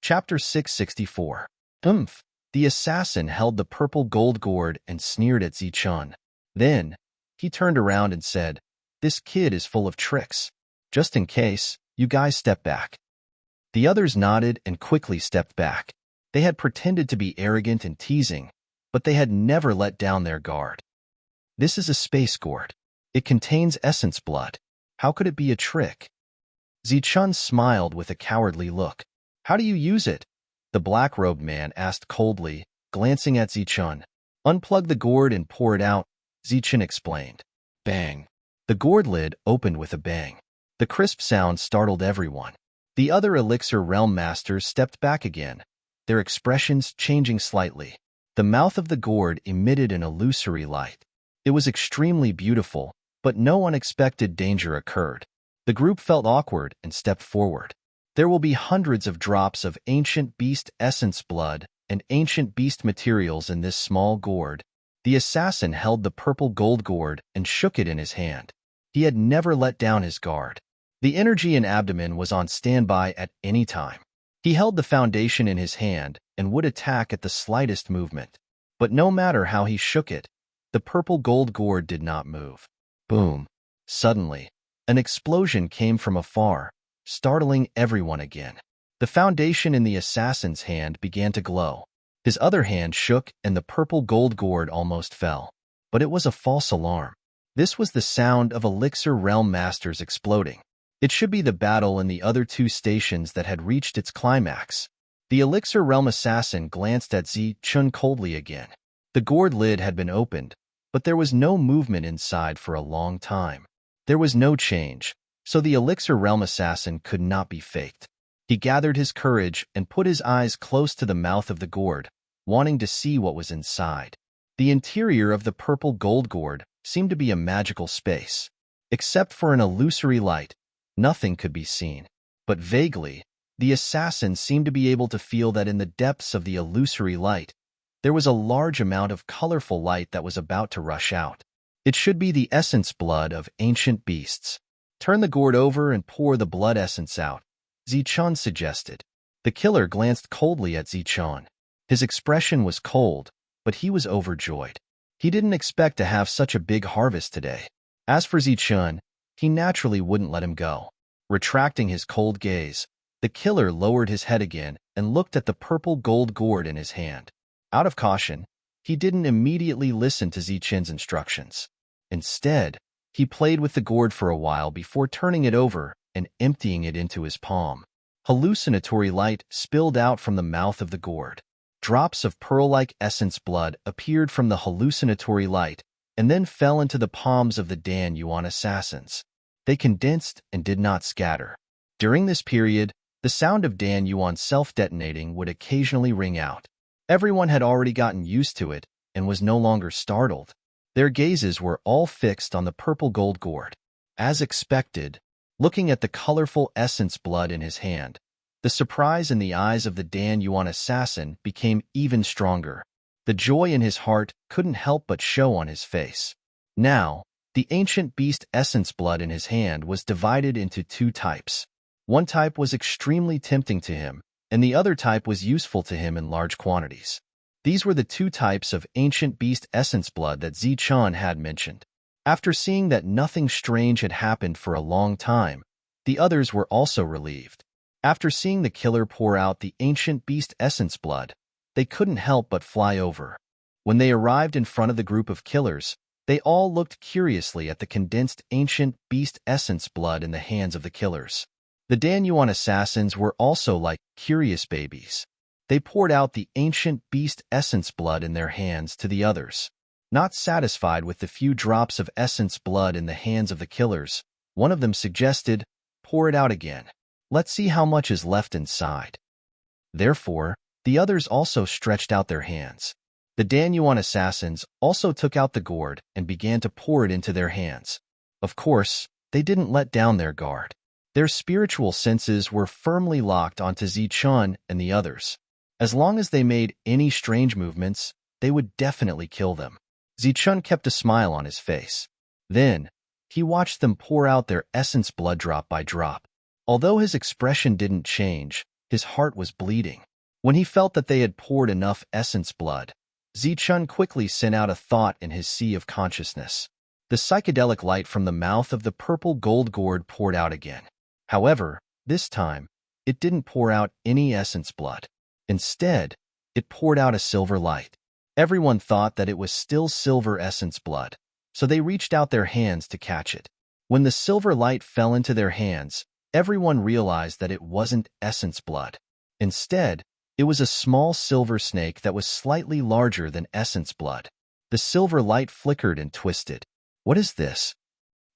Chapter 664. Oomph! The assassin held the purple gold gourd and sneered at Zichun. Then, he turned around and said, "This kid is full of tricks. Just in case, you guys step back." The others nodded and quickly stepped back. They had pretended to be arrogant and teasing, but they had never let down their guard. "This is a space gourd. It contains essence blood. How could it be a trick?" Zichun smiled with a cowardly look. "How do you use it?" the black-robed man asked coldly, glancing at Zichun. "Unplug the gourd and pour it out," Zichun explained. Bang! The gourd lid opened with a bang. The crisp sound startled everyone. The other Elixir Realm Masters stepped back again, their expressions changing slightly. The mouth of the gourd emitted an illusory light. It was extremely beautiful, but no unexpected danger occurred. The group felt awkward and stepped forward. "There will be hundreds of drops of ancient beast essence blood and ancient beast materials in this small gourd." The assassin held the purple gold gourd and shook it in his hand. He had never let down his guard. The energy in abdomen was on standby at any time. He held the foundation in his hand and would attack at the slightest movement. But no matter how he shook it, the purple gold gourd did not move. Boom! Suddenly, an explosion came from afar, startling everyone again. The foundation in the assassin's hand began to glow. His other hand shook and the purple gold gourd almost fell. But it was a false alarm. This was the sound of Elixir Realm Masters exploding. It should be the battle in the other two stations that had reached its climax. The Elixir Realm Assassin glanced at Zichun coldly again. The gourd lid had been opened, but there was no movement inside for a long time. There was no change, so the Elixir Realm Assassin could not be faked. He gathered his courage and put his eyes close to the mouth of the gourd, wanting to see what was inside. The interior of the purple gold gourd seemed to be a magical space. Except for an illusory light, nothing could be seen. But vaguely, the assassin seemed to be able to feel that in the depths of the illusory light, there was a large amount of colorful light that was about to rush out. It should be the essence blood of ancient beasts. "Turn the gourd over and pour the blood essence out," Zichun suggested. The killer glanced coldly at Zichun. His expression was cold, but he was overjoyed. He didn't expect to have such a big harvest today. As for Zichun, he naturally wouldn't let him go. Retracting his cold gaze, the killer lowered his head again and looked at the purple gold gourd in his hand. Out of caution, he didn't immediately listen to Zichun's instructions. Instead, he played with the gourd for a while before turning it over and emptying it into his palm. Hallucinatory light spilled out from the mouth of the gourd. Drops of pearl-like essence blood appeared from the hallucinatory light and then fell into the palms of the Dan Yuan assassins. They condensed and did not scatter. During this period, the sound of Dan Yuan self-detonating would occasionally ring out. Everyone had already gotten used to it and was no longer startled. Their gazes were all fixed on the purple gold gourd. As expected, looking at the colorful essence blood in his hand, the surprise in the eyes of the Dan Yuan assassin became even stronger. The joy in his heart couldn't help but show on his face. Now, the ancient beast essence blood in his hand was divided into two types. One type was extremely tempting to him, and the other type was useful to him in large quantities. These were the two types of ancient beast essence blood that Zichun had mentioned. After seeing that nothing strange had happened for a long time, the others were also relieved. After seeing the killer pour out the ancient beast essence blood, they couldn't help but fly over. When they arrived in front of the group of killers, they all looked curiously at the condensed ancient beast essence blood in the hands of the killers. The Dan Yuan assassins were also like curious babies. They poured out the ancient beast essence blood in their hands to the others. Not satisfied with the few drops of essence blood in the hands of the killers, one of them suggested, "Pour it out again. Let's see how much is left inside." Therefore, the others also stretched out their hands. The Dan Yuan assassins also took out the gourd and began to pour it into their hands. Of course, they didn't let down their guard. Their spiritual senses were firmly locked onto Zichun and the others. As long as they made any strange movements, they would definitely kill them. Zichun kept a smile on his face. Then, he watched them pour out their essence blood drop by drop. Although his expression didn't change, His heart was bleeding. When he felt that they had poured enough essence blood, Zichun quickly sent out a thought in his sea of consciousness. The psychedelic light from the mouth of the purple gold gourd poured out again. However, this time, it didn't pour out any essence blood. Instead, it poured out a silver light. Everyone thought that it was still silver essence blood, so they reached out their hands to catch it. When the silver light fell into their hands, everyone realized that it wasn't essence blood. Instead, it was a small silver snake that was slightly larger than essence blood. The silver light flickered and twisted. What is this?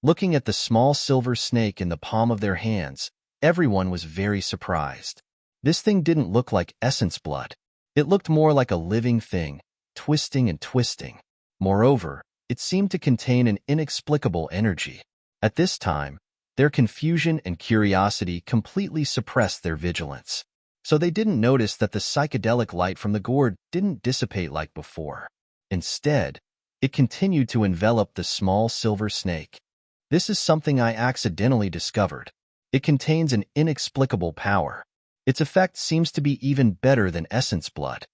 Looking at the small silver snake in the palm of their hands, everyone was very surprised. This thing didn't look like essence blood. It looked more like a living thing, twisting and twisting. Moreover, it seemed to contain an inexplicable energy. At this time, their confusion and curiosity completely suppressed their vigilance. So they didn't notice that the psychedelic light from the gourd didn't dissipate like before. Instead, it continued to envelop the small silver snake. This is something I accidentally discovered. It contains an inexplicable power. Its effect seems to be even better than essence blood.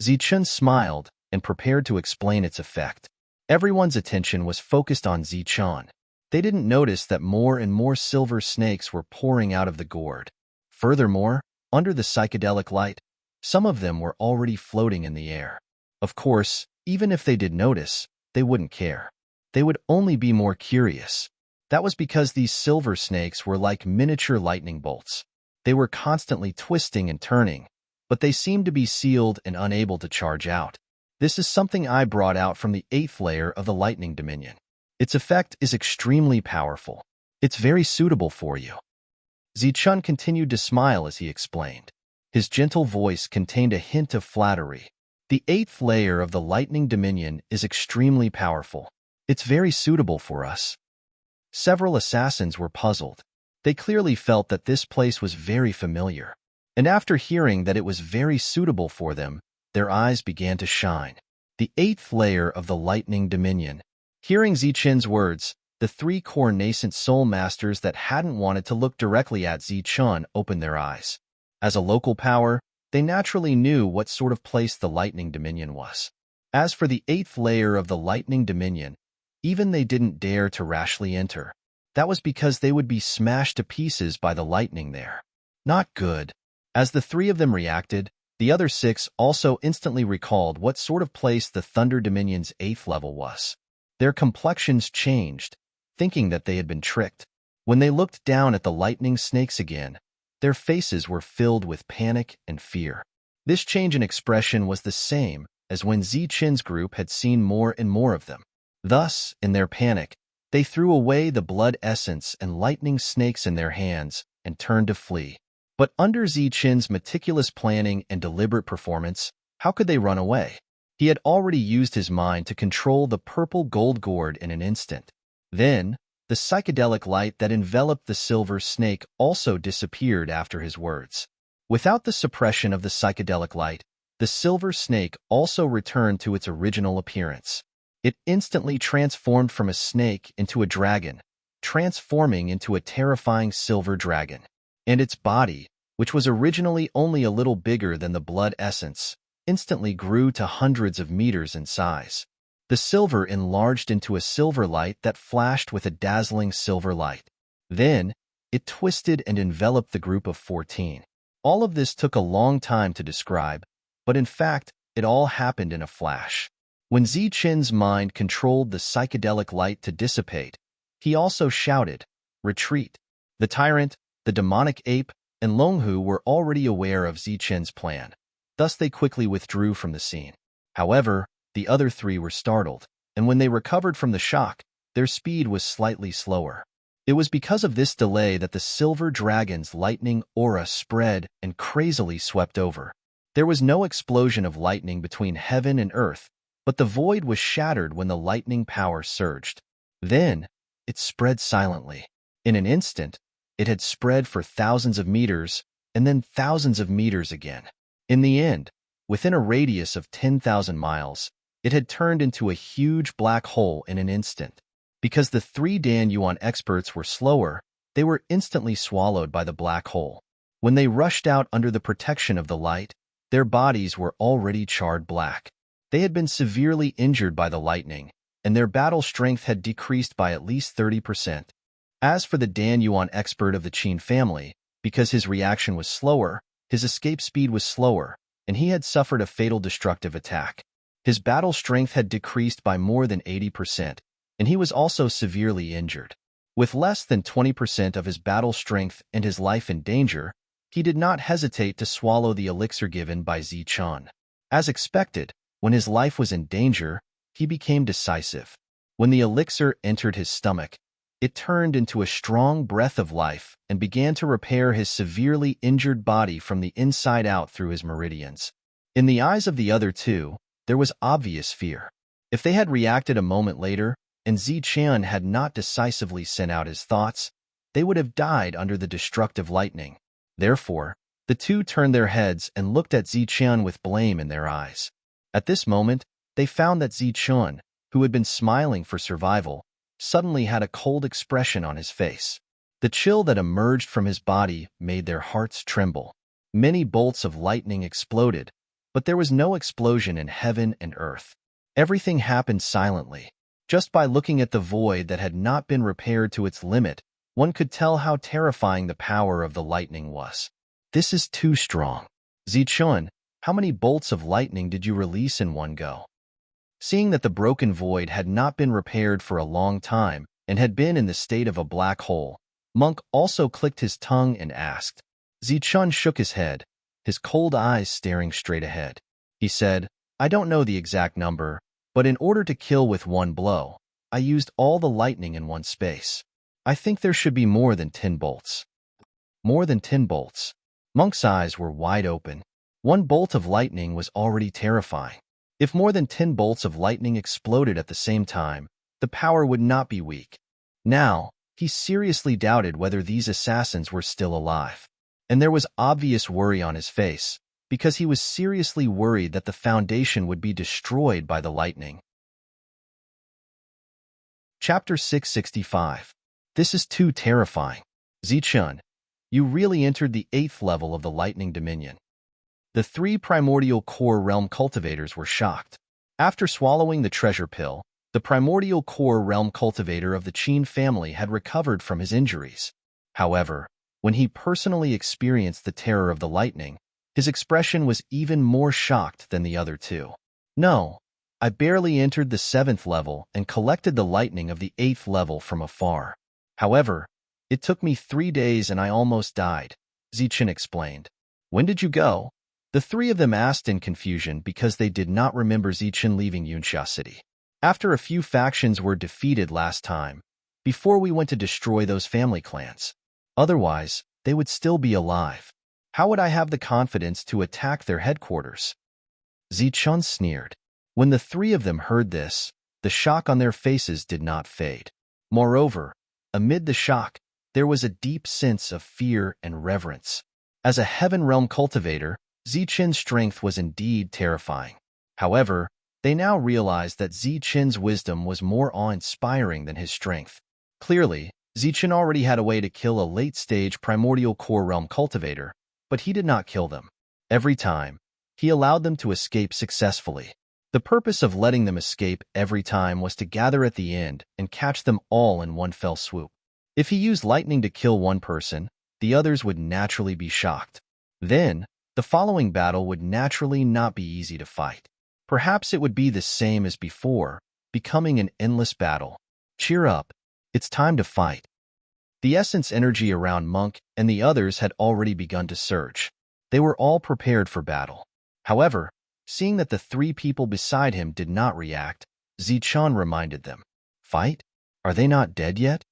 Zichun smiled and prepared to explain its effect. Everyone's attention was focused on Zichun. They didn't notice that more and more silver snakes were pouring out of the gourd. Furthermore, under the psychedelic light, some of them were already floating in the air. Of course, even if they did notice, they wouldn't care. They would only be more curious. That was because these silver snakes were like miniature lightning bolts. They were constantly twisting and turning, but they seemed to be sealed and unable to charge out. This is something I brought out from the 8th layer of the lightning dominion. Its effect is extremely powerful. It's very suitable for you. Zichun continued to smile as he explained. His gentle voice contained a hint of flattery. The 8th layer of the lightning dominion is extremely powerful. It's very suitable for us. Several assassins were puzzled. They clearly felt that this place was very familiar. And after hearing that it was very suitable for them, their eyes began to shine. The 8th layer of the lightning dominion. Hearing Zichun's words, the 3 core nascent soul masters that hadn't wanted to look directly at Zichun opened their eyes. As a local power, they naturally knew what sort of place the lightning dominion was. As for the 8th layer of the lightning dominion, even they didn't dare to rashly enter. That was because they would be smashed to pieces by the lightning there. Not good. As the 3 of them reacted, the other 6 also instantly recalled what sort of place the Thunder Dominion's 8th level was. Their complexions changed, thinking that they had been tricked. When they looked down at the lightning snakes again, their faces were filled with panic and fear. This change in expression was the same as when Zichun's group had seen more and more of them. Thus, in their panic, they threw away the blood essence and lightning snakes in their hands and turned to flee. But under Zichun's meticulous planning and deliberate performance, how could they run away? He had already used his mind to control the purple gold gourd in an instant. Then, the psychedelic light that enveloped the silver snake also disappeared after his words. Without the suppression of the psychedelic light, the silver snake also returned to its original appearance. It instantly transformed from a snake into a dragon, transforming into a terrifying silver dragon. And its body, which was originally only a little bigger than the blood essence, instantly grew to hundreds of meters in size. The silver enlarged into a silver light that flashed with a dazzling silver light. Then, it twisted and enveloped the group of 14. All of this took a long time to describe, but in fact, it all happened in a flash. When Zichun's mind controlled the psychedelic light to dissipate, he also shouted, "Retreat!" The tyrant, the demonic ape, and Longhu were already aware of Zichun's plan. Thus they quickly withdrew from the scene. However, the other 3 were startled, and when they recovered from the shock, their speed was slightly slower. It was because of this delay that the silver dragon's lightning aura spread and crazily swept over. There was no explosion of lightning between heaven and earth, but the void was shattered when the lightning power surged. Then, it spread silently. In an instant, it had spread for thousands of meters, and then thousands of meters again. In the end, within a radius of 10,000 miles, it had turned into a huge black hole in an instant. Because the 3 Dan Yuan experts were slower, they were instantly swallowed by the black hole. When they rushed out under the protection of the light, their bodies were already charred black. They had been severely injured by the lightning, and their battle strength had decreased by at least 30%. As for the Dan Yuan expert of the Qin family, because his reaction was slower, his escape speed was slower, and he had suffered a fatal destructive attack. His battle strength had decreased by more than 80%, and he was also severely injured. With less than 20% of his battle strength and his life in danger, he did not hesitate to swallow the elixir given by Zichun. As expected, when his life was in danger, he became decisive. When the elixir entered his stomach, it turned into a strong breath of life and began to repair his severely injured body from the inside out through his meridians. In the eyes of the other two, there was obvious fear. If they had reacted a moment later, and Zichun had not decisively sent out his thoughts, they would have died under the destructive lightning. Therefore, the two turned their heads and looked at Zichun with blame in their eyes. At this moment, they found that Zichun, who had been smiling for survival, suddenly had a cold expression on his face. The chill that emerged from his body made their hearts tremble. Many bolts of lightning exploded, but there was no explosion in heaven and earth. Everything happened silently. Just by looking at the void that had not been repaired to its limit, one could tell how terrifying the power of the lightning was. This is too strong. Zichun, how many bolts of lightning did you release in one go? Seeing that the broken void had not been repaired for a long time and had been in the state of a black hole, Monk also clicked his tongue and asked. Zichun shook his head, his cold eyes staring straight ahead. He said, I don't know the exact number, but in order to kill with one blow, I used all the lightning in one space. I think there should be more than 10 bolts. More than 10 bolts. Monk's eyes were wide open. One bolt of lightning was already terrifying. If more than 10 bolts of lightning exploded at the same time, the power would not be weak. Now, he seriously doubted whether these assassins were still alive. And there was obvious worry on his face, because he was seriously worried that the Foundation would be destroyed by the lightning. Chapter 665. This is too terrifying. Zichun, you really entered the 8th level of the Lightning Dominion. The 3 primordial core realm cultivators were shocked. After swallowing the treasure pill, the primordial core realm cultivator of the Qin family had recovered from his injuries. However, when he personally experienced the terror of the lightning, his expression was even more shocked than the other two. No, I barely entered the 7th level and collected the lightning of the 8th level from afar. However, it took me 3 days and I almost died, Zichun explained. When did you go? The 3 of them asked in confusion because they did not remember Zichun leaving Yunxia City. After a few factions were defeated last time, before we went to destroy those family clans. Otherwise, they would still be alive. How would I have the confidence to attack their headquarters? Zichun sneered. When the 3 of them heard this, the shock on their faces did not fade. Moreover, amid the shock, there was a deep sense of fear and reverence. As a Heaven Realm cultivator, Zichun's strength was indeed terrifying. However, they now realized that Zichun's wisdom was more awe-inspiring than his strength. Clearly, Zichun already had a way to kill a late-stage primordial core realm cultivator, but he did not kill them. Every time, he allowed them to escape successfully. The purpose of letting them escape every time was to gather at the end and catch them all in one fell swoop. If he used lightning to kill one person, the others would naturally be shocked. Then, the following battle would naturally not be easy to fight. Perhaps it would be the same as before, becoming an endless battle. Cheer up. It's time to fight. The essence energy around Monk and the others had already begun to surge. They were all prepared for battle. However, seeing that the 3 people beside him did not react, Zichun reminded them. Fight? Are they not dead yet?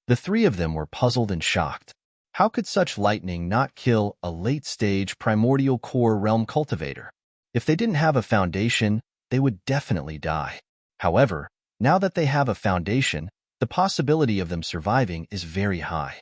The 3 of them were puzzled and shocked. How could such lightning not kill a late-stage primordial core realm cultivator? If they didn't have a foundation, they would definitely die. However, now that they have a foundation, the possibility of them surviving is very high.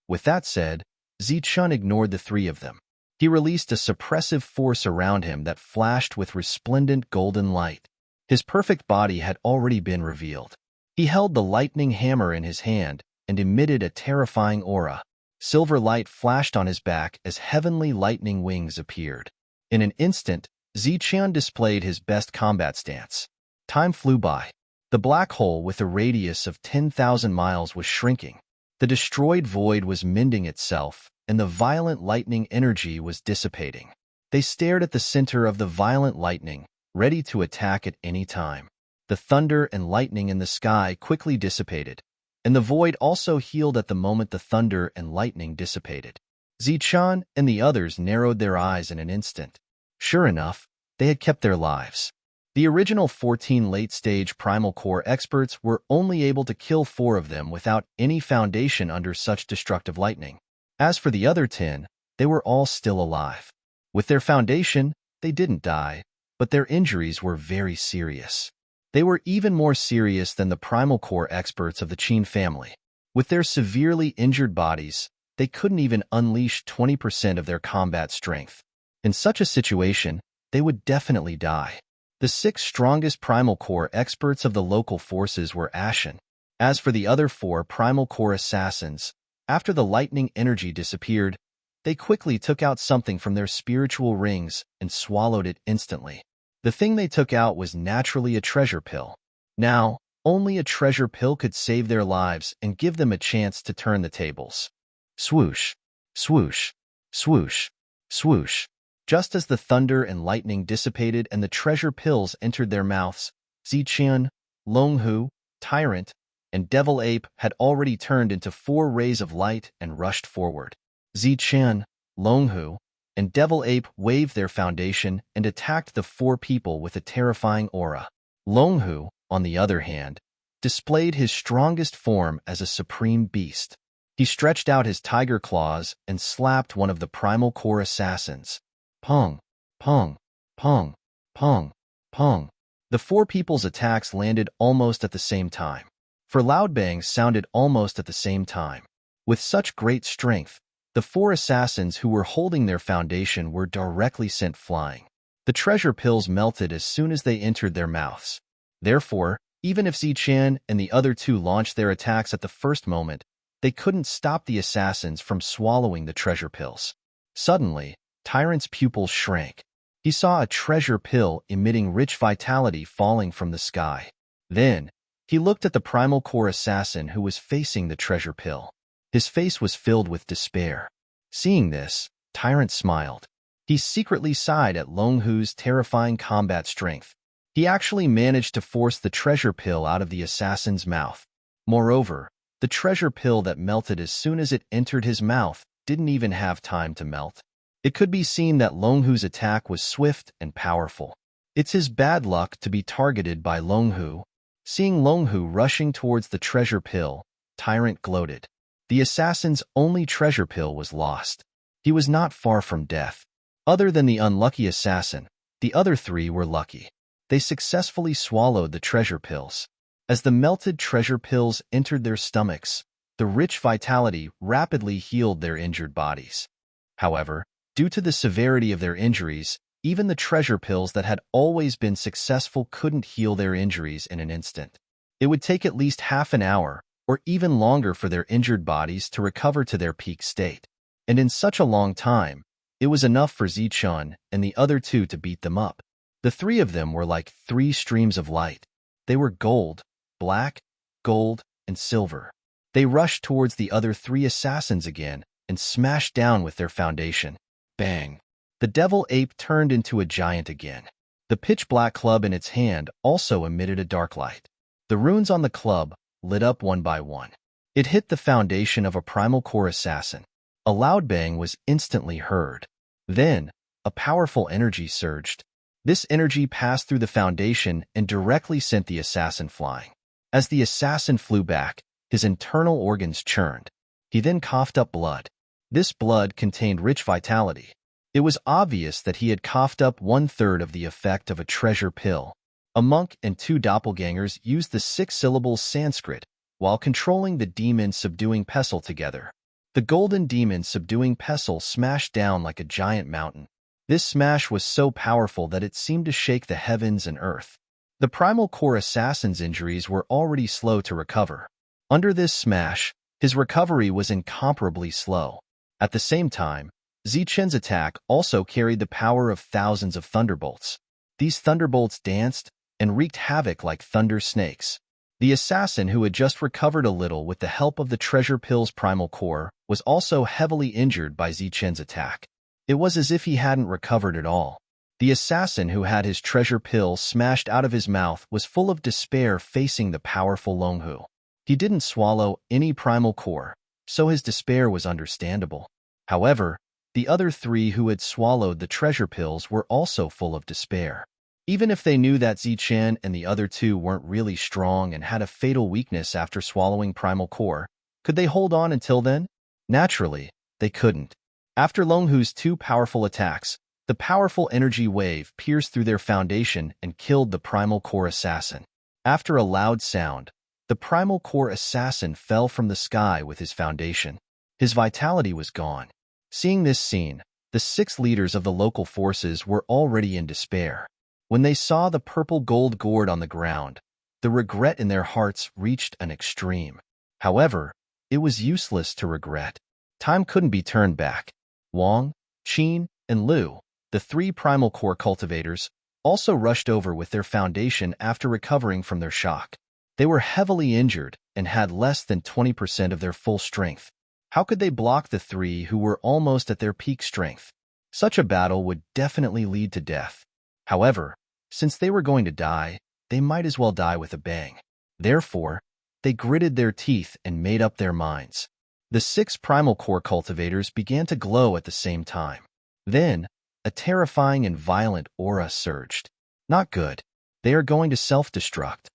With that said, Zichun ignored the 3 of them. He released a suppressive force around him that flashed with resplendent golden light. His perfect body had already been revealed. He held the lightning hammer in his hand and emitted a terrifying aura. Silver light flashed on his back as heavenly lightning wings appeared. In an instant, Ziqian displayed his best combat stance. Time flew by. The black hole with a radius of 10,000 miles was shrinking. The destroyed void was mending itself, and the violent lightning energy was dissipating. They stared at the center of the violent lightning, ready to attack at any time. The thunder and lightning in the sky quickly dissipated, and the void also healed at the moment the thunder and lightning dissipated. Ziqian and the others narrowed their eyes in an instant. Sure enough, they had kept their lives. The original 14 late-stage Primal Core experts were only able to kill 4 of them without any foundation under such destructive lightning. As for the other 10, they were all still alive. With their foundation, they didn't die, but their injuries were very serious. They were even more serious than the Primal Core experts of the Qin family. With their severely injured bodies, they couldn't even unleash 20% of their combat strength. In such a situation, they would definitely die. The 6 strongest Primal Core experts of the local forces were ashen. As for the other 4 Primal Core assassins, after the lightning energy disappeared, they quickly took out something from their spiritual rings and swallowed it instantly. The thing they took out was naturally a treasure pill. Now, only a treasure pill could save their lives and give them a chance to turn the tables. Swoosh, swoosh, swoosh, swoosh. Just as the thunder and lightning dissipated and the treasure pills entered their mouths, Ziqian, Longhu, Tyrant, and Devil Ape had already turned into 4 rays of light and rushed forward. Ziqian, Longhu, and Devil Ape waved their foundation and attacked the 4 people with a terrifying aura. Longhu, on the other hand, displayed his strongest form as a supreme beast. He stretched out his tiger claws and slapped one of the Primal Core assassins. Pong, pong, pong, pong, pong. The 4 people's attacks landed almost at the same time. For loud bangs sounded almost at the same time. With such great strength, the 4 assassins who were holding their foundation were directly sent flying. The treasure pills melted as soon as they entered their mouths. Therefore, even if Ziqian and the other 2 launched their attacks at the first moment, they couldn't stop the assassins from swallowing the treasure pills. Suddenly, Tyrant's pupils shrank. He saw a treasure pill emitting rich vitality falling from the sky. Then, he looked at the Primal Core assassin who was facing the treasure pill. His face was filled with despair. Seeing this, Tyrant smiled. He secretly sighed at Longhu's terrifying combat strength. He actually managed to force the treasure pill out of the assassin's mouth. Moreover, the treasure pill that melted as soon as it entered his mouth didn't even have time to melt. It could be seen that Longhu's attack was swift and powerful. It's his bad luck to be targeted by Longhu. Seeing Longhu rushing towards the treasure pill, Tyrant gloated. The assassin's only treasure pill was lost. He was not far from death. Other than the unlucky assassin, the other 3 were lucky. They successfully swallowed the treasure pills. As the melted treasure pills entered their stomachs, the rich vitality rapidly healed their injured bodies. However, due to the severity of their injuries, even the treasure pills that had always been successful couldn't heal their injuries in an instant. It would take at least half an hour, or even longer for their injured bodies to recover to their peak state. And in such a long time, it was enough for Ziqian and the other 2 to beat them up. The 3 of them were like 3 streams of light. They were gold, black, gold, and silver. They rushed towards the other 3 assassins again and smashed down with their foundation. Bang! The Devil Ape turned into a giant again. The pitch-black club in its hand also emitted a dark light. The runes on the club lit up one by one. It hit the foundation of a Primal Core assassin. A loud bang was instantly heard. Then, a powerful energy surged. This energy passed through the foundation and directly sent the assassin flying. As the assassin flew back, his internal organs churned. He then coughed up blood. This blood contained rich vitality. It was obvious that he had coughed up 1/3 of the effect of a treasure pill. A monk and 2 doppelgangers used the 6-syllable Sanskrit while controlling the demon subduing pestle together. The golden demon subduing pestle smashed down like a giant mountain. This smash was so powerful that it seemed to shake the heavens and earth. The Primal Core assassin's injuries were already slow to recover. Under this smash, His recovery was incomparably slow. At the same time, Zichen's attack also carried the power of thousands of thunderbolts. These thunderbolts danced and wreaked havoc like thunder snakes. The assassin, who had just recovered a little with the help of the treasure pill's primal core, was also heavily injured by Zichen's attack. It was as if he hadn't recovered at all. The assassin, who had his treasure pill smashed out of his mouth, was full of despair facing the powerful Longhu. He didn't swallow any primal core, so his despair was understandable. However, the other three who had swallowed the treasure pills were also full of despair. Even if they knew that Zichen and the other two weren't really strong and had a fatal weakness after swallowing primal core, could they hold on until then? Naturally, they couldn't. After Longhu's two powerful attacks, the powerful energy wave pierced through their foundation and killed the primal core assassin. After a loud sound, the primal core assassin fell from the sky with his foundation. His vitality was gone. Seeing this scene, the 6 leaders of the local forces were already in despair. When they saw the purple gold gourd on the ground, the regret in their hearts reached an extreme. However, it was useless to regret. Time couldn't be turned back. Wang, Qin, and Liu, the 3 primal core cultivators, also rushed over with their foundation after recovering from their shock. They were heavily injured and had less than 20% of their full strength. How could they block the 3 who were almost at their peak strength? Such a battle would definitely lead to death. However, since they were going to die, they might as well die with a bang. Therefore, they gritted their teeth and made up their minds. The 6 primal core cultivators began to glow at the same time. Then, a terrifying and violent aura surged. Not good. They are going to self-destruct.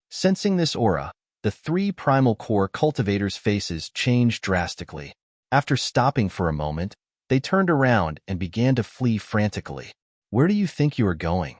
Sensing this aura, the 3 primal core cultivators' faces changed drastically. After stopping for a moment, they turned around and began to flee frantically. Where do you think you are going?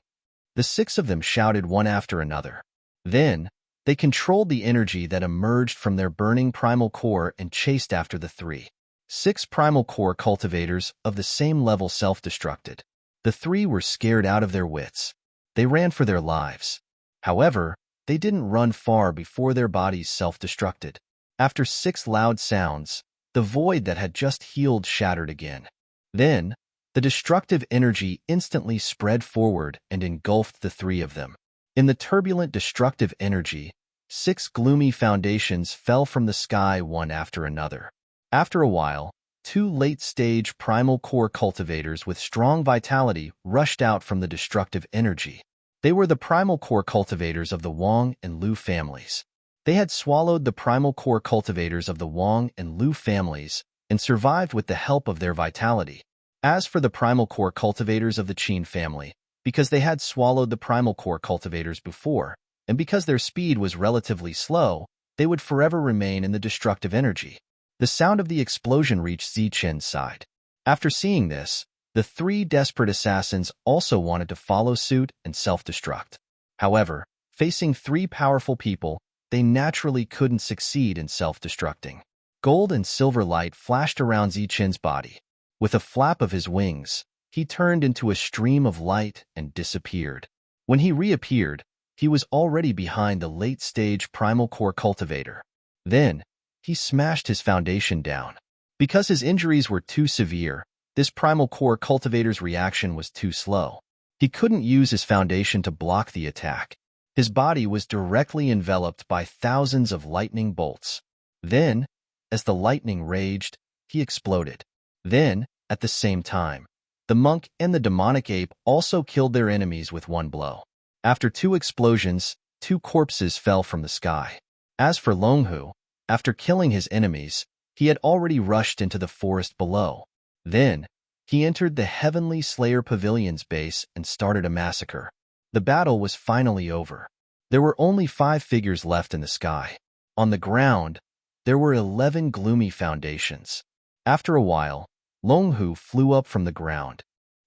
The 6 of them shouted one after another. Then, they controlled the energy that emerged from their burning primal core and chased after the 3. 6 primal core cultivators of the same level self-destructed. The 3 were scared out of their wits. They ran for their lives. However, they didn't run far before their bodies self-destructed. After 6 loud sounds, the void that had just healed shattered again. Then, the destructive energy instantly spread forward and engulfed the 3 of them. In the turbulent destructive energy, 6 gloomy foundations fell from the sky one after another. After a while, 2 late-stage primal core cultivators with strong vitality rushed out from the destructive energy. They were the primal core cultivators of the Wang and Liu families. They had swallowed the primal core cultivators of the Wang and Liu families and survived with the help of their vitality. As for the primal core cultivators of the Qin family, because they had swallowed the primal core cultivators before, and because their speed was relatively slow, they would forever remain in the destructive energy. The sound of the explosion reached Zichen's side. After seeing this, the 3 desperate assassins also wanted to follow suit and self-destruct. However, facing 3 powerful people, they naturally couldn't succeed in self-destructing. Gold and silver light flashed around Zichen's body. With a flap of his wings, he turned into a stream of light and disappeared. When he reappeared, he was already behind the late-stage primal core cultivator. Then, he smashed his foundation down. Because his injuries were too severe, this primal core cultivator's reaction was too slow. He couldn't use his foundation to block the attack. His body was directly enveloped by thousands of lightning bolts. Then, as the lightning raged, he exploded. Then, at the same time, the monk and the demonic ape also killed their enemies with one blow. After 2 explosions, 2 corpses fell from the sky. As for Longhu, after killing his enemies, he had already rushed into the forest below. Then, he entered the Heavenly Slayer Pavilion's base and started a massacre. The battle was finally over. There were only 5 figures left in the sky. On the ground, there were 11 gloomy foundations. After a while, Longhu flew up from the ground.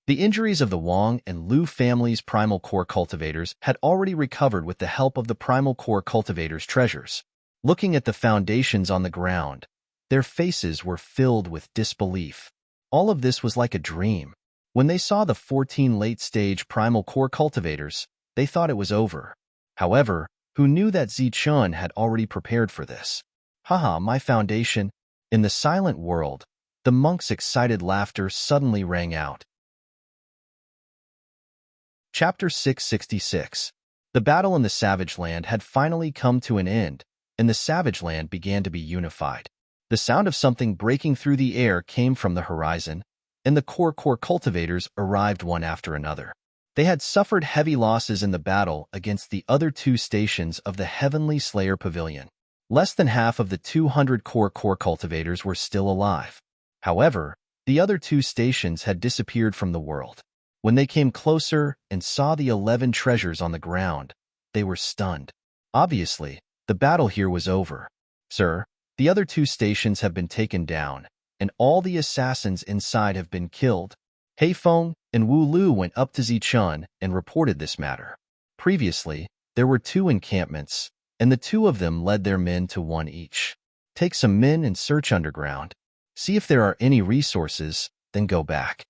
The injuries of the Wang and Liu families' primal core cultivators had already recovered with the help of the primal core cultivators' treasures. Looking at the foundations on the ground, their faces were filled with disbelief. All of this was like a dream. When they saw the 14 late-stage primal core cultivators, they thought it was over. However, who knew that Zichun had already prepared for this? Haha, my foundation. In the silent world, the monk's excited laughter suddenly rang out. Chapter 666. The battle in the Savage Land had finally come to an end, and the Savage Land began to be unified. The sound of something breaking through the air came from the horizon, and the core cultivators arrived one after another. They had suffered heavy losses in the battle against the other two stations of the Heavenly Slayer Pavilion. Less than half of the 200 core cultivators were still alive. However, the other two stations had disappeared from the world. When they came closer and saw the 11 treasures on the ground, they were stunned. Obviously, the battle here was over. Sir, the other two stations have been taken down, and all the assassins inside have been killed. Heifeng and Wu Lu went up to Zichun and reported this matter. Previously, there were 2 encampments, and the 2 of them led their men to one each. Take some men and search underground. See if there are any resources, then go back.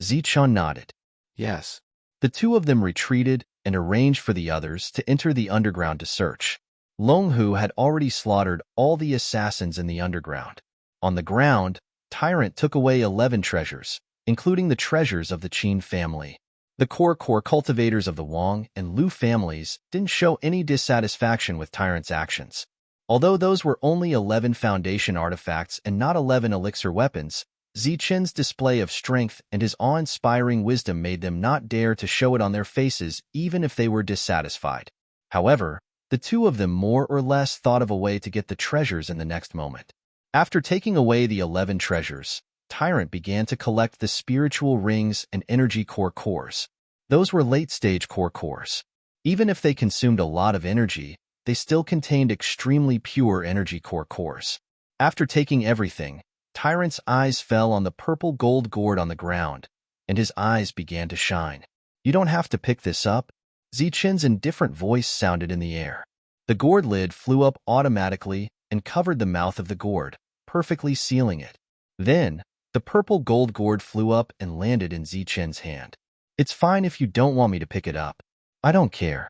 Zichun nodded. Yes. The 2 of them retreated and arranged for the others to enter the underground to search. Longhu had already slaughtered all the assassins in the underground. On the ground, Tyrant took away 11 treasures, including the treasures of the Qin family. The core cultivators of the Wang and Lu families didn't show any dissatisfaction with Tyrant's actions. Although those were only 11 foundation artifacts and not 11 elixir weapons, Zichun's display of strength and his awe-inspiring wisdom made them not dare to show it on their faces even if they were dissatisfied. However, the 2 of them more or less thought of a way to get the treasures in the next moment. After taking away the 11 treasures, Tyrant began to collect the spiritual rings and energy cores. Those were late-stage cores. Even if they consumed a lot of energy, they still contained extremely pure energy cores. After taking everything, Tyrant's eyes fell on the purple gold gourd on the ground, and his eyes began to shine. You don't have to pick this up. Zichun's indifferent voice sounded in the air. The gourd lid flew up automatically and covered the mouth of the gourd, perfectly sealing it. Then, the purple gold gourd flew up and landed in Zichun's hand. It's fine if you don't want me to pick it up. I don't care.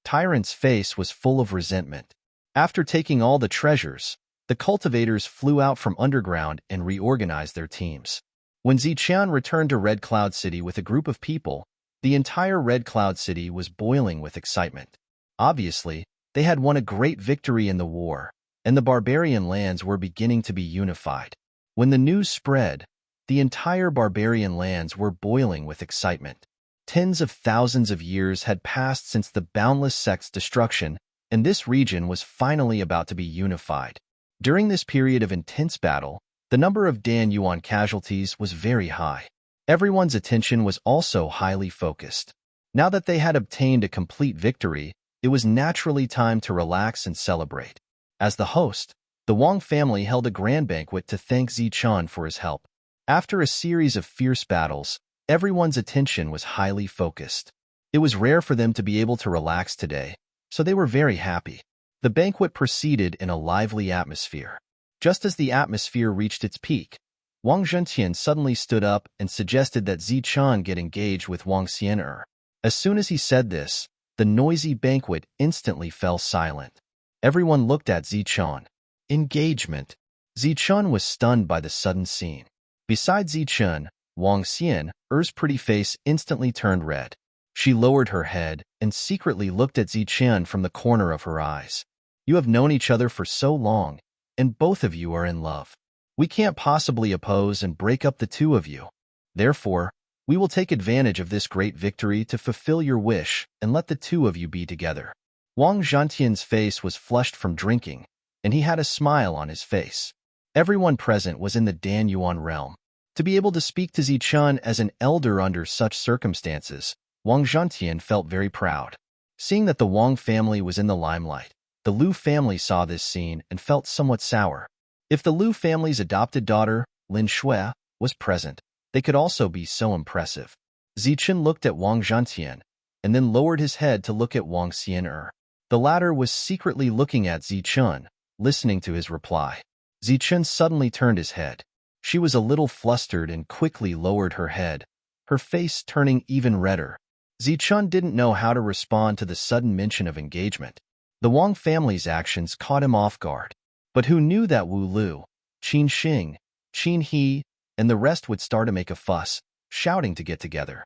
Tyrant's face was full of resentment. After taking all the treasures, the cultivators flew out from underground and reorganized their teams. When Zichun returned to Red Cloud City with a group of people, the entire Red Cloud City was boiling with excitement. Obviously, they had won a great victory in the war, and the barbarian lands were beginning to be unified. When the news spread, the entire barbarian lands were boiling with excitement. Tens of thousands of years had passed since the Boundless Sect's destruction, and this region was finally about to be unified. During this period of intense battle, the number of Dan Yuan casualties was very high. Everyone's attention was also highly focused. Now that they had obtained a complete victory, it was naturally time to relax and celebrate. As the host, the Wang family held a grand banquet to thank Zichun for his help. After a series of fierce battles, everyone's attention was highly focused. It was rare for them to be able to relax today, so they were very happy. The banquet proceeded in a lively atmosphere. Just as the atmosphere reached its peak, Wang Zhentian suddenly stood up and suggested that Zichun get engaged with Wang Xian'er. As soon as he said this, the noisy banquet instantly fell silent. Everyone looked at Zichun. Engagement. Zichun was stunned by the sudden scene. Besides Zichun, Wang Xian'er's pretty face instantly turned red. She lowered her head and secretly looked at Zichun from the corner of her eyes. You have known each other for so long, and both of you are in love. We can't possibly oppose and break up the 2 of you. Therefore, we will take advantage of this great victory to fulfill your wish and let the 2 of you be together. Wang Zhentian's face was flushed from drinking, and he had a smile on his face. Everyone present was in the Dan Yuan realm. To be able to speak to Zichun as an elder under such circumstances, Wang Zhentian felt very proud. Seeing that the Wang family was in the limelight, the Lu family saw this scene and felt somewhat sour. If the Lu family's adopted daughter, Lin Shui, was present, they could also be so impressive. Zichun looked at Wang Zhentian, and then lowered his head to look at Wang Xian'er. The latter was secretly looking at Zichun, listening to his reply. Zichun suddenly turned his head. She was a little flustered and quickly lowered her head, her face turning even redder. Zichun didn't know how to respond to the sudden mention of engagement. The Wang family's actions caught him off guard. But who knew that Wu Lu, Qin Xing, Qin He, and the rest would start to make a fuss, shouting to get together.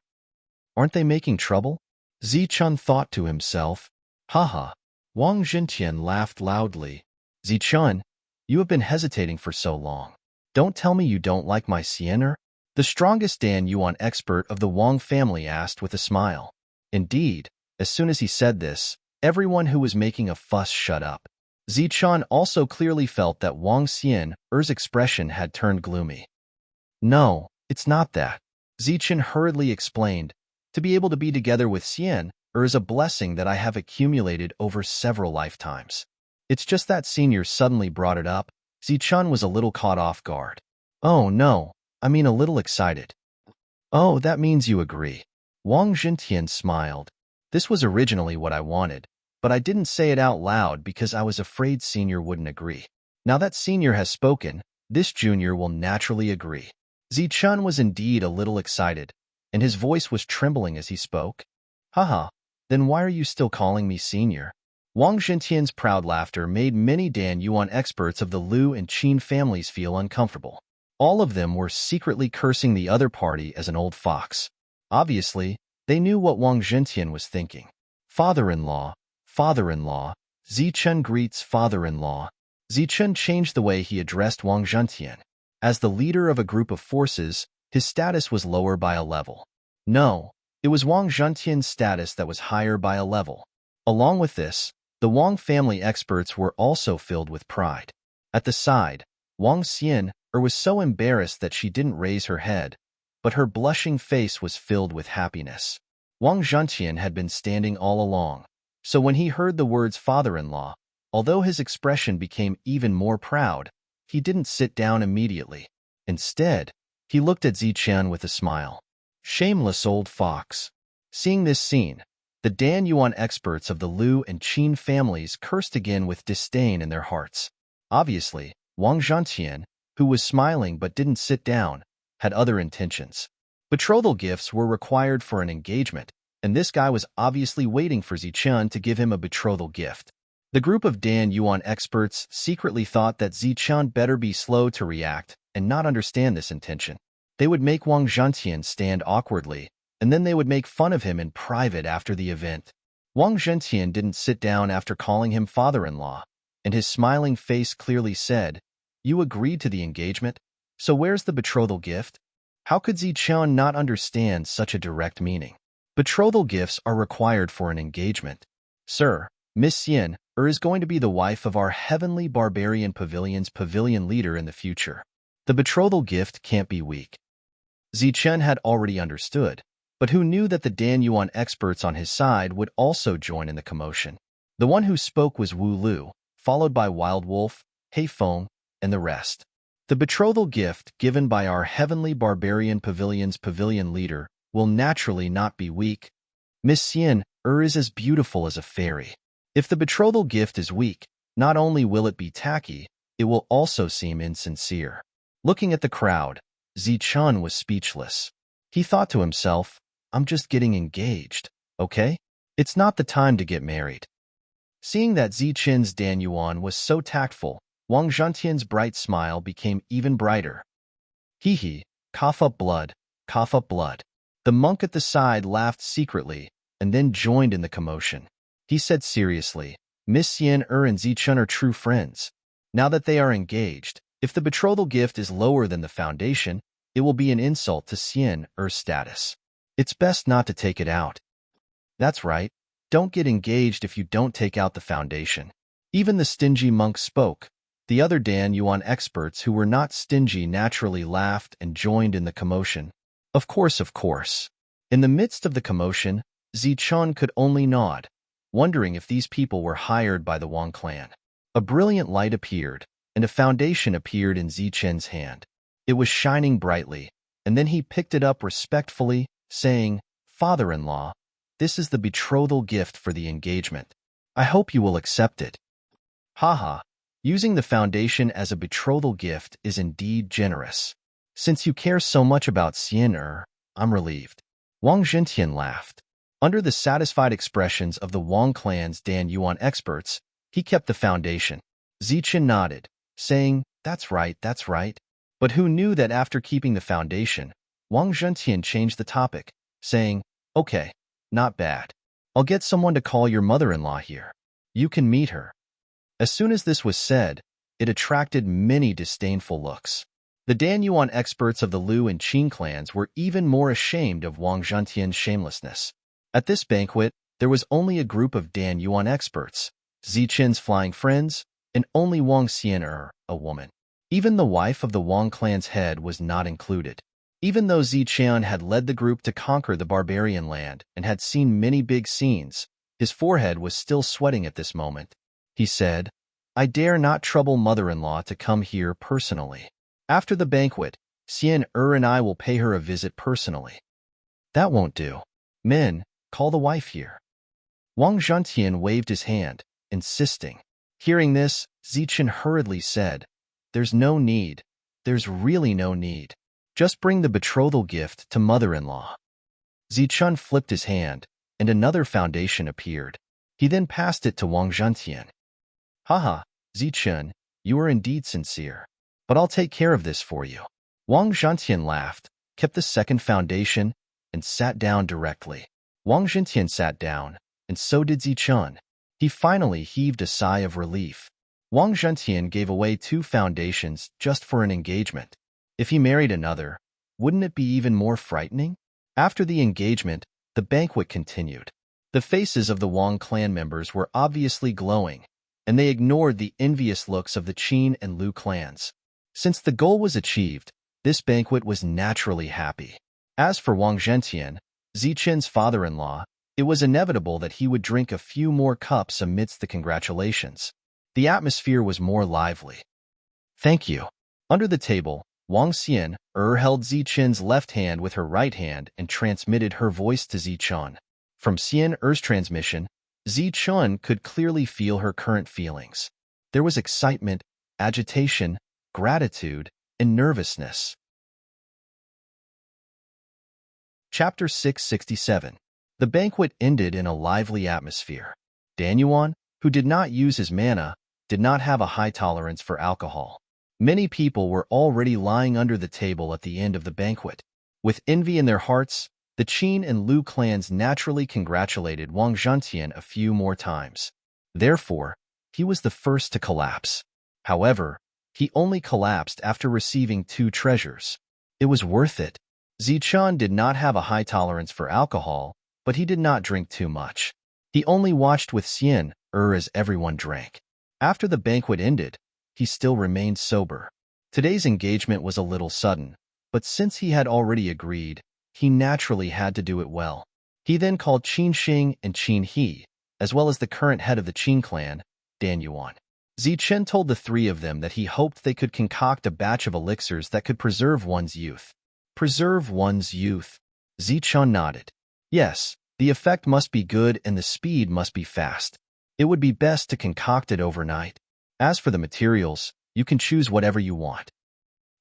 Aren't they making trouble? Zichun thought to himself. Haha. Wang Zhentian laughed loudly. Zichun, you have been hesitating for so long. Don't tell me you don't like my Siener? The strongest Dan Yuan expert of the Wang family asked with a smile. Indeed, as soon as he said this, everyone who was making a fuss shut up. Zichun also clearly felt that Wang Xian's expression had turned gloomy. No, it's not that. Zichun hurriedly explained. To be able to be together with Xian is a blessing that I have accumulated over several lifetimes. It's just that senior suddenly brought it up. Zichun was a little caught off guard. Oh no, I mean a little excited. Oh, that means you agree. Wang Zhentian smiled. This was originally what I wanted, but I didn't say it out loud because I was afraid senior wouldn't agree. Now that senior has spoken, this junior will naturally agree. Zichun was indeed a little excited, and his voice was trembling as he spoke. Haha, then why are you still calling me senior? Wang Zhentian's proud laughter made many Dan Yuan experts of the Lu and Qin families feel uncomfortable. All of them were secretly cursing the other party as an old fox. Obviously, they knew what Wang Zhentian was thinking. Father-in-law, father-in-law, Zichun greets father-in-law. Zichun changed the way he addressed Wang Zhentian. As the leader of a group of forces, his status was lower by a level. No, it was Wang Zhentian's status that was higher by a level. Along with this, the Wang family experts were also filled with pride. At the side, Wang Xian was so embarrassed that she didn't raise her head, but her blushing face was filled with happiness. Wang Zhentian had been standing all along, so when he heard the words father-in-law, although his expression became even more proud, he didn't sit down immediately. Instead, he looked at Zichun with a smile. Shameless old fox. Seeing this scene, the Dan Yuan experts of the Lu and Qin families cursed again with disdain in their hearts. Obviously, Wang Zhentian, who was smiling but didn't sit down, had other intentions. Betrothal gifts were required for an engagement, and this guy was obviously waiting for Zichun to give him a betrothal gift. The group of Dan Yuan experts secretly thought that Zichun better be slow to react and not understand this intention. They would make Wang Zhentian stand awkwardly, and then they would make fun of him in private after the event. Wang Zhentian didn't sit down after calling him father-in-law, and his smiling face clearly said, "You agreed to the engagement, so where's the betrothal gift?" How could Zichun not understand such a direct meaning? Betrothal gifts are required for an engagement. Sir, Miss Xian is going to be the wife of our Heavenly Barbarian Pavilion's pavilion leader in the future. The betrothal gift can't be weak. Zichun had already understood, but who knew that the Dan Yuan experts on his side would also join in the commotion. The one who spoke was Wu Lu, followed by Wild Wolf, Hei Feng, and the rest. The betrothal gift given by our Heavenly Barbarian Pavilion's pavilion leader will naturally not be weak. Miss Xian is as beautiful as a fairy. If the betrothal gift is weak, not only will it be tacky, it will also seem insincere. Looking at the crowd, Zichun was speechless. He thought to himself, I'm just getting engaged, okay? It's not the time to get married. Seeing that Zichun's Dan Yuan was so tactful, Wang Zhentian's bright smile became even brighter. Hee hee, cough up blood, cough up blood. The monk at the side laughed secretly and then joined in the commotion. He said seriously, Miss Xian and Zichun are true friends. Now that they are engaged, if the betrothal gift is lower than the foundation, it will be an insult to Xian's status. It's best not to take it out. That's right. Don't get engaged if you don't take out the foundation. Even the stingy monk spoke. The other Dan Yuan experts who were not stingy naturally laughed and joined in the commotion. Of course, of course. In the midst of the commotion, Zichun could only nod, wondering if these people were hired by the Wang clan. A brilliant light appeared, and a foundation appeared in Zichun's hand. It was shining brightly, and then he picked it up respectfully, saying, Father-in-law, this is the betrothal gift for the engagement. I hope you will accept it. Haha, using the foundation as a betrothal gift is indeed generous. Since you care so much about Xian I'm relieved. Wang Zhentian laughed. Under the satisfied expressions of the Wang clan's Dan Yuan experts, he kept the foundation. Zichun nodded, saying, that's right, that's right. But who knew that after keeping the foundation, Wang Zhentian changed the topic, saying, okay, not bad. I'll get someone to call your mother-in-law here. You can meet her. As soon as this was said, it attracted many disdainful looks. The Dan Yuan experts of the Liu and Qin clans were even more ashamed of Wang Zhentian's shamelessness. At this banquet, there was only a group of Dan Yuan experts, Zichen's flying friends, and only Wang Xian, a woman. Even the wife of the Wang clan's head was not included. Even though Ziqian had led the group to conquer the barbarian land and had seen many big scenes, his forehead was still sweating at this moment. He said, I dare not trouble mother-in-law to come here personally. After the banquet, Xian and I will pay her a visit personally. That won't do. Men, call the wife here. Wang Zhentian waved his hand, insisting. Hearing this, Zichen hurriedly said, there's no need. There's really no need. Just bring the betrothal gift to mother-in-law. Zichun flipped his hand, and another foundation appeared. He then passed it to Wang Zhentian. Haha, Zichun, you are indeed sincere. But I'll take care of this for you. Wang Zhentian laughed, kept the second foundation, and sat down directly. Wang Zhentian sat down, and so did Zichun. He finally heaved a sigh of relief. Wang Zhentian gave away 2 foundations just for an engagement. If he married another, wouldn't it be even more frightening? After the engagement, the banquet continued. The faces of the Wang clan members were obviously glowing, and they ignored the envious looks of the Qin and Liu clans. Since the goal was achieved, this banquet was naturally happy. As for Wang Zhentian, Zichen's father-in-law, it was inevitable that he would drink a few more cups amidst the congratulations. The atmosphere was more lively. Thank you. Under the table, Wang Xian held Zichen's left hand with her right hand and transmitted her voice to Zichun. From Xian's transmission, Zichun could clearly feel her current feelings. There was excitement, agitation, gratitude, and nervousness. Chapter 667. The banquet ended in a lively atmosphere. Dan Yuan, who did not use his mana, did not have a high tolerance for alcohol. Many people were already lying under the table at the end of the banquet. With envy in their hearts, the Qin and Liu clans naturally congratulated Wang Zhentian a few more times. Therefore, he was the first to collapse. However, he only collapsed after receiving 2 treasures. It was worth it. Zichun did not have a high tolerance for alcohol, but he did not drink too much. He only watched with Xian as everyone drank. After the banquet ended, he still remained sober. Today's engagement was a little sudden, but since he had already agreed, he naturally had to do it well. He then called Qin Xing and Qin He, as well as the current head of the Qin clan, Dan Yuan. Zichen told the 3 of them that he hoped they could concoct a batch of elixirs that could preserve one's youth. Preserve one's youth. Zichun nodded. Yes, the effect must be good and the speed must be fast. It would be best to concoct it overnight. As for the materials, you can choose whatever you want.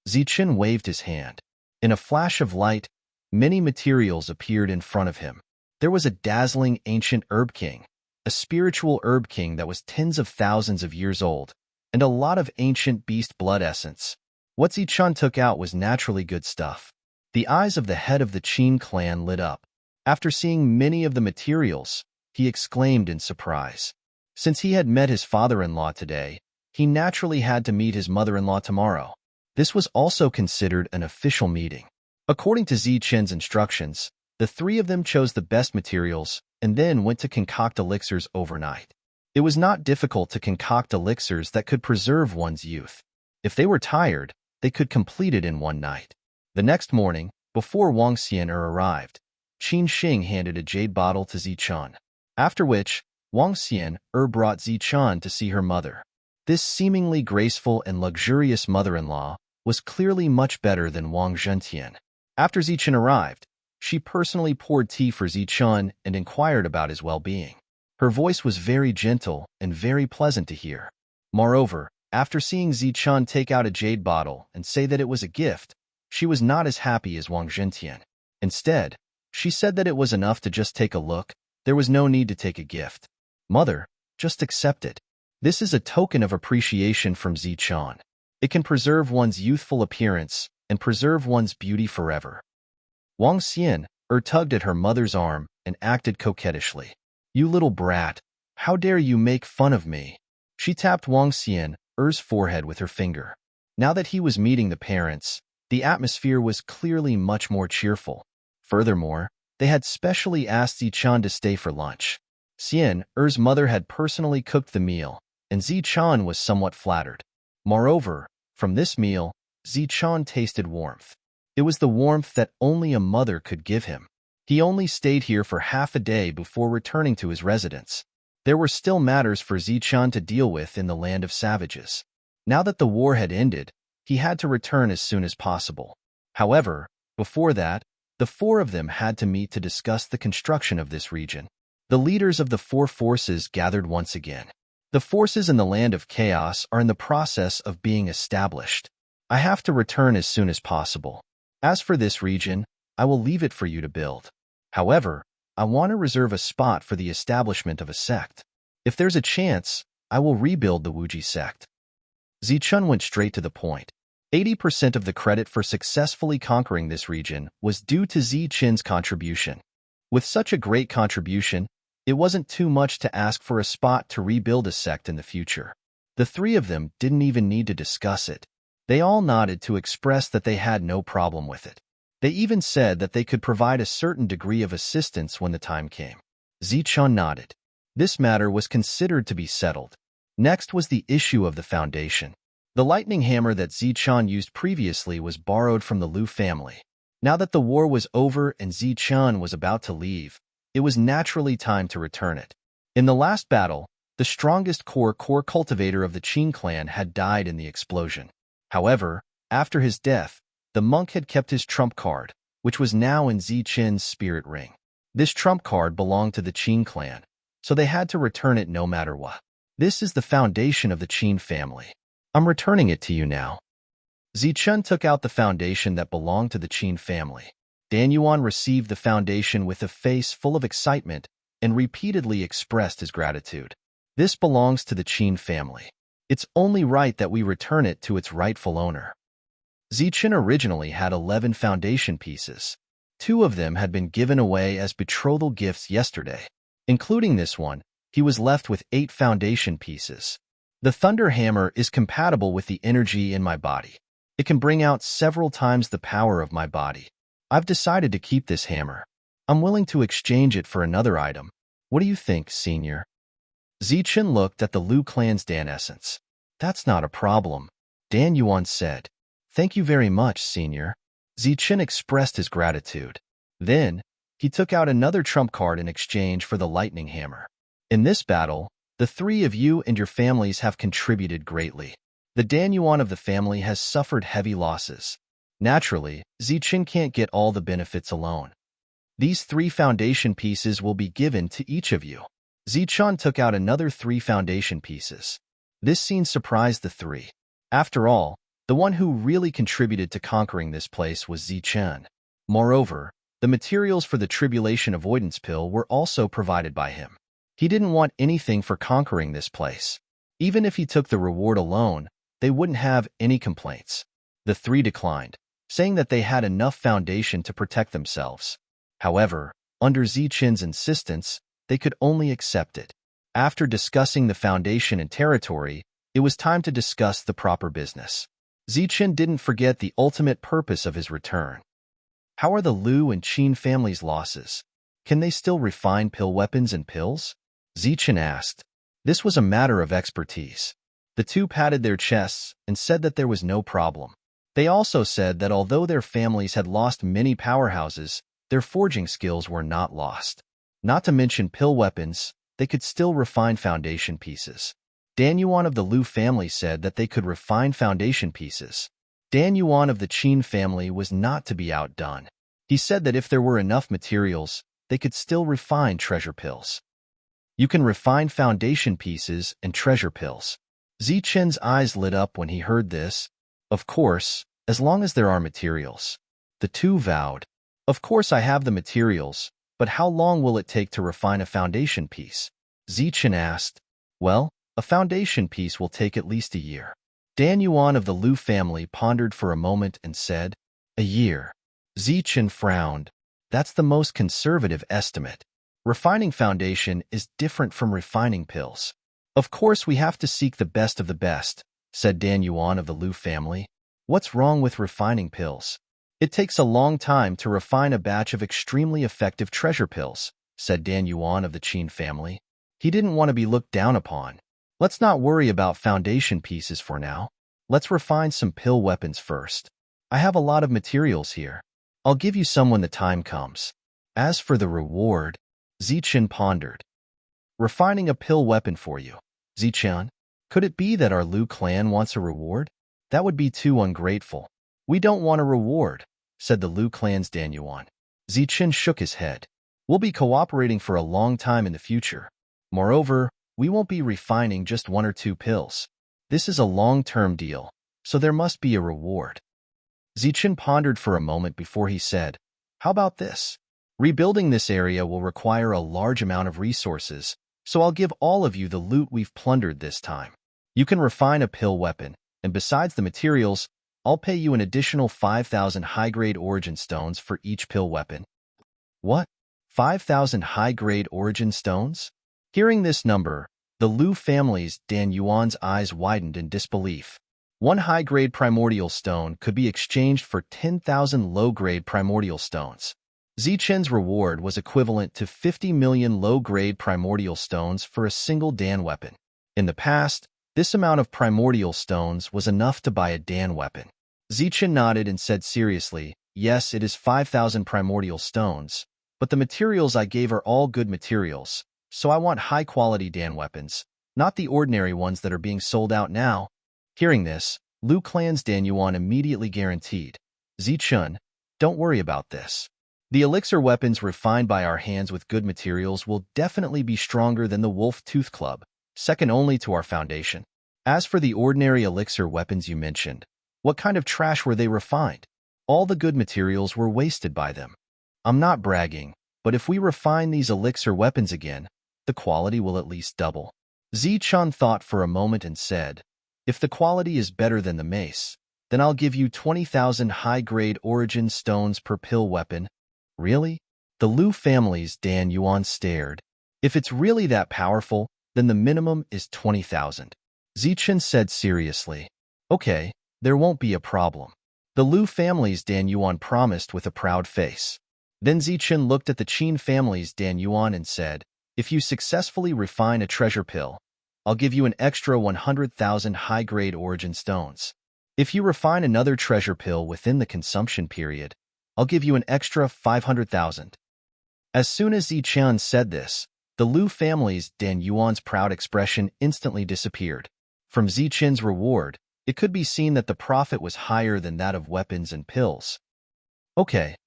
Zichen waved his hand. In a flash of light, many materials appeared in front of him. There was a dazzling ancient herb king, a spiritual herb king that was tens of thousands of years old, and a lot of ancient beast blood essence. What Zichen took out was naturally good stuff. The eyes of the head of the Qin clan lit up. After seeing many of the materials, he exclaimed in surprise. Since he had met his father-in-law today, he naturally had to meet his mother-in-law tomorrow. This was also considered an official meeting. According to Zichen's instructions, the 3 of them chose the best materials and then went to concoct elixirs overnight. It was not difficult to concoct elixirs that could preserve one's youth. If they were tired, they could complete it in one night. The next morning, before Wang Xian arrived, Qin Xing handed a jade bottle to Zichun. After which, Wang Xian brought Zichun to see her mother. This seemingly graceful and luxurious mother-in-law was clearly much better than Wang Zhentian. After Zichun arrived, she personally poured tea for Zichun and inquired about his well-being. Her voice was very gentle and very pleasant to hear. Moreover, after seeing Zichun take out a jade bottle and say that it was a gift, she was not as happy as Wang Zhentian. Instead, she said that it was enough to just take a look. There was no need to take a gift. Mother, just accept it. This is a token of appreciation from Zichun. It can preserve one's youthful appearance and preserve one's beauty forever. Wang Xian tugged at her mother's arm and acted coquettishly. You little brat, how dare you make fun of me? She tapped Wang Xian's forehead with her finger. Now that he was meeting the parents, the atmosphere was clearly much more cheerful. Furthermore, they had specially asked Zichan to stay for lunch. Xian's mother had personally cooked the meal, and Zichan was somewhat flattered. Moreover, from this meal, Zichan tasted warmth. It was the warmth that only a mother could give him. He only stayed here for half a day before returning to his residence. There were still matters for Zichan to deal with in the land of savages. Now that the war had ended, he had to return as soon as possible. However, before that, the four of them had to meet to discuss the construction of this region. The leaders of the four forces gathered once again. The forces in the land of chaos are in the process of being established. I have to return as soon as possible. As for this region, I will leave it for you to build. However, I want to reserve a spot for the establishment of a sect. If there's a chance, I will rebuild the Wuji sect. Zichun went straight to the point. 80% of the credit for successfully conquering this region was due to Zichen's contribution. With such a great contribution, it wasn't too much to ask for a spot to rebuild a sect in the future. The three of them didn't even need to discuss it. They all nodded to express that they had no problem with it. They even said that they could provide a certain degree of assistance when the time came. Zichun nodded. This matter was considered to be settled. Next was the issue of the foundation. The lightning hammer that Zichun used previously was borrowed from the Liu family. Now that the war was over and Zichun was about to leave, it was naturally time to return it. In the last battle, the strongest core cultivator of the Qin clan had died in the explosion. However, after his death, the monk had kept his trump card, which was now in Zichen's spirit ring. This trump card belonged to the Qin clan, so they had to return it no matter what. This is the foundation of the Qin family. I'm returning it to you now. Zichun took out the foundation that belonged to the Qin family. Dan Yuan received the foundation with a face full of excitement and repeatedly expressed his gratitude. This belongs to the Qin family. It's only right that we return it to its rightful owner. Zichun originally had 11 foundation pieces. 2 of them had been given away as betrothal gifts yesterday. Including this one, he was left with 8 foundation pieces. The Thunder Hammer is compatible with the energy in my body. It can bring out several times the power of my body. I've decided to keep this hammer. I'm willing to exchange it for another item. What do you think, Senior? Zichun looked at the Liu clan's Dan essence. That's not a problem, Dan Yuan said. Thank you very much, Senior. Zichun expressed his gratitude. Then, he took out another trump card in exchange for the lightning hammer. In this battle, the 3 of you and your families have contributed greatly. The Dan Yuan of the family has suffered heavy losses. Naturally, Zichun can't get all the benefits alone. These 3 foundation pieces will be given to each of you. Zichun took out another 3 foundation pieces. This scene surprised the 3. After all, the one who really contributed to conquering this place was Zichun. Moreover, the materials for the tribulation avoidance pill were also provided by him. He didn't want anything for conquering this place. Even if he took the reward alone, they wouldn't have any complaints. The 3 declined, saying that they had enough foundation to protect themselves. However, under Zichun's insistence, they could only accept it. After discussing the foundation and territory, it was time to discuss the proper business. Zichun didn't forget the ultimate purpose of his return. How are the Liu and Qin families' losses? Can they still refine pill weapons and pills? Zichun asked. This was a matter of expertise. The 2 patted their chests and said that there was no problem. They also said that although their families had lost many powerhouses, their forging skills were not lost. Not to mention pill weapons, they could still refine foundation pieces. Dan Yuan of the Liu family said that they could refine foundation pieces. Dan Yuan of the Qin family was not to be outdone. He said that if there were enough materials, they could still refine treasure pills. You can refine foundation pieces and treasure pills. Zichun's eyes lit up when he heard this. Of course, as long as there are materials. The 2 vowed. Of course I have the materials, but how long will it take to refine a foundation piece? Zichun asked. Well, a foundation piece will take at least a year. Dan Yuan of the Liu family pondered for a moment and said, "A year." Zichen frowned. "That's the most conservative estimate. Refining foundation is different from refining pills." "Of course we have to seek the best of the best," said Dan Yuan of the Liu family. "What's wrong with refining pills?" "It takes a long time to refine a batch of extremely effective treasure pills," said Dan Yuan of the Qin family. He didn't want to be looked down upon. "Let's not worry about foundation pieces for now. Let's refine some pill weapons first. I have a lot of materials here. I'll give you some when the time comes." As for the reward, Zichen pondered. "Refining a pill weapon for you. Zichen, could it be that our Liu clan wants a reward? That would be too ungrateful." "We don't want a reward," said the Liu clan's Dan Yuan. Zichen shook his head. "We'll be cooperating for a long time in the future. Moreover, we won't be refining just 1 or 2 pills. This is a long-term deal, so there must be a reward." Zichen pondered for a moment before he said, "How about this? Rebuilding this area will require a large amount of resources, so I'll give all of you the loot we've plundered this time. You can refine a pill weapon, and besides the materials, I'll pay you an additional 5,000 high-grade origin stones for each pill weapon." "What? 5,000 high-grade origin stones?" Hearing this number, the Liu family's Dan Yuan's eyes widened in disbelief. 1 high-grade primordial stone could be exchanged for 10,000 low-grade primordial stones. Zichen's reward was equivalent to 50 million low-grade primordial stones for a single Dan weapon. In the past, this amount of primordial stones was enough to buy a Dan weapon. Zichen nodded and said seriously, "Yes, it is 5,000 primordial stones, but the materials I gave are all good materials, so I want high-quality Dan weapons, not the ordinary ones that are being sold out now." Hearing this, Liu clan's Dan Yuan immediately guaranteed, "Zichen, don't worry about this. The elixir weapons refined by our hands with good materials will definitely be stronger than the Wolf Tooth Club, second only to our foundation. As for the ordinary elixir weapons you mentioned, what kind of trash were they refined? All the good materials were wasted by them. I'm not bragging, but if we refine these elixir weapons again, the quality will at least double." Zichen thought for a moment and said, "If the quality is better than the mace, then I'll give you 20,000 high-grade origin stones per pill weapon." "Really?" The Liu family's Dan Yuan stared. "If it's really that powerful, then the minimum is 20,000. Zichen said seriously. "Okay, there won't be a problem." The Liu family's Dan Yuan promised with a proud face. Then Zichen looked at the Qin family's Dan Yuan and said, "If you successfully refine a treasure pill, I'll give you an extra 100,000 high-grade origin stones. If you refine another treasure pill within the consumption period, I'll give you an extra 500,000. As soon as Zichen said this, the Liu family's Dan Yuan's proud expression instantly disappeared. From Zichen's reward, it could be seen that the profit was higher than that of weapons and pills. Okay,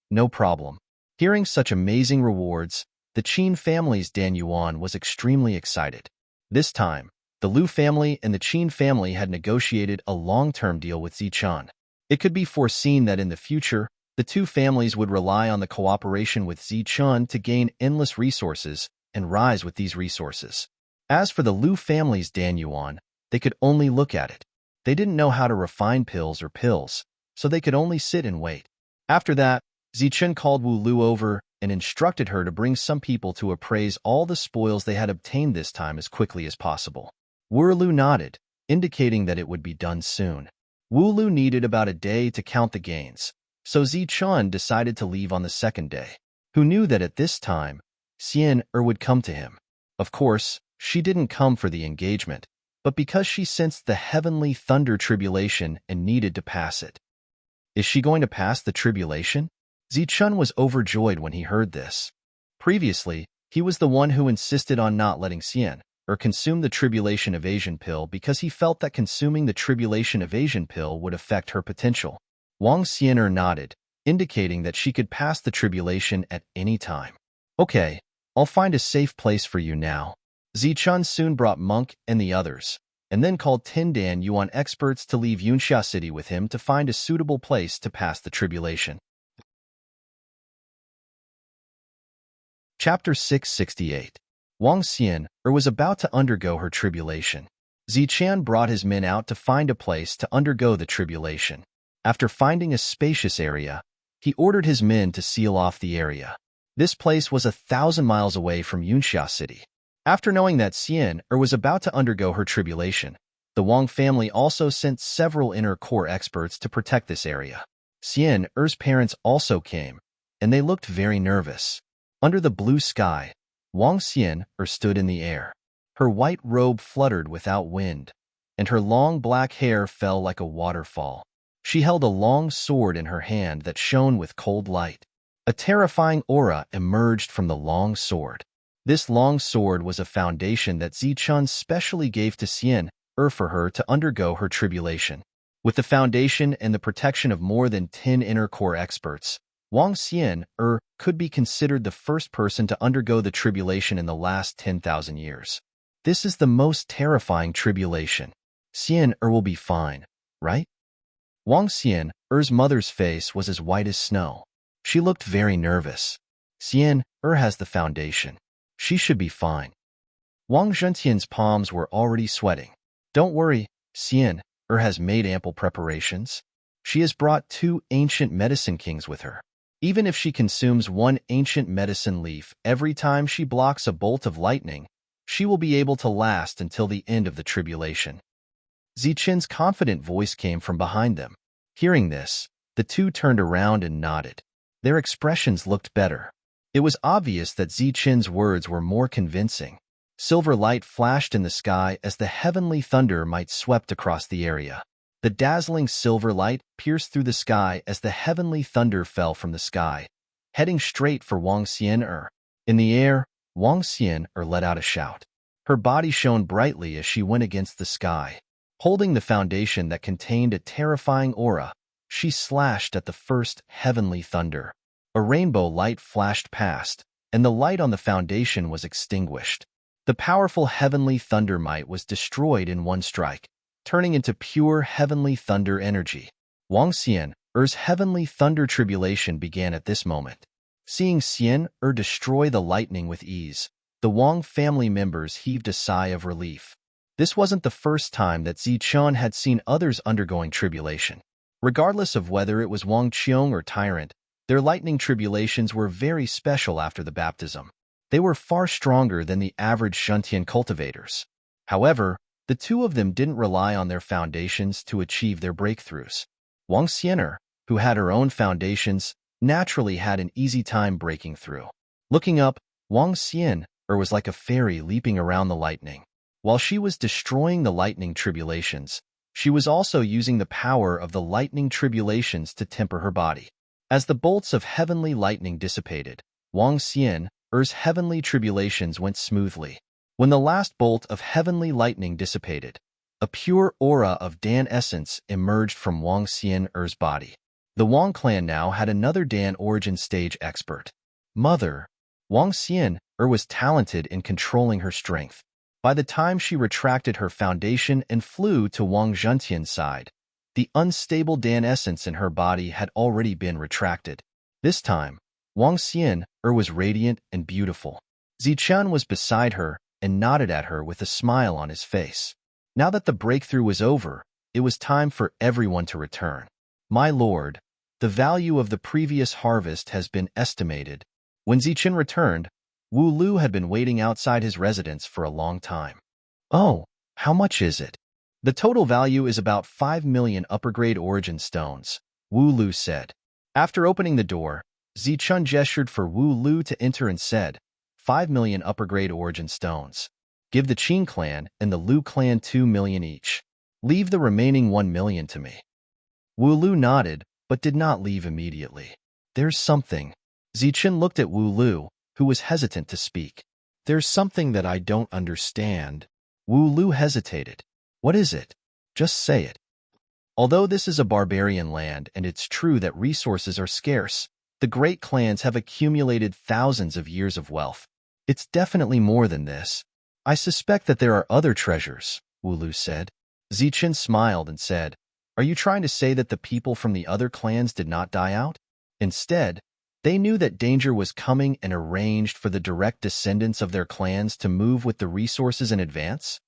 no problem." Hearing such amazing rewards, the Qin family's Dan Yuan was extremely excited. This time, the Liu family and the Qin family had negotiated a long-term deal with Zichen. It could be foreseen that in the future, the two families would rely on the cooperation with Zichen to gain endless resources and rise with these resources. As for the Liu family's Dan Yuan, they could only look at it. They didn't know how to refine pills, so they could only sit and wait. After that, Zichen called Wu Lu over and instructed her to bring some people to appraise all the spoils they had obtained this time as quickly as possible. Wu Lu nodded, indicating that it would be done soon. Wu Lu needed about a day to count the gains, so Zichen decided to leave on the second day. Who knew that at this time, Xian would come to him? Of course, she didn't come for the engagement, but because she sensed the heavenly thunder tribulation and needed to pass it. Is she going to pass the tribulation? Zichen was overjoyed when he heard this. Previously, he was the one who insisted on not letting Xian consume the tribulation evasion pill because he felt that consuming the tribulation evasion pill would affect her potential. Wang Xian nodded, indicating that she could pass the tribulation at any time. "Okay, I'll find a safe place for you now." Zichen soon brought Monk and the others, and then called 10 Dan Yuan experts to leave Yunxia City with him to find a suitable place to pass the tribulation. Chapter 668. Wang Xian was about to undergo her tribulation. Ziqian brought his men out to find a place to undergo the tribulation. After finding a spacious area, he ordered his men to seal off the area. This place was 1,000 miles away from Yunxia City. After knowing that Xian was about to undergo her tribulation, the Wang family also sent several inner core experts to protect this area. Xian's parents also came, and they looked very nervous. Under the blue sky, Wang Xian stood in the air. Her white robe fluttered without wind, and her long black hair fell like a waterfall. She held a long sword in her hand that shone with cold light. A terrifying aura emerged from the long sword. This long sword was a foundation that Zichun specially gave to Xian for her to undergo her tribulation. With the foundation and the protection of more than 10 inner core experts, Wang Xian could be considered the first person to undergo the tribulation in the last 10,000 years. This is the most terrifying tribulation. Xian will be fine, right? Wang Xian's mother's face was as white as snow. She looked very nervous. Xian has the foundation. She should be fine. Wang Zhentian's palms were already sweating. Don't worry, Xian has made ample preparations. She has brought 2 ancient medicine kings with her. Even if she consumes 1 ancient medicine leaf every time she blocks a bolt of lightning, she will be able to last until the end of the tribulation. Zichen's confident voice came from behind them. Hearing this, the 2 turned around and nodded. Their expressions looked better. It was obvious that Zichen's words were more convincing. Silver light flashed in the sky as the heavenly thunder might swept across the area. The dazzling silver light pierced through the sky as the heavenly thunder fell from the sky, heading straight for Wang Xian. In the air, Wang Xian let out a shout. Her body shone brightly as she went against the sky. Holding the foundation that contained a terrifying aura, she slashed at the first heavenly thunder. A rainbow light flashed past, and the light on the foundation was extinguished. The powerful heavenly thunder might was destroyed in one strike, turning into pure heavenly thunder energy. Wang Xian's heavenly thunder tribulation began at this moment. Seeing Xian destroy the lightning with ease, the Wang family members heaved a sigh of relief. This wasn't the first time that Zichun had seen others undergoing tribulation. Regardless of whether it was Wang Qiong or Tyrant, their lightning tribulations were very special after the baptism. They were far stronger than the average Shuntian cultivators. However, the 2 of them didn't rely on their foundations to achieve their breakthroughs. Wang Xian, who had her own foundations, naturally had an easy time breaking through. Looking up, Wang Xian was like a fairy leaping around the lightning. While she was destroying the lightning tribulations, she was also using the power of the lightning tribulations to temper her body. As the bolts of heavenly lightning dissipated, Wang Xian's heavenly tribulations went smoothly. When the last bolt of heavenly lightning dissipated, a pure aura of Dan essence emerged from Wang Xian's body. The Wang clan now had another Dan origin stage expert. Mother, Wang Xian was talented in controlling her strength. By the time she retracted her foundation and flew to Wang Zhentian's side, the unstable Dan essence in her body had already been retracted. This time, Wang Xian was radiant and beautiful. Zichun was beside her and nodded at her with a smile on his face. Now that the breakthrough was over, it was time for everyone to return. My lord, the value of the previous harvest has been estimated. When Zichun returned, Wu Lu had been waiting outside his residence for a long time. Oh, how much is it? The total value is about 5 million upper-grade origin stones, Wu Lu said. After opening the door, Zichun gestured for Wu Lu to enter and said, 5 million upper-grade origin stones. Give the Qin clan and the Lu clan 2 million each. Leave the remaining 1 million to me. Wu Lu nodded, but did not leave immediately. There's something. Zichun looked at Wu Lu, who was hesitant to speak. There's something that I don't understand. Wu Lu hesitated. What is it? Just say it. Although this is a barbarian land and it's true that resources are scarce, the great clans have accumulated thousands of years of wealth. It's definitely more than this. I suspect that there are other treasures, Wu Lu said. Zichun smiled and said, Are you trying to say that the people from the other clans did not die out? Instead, they knew that danger was coming and arranged for the direct descendants of their clans to move with the resources in advance?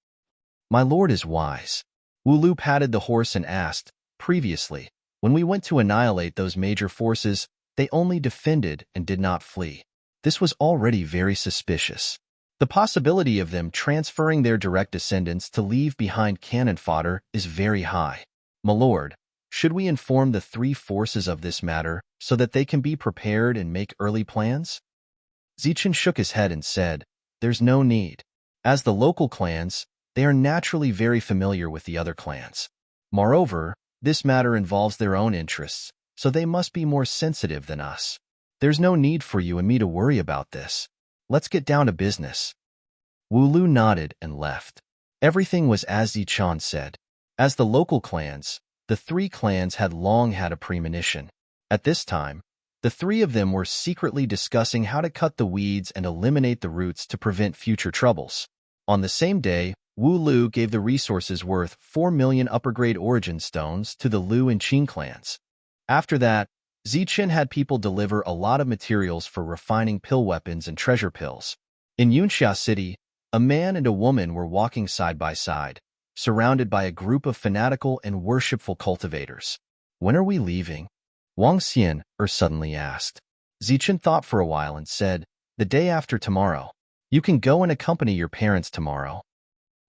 My lord is wise. Wu patted the horse and asked, previously, when we went to annihilate those major forces, they only defended and did not flee. This was already very suspicious. The possibility of them transferring their direct descendants to leave behind cannon fodder is very high. My lord, should we inform the three forces of this matter so that they can be prepared and make early plans? Zichen shook his head and said, there's no need. As the local clans, they are naturally very familiar with the other clans. Moreover, this matter involves their own interests, so they must be more sensitive than us. There's no need for you and me to worry about this. Let's get down to business. Wu nodded and left. Everything was as Zichen said. As the local clans, the three clans had long had a premonition. At this time, the three of them were secretly discussing how to cut the weeds and eliminate the roots to prevent future troubles. On the same day, Wu gave the resources worth 4 million upper-grade origin stones to the Lu and Qin clans. After that, Zichen had people deliver a lot of materials for refining pill weapons and treasure pills. In Yunxia City, a man and a woman were walking side by side, surrounded by a group of fanatical and worshipful cultivators. When are we leaving? Wang Xian suddenly asked. Zichen thought for a while and said, the day after tomorrow. You can go and accompany your parents tomorrow.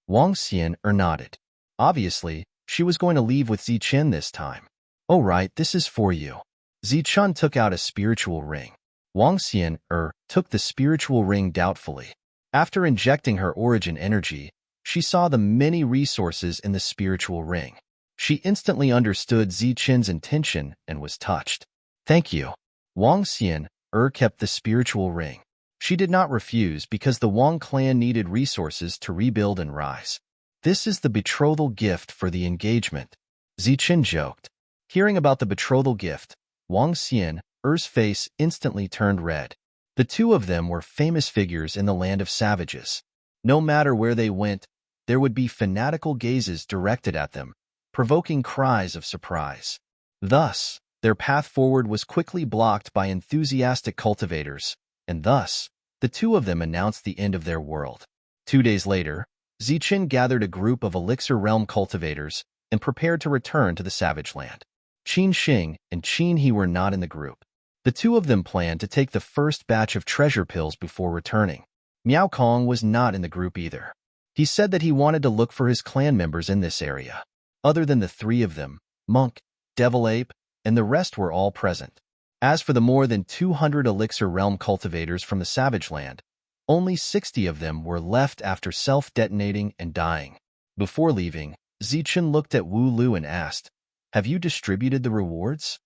Wang Xian nodded. Obviously, she was going to leave with Zichen this time. Oh right, this is for you. Zichen took out a spiritual ring. Wang Xian took the spiritual ring doubtfully. After injecting her origin energy, she saw the many resources in the spiritual ring. She instantly understood Zichen's intention and was touched. Thank you. Wang Xian kept the spiritual ring. She did not refuse because the Wang clan needed resources to rebuild and rise. This is the betrothal gift for the engagement, Zichen joked. Hearing about the betrothal gift, Wang Xian's face instantly turned red. The two of them were famous figures in the land of savages. No matter where they went, there would be fanatical gazes directed at them, provoking cries of surprise. Thus, their path forward was quickly blocked by enthusiastic cultivators, and thus, the two of them announced the end of their world. 2 days later, Zichen gathered a group of Elixir Realm cultivators and prepared to return to the savage land. Qin Xing and Qin He were not in the group. The two of them planned to take the first batch of treasure pills before returning. Miao Kong was not in the group either. He said that he wanted to look for his clan members in this area. Other than the three of them, Monk, Devil Ape, and the rest were all present. As for the more than 200 Elixir Realm cultivators from the savage land, only 60 of them were left after self-detonating and dying. Before leaving, Zichen looked at Wu and asked, have you distributed the rewards?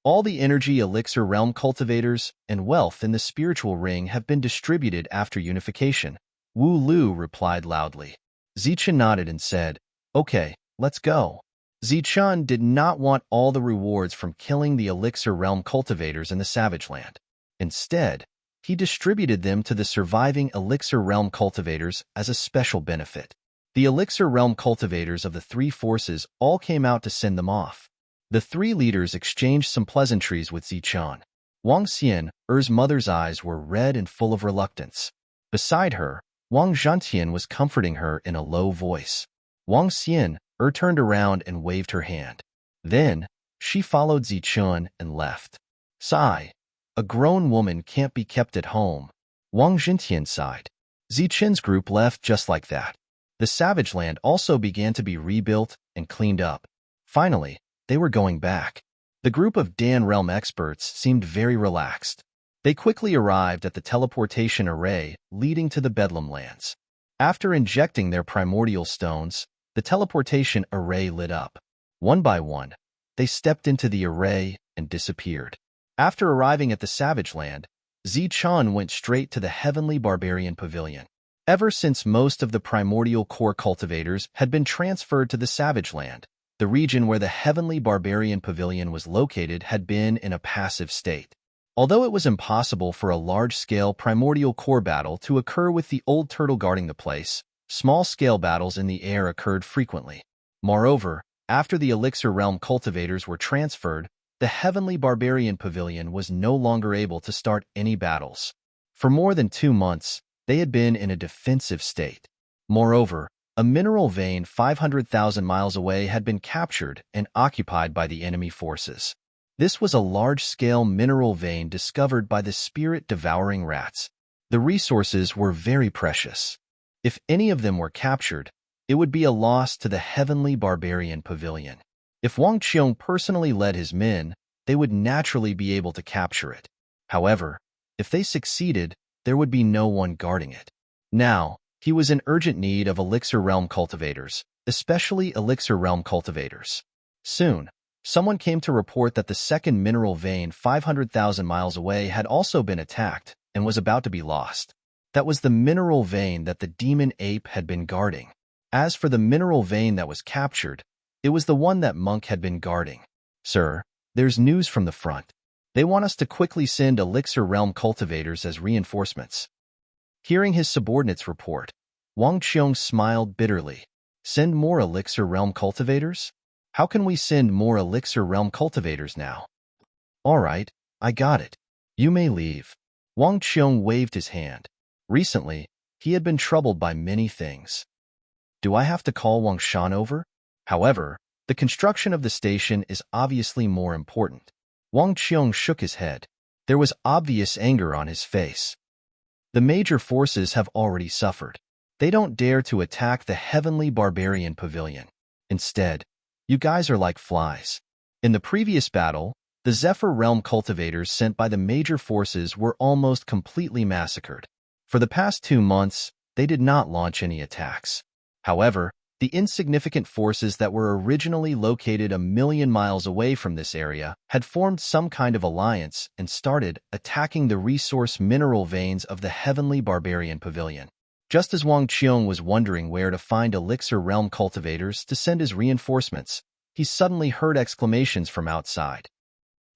All the energy Elixir Realm cultivators and wealth in the spiritual ring have been distributed after unification, Wu replied loudly. Zichen nodded and said, okay, let's go. Zichen did not want all the rewards from killing the Elixir Realm cultivators in the savage land. Instead, he distributed them to the surviving Elixir Realm cultivators as a special benefit. The Elixir Realm cultivators of the three forces all came out to send them off. The three leaders exchanged some pleasantries with Zichen. Wang Xian's mother's eyes were red and full of reluctance. Beside her, Wang Zhantian was comforting her in a low voice. Wang Xian turned around and waved her hand. Then, she followed Zichen and left. Sigh. A grown woman can't be kept at home. Wang Zhantian sighed. Zichen's group left just like that. The savage land also began to be rebuilt and cleaned up. Finally, they were going back. The group of Dan Realm experts seemed very relaxed. They quickly arrived at the teleportation array leading to the Bedlam lands. After injecting their primordial stones, the teleportation array lit up. One by one, they stepped into the array and disappeared. After arriving at the savage land, Zichen went straight to the Heavenly Barbarian Pavilion. Ever since most of the primordial core cultivators had been transferred to the savage land, the region where the Heavenly Barbarian Pavilion was located had been in a passive state. Although it was impossible for a large-scale primordial core battle to occur with the old turtle guarding the place, small-scale battles in the air occurred frequently. Moreover, after the Elixir Realm cultivators were transferred, the Heavenly Barbarian Pavilion was no longer able to start any battles. For more than 2 months, they had been in a defensive state. Moreover, A mineral vein 500,000 miles away had been captured and occupied by the enemy forces. This was a large-scale mineral vein discovered by the spirit-devouring rats. The resources were very precious. If any of them were captured, it would be a loss to the heavenly barbarian pavilion. If Wang Qiong personally led his men, they would naturally be able to capture it. However, if they succeeded, there would be no one guarding it. Now, he was in urgent need of Elixir Realm cultivators, especially Elixir Realm cultivators. Soon, someone came to report that the second mineral vein 500,000 miles away had also been attacked and was about to be lost. That was the mineral vein that the demon ape had been guarding. As for the mineral vein that was captured, it was the one that Monk had been guarding. Sir, there's news from the front. They want us to quickly send Elixir Realm cultivators as reinforcements. Hearing his subordinates report, Wang Qiong smiled bitterly. Send more Elixir Realm cultivators? How can we send more Elixir Realm cultivators now? All right, I got it. You may leave. Wang Qiong waved his hand. Recently, he had been troubled by many things. Do I have to call Wang Shan over? However, the construction of the station is obviously more important. Wang Qiong shook his head. There was obvious anger on his face. The major forces have already suffered. They don't dare to attack the heavenly barbarian pavilion. Instead, you guys are like flies. In the previous battle, the Zephyr Realm cultivators sent by the major forces were almost completely massacred. For the past 2 months, they did not launch any attacks. However, the insignificant forces that were originally located 1,000,000 miles away from this area had formed some kind of alliance and started attacking the resource mineral veins of the heavenly barbarian pavilion. Just as Wang Qiong was wondering where to find Elixir Realm cultivators to send his reinforcements, he suddenly heard exclamations from outside.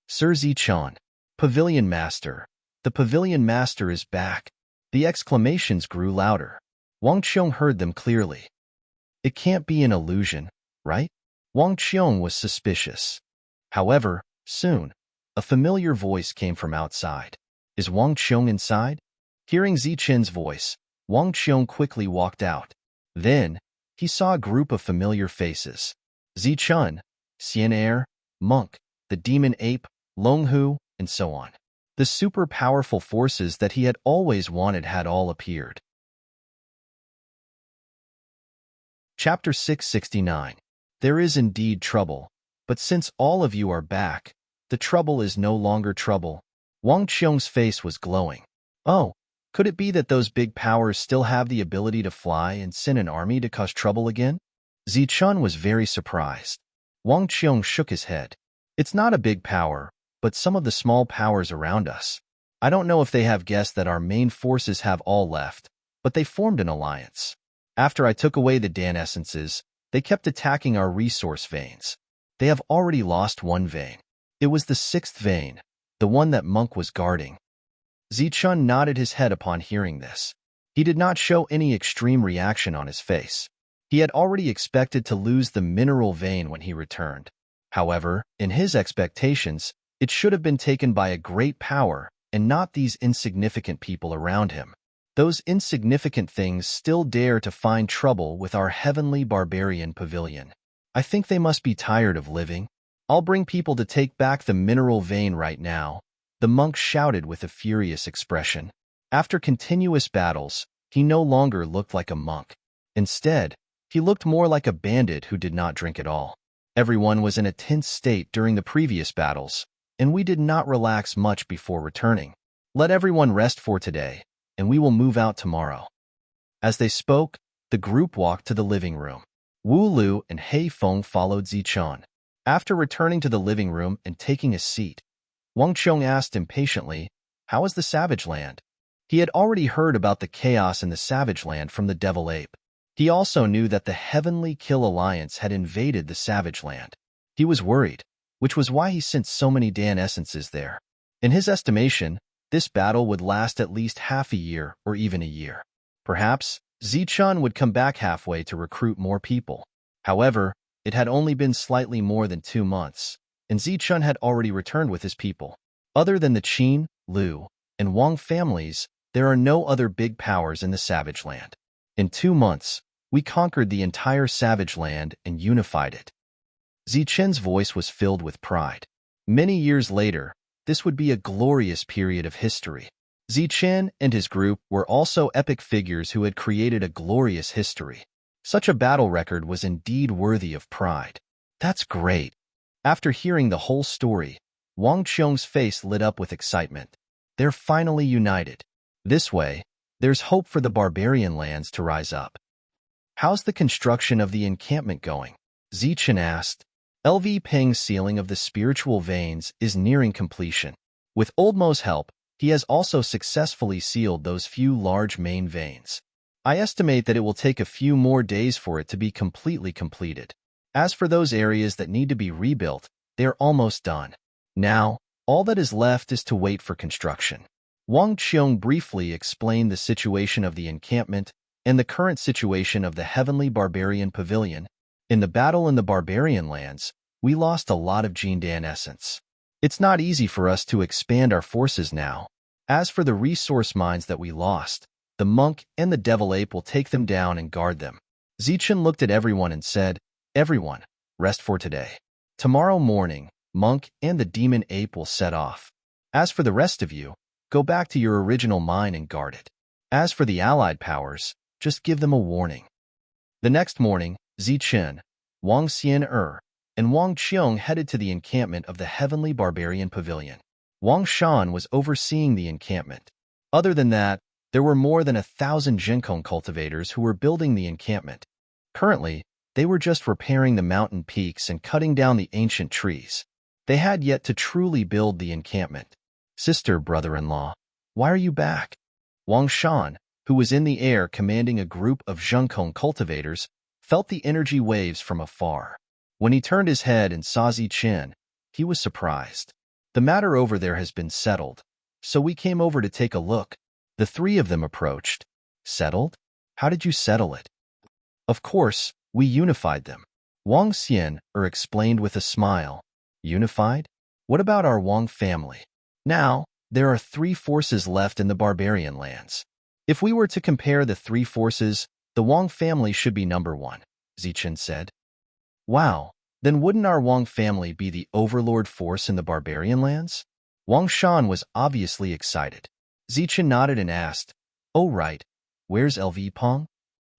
Sir Zichun, Pavilion Master, the Pavilion Master is back. The exclamations grew louder. Wang Qiong heard them clearly. It can't be an illusion, right? Wang Qiong was suspicious. However, soon, a familiar voice came from outside. Is Wang Qiong inside? Hearing Zichun's voice, Wang Qiong quickly walked out. Then, he saw a group of familiar faces. Zichun, Xian Monk, the demon ape, Longhu, and so on. The super-powerful forces that he had always wanted had all appeared. Chapter 669. There is indeed trouble, but since all of you are back, the trouble is no longer trouble. Wang Qiong's face was glowing. Oh, could it be that those big powers still have the ability to fly and send an army to cause trouble again? Zichun was very surprised. Wang Qiong shook his head. It's not a big power, but some of the small powers around us. I don't know if they have guessed that our main forces have all left, but they formed an alliance. After I took away the Dan essences, they kept attacking our resource veins. They have already lost one vein. It was the 6th vein, the one that Monk was guarding. Zichun nodded his head upon hearing this. He did not show any extreme reaction on his face. He had already expected to lose the mineral vein when he returned. However, in his expectations, it should have been taken by a great power and not these insignificant people around him. Those insignificant things still dare to find trouble with our heavenly barbarian pavilion. I think they must be tired of living. I'll bring people to take back the mineral vein right now, the monk shouted with a furious expression. After continuous battles, he no longer looked like a monk. Instead, he looked more like a bandit who did not drink at all. Everyone was in a tense state during the previous battles, and we did not relax much before returning. Let everyone rest for today, and we will move out tomorrow. As they spoke, the group walked to the living room. Wu Lu and Hei Feng followed Zichun. After returning to the living room and taking a seat, Wang Qiong asked impatiently, "How is the Savage Land?" He had already heard about the chaos in the Savage Land from the Devil Ape. He also knew that the Heavenly Kill Alliance had invaded the Savage Land. He was worried, which was why he sent so many Dan essences there. In his estimation, this battle would last at least half a year or even a year. Perhaps, Zichun would come back halfway to recruit more people. However, it had only been slightly more than 2 months, and Zichun had already returned with his people. Other than the Qin, Liu, and Wang families, there are no other big powers in the Savage Land. In 2 months, We conquered the entire savage land and unified it. Zichen's voice was filled with pride. Many years later, this would be a glorious period of history. Zichen and his group were also epic figures who had created a glorious history. Such a battle record was indeed worthy of pride. That's great. After hearing the whole story, Wang Qiong's face lit up with excitement. They're finally united. This way, there's hope for the barbarian lands to rise up. How's the construction of the encampment going? Zichen asked. LV Peng's sealing of the spiritual veins is nearing completion. With Old Mo's help, he has also successfully sealed those few large main veins. I estimate that it will take a few more days for it to be completely completed. As for those areas that need to be rebuilt, they are almost done. Now, all that is left is to wait for construction. Wang Qiong briefly explained the situation of the encampment and the current situation of the Heavenly Barbarian Pavilion. In the battle in the barbarian lands, we lost a lot of Jindan essence. It's not easy for us to expand our forces now. As for the resource mines that we lost, the monk and the devil ape will take them down and guard them. Zichen looked at everyone and said, "Everyone, rest for today. Tomorrow morning, monk and the demon ape will set off. As for the rest of you, go back to your original mine and guard it. As for the allied powers, just give them a warning." The next morning, Zichen, Wang Xian'er, and Wang Qiong headed to the encampment of the Heavenly Barbarian Pavilion. Wang Shan was overseeing the encampment. Other than that, there were more than 1,000 Jinkong cultivators who were building the encampment. Currently, they were just repairing the mountain peaks and cutting down the ancient trees. They had yet to truly build the encampment. "Sister, brother-in-law, why are you back?" Wang Shan, who was in the air commanding a group of Jinkong cultivators, felt the energy waves from afar. When he turned his head and saw Zichen, he was surprised. "The matter over there has been settled, so we came over to take a look." The three of them approached. "Settled? How did you settle it?" "Of course, we unified them," Wang Xian'er explained with a smile. "Unified? What about our Wang family?" "Now, there are 3 forces left in the barbarian lands. If we were to compare the 3 forces, the Wang family should be number 1, Zichen said. "Wow, then wouldn't our Wang family be the overlord force in the barbarian lands?" Wang Shan was obviously excited. Zichen nodded and asked, "Oh right, where's LV Peng?"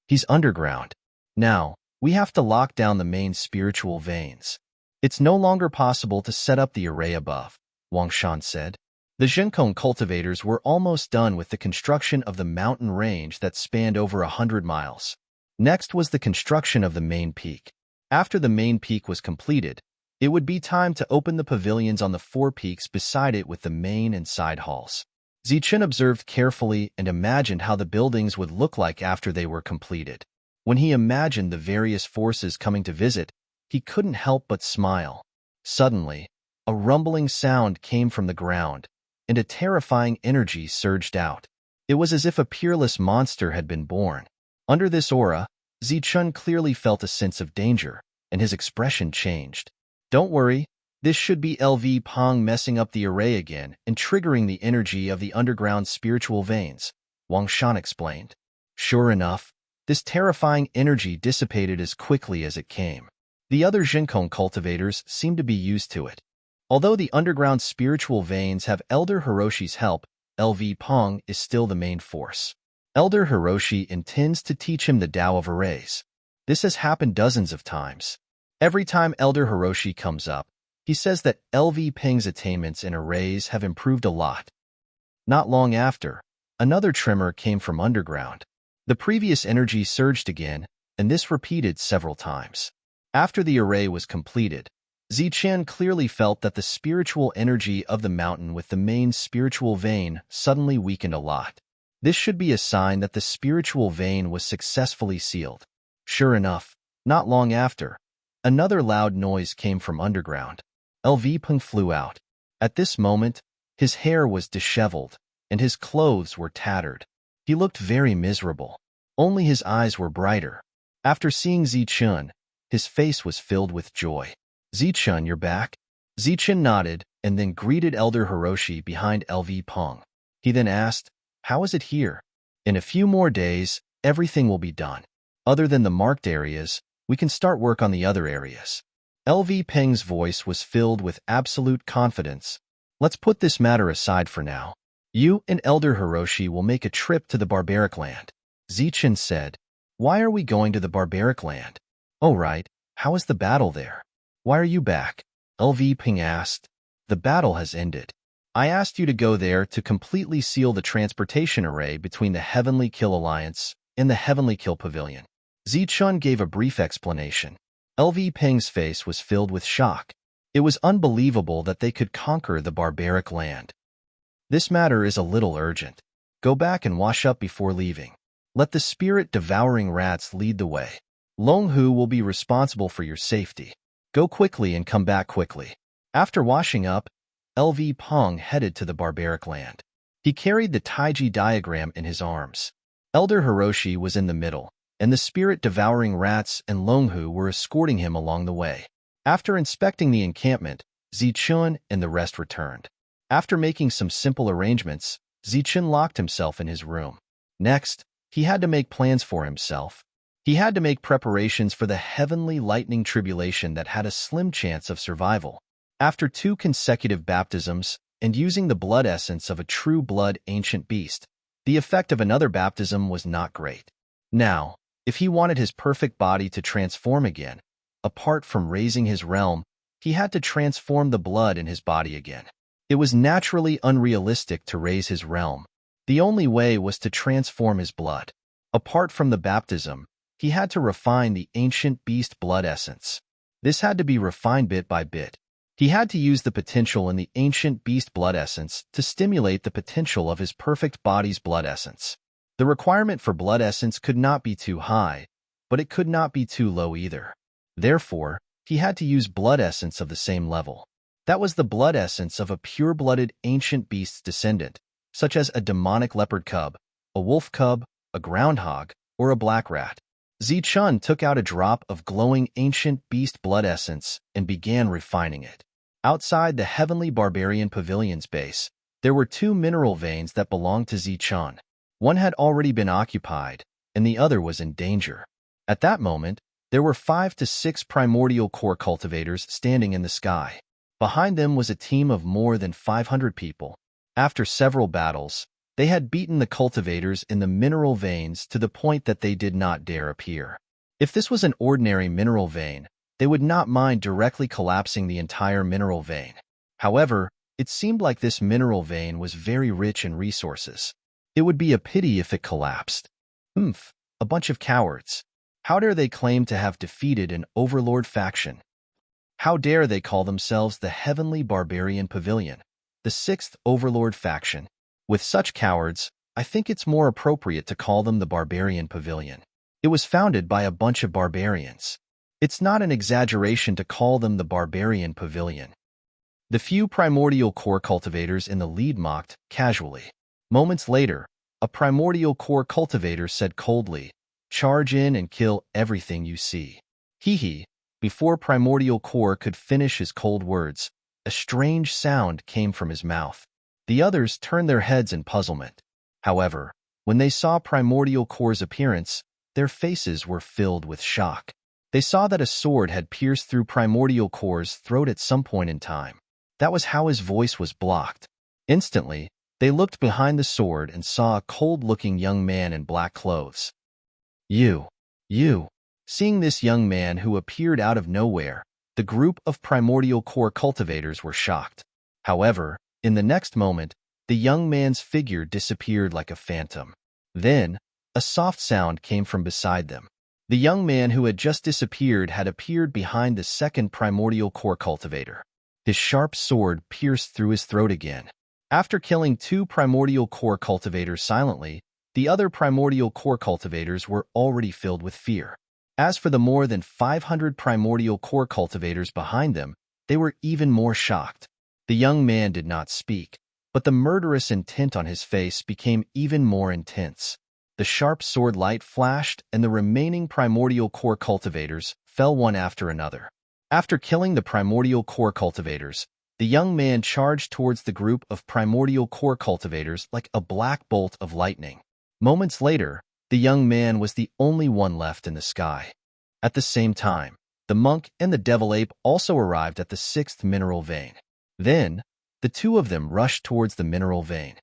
"He's underground. Now, we have to lock down the main spiritual veins. It's no longer possible to set up the array above," Wang Shan said. The Jinkong cultivators were almost done with the construction of the mountain range that spanned over 100 miles. Next was the construction of the main peak. After the main peak was completed, it would be time to open the pavilions on the 4 peaks beside it with the main and side halls. Zichen observed carefully and imagined how the buildings would look like after they were completed. When he imagined the various forces coming to visit, he couldn't help but smile. Suddenly, a rumbling sound came from the ground, and a terrifying energy surged out. It was as if a peerless monster had been born. Under this aura, Zichen clearly felt a sense of danger, and his expression changed. "Don't worry, this should be LV Peng messing up the array again and triggering the energy of the underground spiritual veins," Wang Shan explained. Sure enough, this terrifying energy dissipated as quickly as it came. The other Jinkong cultivators seemed to be used to it. Although the underground spiritual veins have Elder Hiroshi's help, LV Peng is still the main force. Elder Hiroshi intends to teach him the Tao of arrays. This has happened dozens of times. Every time Elder Hiroshi comes up, he says that LV Peng's attainments in arrays have improved a lot. Not long after, another tremor came from underground. The previous energy surged again, and this repeated several times. After the array was completed, Zichen clearly felt that the spiritual energy of the mountain with the main spiritual vein suddenly weakened a lot. This should be a sign that the spiritual vein was successfully sealed. Sure enough, not long after, another loud noise came from underground. LV Peng flew out. At this moment, his hair was disheveled, and his clothes were tattered. He looked very miserable. Only his eyes were brighter. After seeing Zichen, his face was filled with joy. "Zichen, you're back?" Zichen nodded and then greeted Elder Hiroshi behind LV Peng. He then asked, "How is it here?" "In a few more days, everything will be done. Other than the marked areas, we can start work on the other areas. LV Peng's voice was filled with absolute confidence. Let's put this matter aside for now. You and Elder Hiroshi will make a trip to the barbaric land. Zichen said. Why are we going to the barbaric land? Oh right, how is the battle there? Why are you back? LV Peng asked. The battle has ended. I asked you to go there to completely seal the transportation array between the Heavenly Kill Alliance and the Heavenly Kill Pavilion. Zichun gave a brief explanation. LV Peng's face was filled with shock. It was unbelievable that they could conquer the barbaric land. This matter is a little urgent. Go back and wash up before leaving. Let the spirit-devouring rats lead the way. Long Hu will be responsible for your safety. Go quickly and come back quickly. After washing up, LV Peng headed to the barbaric land. He carried the Taiji diagram in his arms. Elder Hiroshi was in the middle, and the spirit-devouring rats and Long Hu were escorting him along the way. After inspecting the encampment, Zichun and the rest returned. After making some simple arrangements, Zichun locked himself in his room. Next, he had to make plans for himself. He had to make preparations for the heavenly lightning tribulation that had a slim chance of survival. After 2 consecutive baptisms and using the blood essence of a true blood ancient beast, the effect of another baptism was not great. Now, if he wanted his perfect body to transform again, apart from raising his realm, he had to transform the blood in his body again. It was naturally unrealistic to raise his realm. The only way was to transform his blood. Apart from the baptism, he had to refine the ancient beast blood essence. This had to be refined bit by bit. He had to use the potential in the ancient beast blood essence to stimulate the potential of his perfect body's blood essence. The requirement for blood essence could not be too high, but it could not be too low either. Therefore, he had to use blood essence of the same level. That was the blood essence of a pure-blooded ancient beast's descendant, such as a demonic leopard cub, a wolf cub, a groundhog, or a black rat. Zichun took out a drop of glowing ancient beast blood essence and began refining it. Outside the heavenly barbarian pavilion's base, there were 2 mineral veins that belonged to Zichun. One had already been occupied, and the other was in danger. At that moment, there were 5 to 6 primordial core cultivators standing in the sky. Behind them was a team of more than 500 people. After several battles, they had beaten the cultivators in the mineral veins to the point that they did not dare appear. If this was an ordinary mineral vein, they would not mind directly collapsing the entire mineral vein. However, it seemed like this mineral vein was very rich in resources. It would be a pity if it collapsed. A bunch of cowards. How dare they claim to have defeated an overlord faction? How dare they call themselves the Heavenly Barbarian Pavilion, the 6th overlord faction? With such cowards, I think it's more appropriate to call them the Barbarian Pavilion. It was founded by a bunch of barbarians. It's not an exaggeration to call them the Barbarian Pavilion. The few primordial core cultivators in the lead mocked casually. Moments later, a primordial core cultivator said coldly, "Charge in and kill everything you see." Hee. Before primordial core could finish his cold words, a strange sound came from his mouth. The others turned their heads in puzzlement. However, when they saw primordial core's appearance, their faces were filled with shock. They saw that a sword had pierced through primordial core's throat at some point in time. That was how his voice was blocked. Instantly, they looked behind the sword and saw a cold-looking young man in black clothes. You. Seeing this young man who appeared out of nowhere, the group of primordial core cultivators were shocked. However, in the next moment, the young man's figure disappeared like a phantom. Then, a soft sound came from beside them. The young man who had just disappeared had appeared behind the 2nd primordial core cultivator. His sharp sword pierced through his throat again. After killing 2 primordial core cultivators silently, the other primordial core cultivators were already filled with fear. As for the more than 500 primordial core cultivators behind them, they were even more shocked. The young man did not speak, but the murderous intent on his face became even more intense. The sharp sword light flashed, and the remaining primordial core cultivators fell one after another. After killing the primordial core cultivators, the young man charged towards the group of primordial core cultivators like a black bolt of lightning. Moments later, The young man was the only one left in the sky. At the same time, the monk and the devil ape also arrived at the sixth mineral vein. Then, the two of them rushed towards the mineral vein.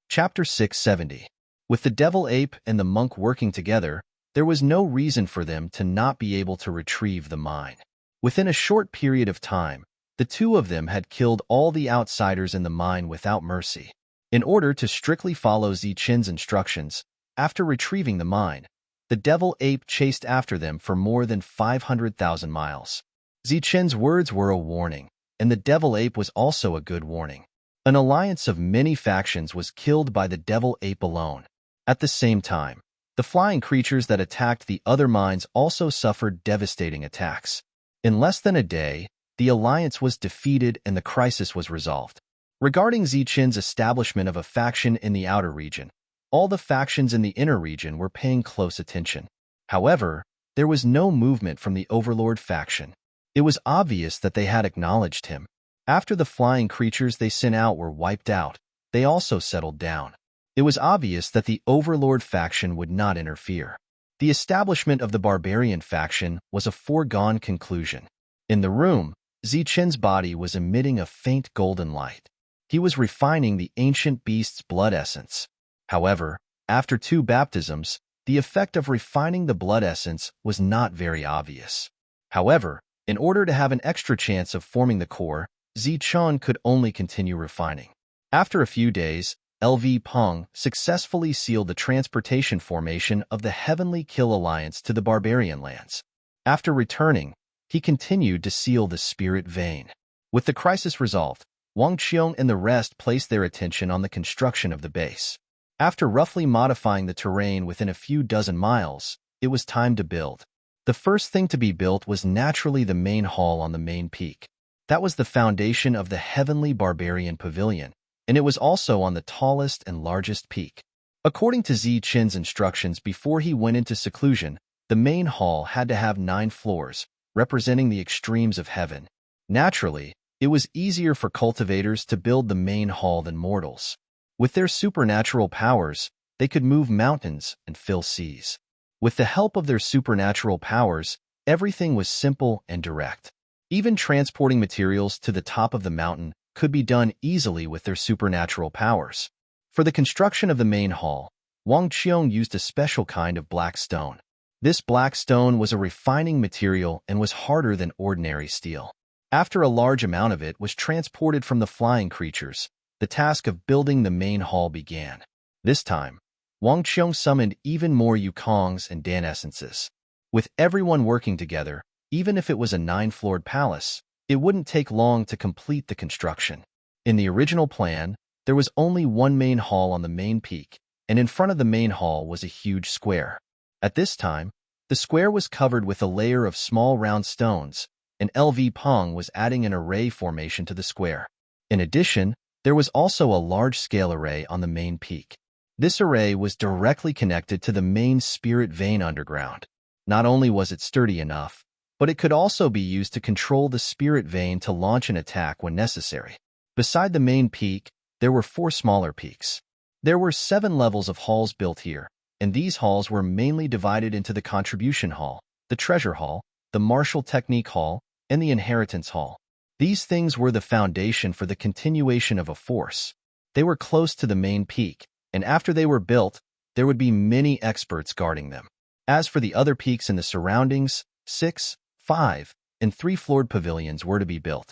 Chapter 670. With the devil ape and the monk working together, there was no reason for them to not be able to retrieve the mine. Within a short period of time, the two of them had killed all the outsiders in the mine without mercy. In order to strictly follow Zichen's instructions, after retrieving the mine, the devil ape chased after them for more than 500,000 miles. Zichen's words were a warning, and the devil ape was also a good warning. An alliance of many factions was killed by the devil ape alone. At the same time, the flying creatures that attacked the other mines also suffered devastating attacks. In less than a day, the alliance was defeated and the crisis was resolved. Regarding Zichen's establishment of a faction in the outer region, all the factions in the inner region were paying close attention. However, there was no movement from the Overlord faction. It was obvious that they had acknowledged him. After the flying creatures they sent out were wiped out, they also settled down. It was obvious that the Overlord faction would not interfere. The establishment of the Barbarian faction was a foregone conclusion. In the room, Zichen's body was emitting a faint golden light. He was refining the ancient beast's blood essence. However, after 2 baptisms, the effect of refining the blood essence was not very obvious. However, in order to have an extra chance of forming the core, Zichen could only continue refining. After a few days, LV Peng successfully sealed the transportation formation of the Heavenly Kill Alliance to the Barbarian lands. After returning, he continued to seal the spirit vein. With the crisis resolved, Wang Qiong and the rest placed their attention on the construction of the base. After roughly modifying the terrain within a few dozen miles, it was time to build. The first thing to be built was naturally the main hall on the main peak. That was the foundation of the Heavenly Barbarian Pavilion, and it was also on the tallest and largest peak. According to Zichen's instructions before he went into seclusion, the main hall had to have 9 floors, representing the extremes of heaven. Naturally, it was easier for cultivators to build the main hall than mortals. With their supernatural powers, they could move mountains and fill seas. With the help of their supernatural powers, everything was simple and direct. Even transporting materials to the top of the mountain could be done easily with their supernatural powers. For the construction of the main hall, Wang Qiong used a special kind of black stone. This black stone was a refining material and was harder than ordinary steel. After a large amount of it was transported from the flying creatures, the task of building the main hall began. This time, Wang Qiong summoned even more Yukongs and Dan essences. With everyone working together, even if it was a 9-floored palace, it wouldn't take long to complete the construction. In the original plan, there was only one main hall on the main peak, and in front of the main hall was a huge square. At this time, the square was covered with a layer of small round stones, and LV Peng was adding an array formation to the square. In addition, there was also a large-scale array on the main peak. This array was directly connected to the main spirit vein underground. Not only was it sturdy enough, but it could also be used to control the spirit vein to launch an attack when necessary. Beside the main peak, there were 4 smaller peaks. There were 7 levels of halls built here, and these halls were mainly divided into the Contribution Hall, the Treasure Hall, the Martial Technique Hall, and the Inheritance Hall. These things were the foundation for the continuation of a force. They were close to the main peak, and after they were built, there would be many experts guarding them. As for the other peaks in the surroundings, 6, 5, and 3-floored pavilions were to be built.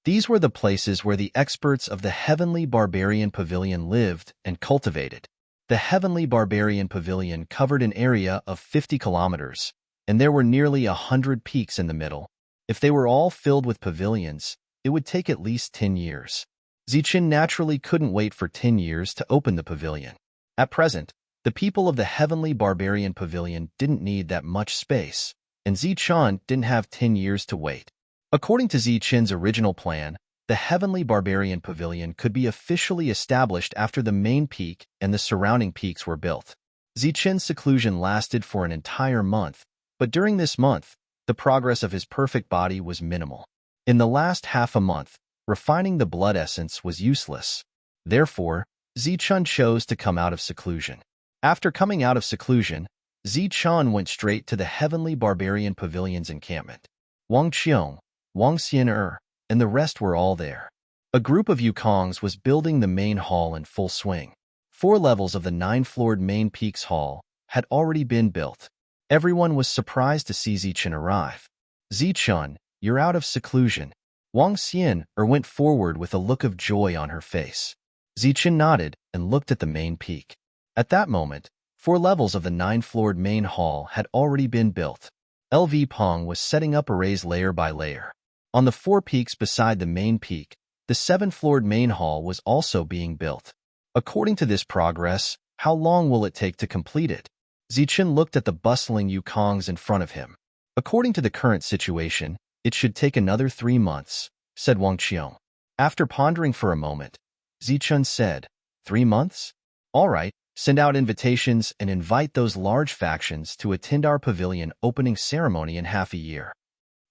These were the places where the experts of the Heavenly Barbarian Pavilion lived and cultivated. The Heavenly Barbarian Pavilion covered an area of 50 kilometers, and there were nearly 100 peaks in the middle. If they were all filled with pavilions, it would take at least 10 years. Zichen naturally couldn't wait for 10 years to open the pavilion. At present, the people of the Heavenly Barbarian Pavilion didn't need that much space, and Zichen didn't have 10 years to wait. According to Zichen's original plan, the Heavenly Barbarian Pavilion could be officially established after the main peak and the surrounding peaks were built. Zichen's seclusion lasted for an entire month, but during this month, the progress of his perfect body was minimal. In the last half a month, refining the blood essence was useless. Therefore, Zichun chose to come out of seclusion. After coming out of seclusion, Zichun went straight to the heavenly barbarian pavilion's encampment. Wang Qiong, Wang Xian'er, and the rest were all there. A group of Yukongs was building the main hall in full swing. 4 levels of the 9-floored main peaks hall had already been built. Everyone was surprised to see Zichun arrive. Zichun, you're out of seclusion. Wang Xian'er went forward with a look of joy on her face. Zichun nodded and looked at the main peak. At that moment, 4 levels of the 9-floored main hall had already been built. LV Pong was setting up arrays layer by layer. On the 4 peaks beside the main peak, the 7-floored main hall was also being built. According to this progress, how long will it take to complete it? Zichun looked at the bustling Yukongs in front of him. According to the current situation, it should take another 3 months, said Wang Qiong. After pondering for a moment, Zichun said, 3 months? All right, send out invitations and invite those large factions to attend our pavilion opening ceremony in half a year.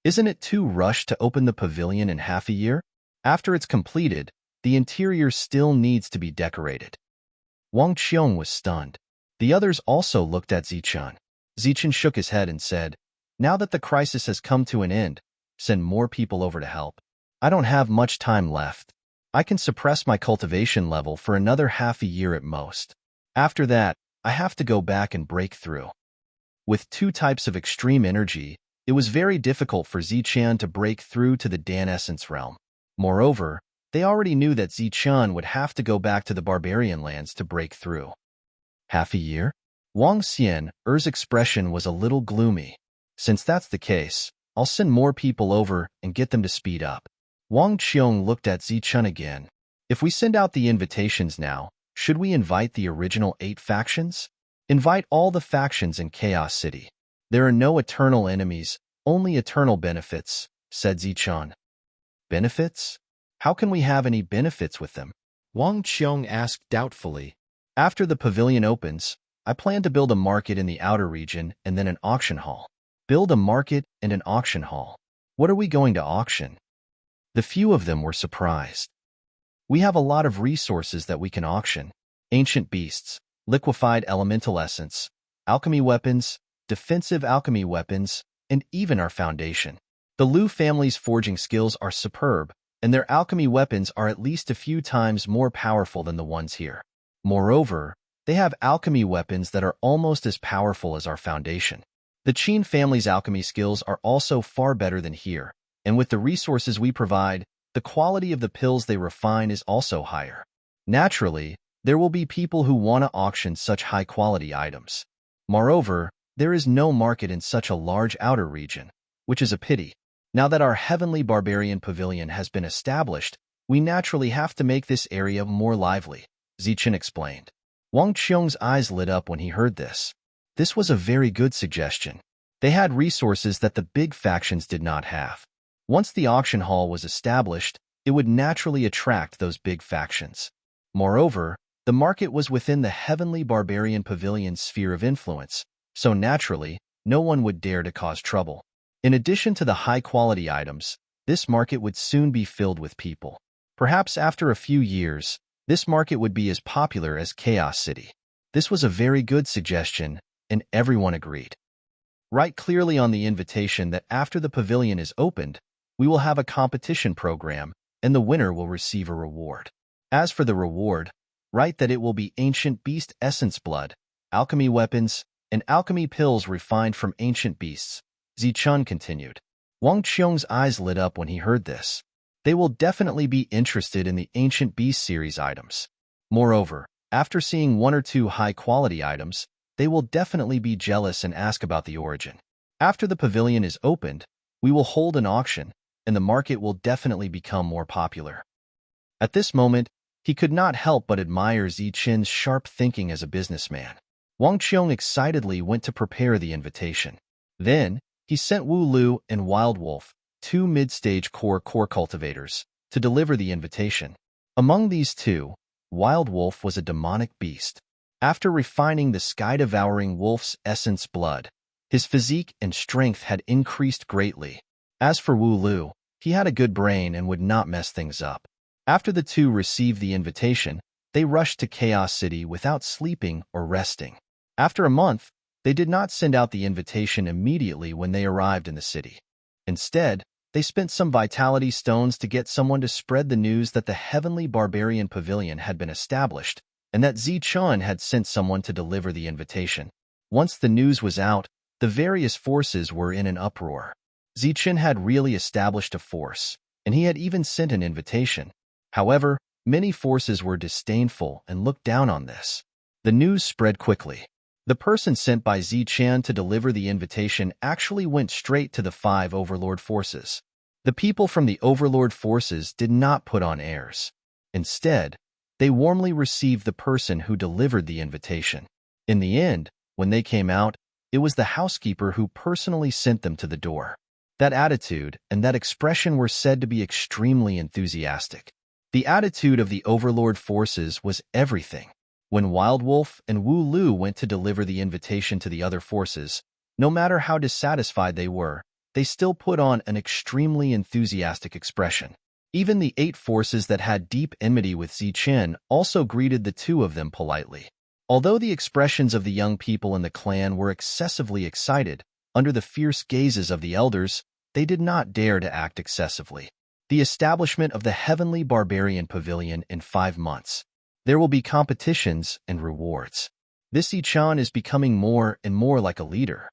Isn't it too rushed to open the pavilion in half a year? After it's completed, the interior still needs to be decorated. Wang Qiong was stunned. The others also looked at Zichun. Zichun shook his head and said, now that the crisis has come to an end, send more people over to help. I don't have much time left. I can suppress my cultivation level for another half a year at most. After that, I have to go back and break through. With 2 types of extreme energy, it was very difficult for Zichun to break through to the Dan Essence realm. Moreover, they already knew that Zichun would have to go back to the barbarian lands to break through. Half a year? Wang Xian'er's expression was a little gloomy. Since that's the case, I'll send more people over and get them to speed up. Wang Qiong looked at Zichun again. If we send out the invitations now, should we invite the original 8 factions? Invite all the factions in Chaos City. There are no eternal enemies, only eternal benefits, said Zichun. Benefits? How can we have any benefits with them? Wang Qiong asked doubtfully. After the pavilion opens, I plan to build a market in the outer region and then an auction hall. Build a market and an auction hall. What are we going to auction? The few of them were surprised. We have a lot of resources that we can auction. Ancient beasts, liquefied elemental essence, alchemy weapons, defensive alchemy weapons, and even our foundation. The Liu family's forging skills are superb, and their alchemy weapons are at least a few times more powerful than the ones here. Moreover, they have alchemy weapons that are almost as powerful as our foundation. The Qin family's alchemy skills are also far better than here, and with the resources we provide, the quality of the pills they refine is also higher. Naturally, there will be people who want to auction such high-quality items. Moreover, there is no market in such a large outer region, which is a pity. Now that our heavenly barbarian pavilion has been established, we naturally have to make this area more lively, Zichun explained. Wang Qiong's eyes lit up when he heard this. This was a very good suggestion. They had resources that the big factions did not have. Once the auction hall was established, it would naturally attract those big factions. Moreover, the market was within the heavenly barbarian pavilion's sphere of influence, so naturally, no one would dare to cause trouble. In addition to the high-quality items, this market would soon be filled with people. Perhaps after a few years, this market would be as popular as Chaos City. This was a very good suggestion, and everyone agreed. Write clearly on the invitation that after the pavilion is opened, we will have a competition program, and the winner will receive a reward. As for the reward, write that it will be ancient beast essence blood, alchemy weapons, and alchemy pills refined from ancient beasts, Zichun continued. Wang Qiong's eyes lit up when he heard this. They will definitely be interested in the ancient beast series items. Moreover, after seeing 1 or 2 high-quality items, they will definitely be jealous and ask about the origin. After the pavilion is opened, we will hold an auction, and the market will definitely become more popular. At this moment, he could not help but admire Zichun's sharp thinking as a businessman. Wang Qiong excitedly went to prepare the invitation. Then, he sent Wu Lu and Wild Wolf, 2 mid-stage core cultivators, to deliver the invitation. Among these 2, Wild Wolf was a demonic beast. After refining the sky-devouring wolf's essence blood, his physique and strength had increased greatly. As for Wu Lu, he had a good brain and would not mess things up. After the 2 received the invitation, they rushed to Chaos City without sleeping or resting. After a month, they did not send out the invitation immediately when they arrived in the city. Instead, they spent some vitality stones to get someone to spread the news that the Heavenly Barbarian Pavilion had been established and that Zichun had sent someone to deliver the invitation. Once the news was out, the various forces were in an uproar. Zichun had really established a force, and he had even sent an invitation. However, many forces were disdainful and looked down on this. The news spread quickly. The person sent by Zichun to deliver the invitation actually went straight to the 5 Overlord forces. The people from the Overlord forces did not put on airs. Instead, they warmly received the person who delivered the invitation. In the end, when they came out, it was the housekeeper who personally sent them to the door. That attitude and that expression were said to be extremely enthusiastic. The attitude of the Overlord forces was everything. When Wild Wolf and Wu Lu went to deliver the invitation to the other forces, no matter how dissatisfied they were, they still put on an extremely enthusiastic expression. Even the 8 forces that had deep enmity with Zichun also greeted the 2 of them politely. Although the expressions of the young people in the clan were excessively excited, under the fierce gazes of the elders, they did not dare to act excessively. The establishment of the Heavenly Barbarian Pavilion in 5 months. There will be competitions and rewards. This Zichun is becoming more and more like a leader.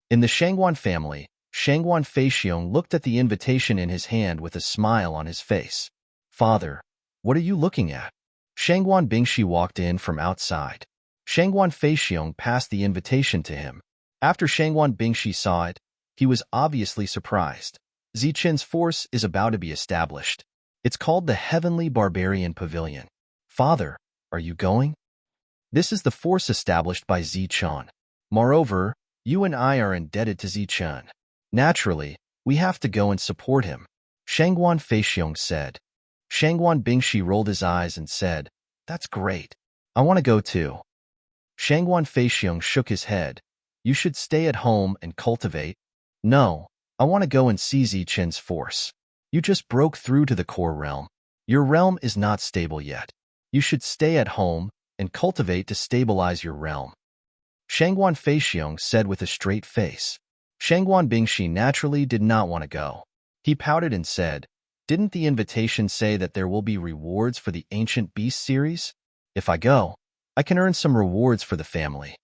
In the Shangguan family, Shangguan Feixiong looked at the invitation in his hand with a smile on his face. "Father, what are you looking at?" Shangguan Bingshi walked in from outside. Shangguan Feixiong passed the invitation to him. After Shangguan Bingshi saw it, he was obviously surprised. Zichun's force is about to be established. It's called the Heavenly Barbarian Pavilion. "Father, are you going?" "This is the force established by Zichun. Moreover, you and I are indebted to Zichun. Naturally, we have to go and support him," Shangguan Feixiong said. Shangguan Bingshi rolled his eyes and said, "That's great. I want to go too." Shangguan Feixiong shook his head. "You should stay at home and cultivate." "No, I want to go and see Zichun's force. You just broke through to the core realm. Your realm is not stable yet. You should stay at home and cultivate to stabilize your realm," Shangguan Feixiong said with a straight face. Shangguan Bingshi naturally did not want to go. He pouted and said, "Didn't the invitation say that there will be rewards for the Ancient Beast series? If I go, I can earn some rewards for the family."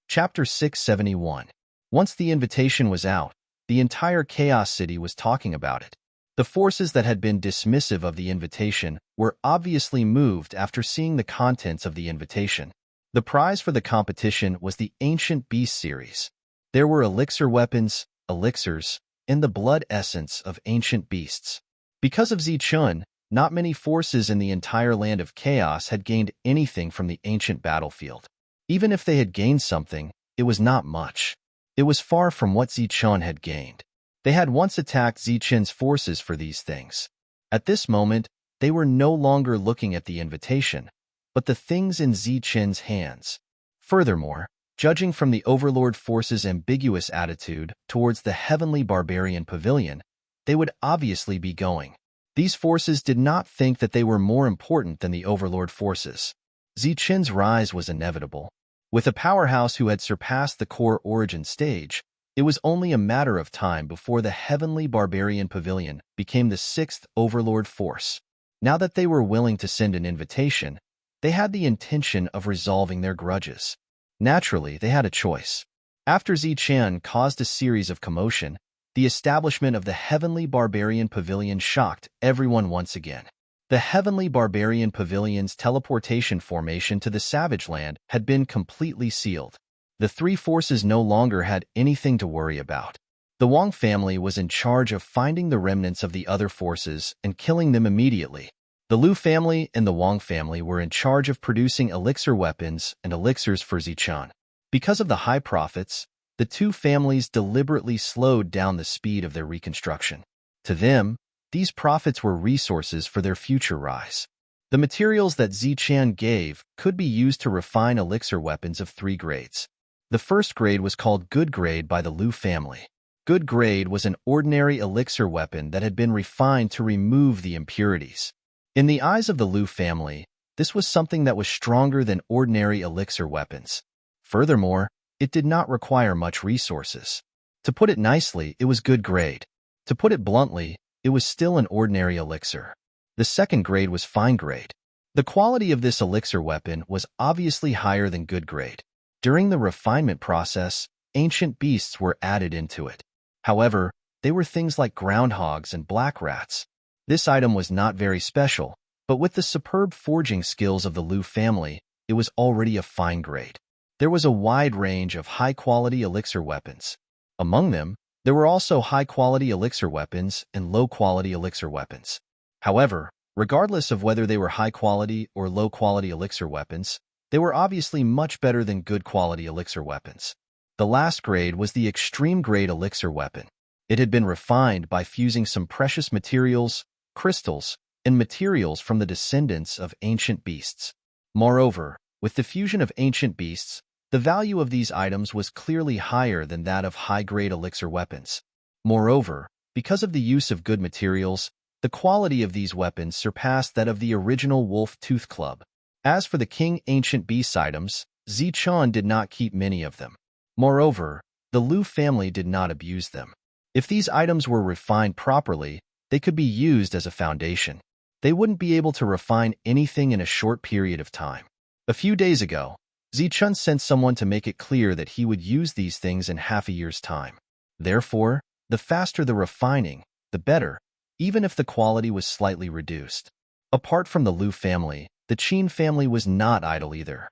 Chapter 671. Once the invitation was out, the entire Chaos City was talking about it. The forces that had been dismissive of the invitation were obviously moved after seeing the contents of the invitation. The prize for the competition was the Ancient Beast series. There were elixir weapons, elixirs, and the blood essence of ancient beasts. Because of Zichun, not many forces in the entire land of chaos had gained anything from the ancient battlefield. Even if they had gained something, it was not much. It was far from what Zichun had gained. They had once attacked Zichun's forces for these things. At this moment, they were no longer looking at the invitation, but the things in Zichun's hands. Furthermore, judging from the Overlord force's ambiguous attitude towards the Heavenly Barbarian Pavilion, they would obviously be going. These forces did not think that they were more important than the Overlord forces. Zichun's rise was inevitable. With a powerhouse who had surpassed the core origin stage, it was only a matter of time before the Heavenly Barbarian Pavilion became the 6th Overlord force. Now that they were willing to send an invitation, they had the intention of resolving their grudges. Naturally, they had a choice. After Zichun caused a series of commotion, the establishment of the Heavenly Barbarian Pavilion shocked everyone once again. The Heavenly Barbarian Pavilion's teleportation formation to the Savage Land had been completely sealed. The 3 forces no longer had anything to worry about. The Wang family was in charge of finding the remnants of the other forces and killing them immediately. The Liu family and the Wang family were in charge of producing elixir weapons and elixirs for Zichun. Because of the high profits, the 2 families deliberately slowed down the speed of their reconstruction. To them, these profits were resources for their future rise. The materials that Zichun gave could be used to refine elixir weapons of 3 grades. The first grade was called Good Grade by the Liu family. Good grade was an ordinary elixir weapon that had been refined to remove the impurities. In the eyes of the Liu family, this was something that was stronger than ordinary elixir weapons. Furthermore, it did not require much resources. To put it nicely, it was good grade. To put it bluntly, it was still an ordinary elixir. The second grade was fine grade. The quality of this elixir weapon was obviously higher than good grade. During the refinement process, ancient beasts were added into it. However, they were things like groundhogs and black rats. This item was not very special, but with the superb forging skills of the Liu family, it was already a fine grade. There was a wide range of high-quality elixir weapons. Among them, there were also high-quality elixir weapons and low-quality elixir weapons. However, regardless of whether they were high-quality or low-quality elixir weapons, they were obviously much better than good-quality elixir weapons. The last grade was the extreme-grade elixir weapon. It had been refined by fusing some precious materials, crystals, and materials from the descendants of ancient beasts. Moreover, with the fusion of ancient beasts, the value of these items was clearly higher than that of high-grade elixir weapons. Moreover, because of the use of good materials, the quality of these weapons surpassed that of the original Wolf Tooth Club. As for the King Ancient Beast items, Zichun did not keep many of them. Moreover, the Liu family did not abuse them. If these items were refined properly, they could be used as a foundation. They wouldn't be able to refine anything in a short period of time. A few days ago, Zichun sent someone to make it clear that he would use these things in half a year's time. Therefore, the faster the refining, the better, even if the quality was slightly reduced. Apart from the Liu family, the Qin family was not idle either.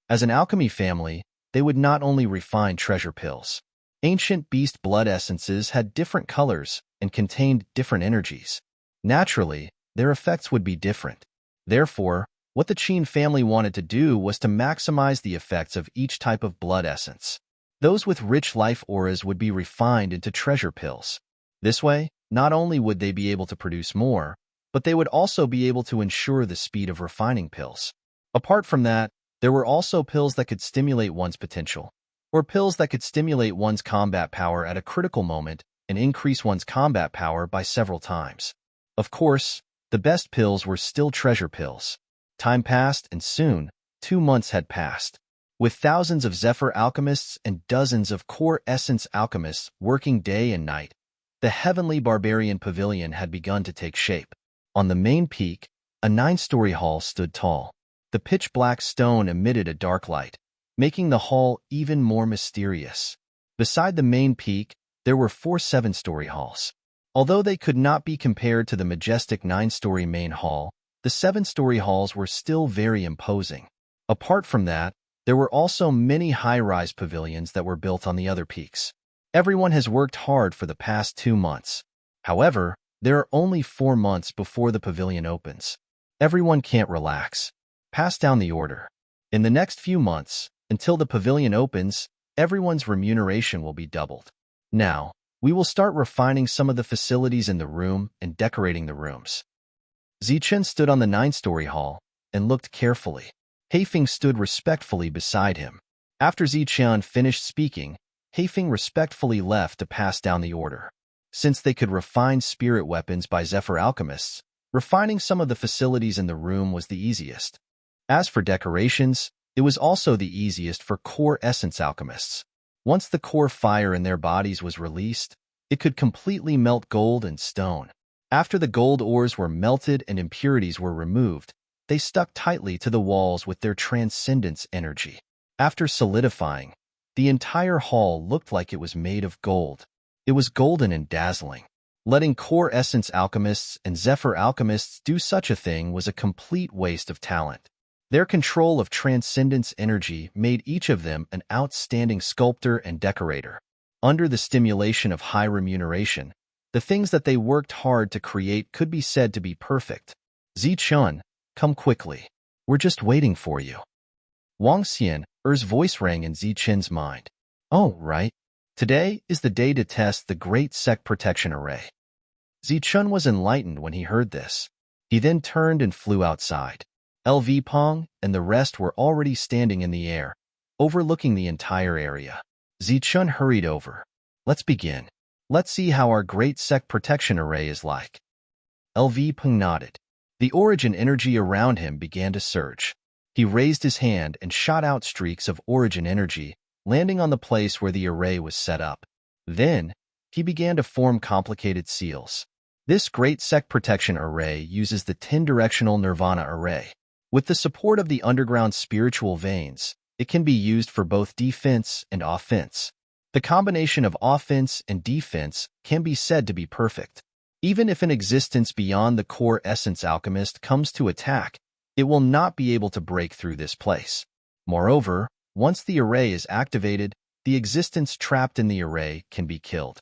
As an alchemy family, they would not only refine treasure pills. Ancient beast blood essences had different colors and contained different energies. Naturally, their effects would be different. Therefore, what the Qin family wanted to do was to maximize the effects of each type of blood essence. Those with rich life auras would be refined into treasure pills. This way, not only would they be able to produce more, but they would also be able to ensure the speed of refining pills. Apart from that, there were also pills that could stimulate one's potential, or pills that could stimulate one's combat power at a critical moment and increase one's combat power by several times. Of course, the best pills were still treasure pills. Time passed, and soon, 2 months had passed. With thousands of Zephyr alchemists and dozens of core essence alchemists working day and night, the heavenly barbarian pavilion had begun to take shape. On the main peak, a 9-story hall stood tall. The pitch-black stone emitted a dark light, making the hall even more mysterious. Beside the main peak, there were 4 7-story halls. Although they could not be compared to the majestic 9-story main hall, the 7-story halls were still very imposing. Apart from that, there were also many high-rise pavilions that were built on the other peaks. Everyone has worked hard for the past 2 months. However, there are only 4 months before the pavilion opens. Everyone can't relax. Pass down the order. In the next few months, until the pavilion opens, everyone's remuneration will be doubled. Now, we will start refining some of the facilities in the room and decorating the rooms. Zichun stood on the 9-story hall and looked carefully. Heifeng stood respectfully beside him. After Zichun finished speaking, Heifeng respectfully left to pass down the order. Since they could refine spirit weapons by Zephyr alchemists, refining some of the facilities in the room was the easiest. As for decorations, it was also the easiest for core essence alchemists. Once the core fire in their bodies was released, it could completely melt gold and stone. After the gold ores were melted and impurities were removed, they stuck tightly to the walls with their transcendence energy. After solidifying, the entire hall looked like it was made of gold. It was golden and dazzling. Letting core essence alchemists and Zephyr alchemists do such a thing was a complete waste of talent. Their control of transcendence energy made each of them an outstanding sculptor and decorator. Under the stimulation of high remuneration, the things that they worked hard to create could be said to be perfect. Zichun, come quickly. We're just waiting for you. Wang Xian's voice rang in Zichun's mind. Oh, right. Today is the day to test the Great Sect Protection Array. Zichun was enlightened when he heard this. He then turned and flew outside. LV Pong and the rest were already standing in the air, overlooking the entire area. Zichun hurried over. Let's begin. Let's see how our Great Sect Protection Array is like. LV Peng nodded. The origin energy around him began to surge. He raised his hand and shot out streaks of origin energy, landing on the place where the array was set up. Then, he began to form complicated seals. This Great Sect Protection Array uses the 10-directional Nirvana Array. With the support of the underground spiritual veins, it can be used for both defense and offense. The combination of offense and defense can be said to be perfect. Even if an existence beyond the core essence alchemist comes to attack, it will not be able to break through this place. Moreover, once the array is activated, the existence trapped in the array can be killed.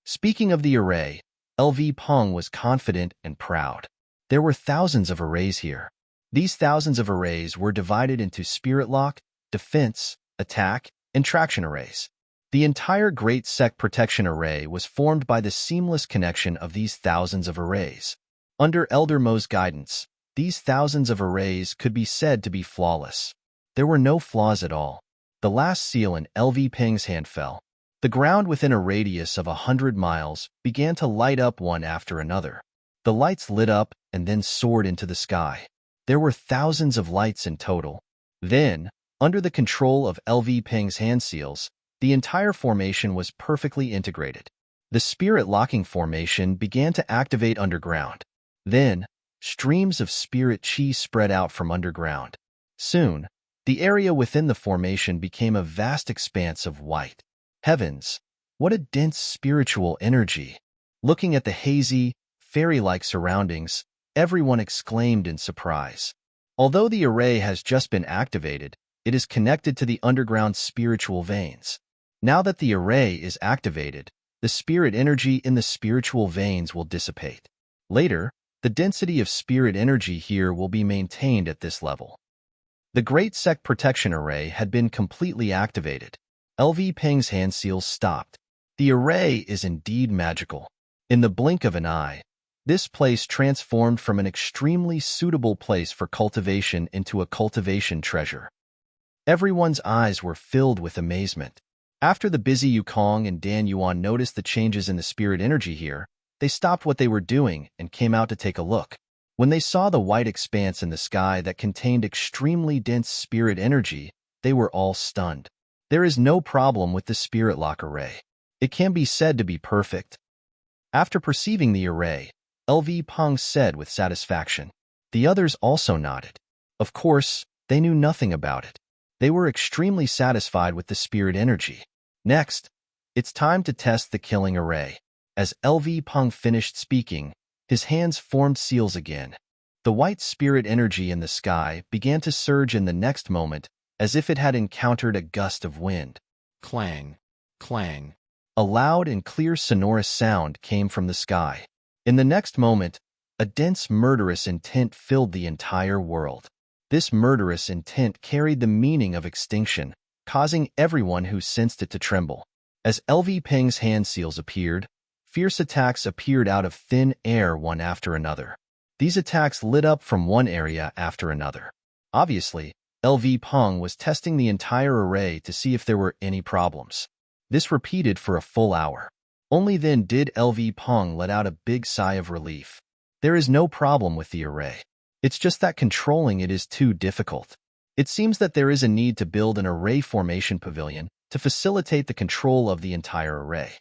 Speaking of the array, LV Peng was confident and proud. There were thousands of arrays here. These thousands of arrays were divided into spirit lock, defense, attack, and traction arrays. The entire Great Sect Protection Array was formed by the seamless connection of these thousands of arrays. Under Elder Mo's guidance, these thousands of arrays could be said to be flawless. There were no flaws at all. The last seal in LV Peng's hand fell. The ground within a radius of 100 miles began to light up one after another. The lights lit up and then soared into the sky. There were thousands of lights in total. Then, under the control of LV Peng's hand seals, the entire formation was perfectly integrated. The spirit-locking formation began to activate underground. Then, streams of spirit chi spread out from underground. Soon, the area within the formation became a vast expanse of white. Heavens, what a dense spiritual energy! Looking at the hazy, fairy-like surroundings, everyone exclaimed in surprise. Although the array has just been activated, it is connected to the underground spiritual veins. Now that the array is activated, the spirit energy in the spiritual veins will dissipate. Later, the density of spirit energy here will be maintained at this level. The Great Sect Protection Array had been completely activated. LV Peng's hand seals stopped. The array is indeed magical. In the blink of an eye, this place transformed from an extremely suitable place for cultivation into a cultivation treasure. Everyone's eyes were filled with amazement. After the busy Yukong and Dan Yuan noticed the changes in the spirit energy here, they stopped what they were doing and came out to take a look. When they saw the white expanse in the sky that contained extremely dense spirit energy, they were all stunned. There is no problem with the spirit lock array. It can be said to be perfect. After perceiving the array, LV Peng said with satisfaction. The others also nodded. Of course, they knew nothing about it. They were extremely satisfied with the spirit energy. Next, it's time to test the killing array. As LV Peng finished speaking, his hands formed seals again. The white spirit energy in the sky began to surge in the next moment, as if it had encountered a gust of wind. Clang, clang. A loud and clear sonorous sound came from the sky. In the next moment, a dense murderous intent filled the entire world. This murderous intent carried the meaning of extinction, causing everyone who sensed it to tremble. As LV Peng's hand seals appeared, fierce attacks appeared out of thin air one after another. These attacks lit up from one area after another. Obviously, LV Peng was testing the entire array to see if there were any problems. This repeated for a full hour. Only then did LV Peng let out a big sigh of relief. There is no problem with the array. It's just that controlling it is too difficult. It seems that there is a need to build an array formation pavilion to facilitate the control of the entire array.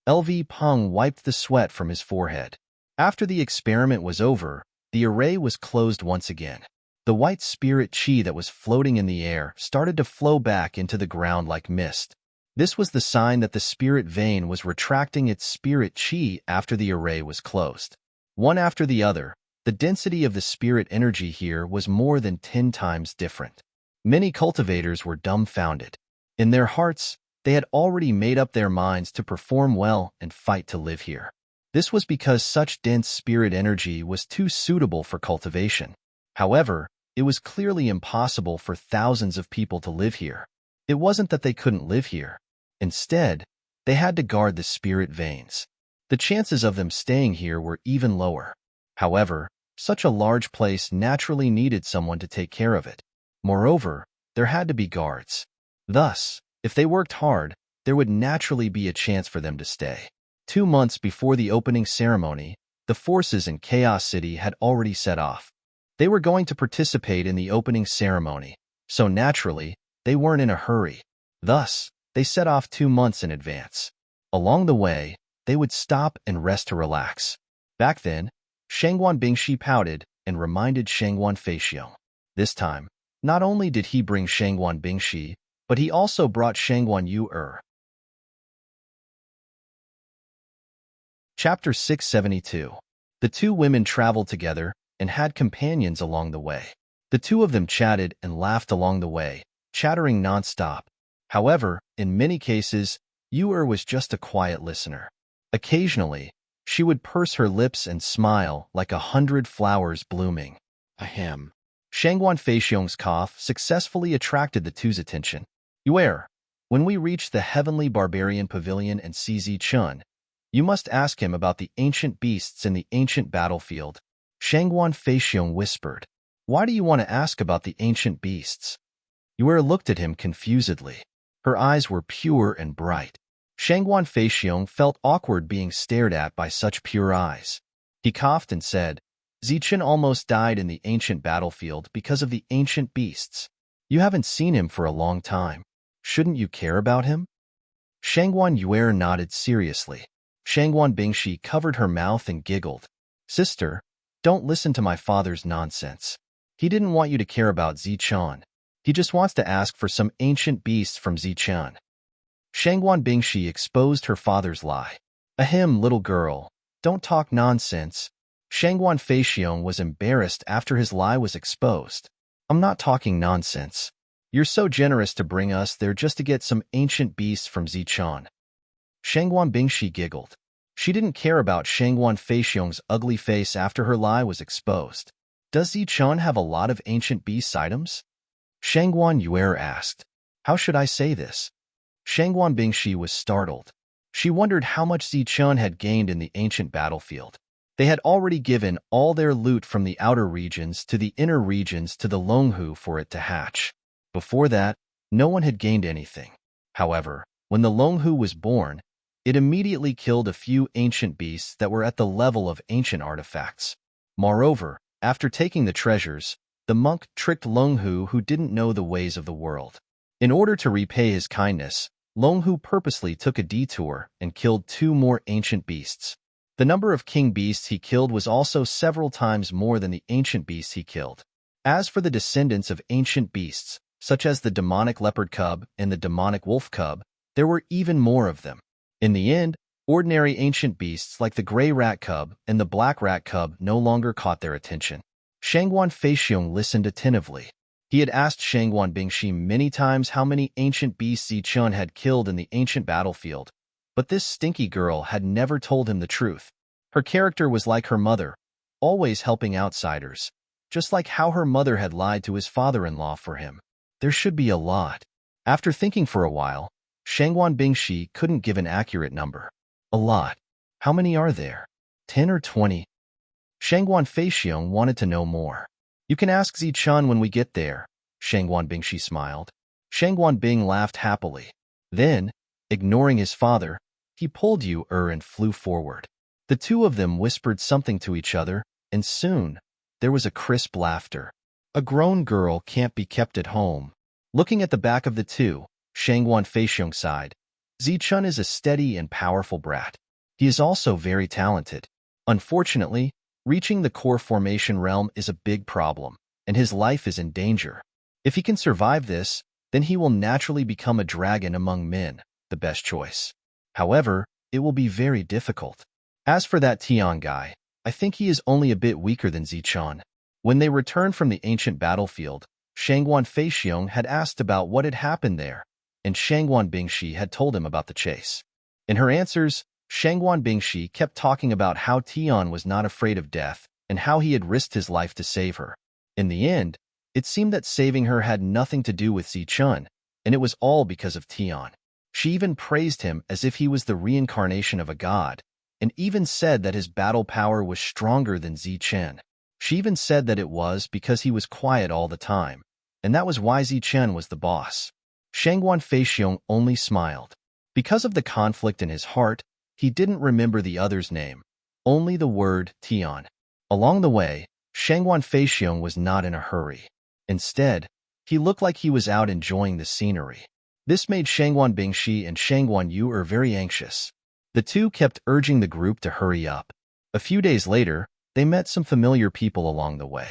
LV Peng wiped the sweat from his forehead. After the experiment was over, the array was closed once again. The white spirit chi that was floating in the air started to flow back into the ground like mist. This was the sign that the spirit vein was retracting its spirit chi after the array was closed. One after the other, the density of the spirit energy here was more than 10 times different. Many cultivators were dumbfounded. In their hearts, they had already made up their minds to perform well and fight to live here. This was because such dense spirit energy was too suitable for cultivation. However, it was clearly impossible for thousands of people to live here. It wasn't that they couldn't live here. Instead, they had to guard the spirit veins. The chances of them staying here were even lower. However, such a large place naturally needed someone to take care of it. Moreover, there had to be guards. Thus, if they worked hard, there would naturally be a chance for them to stay. 2 months before the opening ceremony, the forces in Chaos City had already set off. They were going to participate in the opening ceremony, so naturally, they weren't in a hurry. Thus, they set off 2 months in advance. Along the way, they would stop and rest to relax. Back then, Shangguan Bingshi pouted and reminded Shangguan Feixiong. This time, not only did he bring Shangguan Bingshi, but he also brought Shangguan Yu. Chapter 672. The two women traveled together and had companions along the way. The two of them chatted and laughed along the way, chattering non-stop. However, in many cases, Yu was just a quiet listener. Occasionally, she would purse her lips and smile like 100 flowers blooming. Ahem. Shangguan Feixiong's cough successfully attracted the two's attention. Yu, when we reach the Heavenly Barbarian Pavilion and see Zichun, you must ask him about the ancient beasts in the ancient battlefield. Shangguan Feixiong whispered. Why do you want to ask about the ancient beasts? Yu looked at him confusedly. Her eyes were pure and bright. Shangguan Feixiong felt awkward being stared at by such pure eyes. He coughed and said, Zichun almost died in the ancient battlefield because of the ancient beasts. You haven't seen him for a long time. Shouldn't you care about him? Shangguan Yu nodded seriously. Shangguan Bingshi covered her mouth and giggled. Sister, don't listen to my father's nonsense. He didn't want you to care about Zichun. He just wants to ask for some ancient beasts from Zichun. Shangguan Bingshi exposed her father's lie. Ahem, little girl, don't talk nonsense. Shangguan Feixiong was embarrassed after his lie was exposed. I'm not talking nonsense. You're so generous to bring us there just to get some ancient beasts from Zichun. Shangguan Bingshi giggled. She didn't care about Shangguan Feixiong's ugly face after her lie was exposed. Does Zichun have a lot of ancient beast items? Shangguan Yu asked. How should I say this? Shangguan Bingshi was startled. She wondered how much Zichun had gained in the ancient battlefield. They had already given all their loot from the outer regions to the inner regions to the Longhu for it to hatch. Before that, no one had gained anything. However, when the Longhu was born, it immediately killed a few ancient beasts that were at the level of ancient artifacts. Moreover, after taking the treasures, the monk tricked Longhu who didn't know the ways of the world. In order to repay his kindness, Longhu purposely took a detour and killed 2 more ancient beasts. The number of king beasts he killed was also several times more than the ancient beasts he killed. As for the descendants of ancient beasts, such as the demonic leopard cub and the demonic wolf cub, there were even more of them. In the end, ordinary ancient beasts like the gray rat cub and the black rat cub no longer caught their attention. Shangguan Feixiong listened attentively. He had asked Shangguan Bingshi many times how many ancient beasts Zichun had killed in the ancient battlefield, but this stinky girl had never told him the truth. Her character was like her mother, always helping outsiders, just like how her mother had lied to his father-in-law for him. There should be a lot. After thinking for a while, Shangguan Bingshi couldn't give an accurate number. A lot. How many are there? 10 or 20? Shangguan Feixiong wanted to know more. You can ask Zichun when we get there, Shangguan Bingshi smiled. Shangguan Bing laughed happily. Then, ignoring his father, he pulled Yu and flew forward. The two of them whispered something to each other, and soon, there was a crisp laughter. A grown girl can't be kept at home. Looking at the back of the two, Shangguan Feixiong sighed. Zichun is a steady and powerful brat. He is also very talented. Unfortunately, reaching the core formation realm is a big problem, and his life is in danger. If he can survive this, then he will naturally become a dragon among men, the best choice. However, it will be very difficult. As for that Tian guy, I think he is only a bit weaker than Zichun. When they returned from the ancient battlefield, Shangguan Feixiong had asked about what had happened there, and Shangguan Bingshi had told him about the chase. In her answers, Shangguan Bingshi kept talking about how Tian was not afraid of death and how he had risked his life to save her. In the end, it seemed that saving her had nothing to do with Zichun, and it was all because of Tian. She even praised him as if he was the reincarnation of a god, and even said that his battle power was stronger than Zichun. She even said that it was because he was quiet all the time, and that was why Zichun was the boss. Shangguan Feixiong only smiled. Because of the conflict in his heart, He didn't remember the other's name, only the word Tian. Along the way, Shangguan Feixiong was not in a hurry. Instead, he looked like he was out enjoying the scenery. This made Shangguan Bingxi and Shangguan Yu very anxious. The two kept urging the group to hurry up. A few days later, they met some familiar people along the way.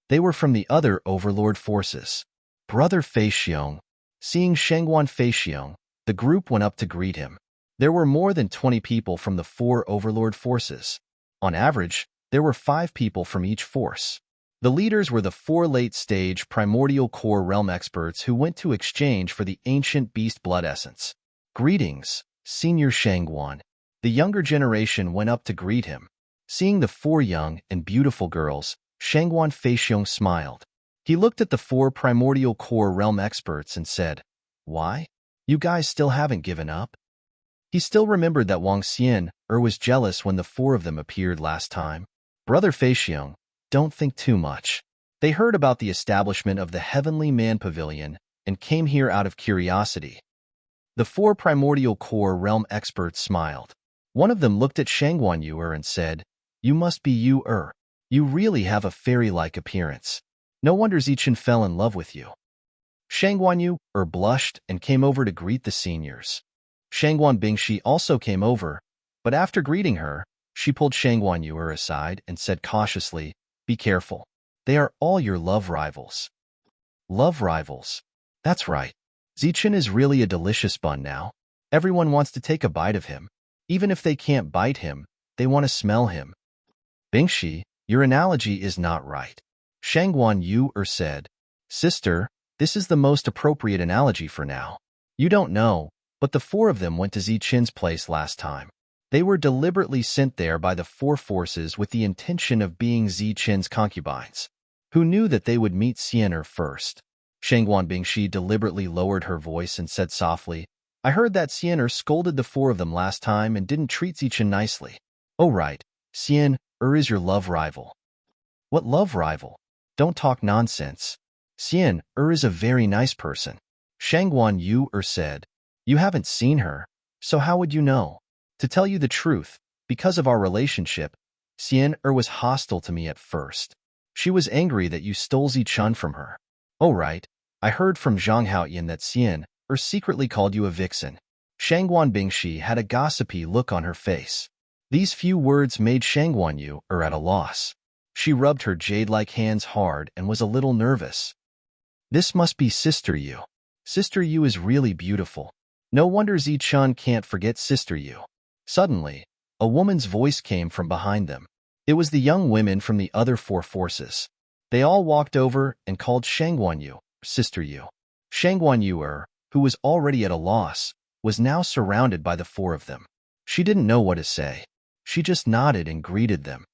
They were from the other overlord forces. Brother Feixiong. Seeing Shangguan Feixiong, the group went up to greet him. There were more than 20 people from the 4 overlord forces. On average, there were 5 people from each force. The leaders were the 4 late-stage primordial core realm experts who went to exchange for the ancient beast blood essence. Greetings, Senior Shangguan. The younger generation went up to greet him. Seeing the 4 young and beautiful girls, Shangguan Feixiong smiled. He looked at the 4 primordial core realm experts and said, "Why? You guys still haven't given up?" He still remembered that Wang Xian was jealous when the 4 of them appeared last time. Brother Feixiong, don't think too much. They heard about the establishment of the Heavenly Man Pavilion and came here out of curiosity. The 4 primordial core realm experts smiled. One of them looked at Shangguan Yu and said, "You must be Yu. You really have a fairy-like appearance. No wonder Zichen fell in love with you." Shangguan Yu blushed and came over to greet the seniors. Shangguan Bingxi also came over, but after greeting her, she pulled Shangguan Yu aside and said cautiously, "Be careful. They are all your love rivals." Love rivals. That's right. Zichen is really a delicious bun now. Everyone wants to take a bite of him. Even if they can't bite him, they want to smell him. Bingxi, your analogy is not right. Shangguan Yu said, "Sister, this is the most appropriate analogy for now. You don't know, but the 4 of them went to Zichen's place last time. They were deliberately sent there by the 4 forces with the intention of being Zichen's concubines. Who knew that they would meet Xian first?" Shangguan Bingxi deliberately lowered her voice and said softly, "I heard that Xian scolded the 4 of them last time and didn't treat Zichen nicely." "Oh right, Xian is your love rival." "What love rival? Don't talk nonsense. Xian is a very nice person." Shangguan Yu said, "You haven't seen her, so how would you know? To tell you the truth, because of our relationship, Xian was hostile to me at first. She was angry that you stole Zichen from her." "Oh right, I heard from Zhang Haoyan that Xian secretly called you a vixen." Shangguan Bingxi had a gossipy look on her face. These few words made Shangguan Yu at a loss. She rubbed her jade-like hands hard and was a little nervous. "This must be Sister Yu. Sister Yu is really beautiful. No wonder Zichen can't forget Sister Yu." Suddenly, a woman's voice came from behind them. It was the young women from the other 4 forces. They all walked over and called Shangguan Yu, Sister Yu. Shangguan Yu, who was already at a loss, was now surrounded by the 4 of them. She didn't know what to say. She just nodded and greeted them.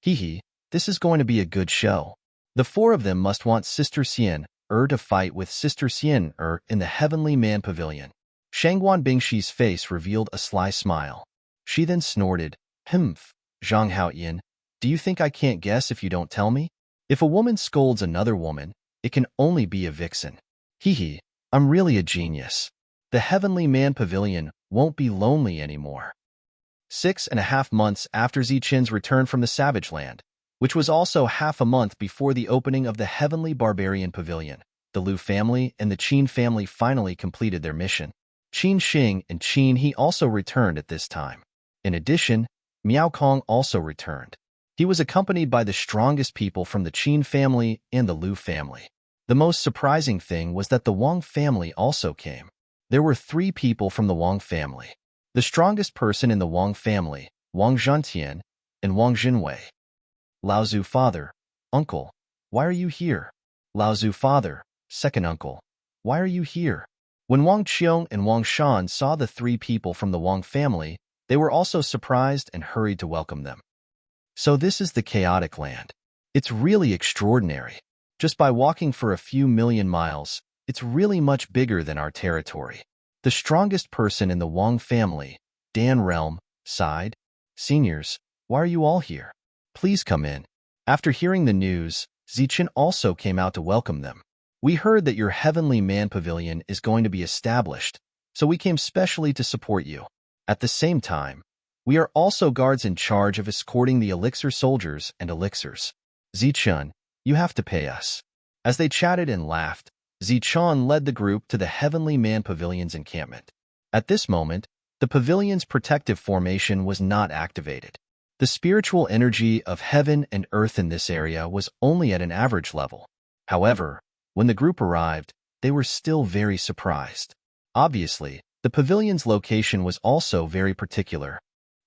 "Hee, this is going to be a good show. The 4 of them must want Sister Xian to fight with Sister Xian in the Heavenly Man Pavilion." Shangguan Bingxi's face revealed a sly smile. She then snorted, "Humph, Zhang Haoyan, do you think I can't guess if you don't tell me? If a woman scolds another woman, it can only be a vixen. Hee, I'm really a genius. The Heavenly Man Pavilion won't be lonely anymore." 6.5 months after Zichen's return from the Savage Land, which was also half a month before the opening of the Heavenly Barbarian Pavilion, the Liu family and the Qin family finally completed their mission. Qin Xing and Qin He also returned at this time. In addition, Miao Kong also returned. He was accompanied by the strongest people from the Qin family and the Liu family. The most surprising thing was that the Wang family also came. There were 3 people from the Wang family. The strongest person in the Wang family, Wang Zhantian, and Wang Jinwei. Laozu father, uncle, why are you here? Laozu father, second uncle, why are you here? When Wang Qiong and Wang Shan saw the 3 people from the Wang family, they were also surprised and hurried to welcome them. So this is the chaotic land. It's really extraordinary. Just by walking for a few million miles, it's really much bigger than our territory. The strongest person in the Wang family, Dan Realm, sighed, "Seniors, why are you all here? Please come in." After hearing the news, Zichen also came out to welcome them. "We heard that your Heavenly Man Pavilion is going to be established, so we came specially to support you." At the same time, We are also guards in charge of escorting the elixir soldiers and elixirs. Zichun, you have to pay us." As they chatted and laughed, Zichun led the group to the Heavenly Man Pavilion's encampment. At this moment, the pavilion's protective formation was not activated. The spiritual energy of heaven and earth in this area was only at an average level. However, when the group arrived, they were still very surprised. Obviously, the pavilion's location was also very particular.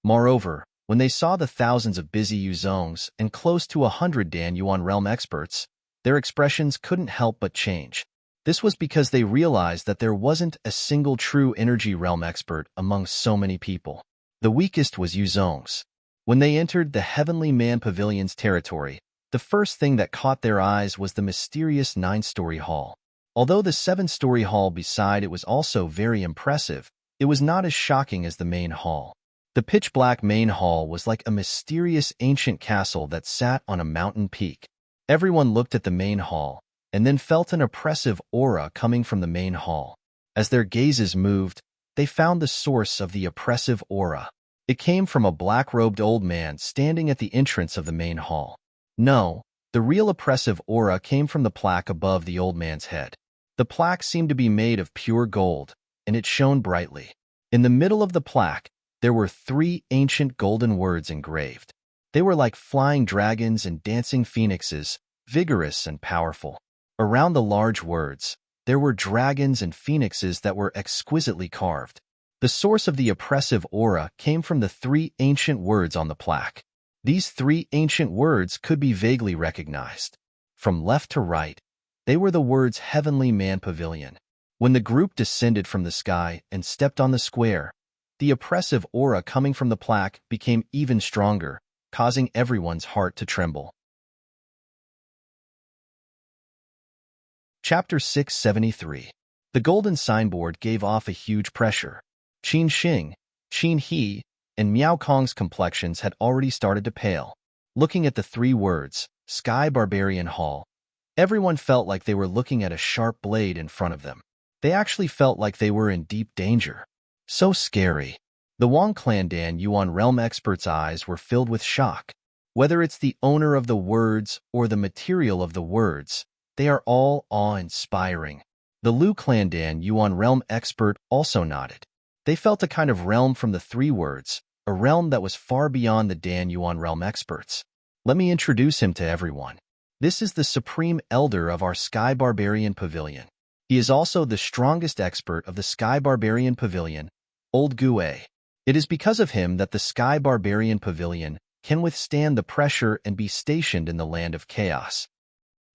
Moreover, when they saw the thousands of busy Yuzongs and close to 100 Dan Yuan realm experts, their expressions couldn't help but change. This was because they realized that there wasn't a single true energy realm expert among so many people. The weakest was Yuzong's. When they entered the Heavenly Man Pavilion's territory, the first thing that caught their eyes was the mysterious 9-story hall. Although the 7-story hall beside it was also very impressive, it was not as shocking as the main hall. The pitch-black main hall was like a mysterious ancient castle that sat on a mountain peak. Everyone looked at the main hall, and then felt an oppressive aura coming from the main hall. As their gazes moved, they found the source of the oppressive aura. It came from a black-robed old man standing at the entrance of the main hall. No, the real oppressive aura came from the plaque above the old man's head. The plaque seemed to be made of pure gold, and it shone brightly. In the middle of the plaque, there were 3 ancient golden words engraved. They were like flying dragons and dancing phoenixes, vigorous and powerful. Around the large words, there were dragons and phoenixes that were exquisitely carved. The source of the oppressive aura came from the 3 ancient words on the plaque. These 3 ancient words could be vaguely recognized. From left to right, they were the words Heavenly Man Pavilion. When the group descended from the sky and stepped on the square, the oppressive aura coming from the plaque became even stronger, causing everyone's heart to tremble. Chapter 673. The golden signboard gave off a huge pressure. Qin Xing, Qin He, and Miao Kong's complexions had already started to pale. Looking at the 3 words, Sky Barbarian Hall, everyone felt like they were looking at a sharp blade in front of them. They actually felt like they were in deep danger. So scary. The Wang Clan Dan Yuan realm experts' eyes were filled with shock. Whether it's the owner of the words or the material of the words, they are all awe-inspiring. The Liu Clan Dan Yuan realm expert also nodded. They felt a kind of realm from the 3 words, a realm that was far beyond the Dan Yuan realm experts. Let me introduce him to everyone. This is the supreme elder of our Sky Barbarian Pavilion. He is also the strongest expert of the Sky Barbarian Pavilion, Old Gue. It is because of him that the Sky Barbarian Pavilion can withstand the pressure and be stationed in the land of chaos.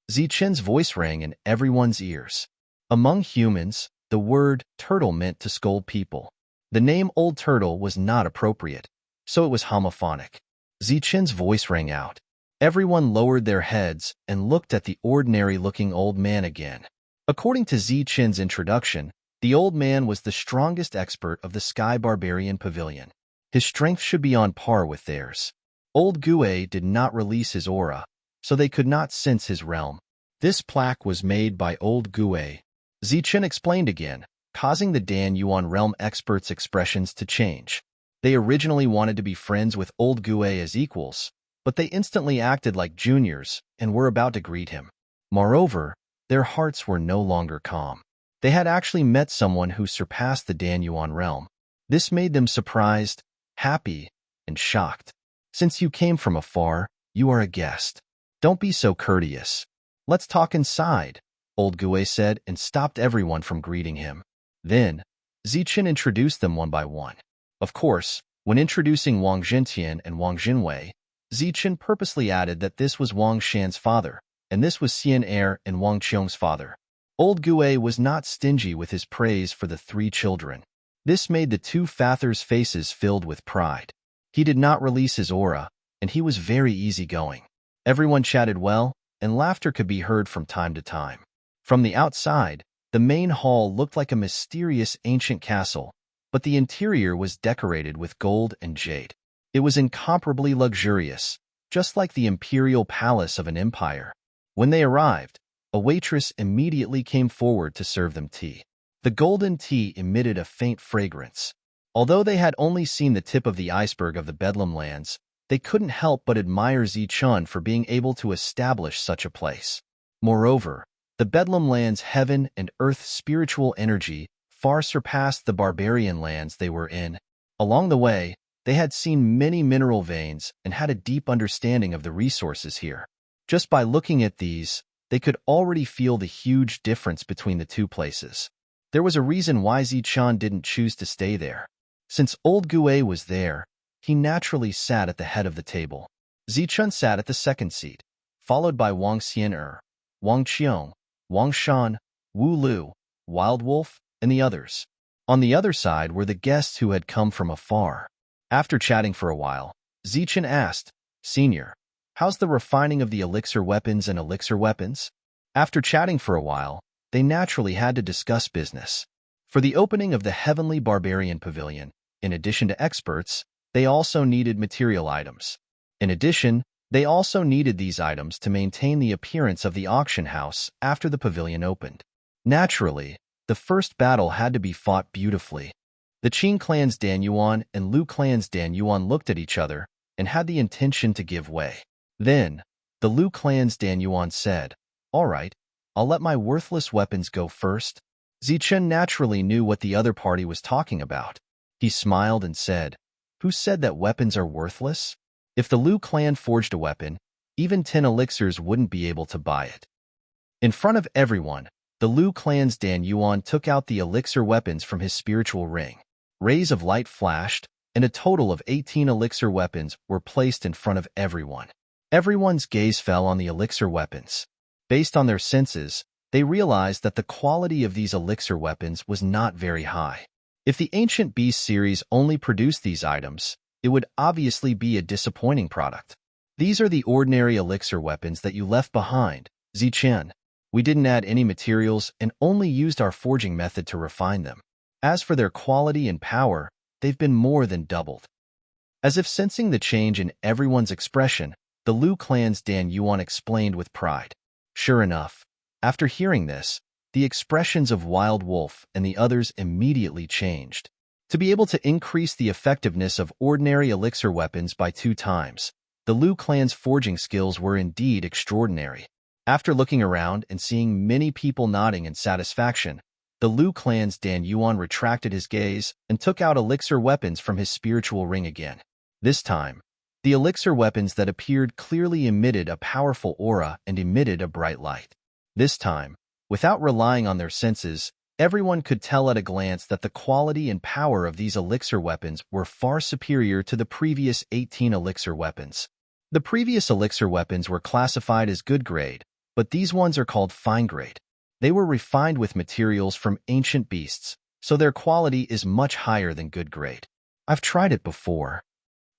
Zichen's voice rang in everyone's ears. Among humans, the word turtle meant to scold people. The name Old Turtle was not appropriate, so it was homophonic. Zichen's voice rang out. Everyone lowered their heads and looked at the ordinary-looking old man again. According to Zichen's introduction, the old man was the strongest expert of the Sky Barbarian Pavilion. His strength should be on par with theirs. Old Gue did not release his aura, so they could not sense his realm. This plaque was made by Old Gue. Zichen explained again, causing the Dan Yuan realm experts' expressions to change. They originally wanted to be friends with Old Gue as equals, but they instantly acted like juniors and were about to greet him. Moreover, their hearts were no longer calm. They had actually met someone who surpassed the Dan Yuan realm. This made them surprised, happy, and shocked. Since you came from afar, you are a guest. Don't be so courteous. Let's talk inside, Old Gue said and stopped everyone from greeting him. Then, Zichen introduced them one by one. Of course, when introducing Wang Zhentian and Wang Jinwei, Zichen purposely added that this was Wang Shan's father, and this was Xian Er and Wang Qiong's father. Old Gue was not stingy with his praise for the 3 children. This made the 2 fathers' faces filled with pride. He did not release his aura, and he was very easygoing. Everyone chatted well, and laughter could be heard from time to time. From the outside, the main hall looked like a mysterious ancient castle, but the interior was decorated with gold and jade. It was incomparably luxurious, just like the imperial palace of an empire. When they arrived, a waitress immediately came forward to serve them tea. The golden tea emitted a faint fragrance. Although they had only seen the tip of the iceberg of the Bedlam lands, they couldn't help but admire Zichun for being able to establish such a place. Moreover, the Bedlam lands' heaven and earth spiritual energy far surpassed the barbarian lands they were in. Along the way, they had seen many mineral veins and had a deep understanding of the resources here. Just by looking at these, they could already feel the huge difference between the two places. There was a reason why Zichun didn't choose to stay there. Since old Gue was there, he naturally sat at the head of the table. Zichun sat at the second seat, followed by Wang Xian'er, Wang Qiong, Wang Shan, Wu Lu, Wild Wolf, and the others. On the other side were the guests who had come from afar. After chatting for a while, Zichun asked, "Senior, how's the refining of the elixir weapons and elixir weapons?" After chatting for a while, they naturally had to discuss business. For the opening of the Heavenly Barbarian Pavilion, in addition to experts, they also needed material items. In addition, they also needed these items to maintain the appearance of the auction house after the pavilion opened. Naturally, the first battle had to be fought beautifully. The Qing clan's Dan Yuan and Lu clan's Dan Yuan looked at each other and had the intention to give way. Then, the Lu clan's Dan Yuan said, "All right, I'll let my worthless weapons go first." Zichun naturally knew what the other party was talking about. He smiled and said, "Who said that weapons are worthless? If the Lu clan forged a weapon, even 10 elixirs wouldn't be able to buy it." In front of everyone, the Lu clan's Dan Yuan took out the elixir weapons from his spiritual ring. Rays of light flashed, and a total of 18 elixir weapons were placed in front of everyone. Everyone's gaze fell on the elixir weapons. Based on their senses, they realized that the quality of these elixir weapons was not very high. If the Ancient Beast series only produced these items, it would obviously be a disappointing product. "These are the ordinary elixir weapons that you left behind, Zichun. We didn't add any materials and only used our forging method to refine them. As for their quality and power, they've been more than doubled." As if sensing the change in everyone's expression, the Lu clan's Dan Yuan explained with pride. Sure enough, after hearing this, the expressions of Wild Wolf and the others immediately changed. To be able to increase the effectiveness of ordinary elixir weapons by 2 times, the Lu clan's forging skills were indeed extraordinary. After looking around and seeing many people nodding in satisfaction, the Lu clan's Dan Yuan retracted his gaze and took out elixir weapons from his spiritual ring again. This time, the elixir weapons that appeared clearly emitted a powerful aura and emitted a bright light. This time, without relying on their senses, everyone could tell at a glance that the quality and power of these elixir weapons were far superior to the previous 18 elixir weapons. The previous elixir weapons were classified as good grade, but these ones are called fine grade. They were refined with materials from ancient beasts, so their quality is much higher than good grade. I've tried it before.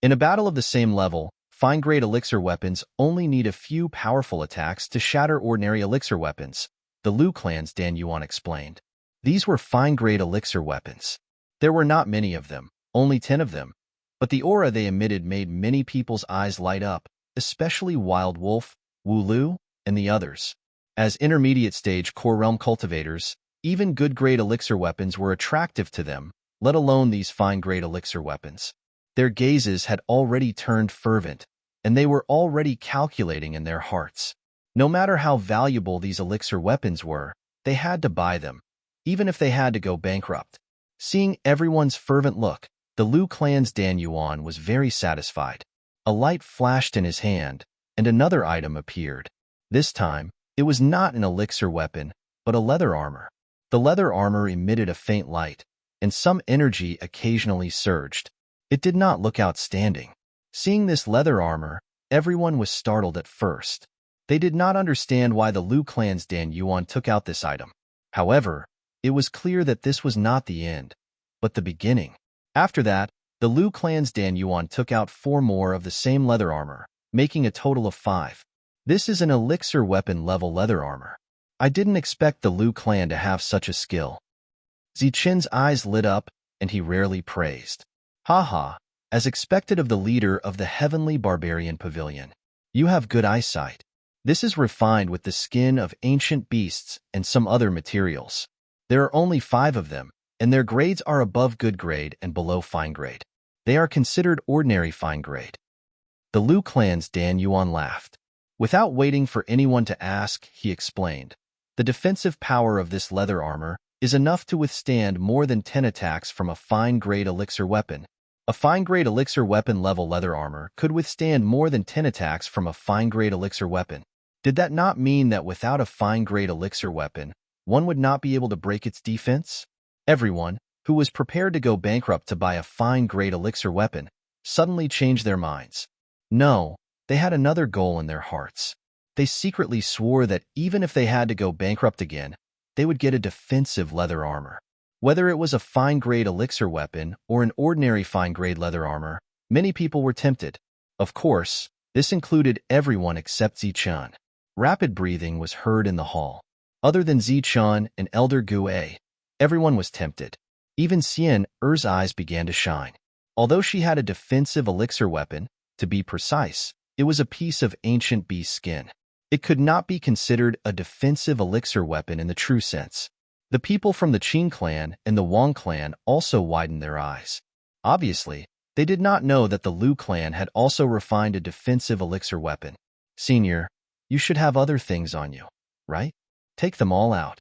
In a battle of the same level, fine grade elixir weapons only need a few powerful attacks to shatter ordinary elixir weapons, the Lu clan's Dan Yuan explained. These were fine grade elixir weapons. There were not many of them, only 10 of them, but the aura they emitted made many people's eyes light up, especially Wild Wolf, Wu Lu, and the others. As intermediate stage core realm cultivators, even good grade elixir weapons were attractive to them, let alone these fine grade elixir weapons. Their gazes had already turned fervent, and they were already calculating in their hearts. No matter how valuable these elixir weapons were, they had to buy them, even if they had to go bankrupt. Seeing everyone's fervent look, the Lu clan's Dan Yuan was very satisfied. A light flashed in his hand, and another item appeared. This time, it was not an elixir weapon, but a leather armor. The leather armor emitted a faint light, and some energy occasionally surged. It did not look outstanding. Seeing this leather armor, everyone was startled at first. They did not understand why the Lu clan's Dan Yuan took out this item. However, it was clear that this was not the end, but the beginning. After that, the Lu clan's Dan Yuan took out 4 more of the same leather armor, making a total of 5. This is an elixir weapon level leather armor. I didn't expect the Lu clan to have such a skill. Zichun's eyes lit up, and he rarely praised. Haha, as expected of the leader of the Heavenly Barbarian Pavilion. You have good eyesight. This is refined with the skin of ancient beasts and some other materials. There are only 5 of them, and their grades are above good grade and below fine grade. They are considered ordinary fine grade. The Liu clan's Dan Yuan laughed. Without waiting for anyone to ask, he explained. The defensive power of this leather armor is enough to withstand more than 10 attacks from a fine-grade elixir weapon. A fine-grade elixir weapon level leather armor could withstand more than 10 attacks from a fine-grade elixir weapon. Did that not mean that without a fine-grade elixir weapon, one would not be able to break its defense? Everyone, who was prepared to go bankrupt to buy a fine-grade elixir weapon, suddenly changed their minds. No, they had another goal in their hearts. They secretly swore that even if they had to go bankrupt again, they would get a defensive leather armor. Whether it was a fine-grade elixir weapon or an ordinary fine-grade leather armor, many people were tempted. Of course, this included everyone except Zichun. Rapid breathing was heard in the hall. Other than Zichun and Elder Gue, everyone was tempted. Even Xian Er's eyes began to shine. Although she had a defensive elixir weapon, to be precise, it was a piece of ancient beast skin. It could not be considered a defensive elixir weapon in the true sense. The people from the Qin clan and the Wang clan also widened their eyes. Obviously, they did not know that the Liu clan had also refined a defensive elixir weapon. Senior, you should have other things on you, right? Take them all out.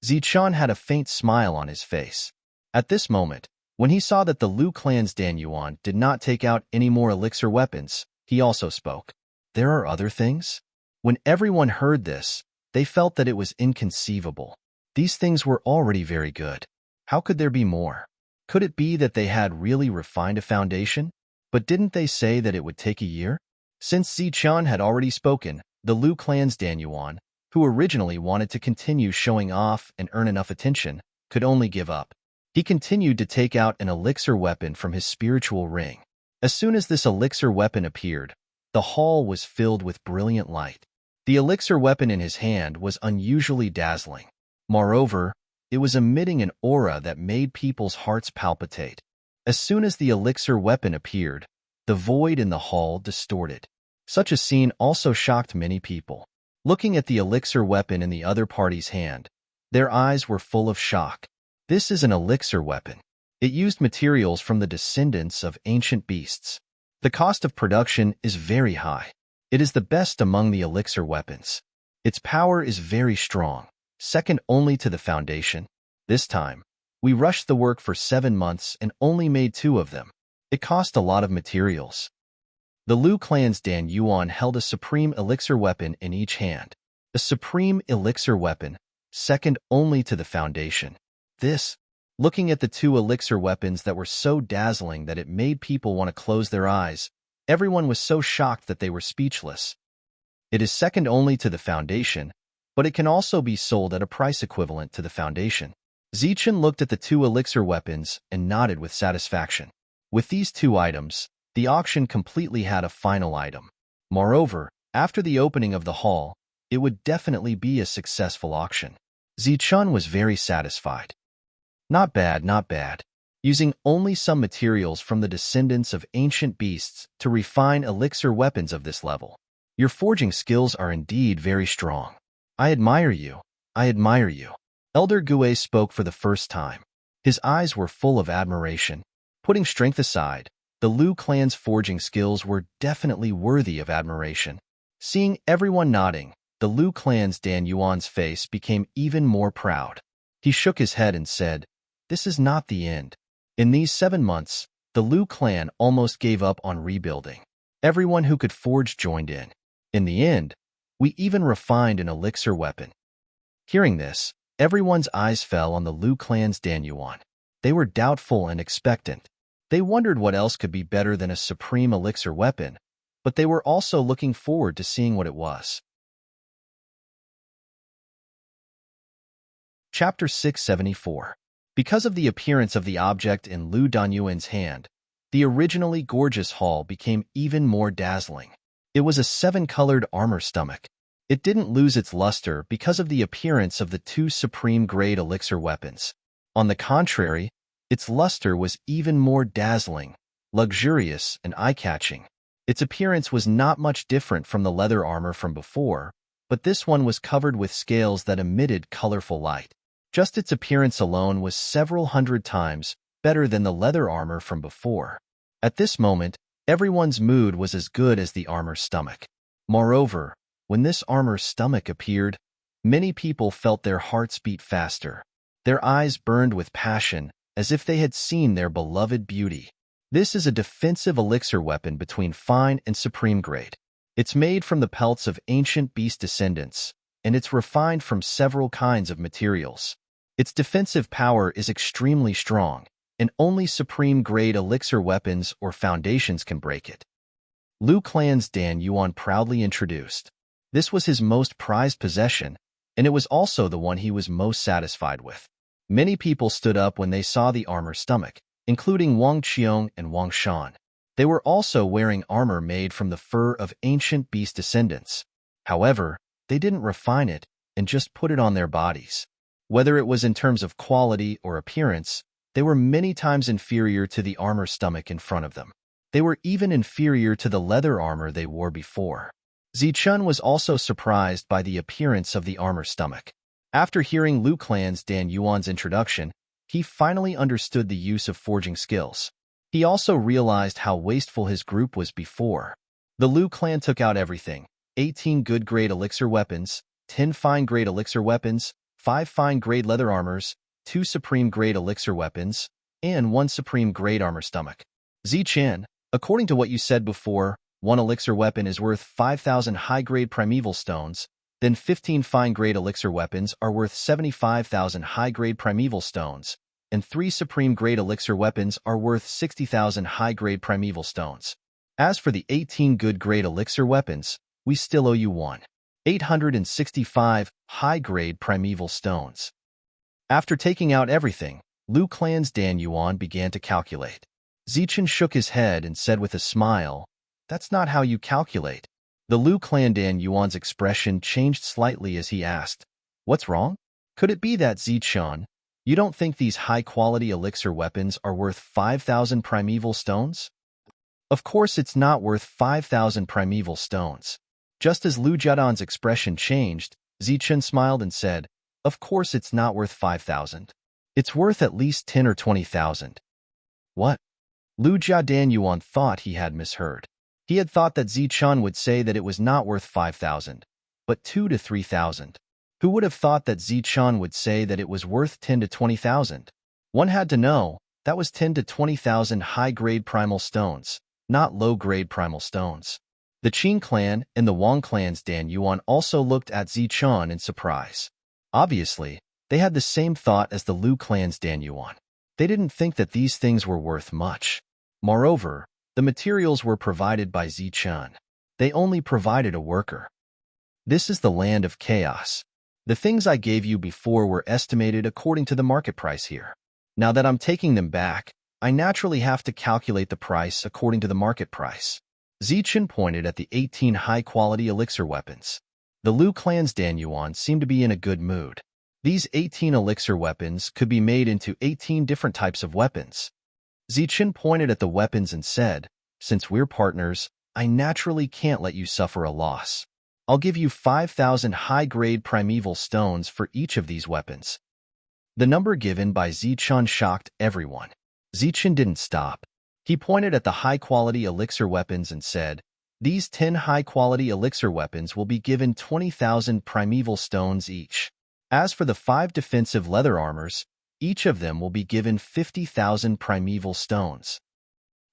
Zichun had a faint smile on his face. At this moment, when he saw that the Liu clan's Dan Yuan did not take out any more elixir weapons, he also spoke. There are other things? When everyone heard this, they felt that it was inconceivable. These things were already very good. How could there be more? Could it be that they had really refined a foundation? But didn't they say that it would take a year? Since Zichun had already spoken, the Liu clan's Dan Yuan, who originally wanted to continue showing off and earn enough attention, could only give up. He continued to take out an elixir weapon from his spiritual ring. As soon as this elixir weapon appeared, the hall was filled with brilliant light. The elixir weapon in his hand was unusually dazzling. Moreover, it was emitting an aura that made people's hearts palpitate. As soon as the elixir weapon appeared, the void in the hall distorted. Such a scene also shocked many people. Looking at the elixir weapon in the other party's hand, their eyes were full of shock. This is an elixir weapon. It used materials from the descendants of ancient beasts. The cost of production is very high. It is the best among the elixir weapons. Its power is very strong, second only to the foundation. This time, we rushed the work for 7 months and only made 2 of them. It cost a lot of materials. The Liu clan's Dan Yuan held a supreme elixir weapon in each hand. A supreme elixir weapon, second only to the foundation. This, looking at the 2 elixir weapons that were so dazzling that it made people want to close their eyes, everyone was so shocked that they were speechless. It is second only to the foundation, but it can also be sold at a price equivalent to the foundation. Zichun looked at the 2 elixir weapons and nodded with satisfaction. With these 2 items, the auction completely had a final item. Moreover, after the opening of the hall, it would definitely be a successful auction. Zichun was very satisfied. Not bad, not bad. Using only some materials from the descendants of ancient beasts to refine elixir weapons of this level. Your forging skills are indeed very strong. I admire you. I admire you. Elder Gue spoke for the first time. His eyes were full of admiration. Putting strength aside, the Liu clan's forging skills were definitely worthy of admiration. Seeing everyone nodding, the Liu clan's Dan Yuan's face became even more proud. He shook his head and said, "This is not the end." In these 7 months, the Liu clan almost gave up on rebuilding. Everyone who could forge joined in. In the end, we even refined an elixir weapon. Hearing this, everyone's eyes fell on the Liu clan's Dan Yuan. They were doubtful and expectant. They wondered what else could be better than a supreme elixir weapon, but they were also looking forward to seeing what it was. Chapter 674. Because of the appearance of the object in Liu Danyuan's hand, the originally gorgeous hall became even more dazzling. It was a 7-colored armor stomach. It didn't lose its luster because of the appearance of the 2 supreme-grade elixir weapons. On the contrary, its luster was even more dazzling, luxurious, and eye-catching. Its appearance was not much different from the leather armor from before, but this one was covered with scales that emitted colorful light. Just its appearance alone was several hundred times better than the leather armor from before. At this moment, everyone's mood was as good as the armor's stomach. Moreover, when this armor's stomach appeared, many people felt their hearts beat faster. Their eyes burned with passion, as if they had seen their beloved beauty. This is a defensive elixir weapon between fine and supreme grade. It's made from the pelts of ancient beast descendants, and it's refined from several kinds of materials. Its defensive power is extremely strong, and only supreme-grade elixir weapons or foundations can break it. Liu Clan's Dan Yuan proudly introduced. This was his most prized possession, and it was also the one he was most satisfied with. Many people stood up when they saw the armor stomach, including Wang Qiong and Wang Shan. They were also wearing armor made from the fur of ancient beast descendants. However, they didn't refine it and just put it on their bodies. Whether it was in terms of quality or appearance, they were many times inferior to the armor stomach in front of them. They were even inferior to the leather armor they wore before. Zichun was also surprised by the appearance of the armor stomach. After hearing Liu Clan's Dan Yuan's introduction, he finally understood the use of forging skills. He also realized how wasteful his group was before. The Liu Clan took out everything: 18 good-grade elixir weapons, 10 fine-grade elixir weapons, 5 fine-grade leather armors, 2 supreme-grade elixir weapons, and 1 supreme-grade armor stomach. Zichen, according to what you said before, 1 elixir weapon is worth 5,000 high-grade primeval stones, then 15 fine-grade elixir weapons are worth 75,000 high-grade primeval stones, and 3 supreme-grade elixir weapons are worth 60,000 high-grade primeval stones. As for the 18 good-grade elixir weapons, we still owe you 865 high-grade primeval stones. After taking out everything, Liu Clan's Dan Yuan began to calculate. Zichen shook his head and said with a smile, "That's not how you calculate." The Liu Clan Dan Yuan's expression changed slightly as he asked, "What's wrong? Could it be that, Zichen, you don't think these high-quality elixir weapons are worth 5,000 primeval stones?" Of course it's not worth 5,000 primeval stones. Just as Liu Jiadan's expression changed, Zichen smiled and said, "Of course it's not worth 5,000. It's worth at least 10 or 20,000. What? Liu Jiadan Yuan thought he had misheard. He had thought that Zichen would say that it was not worth 5,000, but 2 to 3,000. Who would have thought that Zichen would say that it was worth 10 to 20,000? One had to know that was 10 to 20,000 high-grade primal stones, not low-grade primal stones. The Qin clan and the Wang clan's Dan Yuan also looked at Zichen in surprise. Obviously, they had the same thought as the Liu clan's Dan Yuan. They didn't think that these things were worth much. Moreover, the materials were provided by Zichen. They only provided a worker. This is the land of chaos. The things I gave you before were estimated according to the market price here. Now that I'm taking them back, I naturally have to calculate the price according to the market price. Zichen pointed at the 18 high-quality elixir weapons. The Liu clan's Dan Yuan seemed to be in a good mood. These 18 elixir weapons could be made into 18 different types of weapons. Zichen pointed at the weapons and said, "Since we're partners, I naturally can't let you suffer a loss. I'll give you 5,000 high-grade primeval stones for each of these weapons." The number given by Zichen shocked everyone. Zichen didn't stop. He pointed at the high-quality elixir weapons and said, "These 10 high-quality elixir weapons will be given 20,000 primeval stones each. As for the 5 defensive leather armors, each of them will be given 50,000 primeval stones."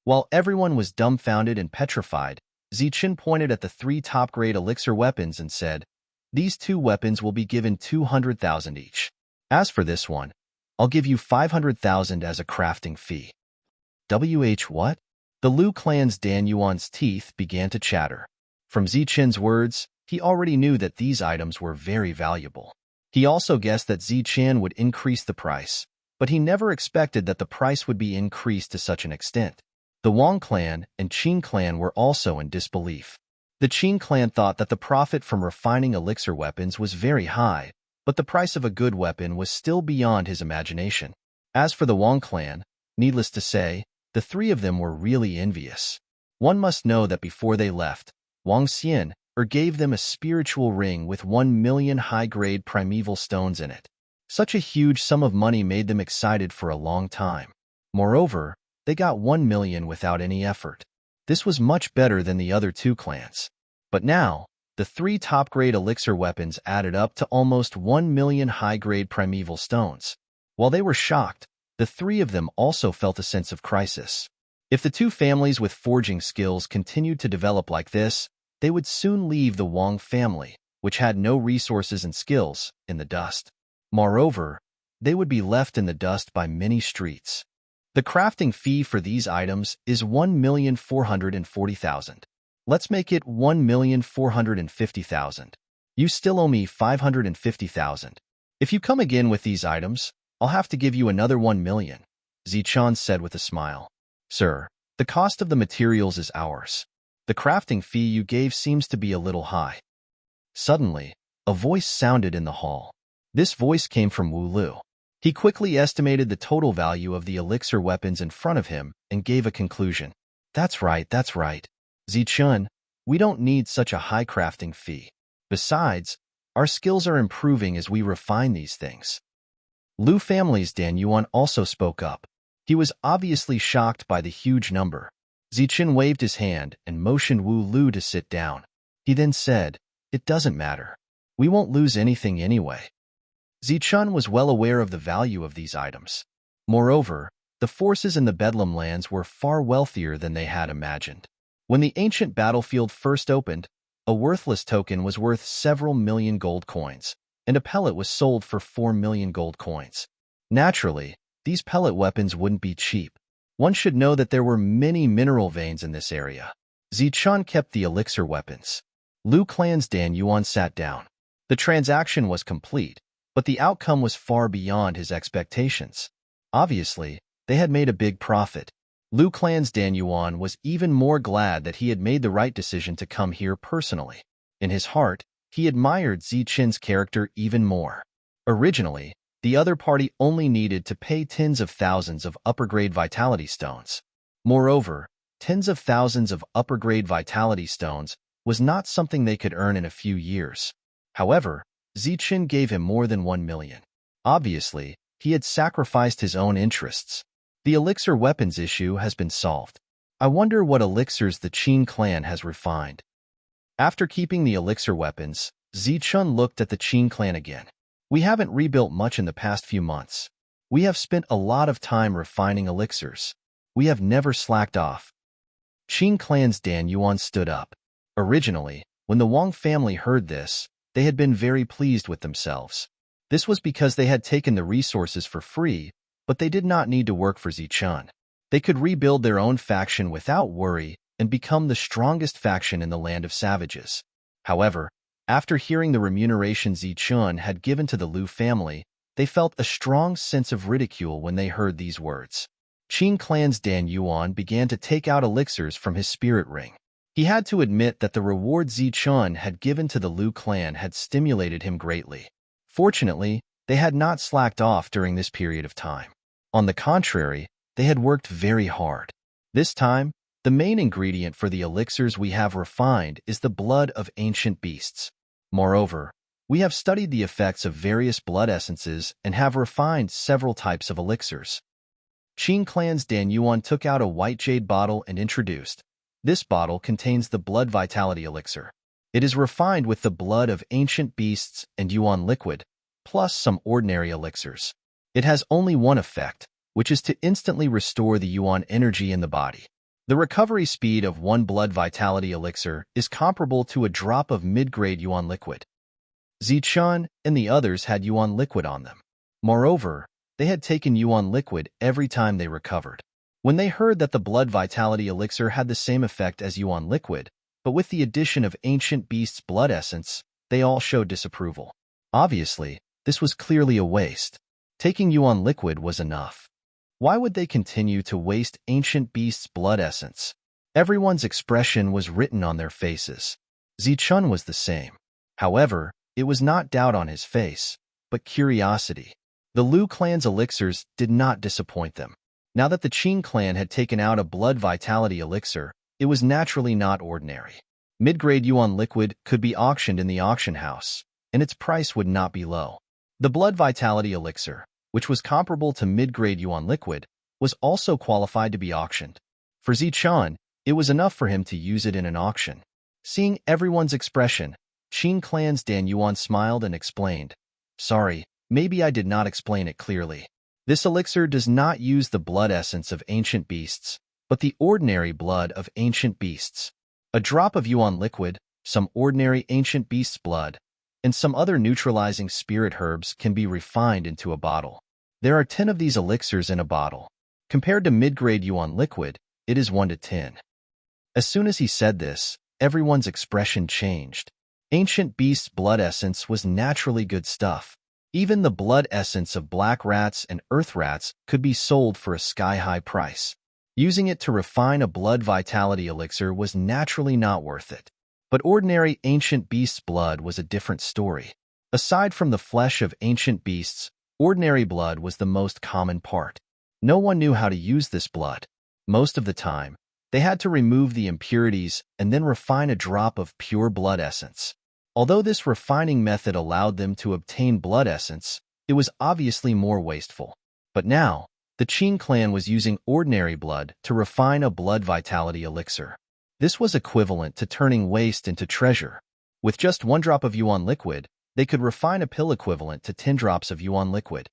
While everyone was dumbfounded and petrified, Zichen pointed at the 3 top-grade elixir weapons and said, "These 2 weapons will be given 200,000 each. As for this one, I'll give you 500,000 as a crafting fee." What? The Liu clan's Dan Yuan's teeth began to chatter. From Zichen's words, he already knew that these items were very valuable. He also guessed that Zichen would increase the price, but he never expected that the price would be increased to such an extent. The Wang clan and Qin clan were also in disbelief. The Qin clan thought that the profit from refining elixir weapons was very high, but the price of a good weapon was still beyond his imagination. As for the Wang clan, needless to say, the 3 of them were really envious. One must know that before they left, Wang Xian gave them a spiritual ring with 1 million high-grade primeval stones in it. Such a huge sum of money made them excited for a long time. Moreover, they got 1 million without any effort. This was much better than the other two clans. But now, the 3 top-grade elixir weapons added up to almost 1 million high-grade primeval stones. While they were shocked, the 3 of them also felt a sense of crisis. If the 2 families with forging skills continued to develop like this, they would soon leave the Wang family, which had no resources and skills, in the dust. Moreover, they would be left in the dust by many streets. The crafting fee for these items is 1,440,000. Let's make it 1,450,000. You still owe me 550,000. If you come again with these items, I'll have to give you another 1 million, Zichun said with a smile. Sir, the cost of the materials is ours. The crafting fee you gave seems to be a little high. Suddenly, a voice sounded in the hall. This voice came from Wu Lu. He quickly estimated the total value of the elixir weapons in front of him and gave a conclusion. That's right. Zichun, we don't need such a high crafting fee. Besides, our skills are improving as we refine these things. Lu family's Dan Yuan also spoke up. He was obviously shocked by the huge number. Zichun waved his hand and motioned Wu Lu to sit down. He then said, "It doesn't matter. We won't lose anything anyway." Zichun was well aware of the value of these items. Moreover, the forces in the Bedlam lands were far wealthier than they had imagined. When the ancient battlefield first opened, a worthless token was worth several million gold coins, and a pellet was sold for 4 million gold coins. Naturally, these pellet weapons wouldn't be cheap. One should know that there were many mineral veins in this area. Zichun kept the elixir weapons. Lu clan's Dan Yuan sat down. The transaction was complete, but the outcome was far beyond his expectations. Obviously, they had made a big profit. Lu clan's Dan Yuan was even more glad that he had made the right decision to come here personally. In his heart, he admired Zichun's character even more. Originally, the other party only needed to pay tens of thousands of upper-grade vitality stones. Moreover, tens of thousands of upper-grade vitality stones was not something they could earn in a few years. However, Zichun gave him more than 1 million. Obviously, he had sacrificed his own interests. The elixir weapons issue has been solved. I wonder what elixirs the Qin clan has refined. After keeping the elixir weapons, Zichun looked at the Qin clan again. We haven't rebuilt much in the past few months. We have spent a lot of time refining elixirs. We have never slacked off. Qin clan's Dan Yuan stood up. Originally, when the Wang family heard this, they had been very pleased with themselves. This was because they had taken the resources for free, but they did not need to work for Zichun. They could rebuild their own faction without worry and become the strongest faction in the land of savages. However, after hearing the remuneration Zichun had given to the Lu family, they felt a strong sense of ridicule when they heard these words. Qin clan's Dan Yuan began to take out elixirs from his spirit ring. He had to admit that the reward Zichun had given to the Lu clan had stimulated him greatly. Fortunately, they had not slacked off during this period of time. On the contrary, they had worked very hard. This time, the main ingredient for the elixirs we have refined is the blood of ancient beasts. Moreover, we have studied the effects of various blood essences and have refined several types of elixirs. Qin clan's Dan Yuan took out a white jade bottle and introduced. This bottle contains the blood vitality elixir. It is refined with the blood of ancient beasts and Yuan liquid, plus some ordinary elixirs. It has only one effect, which is to instantly restore the Yuan energy in the body. The recovery speed of one blood vitality elixir is comparable to a drop of mid-grade Yuan liquid. Zichun and the others had Yuan liquid on them. Moreover, they had taken Yuan liquid every time they recovered. When they heard that the blood vitality elixir had the same effect as Yuan liquid, but with the addition of ancient beast's blood essence, they all showed disapproval. Obviously, this was clearly a waste. Taking Yuan liquid was enough. Why would they continue to waste ancient beast's blood essence? Everyone's expression was written on their faces. Zichun was the same. However, it was not doubt on his face, but curiosity. The Lu clan's elixirs did not disappoint them. Now that the Qin clan had taken out a blood vitality elixir, it was naturally not ordinary. Mid-grade Yuan liquid could be auctioned in the auction house, and its price would not be low. The Blood Vitality Elixir, which was comparable to mid-grade yuan liquid, was also qualified to be auctioned. For Zichun, it was enough for him to use it in an auction. Seeing everyone's expression, Qin Clan's Dan Yuan smiled and explained, "Sorry, maybe I did not explain it clearly. This elixir does not use the blood essence of ancient beasts, but the ordinary blood of ancient beasts. A drop of yuan liquid, some ordinary ancient beast's blood, and some other neutralizing spirit herbs can be refined into a bottle. There are 10 of these elixirs in a bottle. Compared to mid-grade yuan liquid, it is 1 to 10. As soon as he said this, everyone's expression changed. Ancient beast's blood essence was naturally good stuff. Even the blood essence of black rats and earth rats could be sold for a sky-high price. Using it to refine a blood vitality elixir was naturally not worth it. But ordinary ancient beast's blood was a different story. Aside from the flesh of ancient beasts, ordinary blood was the most common part. No one knew how to use this blood. Most of the time, they had to remove the impurities and then refine a drop of pure blood essence. Although this refining method allowed them to obtain blood essence, it was obviously more wasteful. But now, the Qin clan was using ordinary blood to refine a blood vitality elixir. This was equivalent to turning waste into treasure. With just 1 drop of yuan liquid, they could refine a pill equivalent to 10 drops of yuan liquid.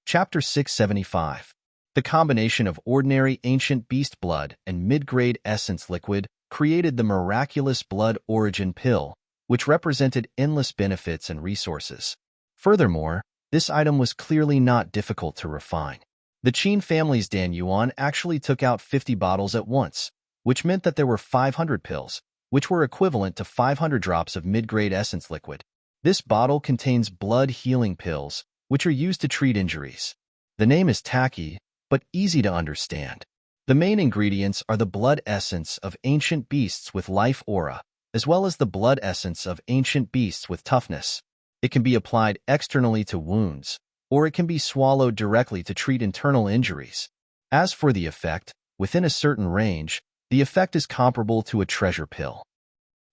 Chapter 675. The combination of ordinary ancient beast blood and mid-grade essence liquid created the miraculous blood origin pill, which represented endless benefits and resources. Furthermore, this item was clearly not difficult to refine. The Qin family's Dan Yuan actually took out 50 bottles at once, which meant that there were 500 pills, which were equivalent to 500 drops of mid-grade essence liquid. This bottle contains blood healing pills, which are used to treat injuries. The name is tacky, but easy to understand. The main ingredients are the blood essence of ancient beasts with life aura, as well as the blood essence of ancient beasts with toughness. It can be applied externally to wounds, or it can be swallowed directly to treat internal injuries. As for the effect, within a certain range, the effect is comparable to a treasure pill.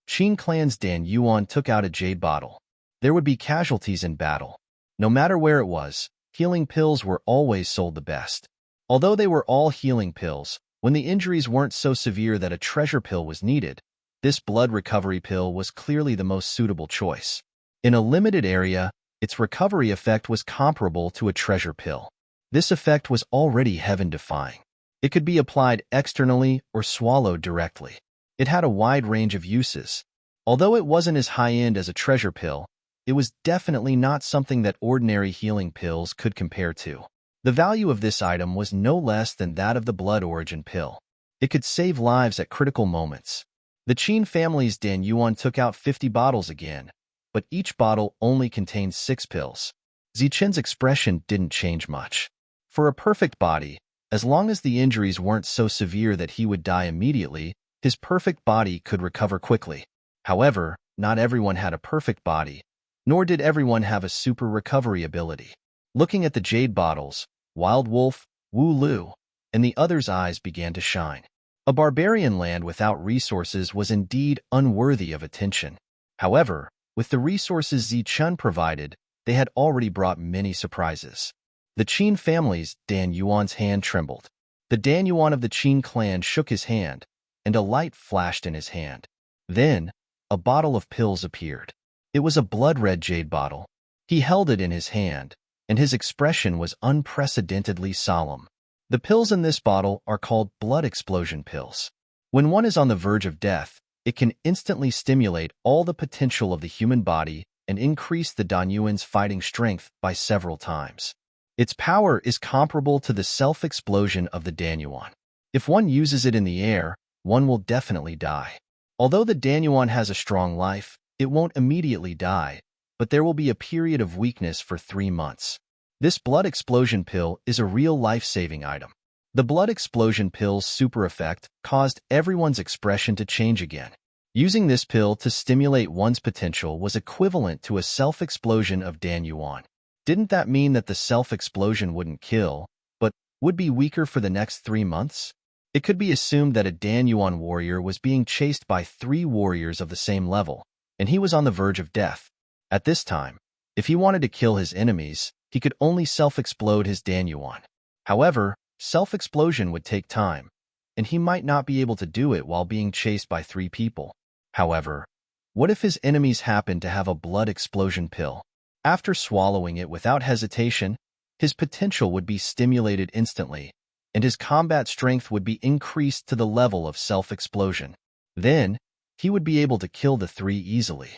Qin clan's Dan Yuan took out a jade bottle. There would be casualties in battle. No matter where it was, healing pills were always sold the best. Although they were all healing pills, when the injuries weren't so severe that a treasure pill was needed, this blood recovery pill was clearly the most suitable choice. In a limited area, its recovery effect was comparable to a treasure pill. This effect was already heaven-defying. It could be applied externally or swallowed directly. It had a wide range of uses. Although it wasn't as high-end as a treasure pill, it was definitely not something that ordinary healing pills could compare to. The value of this item was no less than that of the blood origin pill. It could save lives at critical moments. The Qin family's Dan Yuan took out 50 bottles again, but each bottle only contained 6 pills. Zichun's expression didn't change much. For a perfect body, as long as the injuries weren't so severe that he would die immediately, his perfect body could recover quickly. However, not everyone had a perfect body, nor did everyone have a super recovery ability. Looking at the jade bottles, Wild Wolf, Wu Lu, and the others' eyes began to shine. A barbarian land without resources was indeed unworthy of attention. However, with the resources Zichun provided, they had already brought many surprises. The Qin family's Dan Yuan's hand trembled. The Dan Yuan of the Qin clan shook his hand, and a light flashed in his hand. Then, a bottle of pills appeared. It was a blood-red jade bottle. He held it in his hand, and his expression was unprecedentedly solemn. The pills in this bottle are called blood explosion pills. When one is on the verge of death, it can instantly stimulate all the potential of the human body and increase the Dan Yuan's fighting strength by several times. Its power is comparable to the self-explosion of the Dan Yuan. If one uses it in the air, one will definitely die. Although the Dan Yuan has a strong life, it won't immediately die, but there will be a period of weakness for 3 months. This blood explosion pill is a real life-saving item. The blood explosion pill's super effect caused everyone's expression to change again. Using this pill to stimulate one's potential was equivalent to a self-explosion of Dan Yuan. Didn't that mean that the self-explosion wouldn't kill, but would be weaker for the next 3 months? It could be assumed that a Dan Yuan warrior was being chased by 3 warriors of the same level, and he was on the verge of death. At this time, if he wanted to kill his enemies, he could only self-explode his Dan Yuan. However, self-explosion would take time, and he might not be able to do it while being chased by 3 people. However, what if his enemies happened to have a blood explosion pill? After swallowing it without hesitation, his potential would be stimulated instantly, and his combat strength would be increased to the level of self-explosion. Then, he would be able to kill the 3 easily.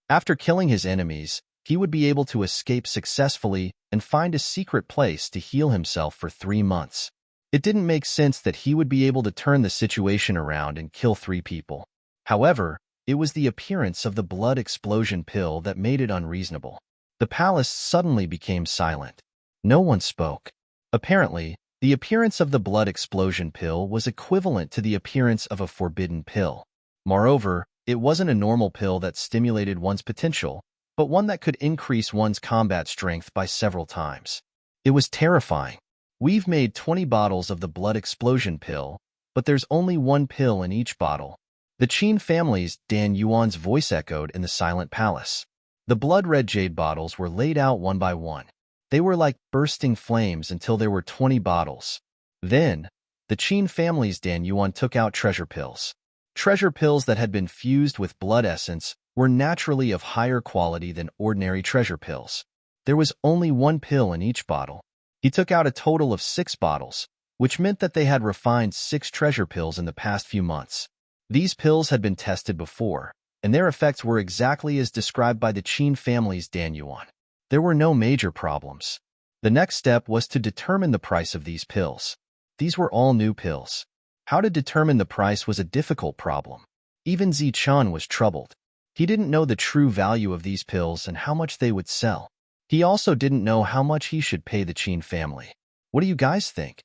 After killing his enemies, he would be able to escape successfully and find a secret place to heal himself for 3 months. It didn't make sense that he would be able to turn the situation around and kill 3 people. However, it was the appearance of the blood explosion pill that made it unreasonable. The palace suddenly became silent. No one spoke. Apparently, the appearance of the blood explosion pill was equivalent to the appearance of a forbidden pill. Moreover, it wasn't a normal pill that stimulated one's potential, but one that could increase one's combat strength by several times. It was terrifying. We've made 20 bottles of the blood explosion pill, but there's only 1 pill in each bottle. The Qin family's Dan Yuan's voice echoed in the silent palace. The blood-red jade bottles were laid out one by one. They were like bursting flames until there were 20 bottles. Then, the Qin family's Dan Yuan took out treasure pills. Treasure pills that had been fused with blood essence were naturally of higher quality than ordinary treasure pills. There was only 1 pill in each bottle. He took out a total of 6 bottles, which meant that they had refined 6 treasure pills in the past few months. These pills had been tested before, and their effects were exactly as described by the Qin family's Dan Yuan. There were no major problems. The next step was to determine the price of these pills. These were all new pills. How to determine the price was a difficult problem. Even Zichun was troubled. He didn't know the true value of these pills and how much they would sell. He also didn't know how much he should pay the Qin family. What do you guys think?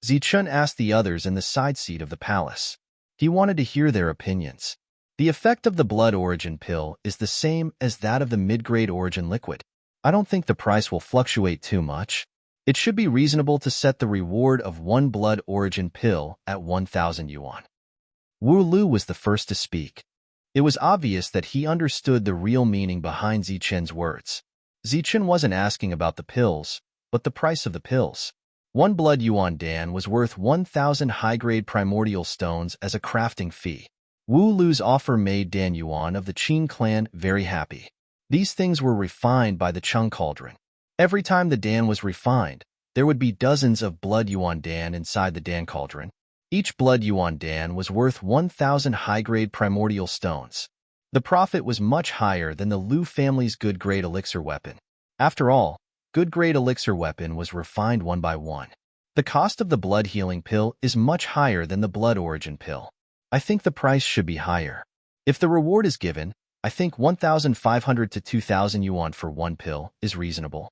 Zichun asked the others in the side seat of the palace. He wanted to hear their opinions. The effect of the blood origin pill is the same as that of the mid-grade origin liquid. I don't think the price will fluctuate too much. It should be reasonable to set the reward of 1 blood origin pill at 1,000 yuan. Wu Lu was the first to speak. It was obvious that he understood the real meaning behind Zichun's words. Zichun wasn't asking about the pills, but the price of the pills. 1 blood yuan dan was worth 1,000 high-grade primordial stones as a crafting fee. Wu Lu's offer made Dan Yuan of the Qin clan very happy. These things were refined by the Chung cauldron. Every time the Dan was refined, there would be dozens of blood yuan dan inside the Dan cauldron. Each blood yuan dan was worth 1,000 high-grade primordial stones. The profit was much higher than the Lu family's good-grade elixir weapon. After all, good-grade elixir weapon was refined one by one. The cost of the blood healing pill is much higher than the blood origin pill. I think the price should be higher. If the reward is given, I think 1,500 to 2,000 yuan for 1 pill is reasonable.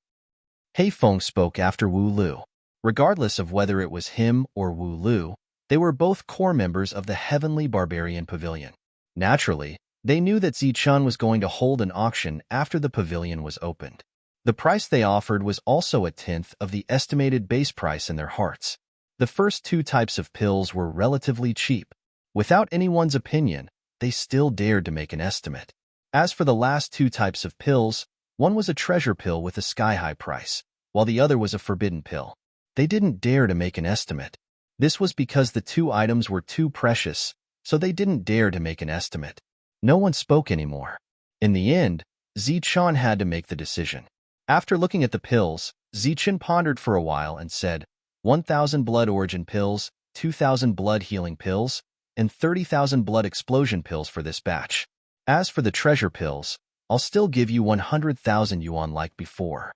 He Feng spoke after Wu Lu. Regardless of whether it was him or Wu Lu, they were both core members of the Heavenly Barbarian Pavilion. Naturally, they knew that Zichun was going to hold an auction after the pavilion was opened. The price they offered was also 1/10 of the estimated base price in their hearts. The first 2 types of pills were relatively cheap. Without anyone's opinion, they still dared to make an estimate. As for the last 2 types of pills, one was a treasure pill with a sky-high price, while the other was a forbidden pill. They didn't dare to make an estimate. This was because the 2 items were too precious, so they didn't dare to make an estimate. No one spoke anymore. In the end, Zichun had to make the decision. After looking at the pills, Zichun pondered for a while and said, 1,000 blood origin pills, 2,000 blood healing pills, and 30,000 blood explosion pills for this batch. As for the treasure pills, I'll still give you 100,000 yuan like before.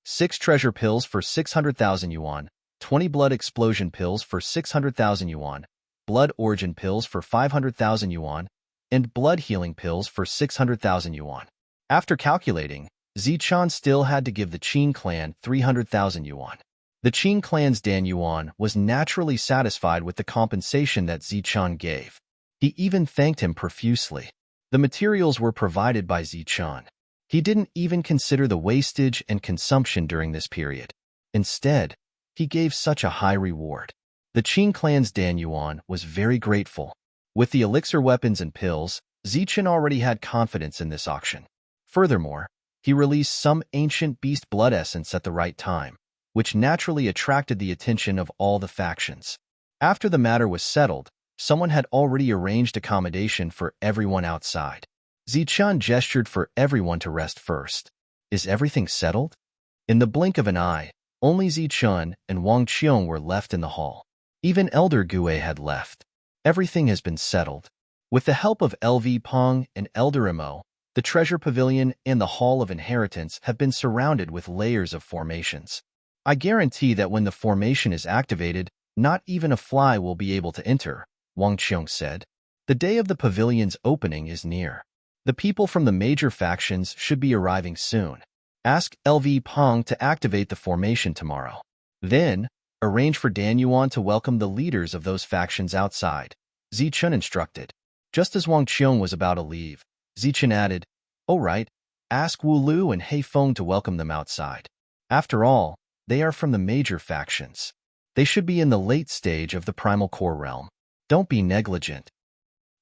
6 treasure pills for 600,000 yuan, 20 blood explosion pills for 600,000 yuan, blood origin pills for 500,000 yuan, and blood healing pills for 600,000 yuan. After calculating, Zichun still had to give the Qin clan 300,000 yuan. The Qin clan's Dan Yuan was naturally satisfied with the compensation that Zichun gave. He even thanked him profusely. The materials were provided by Zichun. He didn't even consider the wastage and consumption during this period. Instead, he gave such a high reward. The Qin clan's Dan Yuan was very grateful. With the elixir weapons and pills, Zichen already had confidence in this auction. Furthermore, he released some ancient beast blood essence at the right time, which naturally attracted the attention of all the factions. After the matter was settled, someone had already arranged accommodation for everyone outside. Zichen gestured for everyone to rest first. Is everything settled? In the blink of an eye, only Zichen and Wang Qiong were left in the hall. Even Elder Gue had left. Everything has been settled. With the help of LV Pong and Elder Imo, the treasure pavilion and the Hall of Inheritance have been surrounded with layers of formations. I guarantee that when the formation is activated, not even a fly will be able to enter, Wang Qiong said. The day of the pavilion's opening is near. The people from the major factions should be arriving soon. Ask LV Pong to activate the formation tomorrow. Then, arrange for Dan Yuan to welcome the leaders of those factions outside, Zichen instructed. Just as Wang Qiong was about to leave, Zichen added, "All right, ask Wu Lu and He Feng to welcome them outside. After all, they are from the major factions. They should be in the late stage of the primal core realm. Don't be negligent."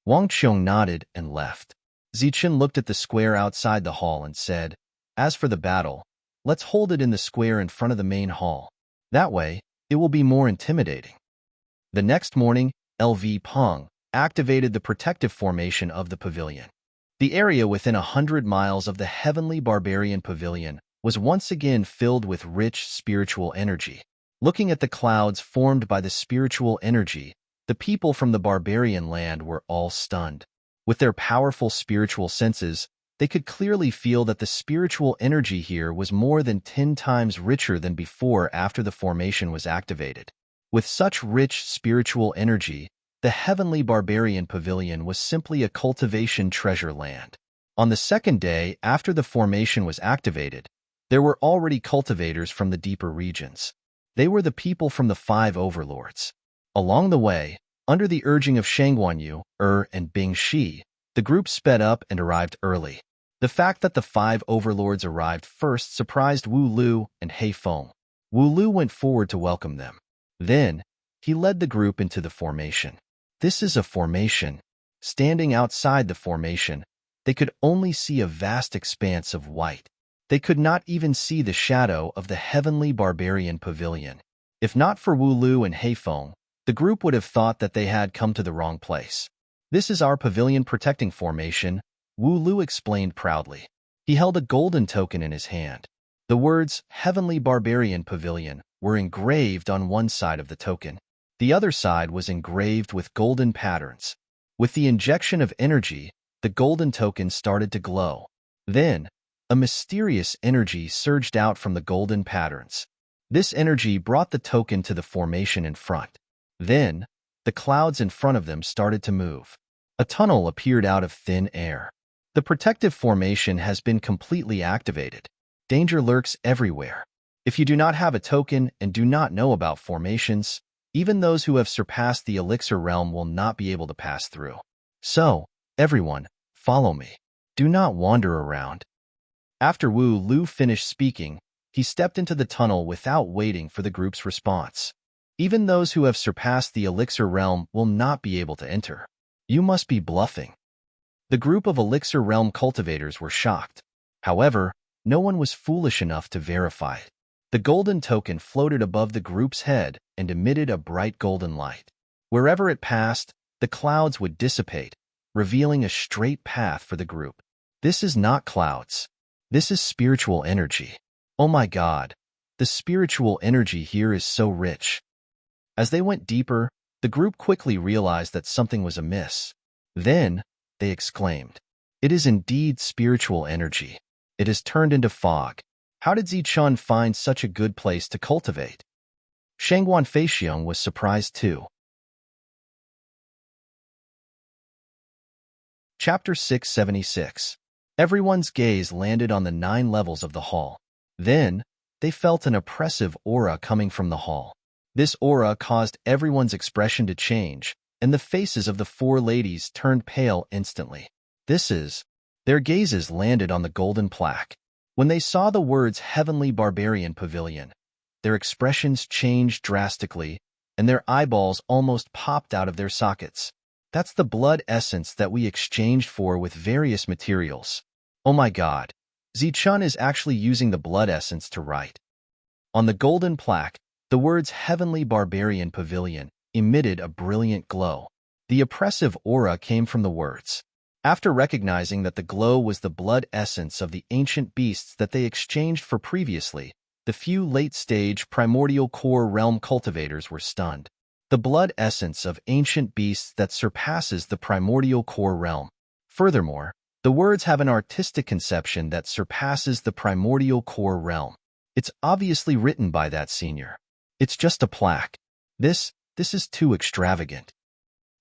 Wang Qiong nodded and left. Zichen looked at the square outside the hall and said, "As for the battle, let's hold it in the square in front of the main hall. That way, it will be more intimidating." The next morning, LV Pong activated the protective formation of the pavilion. The area within 100 miles of the Heavenly Barbarian Pavilion was once again filled with rich spiritual energy. Looking at the clouds formed by the spiritual energy, the people from the barbarian land were all stunned. With their powerful spiritual senses, they could clearly feel that the spiritual energy here was more than 10 times richer than before after the formation was activated. With such rich spiritual energy, the Heavenly Barbarian Pavilion was simply a cultivation treasure land. On the second day after the formation was activated, there were already cultivators from the deeper regions. They were the people from the 5 overlords. Along the way, under the urging of Shangguanyu, and Bing Shi, the group sped up and arrived early. The fact that the 5 overlords arrived first surprised Wu Lu and He Feng. Wu Lu went forward to welcome them. Then, he led the group into the formation. This is a formation. Standing outside the formation, they could only see a vast expanse of white. They could not even see the shadow of the Heavenly Barbarian Pavilion. If not for Wu Lu and He Feng, the group would have thought that they had come to the wrong place. "This is our pavilion protecting formation," Wu Lu explained proudly. He held a golden token in his hand. The words Heavenly Barbarian Pavilion were engraved on one side of the token. The other side was engraved with golden patterns. With the injection of energy, the golden token started to glow. Then, a mysterious energy surged out from the golden patterns. This energy brought the token to the formation in front. Then, the clouds in front of them started to move. A tunnel appeared out of thin air. The protective formation has been completely activated. Danger lurks everywhere. If you do not have a token and do not know about formations, even those who have surpassed the elixir realm will not be able to pass through. So, everyone, follow me. Do not wander around. After Wu Lu finished speaking, he stepped into the tunnel without waiting for the group's response. Even those who have surpassed the elixir realm will not be able to enter. You must be bluffing. The group of elixir realm cultivators were shocked. However, no one was foolish enough to verify it. The golden token floated above the group's head and emitted a bright golden light. Wherever it passed, the clouds would dissipate, revealing a straight path for the group. This is not clouds. This is spiritual energy. Oh my God, the spiritual energy here is so rich. As they went deeper, the group quickly realized that something was amiss. Then, they exclaimed, "It is indeed spiritual energy. It has turned into fog. How did Zichen find such a good place to cultivate?" Shangguan Feixiong was surprised too. Chapter 676. Everyone's gaze landed on the 9 levels of the hall. Then, they felt an oppressive aura coming from the hall. This aura caused everyone's expression to change, and the faces of the 4 ladies turned pale instantly. Their gazes landed on the golden plaque. When they saw the words Heavenly Barbarian Pavilion, their expressions changed drastically, and their eyeballs almost popped out of their sockets. That's the blood essence that we exchanged for with various materials. Oh my god. Zichun is actually using the blood essence to write. On the golden plaque, the words Heavenly Barbarian Pavilion emitted a brilliant glow. The oppressive aura came from the words. After recognizing that the glow was the blood essence of the ancient beasts that they exchanged for previously, the few late-stage primordial core realm cultivators were stunned. The blood essence of ancient beasts that surpasses the primordial core realm. Furthermore, the words have an artistic conception that surpasses the primordial core realm. It's obviously written by that senior. It's just a plaque. This is too extravagant.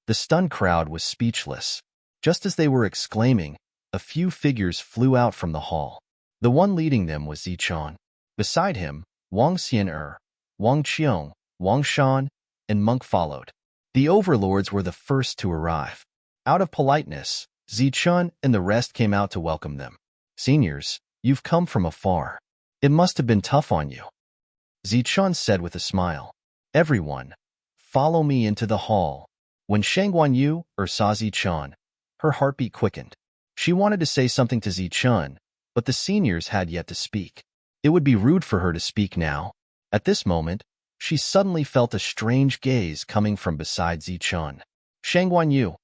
The stunned crowd was speechless. Just as they were exclaiming, a few figures flew out from the hall. The one leading them was Zichun. Beside him, Wang Xian'er, Wang Qiong, Wang Shan, and Monk followed. The overlords were the first to arrive. Out of politeness, Zichun and the rest came out to welcome them. Seniors, you've come from afar. It must have been tough on you. Zichun said with a smile. Everyone, follow me into the hall. When Shang Guanyu saw Zichun, her heartbeat quickened. She wanted to say something to Zichun, but the seniors had yet to speak. It would be rude for her to speak now. At this moment, she suddenly felt a strange gaze coming from beside Zichun. Shang Guanyu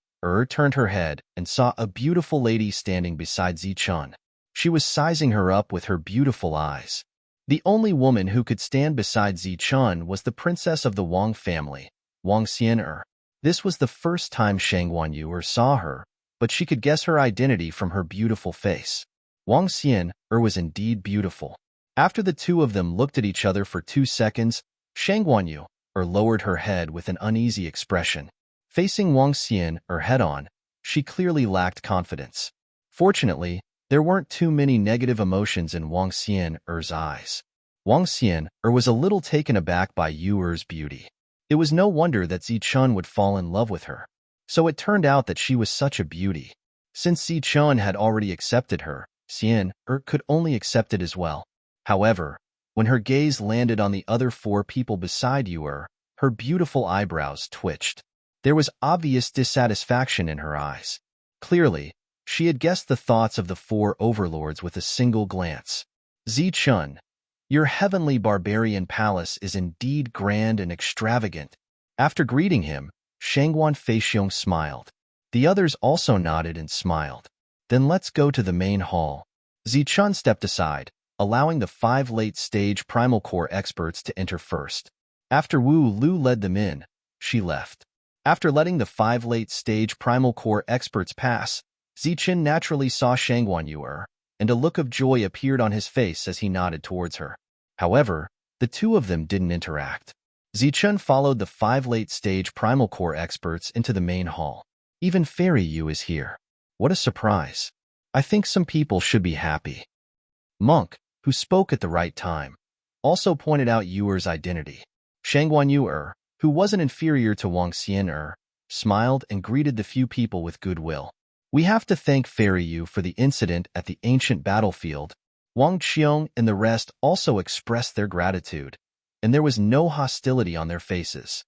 turned her head and saw a beautiful lady standing beside Zichun. She was sizing her up with her beautiful eyes. The only woman who could stand beside Zichun was the princess of the Wang family, Wang Xian'er. This was the first time Shang Guanyu saw her, but she could guess her identity from her beautiful face. Wang Xian'er was indeed beautiful. After the two of them looked at each other for 2 seconds, Shang Guanyu lowered her head with an uneasy expression. Facing Wang Xian'er head-on, she clearly lacked confidence. Fortunately, there weren't too many negative emotions in Wang Xian'er's eyes. Wang Xian'er was a little taken aback by Yuer's beauty. It was no wonder that Zichun would fall in love with her. So it turned out that she was such a beauty. Since Zichun had already accepted her, Xian'er could only accept it as well. However, when her gaze landed on the other 4 people beside Yuer, her beautiful eyebrows twitched. There was obvious dissatisfaction in her eyes. Clearly, she had guessed the thoughts of the 4 overlords with a single glance. Zichun, your heavenly barbarian palace is indeed grand and extravagant. After greeting him, Shangguan Feixiong smiled. The others also nodded and smiled. Then let's go to the main hall. Zichun stepped aside, allowing the 5 late-stage primal core experts to enter first. After Wu Lu led them in, she left. After letting the 5 late-stage primal core experts pass, Zichun naturally saw Shang Guanyu, and a look of joy appeared on his face as he nodded towards her. However, the two of them didn't interact. Zichun followed the 5 late-stage primal core experts into the main hall. Even Fairy Yu is here. What a surprise. I think some people should be happy. Monk, who spoke at the right time, also pointed out Yuer's identity. Shang Guanyu, who wasn't inferior to Wang Xian'er, smiled and greeted the few people with goodwill. We have to thank Fairy Yu for the incident at the ancient battlefield. Wang Qiong and the rest also expressed their gratitude, and there was no hostility on their faces.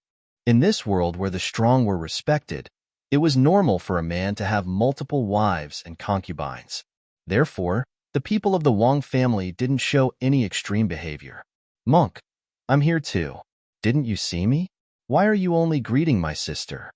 In this world where the strong were respected, it was normal for a man to have multiple wives and concubines. Therefore, the people of the Wang family didn't show any extreme behavior. Monk, I'm here too. Didn't you see me? Why are you only greeting my sister?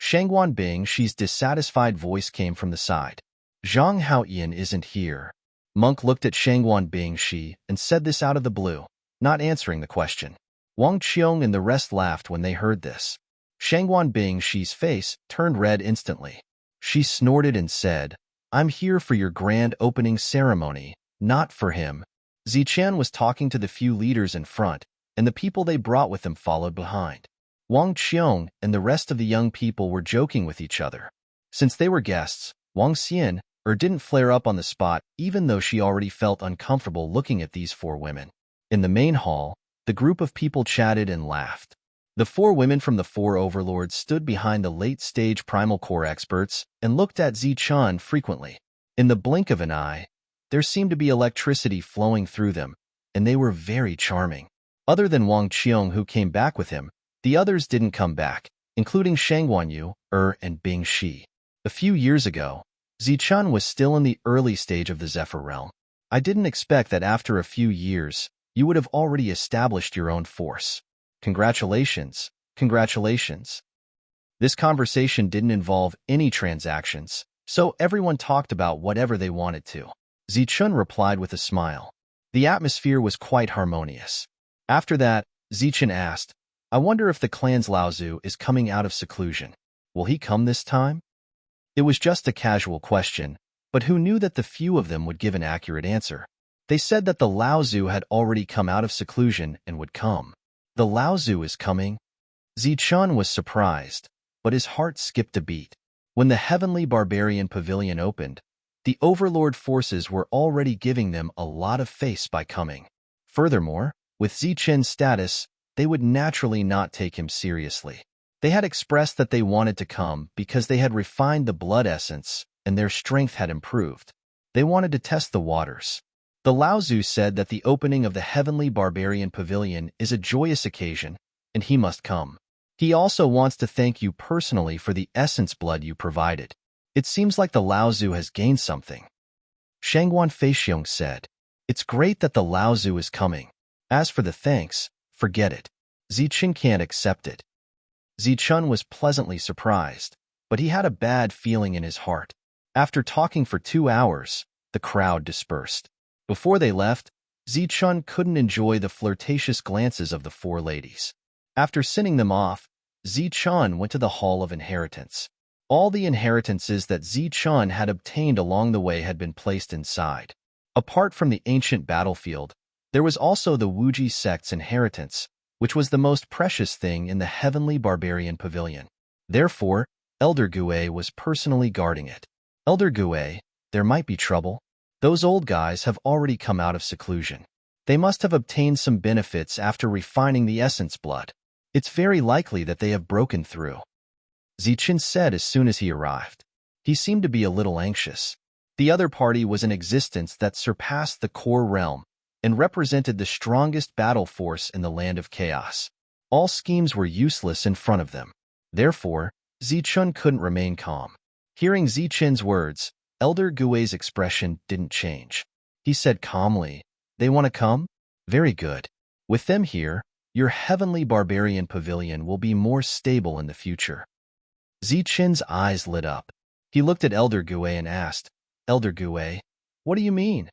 Shangguan Bingxi's dissatisfied voice came from the side. Zhang Haoyan isn't here. Monk looked at Shangguan Bingxi and said this out of the blue, not answering the question. Wang Qiong and the rest laughed when they heard this. Shangguan Bingxi's face turned red instantly. She snorted and said, I'm here for your grand opening ceremony, not for him. Zichun was talking to the few leaders in front, and the people they brought with them followed behind. Wang Qiong and the rest of the young people were joking with each other. Since they were guests, Wang Xian didn't flare up on the spot even though she already felt uncomfortable looking at these 4 women. In the main hall, the group of people chatted and laughed. The 4 women from the 4 overlords stood behind the late-stage primal core experts and looked at Zichun frequently. In the blink of an eye, there seemed to be electricity flowing through them, and they were very charming. Other than Wang Qiong who came back with him, the others didn't come back, including Shangguanyu, and Bing Shi. A few years ago, Zichun was still in the early stage of the Zephyr realm. I didn't expect that after a few years, you would have already established your own force. Congratulations, congratulations. This conversation didn't involve any transactions, so everyone talked about whatever they wanted to. Zichun replied with a smile. The atmosphere was quite harmonious. After that, Zichun asked, I wonder if the clan's Laozu is coming out of seclusion. Will he come this time? It was just a casual question, but who knew that the few of them would give an accurate answer? They said that the Laozu had already come out of seclusion and would come. The Laozu is coming? Zichun was surprised, but his heart skipped a beat. When the Heavenly Barbarian Pavilion opened, the Overlord forces were already giving them a lot of face by coming. Furthermore, with Zichun's status, they would naturally not take him seriously. They had expressed that they wanted to come because they had refined the blood essence and their strength had improved. They wanted to test the waters. The Laozu said that the opening of the Heavenly Barbarian Pavilion is a joyous occasion, and he must come. He also wants to thank you personally for the essence blood you provided. It seems like the Laozu has gained something. Shangguan Feixiong said, It's great that the Laozu is coming. As for the thanks, forget it. Zichun can't accept it. Zichun was pleasantly surprised, but he had a bad feeling in his heart. After talking for 2 hours, the crowd dispersed. Before they left, Zichun couldn't enjoy the flirtatious glances of the 4 ladies. After sending them off, Zichun went to the Hall of Inheritance. All the inheritances that Zichun had obtained along the way had been placed inside. Apart from the ancient battlefield, there was also the Wuji sect's inheritance, which was the most precious thing in the Heavenly Barbarian Pavilion. Therefore, Elder Gue was personally guarding it. Elder Gue, there might be trouble. Those old guys have already come out of seclusion. They must have obtained some benefits after refining the essence blood. It's very likely that they have broken through. Zichun said as soon as he arrived. He seemed to be a little anxious. The other party was an existence that surpassed the core realm and represented the strongest battle force in the land of chaos. All schemes were useless in front of them. Therefore, Zichun couldn't remain calm. Hearing Zichun's words, Elder Gue's expression didn't change. He said calmly, They want to come? Very good. With them here, your Heavenly Barbarian Pavilion will be more stable in the future. Zichun's eyes lit up. He looked at Elder Gue and asked, Elder Gue, what do you mean?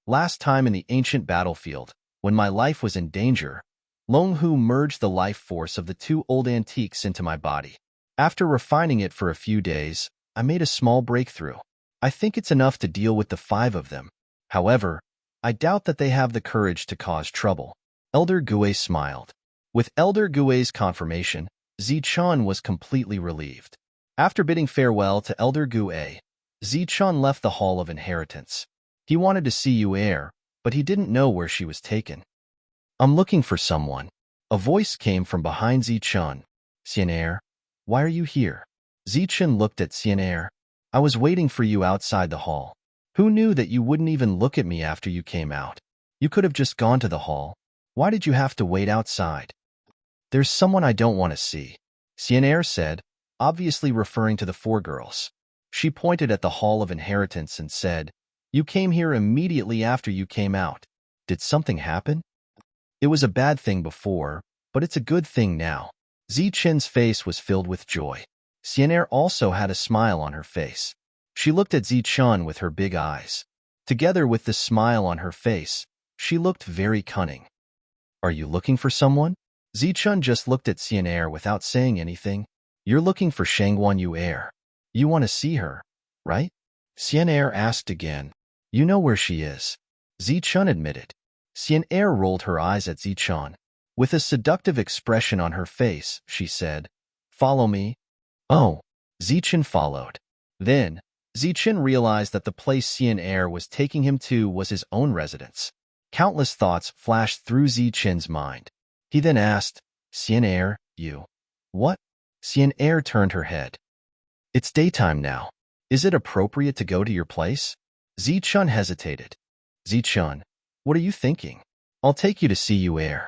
Last time in the ancient battlefield, when my life was in danger, Longhu merged the life force of the 2 old antiques into my body. After refining it for a few days, I made a small breakthrough. I think it's enough to deal with the 5 of them. However, I doubt that they have the courage to cause trouble. Elder Gue smiled. With Elder Gue's confirmation, Zichun was completely relieved. After bidding farewell to Elder Gue, Zichun left the Hall of Inheritance. He wanted to see Yu, but he didn't know where she was taken. I'm looking for someone. A voice came from behind Zichun. Xian'er, why are you here? Zichun looked at Xian'er. I was waiting for you outside the hall. Who knew that you wouldn't even look at me after you came out? You could have just gone to the hall. Why did you have to wait outside? There's someone I don't want to see, Xian'er said, obviously referring to the 4 girls. She pointed at the Hall of Inheritance and said, You came here immediately after you came out. Did something happen? It was a bad thing before, but it's a good thing now. Zichun's face was filled with joy. Xian'er also had a smile on her face. She looked at Zichun with her big eyes. Together with the smile on her face, she looked very cunning. Are you looking for someone? Zichun just looked at Xian'er without saying anything. You're looking for Shangguanyu. You want to see her, right? Xian'er asked again. You know where she is. Zichun admitted. Xian'er rolled her eyes at Zichun. With a seductive expression on her face, she said, Follow me. Oh. Zichun followed. Then, Zichun realized that the place Xian'er was taking him to was his own residence. Countless thoughts flashed through Zichun's mind. He then asked, Xian'er, you. What? Xian'er turned her head. It's daytime now. Is it appropriate to go to your place? Zichun hesitated. Zichun, what are you thinking? I'll take you to see Yu.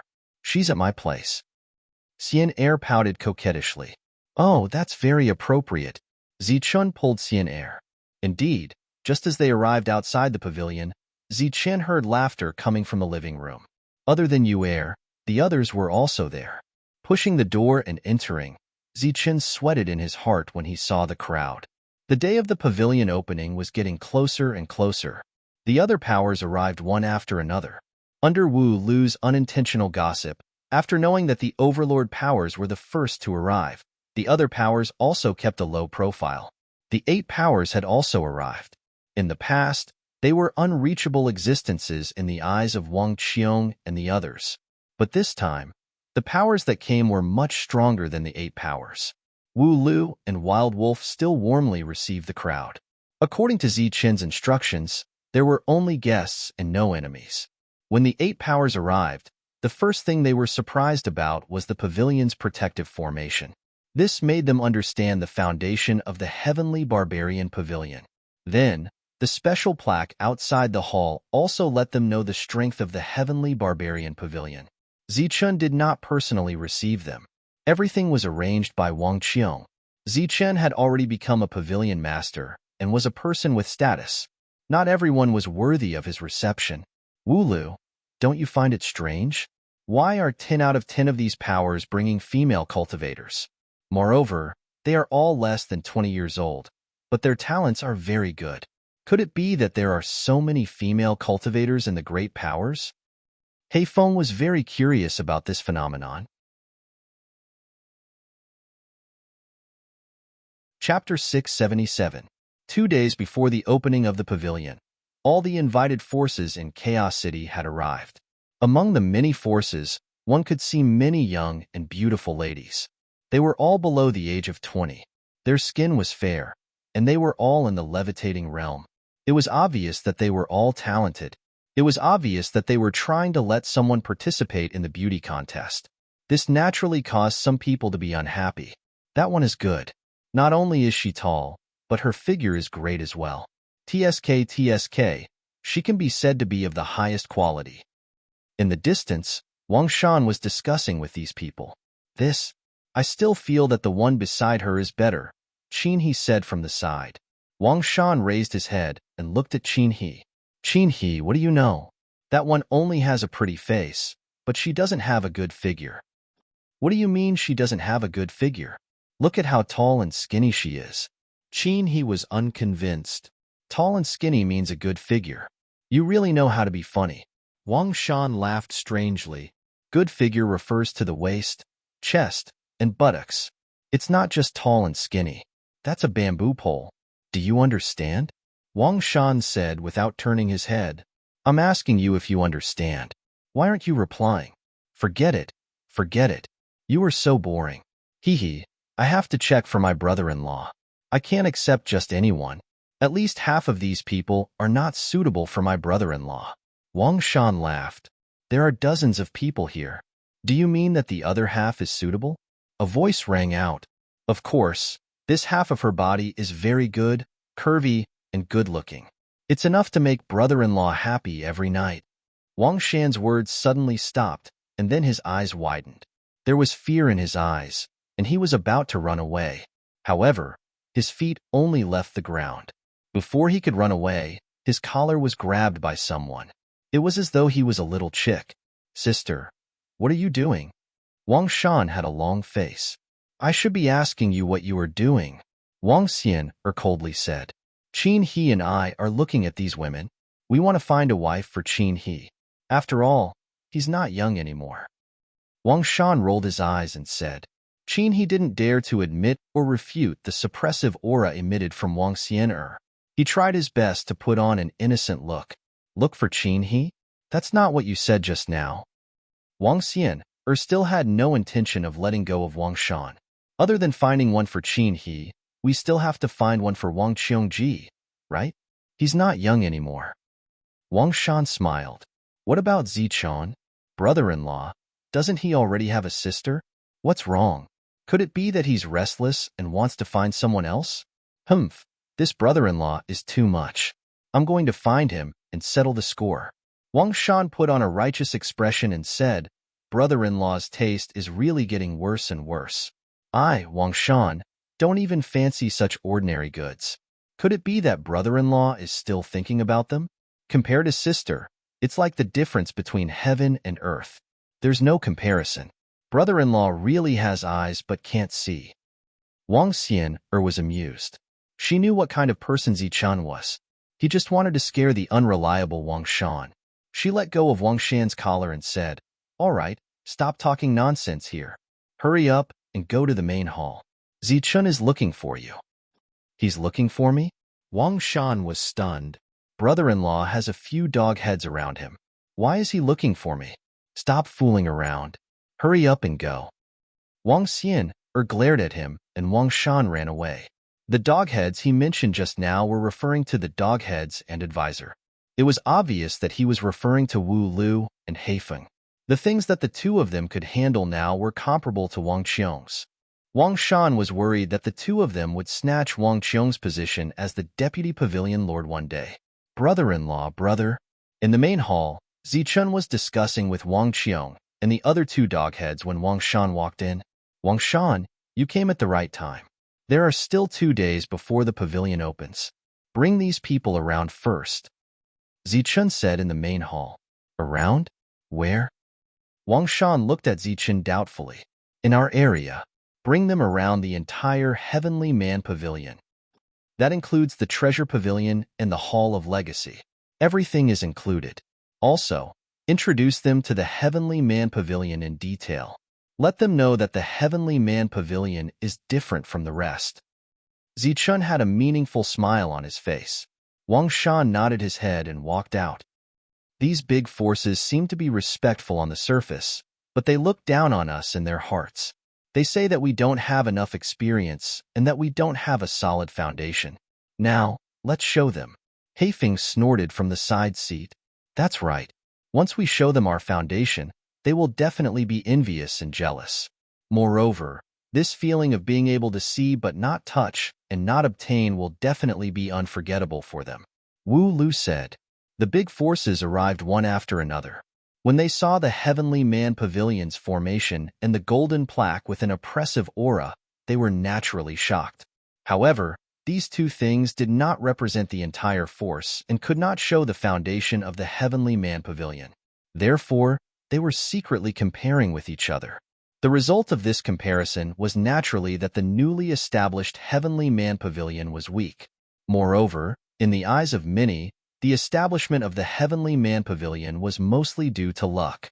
She's at my place. Xian'er pouted coquettishly. Oh, that's very appropriate. Zichun pulled Xian air. Indeed, just as they arrived outside the pavilion, Zichen heard laughter coming from the living room. Other than Yu Air, the others were also there. Pushing the door and entering, Zichen sweated in his heart when he saw the crowd. The day of the pavilion opening was getting closer and closer. The other powers arrived one after another. Under Wu Lu's unintentional gossip, after knowing that the Overlord powers were the first to arrive, the other powers also kept a low profile. The 8 powers had also arrived. In the past, they were unreachable existences in the eyes of Wang Qiong and the others. But this time, the powers that came were much stronger than the 8 powers. Wu Lu and Wild Wolf still warmly received the crowd. According to Zichen's instructions, there were only guests and no enemies. When the 8 powers arrived, the first thing they were surprised about was the pavilion's protective formation. This made them understand the foundation of the Heavenly Barbarian Pavilion. Then, the special plaque outside the hall also let them know the strength of the Heavenly Barbarian Pavilion. Zichen did not personally receive them. Everything was arranged by Wang Qiong. Zichen had already become a pavilion master and was a person with status. Not everyone was worthy of his reception. Wu Lu, don't you find it strange? Why are 10 out of 10 of these powers bringing female cultivators? Moreover, they are all less than 20 years old, but their talents are very good. Could it be that there are so many female cultivators in the great powers? Heifeng was very curious about this phenomenon. Chapter 677. 2 days before the opening of the pavilion, all the invited forces in Chaos City had arrived. Among the many forces, one could see many young and beautiful ladies. They were all below the age of 20. Their skin was fair, and they were all in the levitating realm. It was obvious that they were all talented. It was obvious that they were trying to let someone participate in the beauty contest. This naturally caused some people to be unhappy. That one is good. Not only is she tall, but her figure is great as well. TSK, she can be said to be of the highest quality. In the distance, Wang Shan was discussing with these people. I still feel that the one beside her is better, Qin He said from the side. Wang Shan raised his head and looked at Qin He. Qin He, what do you know? That one only has a pretty face, but she doesn't have a good figure. What do you mean she doesn't have a good figure? Look at how tall and skinny she is. Qin He was unconvinced. Tall and skinny means a good figure. You really know how to be funny. Wang Shan laughed strangely. Good figure refers to the waist, chest, and buttocks. It's not just tall and skinny. That's a bamboo pole. Do you understand? Wang Shan said without turning his head. I'm asking you if you understand. Why aren't you replying? Forget it. Forget it. You are so boring. Hee. I have to check for my brother-in-law. I can't accept just anyone. At least half of these people are not suitable for my brother-in-law. Wang Shan laughed. There are dozens of people here. Do you mean that the other half is suitable? A voice rang out. Of course, this half of her body is very good, curvy, and good-looking. It's enough to make brother-in-law happy every night. Wang Shan's words suddenly stopped, and then his eyes widened. There was fear in his eyes, and he was about to run away. However, his feet only left the ground. Before he could run away, his collar was grabbed by someone. It was as though he was a little chick. Sister, what are you doing? Wang Shan had a long face. I should be asking you what you are doing, Wang Xian coldly said. Qin He and I are looking at these women. We want to find a wife for Qin He. After all, he's not young anymore. Wang Shan rolled his eyes and said. Qin He didn't dare to admit or refute the suppressive aura emitted from Wang Xian. He tried his best to put on an innocent look. Look for Qin He? That's not what you said just now. Wang Xian still had no intention of letting go of Wang Shan. Other than finding one for Qin He, we still have to find one for Wang Qiongji, right? He's not young anymore. Wang Shan smiled. What about Zichon? Brother-in-law? Doesn't he already have a sister? What's wrong? Could it be that he's restless and wants to find someone else? This brother-in-law is too much. I'm going to find him and settle the score. Wang Shan put on a righteous expression and said, brother-in-law's taste is really getting worse and worse. I, Wang Shan, don't even fancy such ordinary goods. Could it be that brother-in-law is still thinking about them? Compared to sister, it's like the difference between heaven and earth. There's no comparison. Brother-in-law really has eyes but can't see. Wang Xian was amused. She knew what kind of person Zichun was. He just wanted to scare the unreliable Wang Shan. She let go of Wang Shan's collar and said, "All right, stop talking nonsense here. Hurry up and go to the main hall. Zichun is looking for you." He's looking for me? Wang Shan was stunned. Brother-in-law has a few dog heads around him. Why is he looking for me? Stop fooling around. Hurry up and go. Wang Xian glared at him, and Wang Shan ran away. The dogheads he mentioned just now were referring to the dogheads and advisor. It was obvious that he was referring to Wu Lu and Heifeng. The things that the two of them could handle now were comparable to Wang Qiong's. Wang Shan was worried that the two of them would snatch Wang Qiong's position as the deputy pavilion lord one day. Brother-in-law, brother. In the main hall, Zichun was discussing with Wang Qiong and the other two dogheads when Wang Shan walked in. Wang Shan, you came at the right time. There are still 2 days before the pavilion opens. Bring these people around first. Zichun said in the main hall. Around? Where? Wang Shan looked at Zichun doubtfully. In our area. Bring them around the entire Heavenly Man Pavilion. That includes the Treasure Pavilion and the Hall of Legacy. Everything is included. Also, introduce them to the Heavenly Man Pavilion in detail. Let them know that the Heavenly Man Pavilion is different from the rest. Zichun had a meaningful smile on his face. Wang Shan nodded his head and walked out. These big forces seem to be respectful on the surface, but they look down on us in their hearts. They say that we don't have enough experience and that we don't have a solid foundation. Now, let's show them. Heifeng snorted from the side seat. That's right. Once we show them our foundation, they will definitely be envious and jealous. Moreover, this feeling of being able to see but not touch and not obtain will definitely be unforgettable for them. Wu Lu said. The big forces arrived one after another. When they saw the Heavenly Man Pavilion's formation and the golden plaque with an oppressive aura, they were naturally shocked. However, these two things did not represent the entire force and could not show the foundation of the Heavenly Man Pavilion. Therefore, they were secretly comparing with each other. The result of this comparison was naturally that the newly established Heavenly Man Pavilion was weak. Moreover, in the eyes of many, the establishment of the Heavenly Man Pavilion was mostly due to luck.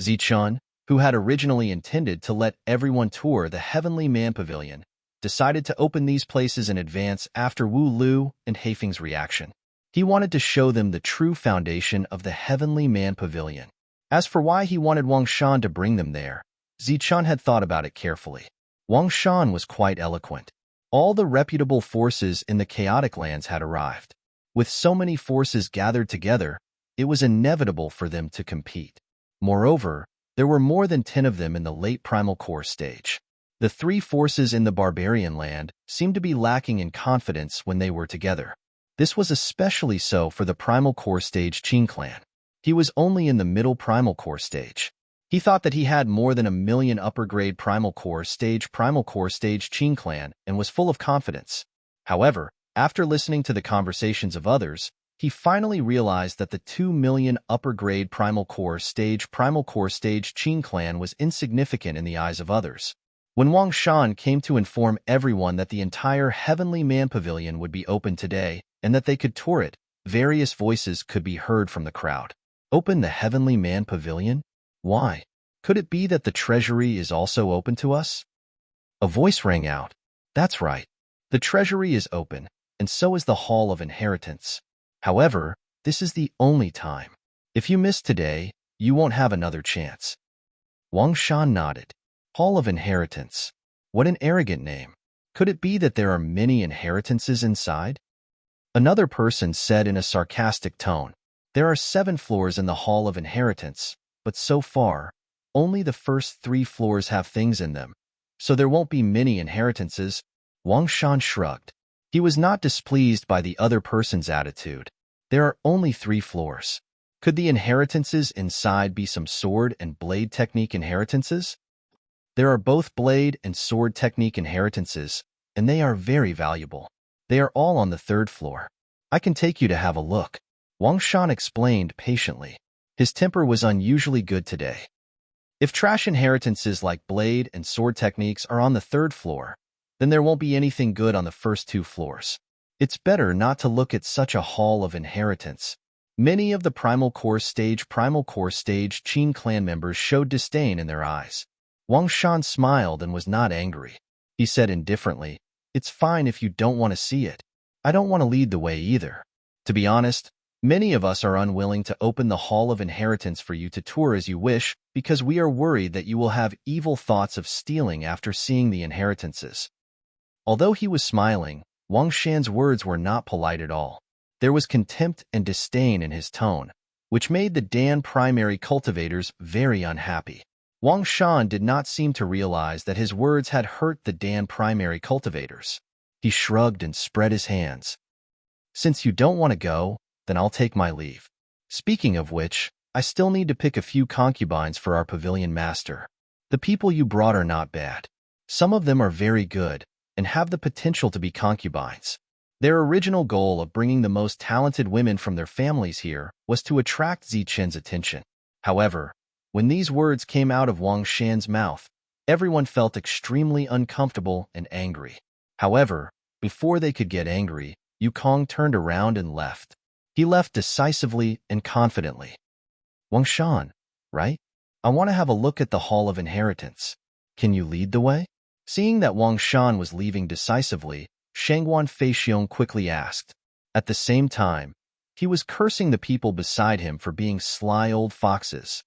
Zichun, who had originally intended to let everyone tour the Heavenly Man Pavilion, decided to open these places in advance after Wu Lu and Heifeng's reaction. He wanted to show them the true foundation of the Heavenly Man Pavilion. As for why he wanted Wang Shan to bring them there, Zichun had thought about it carefully. Wang Shan was quite eloquent. All the reputable forces in the chaotic lands had arrived. With so many forces gathered together, it was inevitable for them to compete. Moreover, there were more than 10 of them in the late primal core stage. The 3 forces in the barbarian land seemed to be lacking in confidence when they were together. This was especially so for the primal core stage Qing clan. He was only in the middle primal core stage. He thought that he had more than 1 million upper-grade primal core stage Qing clan and was full of confidence. However, after listening to the conversations of others, he finally realized that the 2 million upper-grade primal core stage Qing clan was insignificant in the eyes of others. When Wang Shan came to inform everyone that the entire Heavenly Man Pavilion would be open today and that they could tour it, various voices could be heard from the crowd. Open the Heavenly Man Pavilion? Why? Could it be that the treasury is also open to us? A voice rang out. That's right. The treasury is open, and so is the Hall of Inheritance. However, this is the only time. If you miss today, you won't have another chance. Wang Shan nodded. Hall of Inheritance. What an arrogant name. Could it be that there are many inheritances inside? Another person said in a sarcastic tone. There are 7 floors in the Hall of Inheritance, but so far, only the first 3 floors have things in them, so there won't be many inheritances. Wang Shan shrugged. He was not displeased by the other person's attitude. There are only 3 floors. Could the inheritances inside be some sword and blade technique inheritances? There are both blade and sword technique inheritances, and they are very valuable. They are all on the third floor. I can take you to have a look, Wang Shan explained patiently. His temper was unusually good today. If trash inheritances like blade and sword techniques are on the third floor, then there won't be anything good on the first two floors. It's better not to look at such a hall of inheritance. Many of the Primal Core Stage Qin clan members showed disdain in their eyes. Wang Shan smiled and was not angry. He said indifferently, "It's fine if you don't want to see it. I don't want to lead the way either. To be honest, many of us are unwilling to open the Hall of Inheritance for you to tour as you wish because we are worried that you will have evil thoughts of stealing after seeing the inheritances." Although he was smiling, Wang Shan's words were not polite at all. There was contempt and disdain in his tone, which made the Dan primary cultivators very unhappy. Wang Shan did not seem to realize that his words had hurt the Dan primary cultivators. He shrugged and spread his hands. "Since you don't want to go, then I'll take my leave. Speaking of which, I still need to pick a few concubines for our pavilion master. The people you brought are not bad. Some of them are very good and have the potential to be concubines." Their original goal of bringing the most talented women from their families here was to attract Zichen's attention. However, when these words came out of Wang Shan's mouth, everyone felt extremely uncomfortable and angry. However, before they could get angry, Yukong turned around and left. He left decisively and confidently. "Wang Shan, right? I want to have a look at the Hall of Inheritance. Can you lead the way?" Seeing that Wang Shan was leaving decisively, Shangguan Feixiong quickly asked. At the same time, he was cursing the people beside him for being sly old foxes.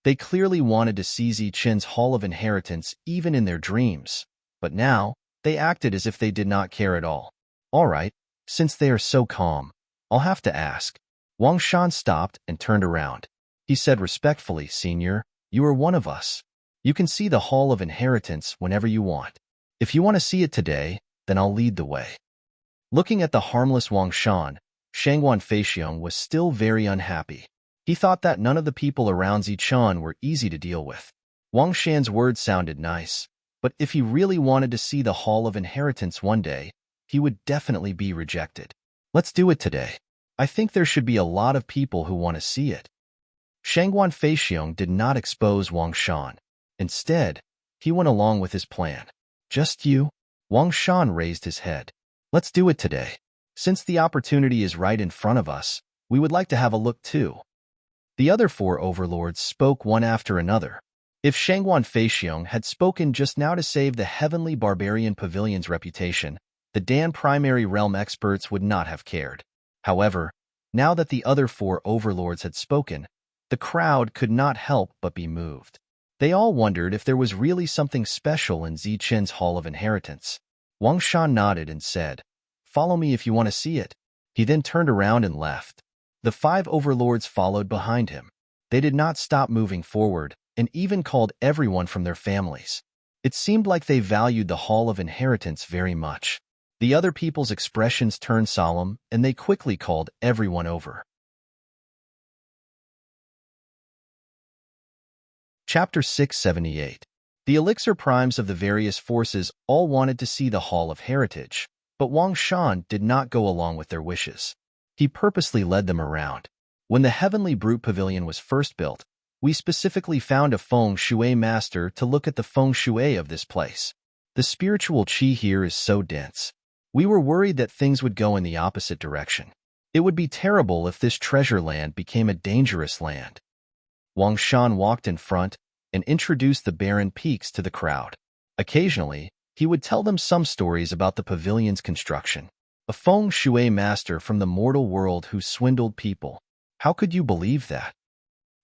They clearly wanted to see Zichen's Hall of Inheritance even in their dreams, but now they acted as if they did not care at all. "All right, since they are so calm, I'll have to ask." Wang Shan stopped and turned around. He said respectfully, "Senior, you are one of us. You can see the Hall of Inheritance whenever you want. If you want to see it today, then I'll lead the way." Looking at the harmless Wang Shan, Shangguan Feixiong was still very unhappy. He thought that none of the people around Zichen were easy to deal with. Wang Shan's words sounded nice, but if he really wanted to see the Hall of Inheritance one day, he would definitely be rejected. "Let's do it today. I think there should be a lot of people who want to see it." Shangguan Feixiong did not expose Wang Shan. Instead, he went along with his plan. "Just you?" Wang Shan raised his head. "Let's do it today. Since the opportunity is right in front of us, we would like to have a look too." The other four overlords spoke one after another. If Shangguan Feixiong had spoken just now to save the Heavenly Barbarian Pavilion's reputation, the Dan primary realm experts would not have cared. However, now that the other four overlords had spoken, the crowd could not help but be moved. They all wondered if there was really something special in Zichen's Hall of Inheritance. Wang Shan nodded and said, "Follow me if you want to see it." He then turned around and left. The five overlords followed behind him. They did not stop moving forward and even called everyone from their families. It seemed like they valued the Hall of Inheritance very much. The other people's expressions turned solemn, and they quickly called everyone over. Chapter 678. The elixir primes of the various forces all wanted to see the Hall of Heritage, but Wang Shan did not go along with their wishes. He purposely led them around. When the Heavenly Brute Pavilion was first built, we specifically found a feng shui master to look at the feng shui of this place. The spiritual qi here is so dense. We were worried that things would go in the opposite direction. It would be terrible if this treasure land became a dangerous land. Wang Shan walked in front and introduced the barren peaks to the crowd. Occasionally, he would tell them some stories about the pavilion's construction. A feng shui master from the mortal world who swindled people. How could you believe that?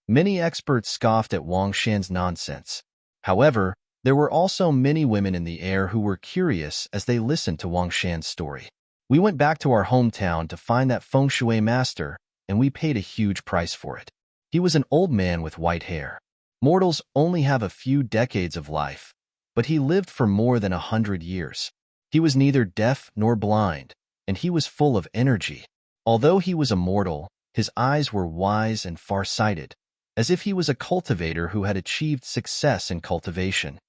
Many experts scoffed at Wang Shan's nonsense. However, there were also many women in the air who were curious as they listened to Wang Shan's story. We went back to our hometown to find that feng shui master, and we paid a huge price for it. He was an old man with white hair. Mortals only have a few decades of life, but he lived for more than 100 years. He was neither deaf nor blind, and he was full of energy. Although he was a mortal, his eyes were wise and far-sighted, as if he was a cultivator who had achieved success in cultivation.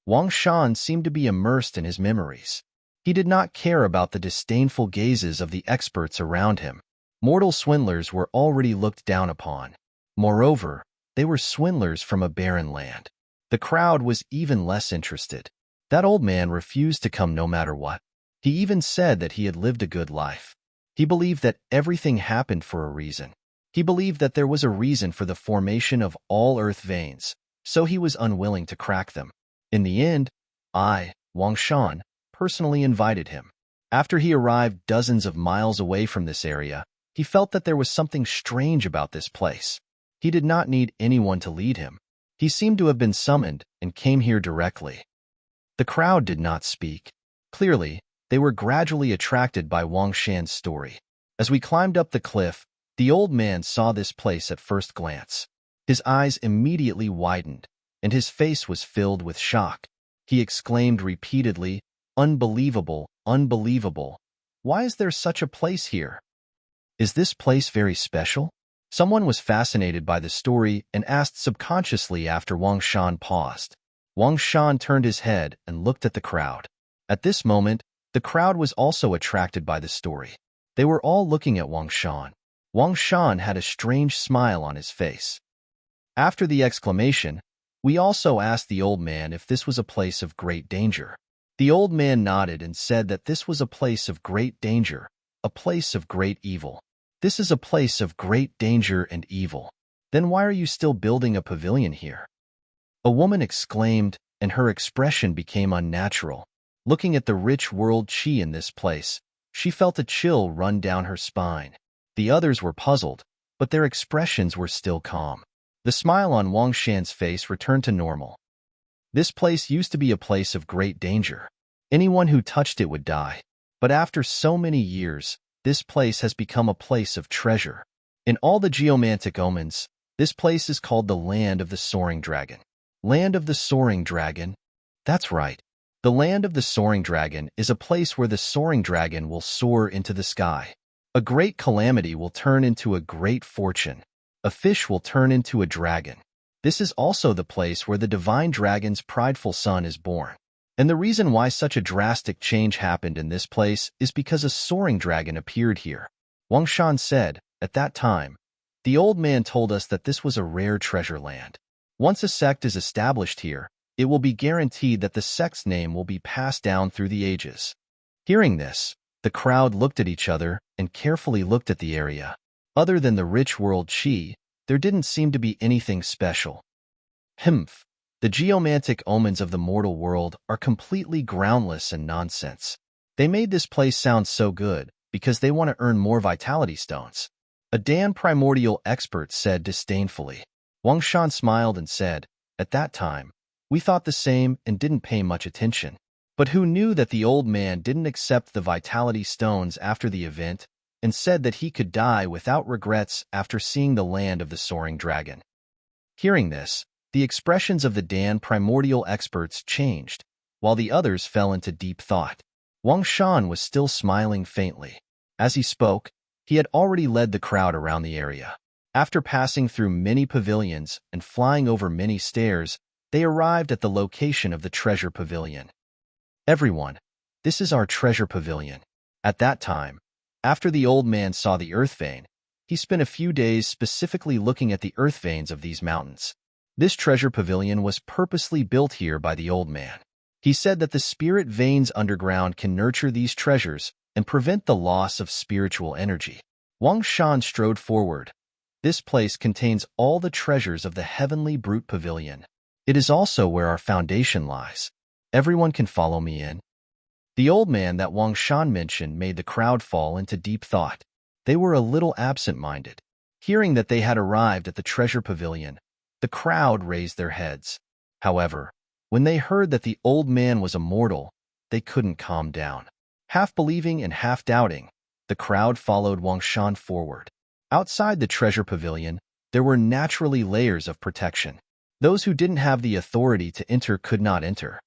Wang Shan seemed to be immersed in his memories. He did not care about the disdainful gazes of the experts around him. Mortal swindlers were already looked down upon. Moreover, they were swindlers from a barren land. The crowd was even less interested. That old man refused to come no matter what. He even said that he had lived a good life. He believed that everything happened for a reason. He believed that there was a reason for the formation of all earth veins, so he was unwilling to crack them. In the end, I, Wang Shan, personally invited him. After he arrived dozens of miles away from this area, he felt that there was something strange about this place. He did not need anyone to lead him. He seemed to have been summoned and came here directly. The crowd did not speak. Clearly, they were gradually attracted by Wang Shan's story. As we climbed up the cliff, the old man saw this place at first glance. His eyes immediately widened, and his face was filled with shock. He exclaimed repeatedly, "Unbelievable, unbelievable. Why is there such a place here? Is this place very special?" Someone was fascinated by the story and asked subconsciously after Wang Shan paused. Wang Shan turned his head and looked at the crowd. At this moment, the crowd was also attracted by the story. They were all looking at Wang Shan. Wang Shan had a strange smile on his face. After the exclamation, we also asked the old man if this was a place of great danger. The old man nodded and said that this was a place of great danger, a place of great evil. This is a place of great danger and evil. Then why are you still building a pavilion here? A woman exclaimed, and her expression became unnatural. Looking at the rich world chi in this place, she felt a chill run down her spine. The others were puzzled, but their expressions were still calm. The smile on Wang Shan's face returned to normal. This place used to be a place of great danger. Anyone who touched it would die. But after so many years, this place has become a place of treasure. In all the geomantic omens, this place is called the Land of the Soaring Dragon. Land of the Soaring Dragon? That's right. The Land of the Soaring Dragon is a place where the soaring dragon will soar into the sky. A great calamity will turn into a great fortune. A fish will turn into a dragon. This is also the place where the divine dragon's prideful son is born. And the reason why such a drastic change happened in this place is because a soaring dragon appeared here. Wang Shan said, at that time, the old man told us that this was a rare treasure land. Once a sect is established here, it will be guaranteed that the sect's name will be passed down through the ages. Hearing this, the crowd looked at each other and carefully looked at the area. Other than the rich world chi, there didn't seem to be anything special. Humph. The geomantic omens of the mortal world are completely groundless and nonsense. They made this place sound so good because they want to earn more vitality stones. A Dan primordial expert said disdainfully. Wang Shan smiled and said, at that time, we thought the same and didn't pay much attention. But who knew that the old man didn't accept the vitality stones after the event and said that he could die without regrets after seeing the Land of the Soaring Dragon? Hearing this, the expressions of the Dan primordial experts changed, while the others fell into deep thought. Wang Shan was still smiling faintly. As he spoke, he had already led the crowd around the area. After passing through many pavilions and flying over many stairs, they arrived at the location of the treasure pavilion. Everyone, this is our treasure pavilion. At that time, after the old man saw the earth vein, he spent a few days specifically looking at the earth veins of these mountains. This treasure pavilion was purposely built here by the old man. He said that the spirit veins underground can nurture these treasures and prevent the loss of spiritual energy. Wang Shan strode forward. This place contains all the treasures of the heavenly brute pavilion. It is also where our foundation lies. Everyone can follow me in. The old man that Wang Shan mentioned made the crowd fall into deep thought. They were a little absent-minded. Hearing that they had arrived at the treasure pavilion, the crowd raised their heads. However, when they heard that the old man was immortal, they couldn't calm down. Half believing and half doubting, the crowd followed Wang Shan forward. Outside the treasure pavilion, there were naturally layers of protection. Those who didn't have the authority to enter could not enter.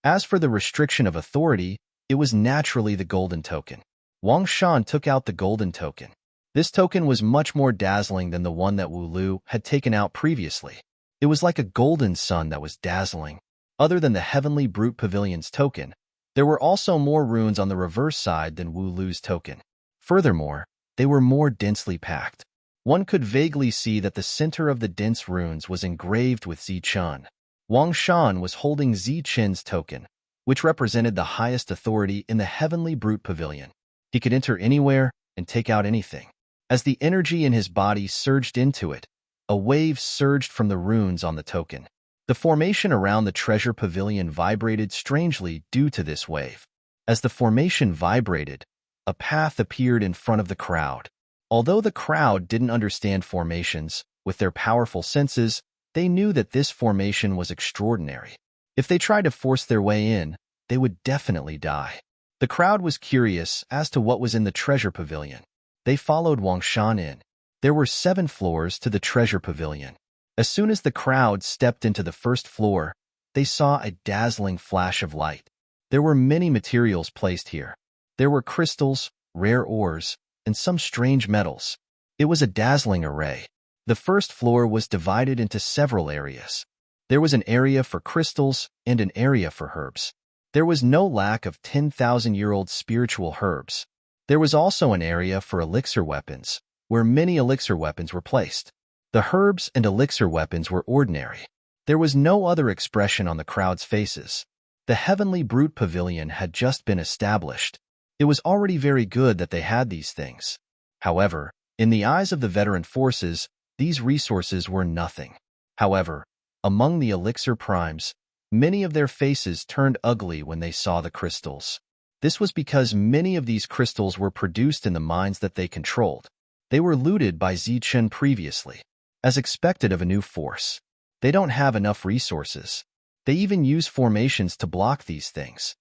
As for the restriction of authority, it was naturally the golden token. Wang Shan took out the golden token. This token was much more dazzling than the one that Wu Lu had taken out previously. It was like a golden sun that was dazzling. Other than the Heavenly Brute Pavilion's token, there were also more runes on the reverse side than Wu Lu's token. Furthermore, they were more densely packed. One could vaguely see that the center of the dense runes was engraved with Zichun. Wang Shan was holding Zichen's token, which represented the highest authority in the Heavenly Brute Pavilion. He could enter anywhere and take out anything. As the energy in his body surged into it, a wave surged from the runes on the token. The formation around the treasure pavilion vibrated strangely due to this wave. As the formation vibrated, a path appeared in front of the crowd. Although the crowd didn't understand formations, with their powerful senses, they knew that this formation was extraordinary. If they tried to force their way in, they would definitely die. The crowd was curious as to what was in the treasure pavilion. They followed Wang Shan in. There were 7 floors to the treasure pavilion. As soon as the crowd stepped into the first floor, they saw a dazzling flash of light. There were many materials placed here. There were crystals, rare ores, and some strange metals. It was a dazzling array. The first floor was divided into several areas. There was an area for crystals and an area for herbs. There was no lack of 10,000-year-old spiritual herbs. There was also an area for elixir weapons, where many elixir weapons were placed. The herbs and elixir weapons were ordinary. There was no other expression on the crowd's faces. The Heavenly Brute Pavilion had just been established. It was already very good that they had these things. However, in the eyes of the veteran forces, these resources were nothing. However, among the elixir primes, many of their faces turned ugly when they saw the crystals. This was because many of these crystals were produced in the mines that they controlled. They were looted by Zichun previously. As expected of a new force, they don't have enough resources. They even use formations to block these things.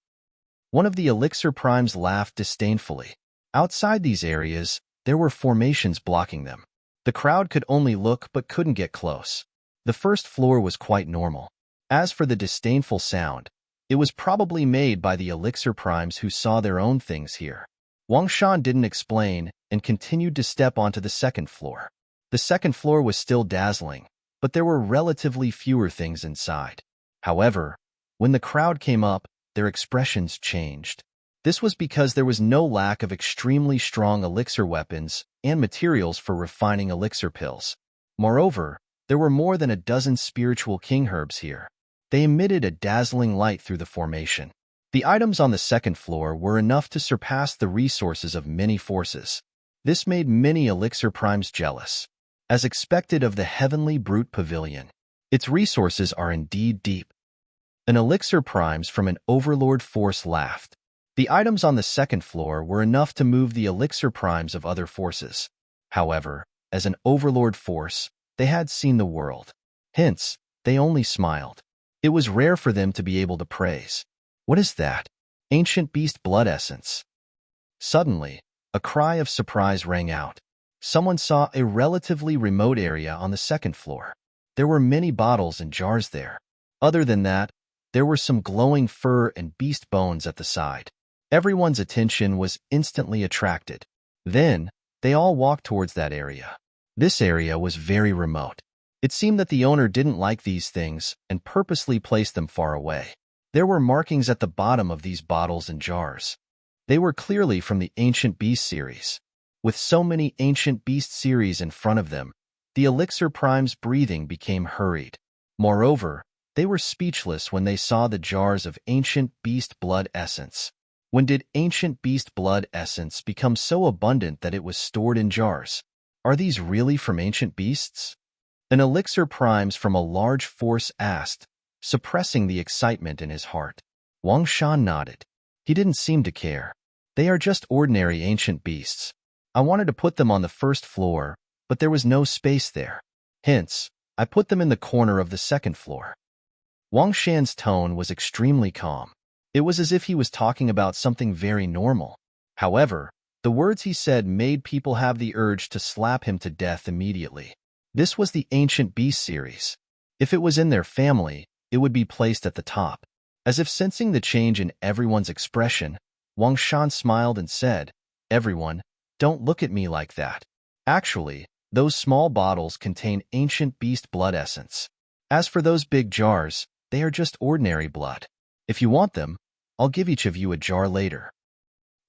One of the elixir primes laughed disdainfully. Outside these areas, there were formations blocking them. The crowd could only look but couldn't get close. The first floor was quite normal. As for the disdainful sound, it was probably made by the elixir primes who saw their own things here. Wang Shan didn't explain and continued to step onto the second floor. The second floor was still dazzling, but there were relatively fewer things inside. However, when the crowd came up, their expressions changed. This was because there was no lack of extremely strong elixir weapons and materials for refining elixir pills. Moreover, there were more than a dozen spiritual king herbs here. They emitted a dazzling light through the formation. The items on the second floor were enough to surpass the resources of many forces. This made many elixir primes jealous. As expected of the Heavenly Brute Pavilion, its resources are indeed deep. An elixir primes from an overlord force laughed. The items on the second floor were enough to move the elixir primes of other forces. However, as an overlord force, they had seen the world. Hence, they only smiled. It was rare for them to be able to praise. What is that? Ancient beast blood essence. Suddenly, a cry of surprise rang out. Someone saw a relatively remote area on the second floor. There were many bottles and jars there. Other than that, there were some glowing fur and beast bones at the side. Everyone's attention was instantly attracted. Then, they all walked towards that area. This area was very remote. It seemed that the owner didn't like these things and purposely placed them far away. There were markings at the bottom of these bottles and jars. They were clearly from the Ancient Beast series. With so many Ancient Beast series in front of them, the elixir prime's breathing became hurried. Moreover, they were speechless when they saw the jars of Ancient Beast blood essence. When did Ancient Beast blood essence become so abundant that it was stored in jars? Are these really from ancient beasts? An elixir primes from a large force asked, suppressing the excitement in his heart. Wang Shan nodded. He didn't seem to care. They are just ordinary ancient beasts. I wanted to put them on the first floor, but there was no space there. Hence, I put them in the corner of the second floor. Wang Shan's tone was extremely calm. It was as if he was talking about something very normal. However, the words he said made people have the urge to slap him to death immediately. This was the Ancient Beast series. If it was in their family, it would be placed at the top. As if sensing the change in everyone's expression, Wang Shan smiled and said, "Everyone, don't look at me like that. Actually, those small bottles contain Ancient Beast blood essence. As for those big jars, They are just ordinary blood. If you want them, I'll give each of you a jar later.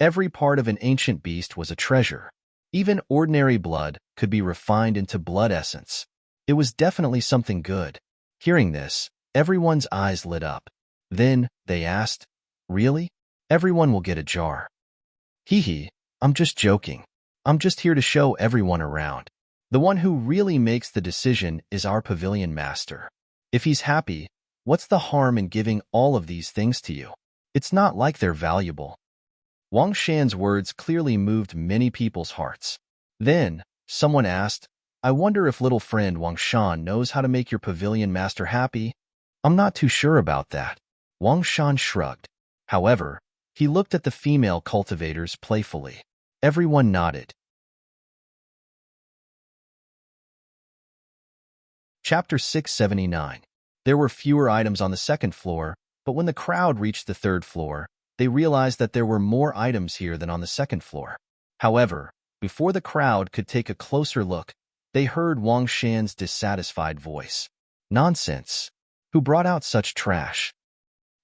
Every part of an ancient beast was a treasure. Even ordinary blood could be refined into blood essence. It was definitely something good. Hearing this, everyone's eyes lit up. Then they asked, "Really? Everyone will get a jar." Hee hee, I'm just joking. I'm just here to show everyone around. The one who really makes the decision is our pavilion master. If he's happy, what's the harm in giving all of these things to you? It's not like they're valuable. Wang Shan's words clearly moved many people's hearts. Then, someone asked, I wonder if little friend Wang Shan knows how to make your pavilion master happy? I'm not too sure about that. Wang Shan shrugged. However, he looked at the female cultivators playfully. Everyone nodded. Chapter 679. There were fewer items on the second floor, but when the crowd reached the third floor, they realized that there were more items here than on the second floor. However, before the crowd could take a closer look, they heard Wang Shan's dissatisfied voice. Nonsense! Who brought out such trash?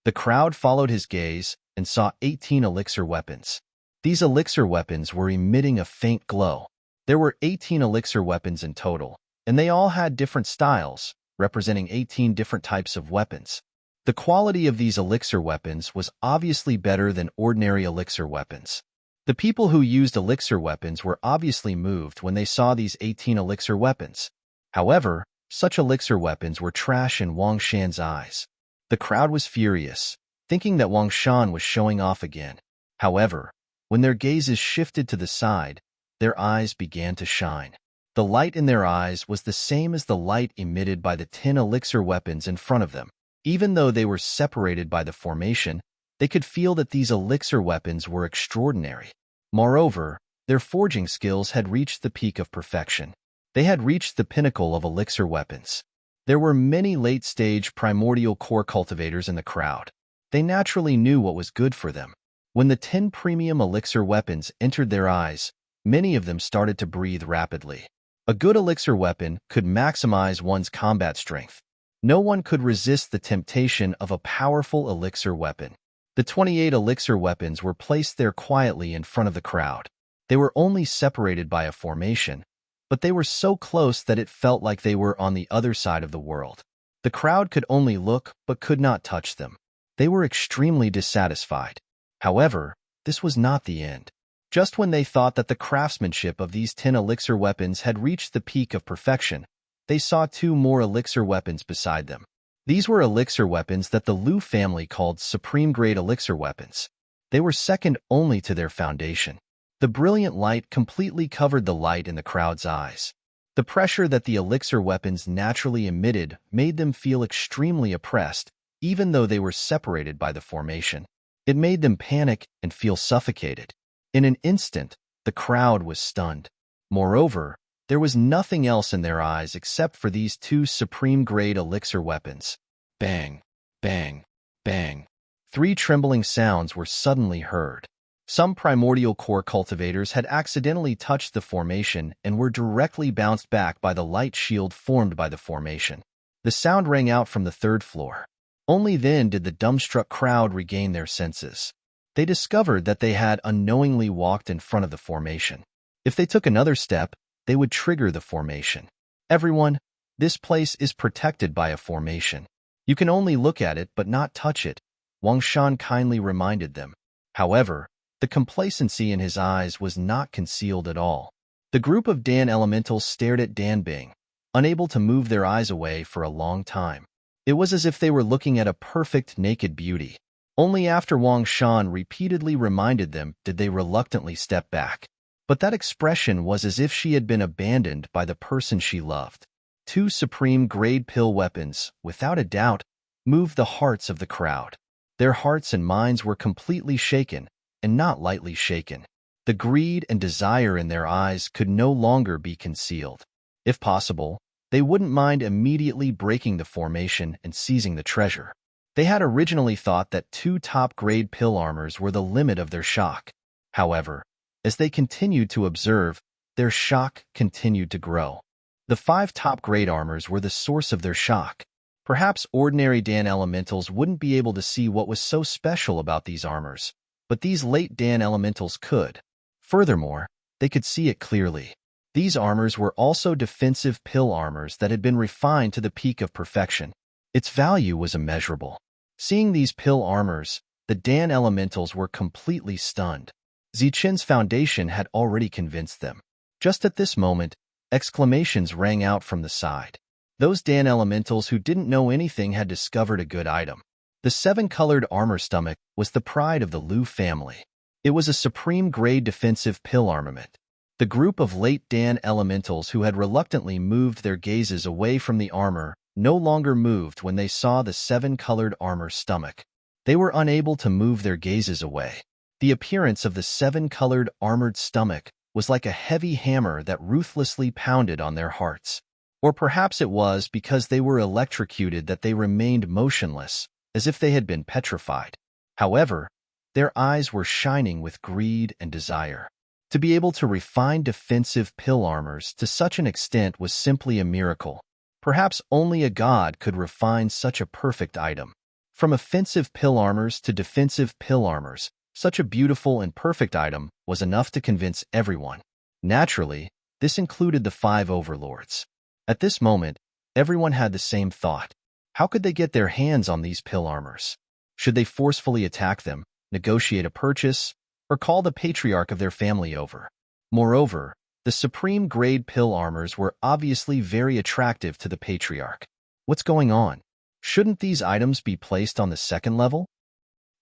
The crowd followed his gaze and saw 18 elixir weapons. These elixir weapons were emitting a faint glow. There were 18 elixir weapons in total, and they all had different styles, representing 18 different types of weapons. The quality of these elixir weapons was obviously better than ordinary elixir weapons. The people who used elixir weapons were obviously moved when they saw these 18 elixir weapons. However, such elixir weapons were trash in Wang Shan's eyes. The crowd was furious, thinking that Wang Shan was showing off again. However, when their gazes shifted to the side, their eyes began to shine. The light in their eyes was the same as the light emitted by the 10 elixir weapons in front of them. Even though they were separated by the formation, they could feel that these elixir weapons were extraordinary. Moreover, their forging skills had reached the peak of perfection. They had reached the pinnacle of elixir weapons. There were many late-stage primordial core cultivators in the crowd. They naturally knew what was good for them. When the 10 premium elixir weapons entered their eyes, many of them started to breathe rapidly. A good elixir weapon could maximize one's combat strength. No one could resist the temptation of a powerful elixir weapon. The 28 elixir weapons were placed there quietly in front of the crowd. They were only separated by a formation, but they were so close that it felt like they were on the other side of the world. The crowd could only look but could not touch them. They were extremely dissatisfied. However, this was not the end. Just when they thought that the craftsmanship of these 10 elixir weapons had reached the peak of perfection, they saw 2 more elixir weapons beside them. These were elixir weapons that the Lu family called supreme-grade elixir weapons. They were second only to their foundation. The brilliant light completely covered the light in the crowd's eyes. The pressure that the elixir weapons naturally emitted made them feel extremely oppressed, even though they were separated by the formation. It made them panic and feel suffocated. In an instant, the crowd was stunned. Moreover, there was nothing else in their eyes except for these 2 supreme-grade elixir weapons. Bang, bang, bang. 3 trembling sounds were suddenly heard. Some primordial core cultivators had accidentally touched the formation and were directly bounced back by the light shield formed by the formation. The sound rang out from the 3rd floor. Only then did the dumbstruck crowd regain their senses. They discovered that they had unknowingly walked in front of the formation. If they took another step, they would trigger the formation. Everyone, this place is protected by a formation. You can only look at it but not touch it, Wang Shan kindly reminded them. However, the complacency in his eyes was not concealed at all. The group of Dan elementals stared at Dan Bing, unable to move their eyes away for a long time. It was as if they were looking at a perfect naked beauty. Only after Wang Shan repeatedly reminded them did they reluctantly step back. But that expression was as if she had been abandoned by the person she loved. 2 supreme-grade pill weapons, without a doubt, moved the hearts of the crowd. Their hearts and minds were completely shaken, and not lightly shaken. The greed and desire in their eyes could no longer be concealed. If possible, they wouldn't mind immediately breaking the formation and seizing the treasure. They had originally thought that 2 top-grade pill armors were the limit of their shock. However, as they continued to observe, their shock continued to grow. The 5 top-grade armors were the source of their shock. Perhaps ordinary Dan elementals wouldn't be able to see what was so special about these armors, but these late Dan elementals could. Furthermore, they could see it clearly. These armors were also defensive pill armors that had been refined to the peak of perfection. Its value was immeasurable. Seeing these pill armors, the Dan elementals were completely stunned. Zichen's foundation had already convinced them. Just at this moment, exclamations rang out from the side. Those Dan elementals who didn't know anything had discovered a good item. The 7-colored armor stomach was the pride of the Liu family. It was a supreme-grade defensive pill armament. The group of late Dan elementals who had reluctantly moved their gazes away from the armor no longer moved when they saw the 7-colored armor stomach. They were unable to move their gazes away. The appearance of the 7-colored armored stomach was like a heavy hammer that ruthlessly pounded on their hearts. Or perhaps it was because they were electrocuted that they remained motionless, as if they had been petrified. However, their eyes were shining with greed and desire. To be able to refine defensive pill armors to such an extent was simply a miracle. Perhaps only a god could refine such a perfect item. From offensive pill armors to defensive pill armors, such a beautiful and perfect item was enough to convince everyone. Naturally, this included the 5 overlords. At this moment, everyone had the same thought. How could they get their hands on these pill armors? Should they forcefully attack them, negotiate a purchase, or call the patriarch of their family over? Moreover, the supreme-grade pill armors were obviously very attractive to the patriarch. What's going on? Shouldn't these items be placed on the 2nd level?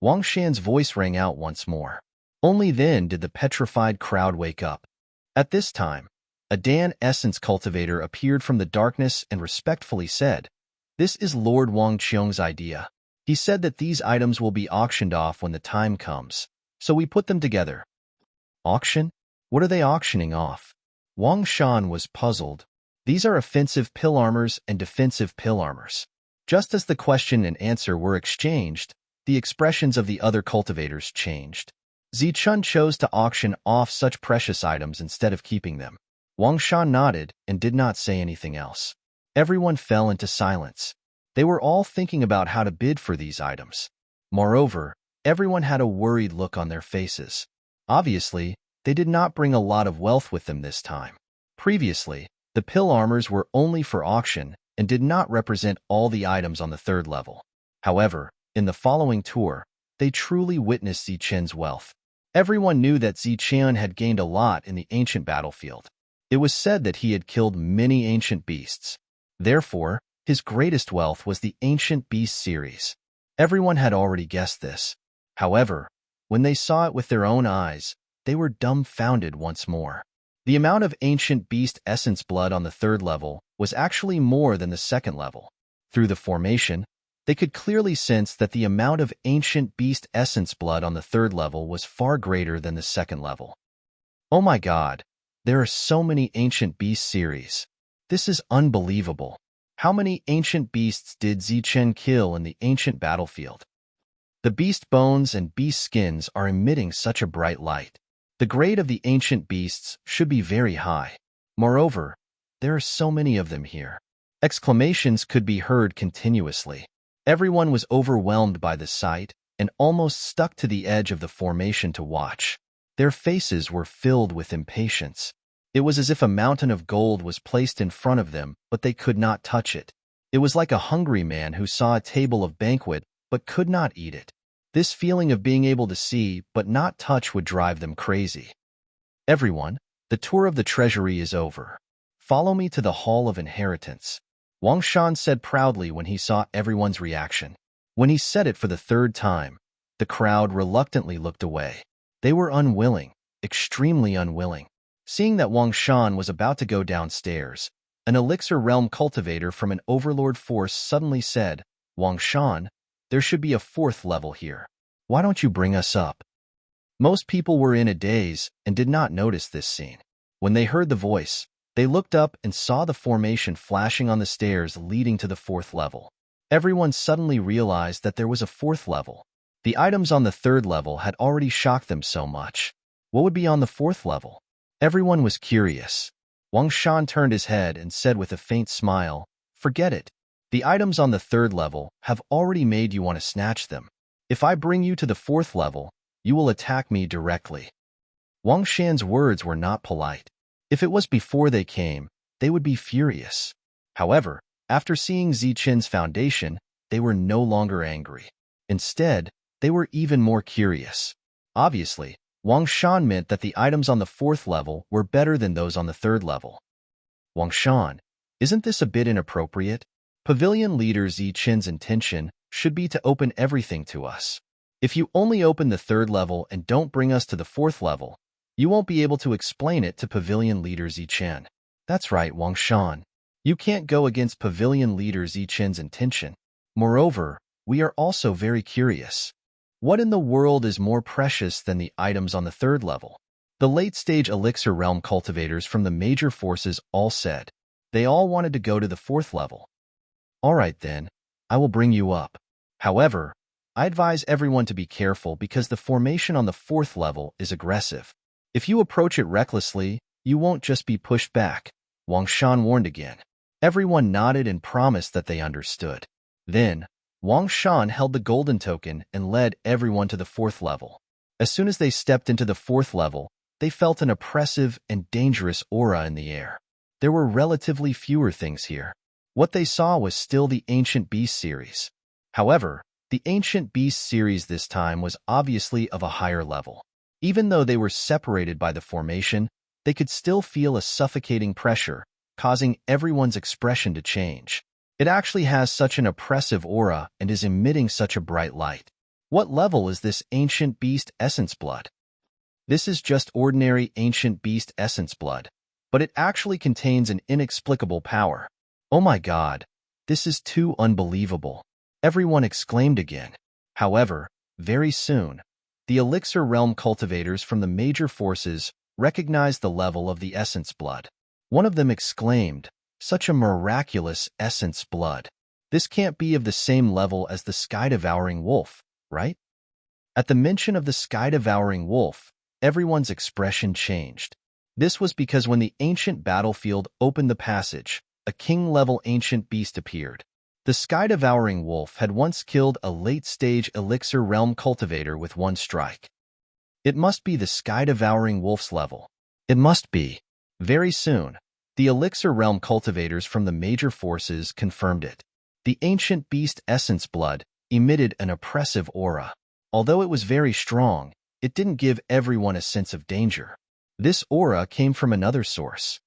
Wang Shan's voice rang out once more. Only then did the petrified crowd wake up. At this time, a Dan essence cultivator appeared from the darkness and respectfully said, "This is Lord Wang Qiong's idea. He said that these items will be auctioned off when the time comes, so we put them together." Auction? What are they auctioning off? Wang Shan was puzzled. These are offensive pill armors and defensive pill armors. Just as the question and answer were exchanged, the expressions of the other cultivators changed. Zichun chose to auction off such precious items instead of keeping them. Wang Shan nodded and did not say anything else. Everyone fell into silence. They were all thinking about how to bid for these items. Moreover, everyone had a worried look on their faces. Obviously, they did not bring a lot of wealth with them this time. Previously, the pill armors were only for auction and did not represent all the items on the 3rd level. However, in the following tour, they truly witnessed Zichen's wealth. Everyone knew that Zichen had gained a lot in the ancient battlefield. It was said that he had killed many ancient beasts. Therefore, his greatest wealth was the Ancient Beast series. Everyone had already guessed this. However, when they saw it with their own eyes, they were dumbfounded once more. The amount of Ancient Beast essence blood on the 3rd level was actually more than the 2nd level. Through the formation, they could clearly sense that the amount of Ancient Beast essence blood on the 3rd level was far greater than the 2nd level. Oh my god, there are so many Ancient Beast series. This is unbelievable. How many ancient beasts did Zichen kill in the ancient battlefield? The beast bones and beast skins are emitting such a bright light. The grade of the ancient beasts should be very high. Moreover, there are so many of them here. Exclamations could be heard continuously. Everyone was overwhelmed by the sight and almost stuck to the edge of the formation to watch. Their faces were filled with impatience. It was as if a mountain of gold was placed in front of them, but they could not touch it. It was like a hungry man who saw a table of banquet but could not eat it. This feeling of being able to see but not touch would drive them crazy. Everyone, the tour of the treasury is over. Follow me to the Hall of Inheritance, Wang Shan said proudly when he saw everyone's reaction. When he said it for the 3rd time, the crowd reluctantly looked away. They were unwilling, extremely unwilling. Seeing that Wang Shan was about to go downstairs, an elixir realm cultivator from an overlord force suddenly said, "Wang Shan, there should be a 4th level here. Why don't you bring us up?" Most people were in a daze and did not notice this scene. When they heard the voice, they looked up and saw the formation flashing on the stairs leading to the 4th level. Everyone suddenly realized that there was a 4th level. The items on the 3rd level had already shocked them so much. What would be on the 4th level? Everyone was curious. Wang Shan turned his head and said with a faint smile, "Forget it. The items on the third level have already made you want to snatch them. If I bring you to the fourth level, you will attack me directly. Wang Shan's words were not polite. If it was before they came, they would be furious. However, after seeing Zichen's foundation, they were no longer angry. Instead, they were even more curious. Obviously, Wang Shan meant that the items on the fourth level were better than those on the third level. Wang Shan, isn't this a bit inappropriate? Pavilion leader Zichen's intention should be to open everything to us. If you only open the third level and don't bring us to the fourth level, you won't be able to explain it to Pavilion leader Zichen. That's right, Wang Shan. You can't go against Pavilion leader Zichen's intention. Moreover, we are also very curious. What in the world is more precious than the items on the third level? The late-stage Elixir Realm cultivators from the major forces all said. They all wanted to go to the fourth level. All right then, I will bring you up. However, I advise everyone to be careful because the formation on the fourth level is aggressive. If you approach it recklessly, you won't just be pushed back, Wang Shan warned again. Everyone nodded and promised that they understood. Then, Wang Shan held the golden token and led everyone to the fourth level. As soon as they stepped into the fourth level, they felt an oppressive and dangerous aura in the air. There were relatively fewer things here. What they saw was still the Ancient Beast series. However, the Ancient Beast series this time was obviously of a higher level. Even though they were separated by the formation, they could still feel a suffocating pressure, causing everyone's expression to change. It actually has such an oppressive aura and is emitting such a bright light. What level is this Ancient Beast Essence Blood? This is just ordinary Ancient Beast Essence Blood, but it actually contains an inexplicable power. Oh my god, this is too unbelievable. Everyone exclaimed again. However, very soon, the Elixir Realm cultivators from the major forces recognized the level of the Essence Blood. One of them exclaimed, "Such a miraculous Essence Blood. This can't be of the same level as the Sky-Devouring Wolf, right?" At the mention of the Sky-Devouring Wolf, everyone's expression changed. This was because when the ancient battlefield opened the passage, a king-level ancient beast appeared. The Sky-Devouring Wolf had once killed a late-stage Elixir Realm cultivator with one strike. It must be the Sky-Devouring Wolf's level. It must be. Very soon, the Elixir Realm cultivators from the major forces confirmed it. The Ancient Beast Essence Blood emitted an oppressive aura. Although it was very strong, it didn't give everyone a sense of danger. This aura came from another source.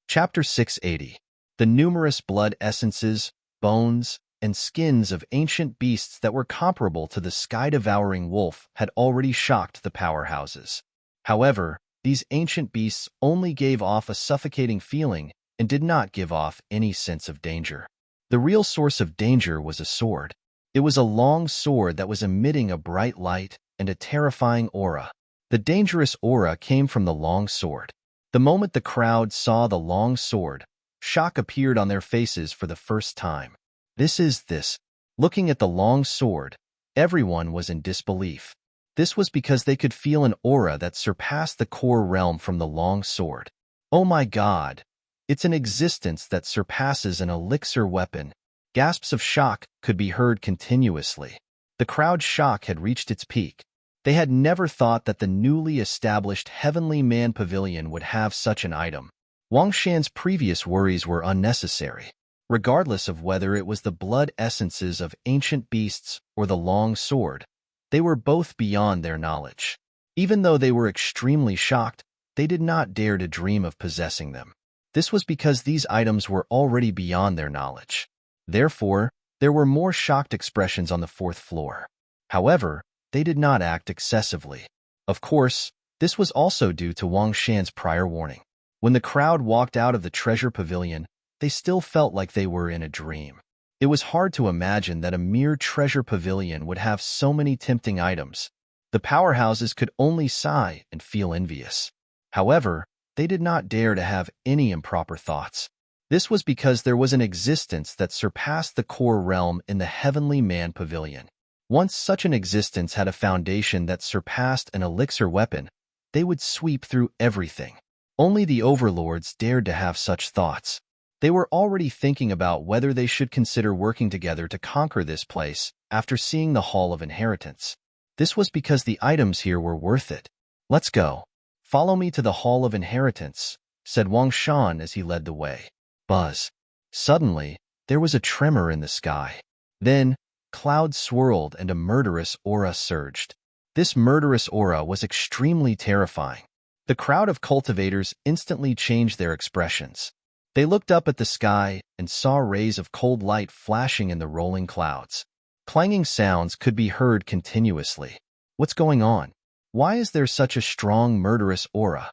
Chapter 680. The numerous blood essences, bones, and skins of ancient beasts that were comparable to the Sky-Devouring Wolf had already shocked the powerhouses. However, these ancient beasts only gave off a suffocating feeling and did not give off any sense of danger. The real source of danger was a sword. It was a long sword that was emitting a bright light and a terrifying aura. The dangerous aura came from the long sword. The moment the crowd saw the long sword, shock appeared on their faces for the first time. This. Looking at the long sword, everyone was in disbelief. This was because they could feel an aura that surpassed the core realm from the long sword. Oh my god! It's an existence that surpasses an elixir weapon. Gasps of shock could be heard continuously. The crowd's shock had reached its peak. They had never thought that the newly established Heavenly Man Pavilion would have such an item. Wang Shan's previous worries were unnecessary. Regardless of whether it was the blood essences of ancient beasts or the long sword, they were both beyond their knowledge. Even though they were extremely shocked, they did not dare to dream of possessing them. This was because these items were already beyond their knowledge. Therefore, there were more shocked expressions on the fourth floor. However, they did not act excessively. Of course, this was also due to Wang Shan's prior warning. When the crowd walked out of the treasure pavilion, they still felt like they were in a dream. It was hard to imagine that a mere treasure pavilion would have so many tempting items. The powerhouses could only sigh and feel envious. However, they did not dare to have any improper thoughts. This was because there was an existence that surpassed the core realm in the Heavenly Man Pavilion. Once such an existence had a foundation that surpassed an elixir weapon, they would sweep through everything. Only the overlords dared to have such thoughts. They were already thinking about whether they should consider working together to conquer this place after seeing the Hall of Inheritance. This was because the items here were worth it. Let's go. Follow me to the Hall of Inheritance, said Wang Shan as he led the way. Buzz. Suddenly, there was a tremor in the sky. Then, clouds swirled and a murderous aura surged. This murderous aura was extremely terrifying. The crowd of cultivators instantly changed their expressions. They looked up at the sky and saw rays of cold light flashing in the rolling clouds. Clanging sounds could be heard continuously. What's going on? Why is there such a strong murderous aura?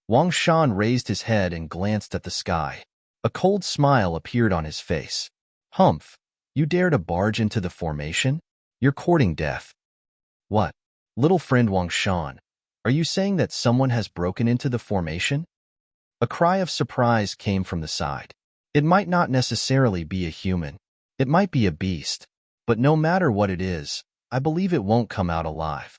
Wang Shan raised his head and glanced at the sky. A cold smile appeared on his face. Humph, you dare to barge into the formation? You're courting death. What? Little friend Wang Shan, are you saying that someone has broken into the formation? A cry of surprise came from the side. It might not necessarily be a human. It might be a beast. But no matter what it is, I believe it won't come out alive.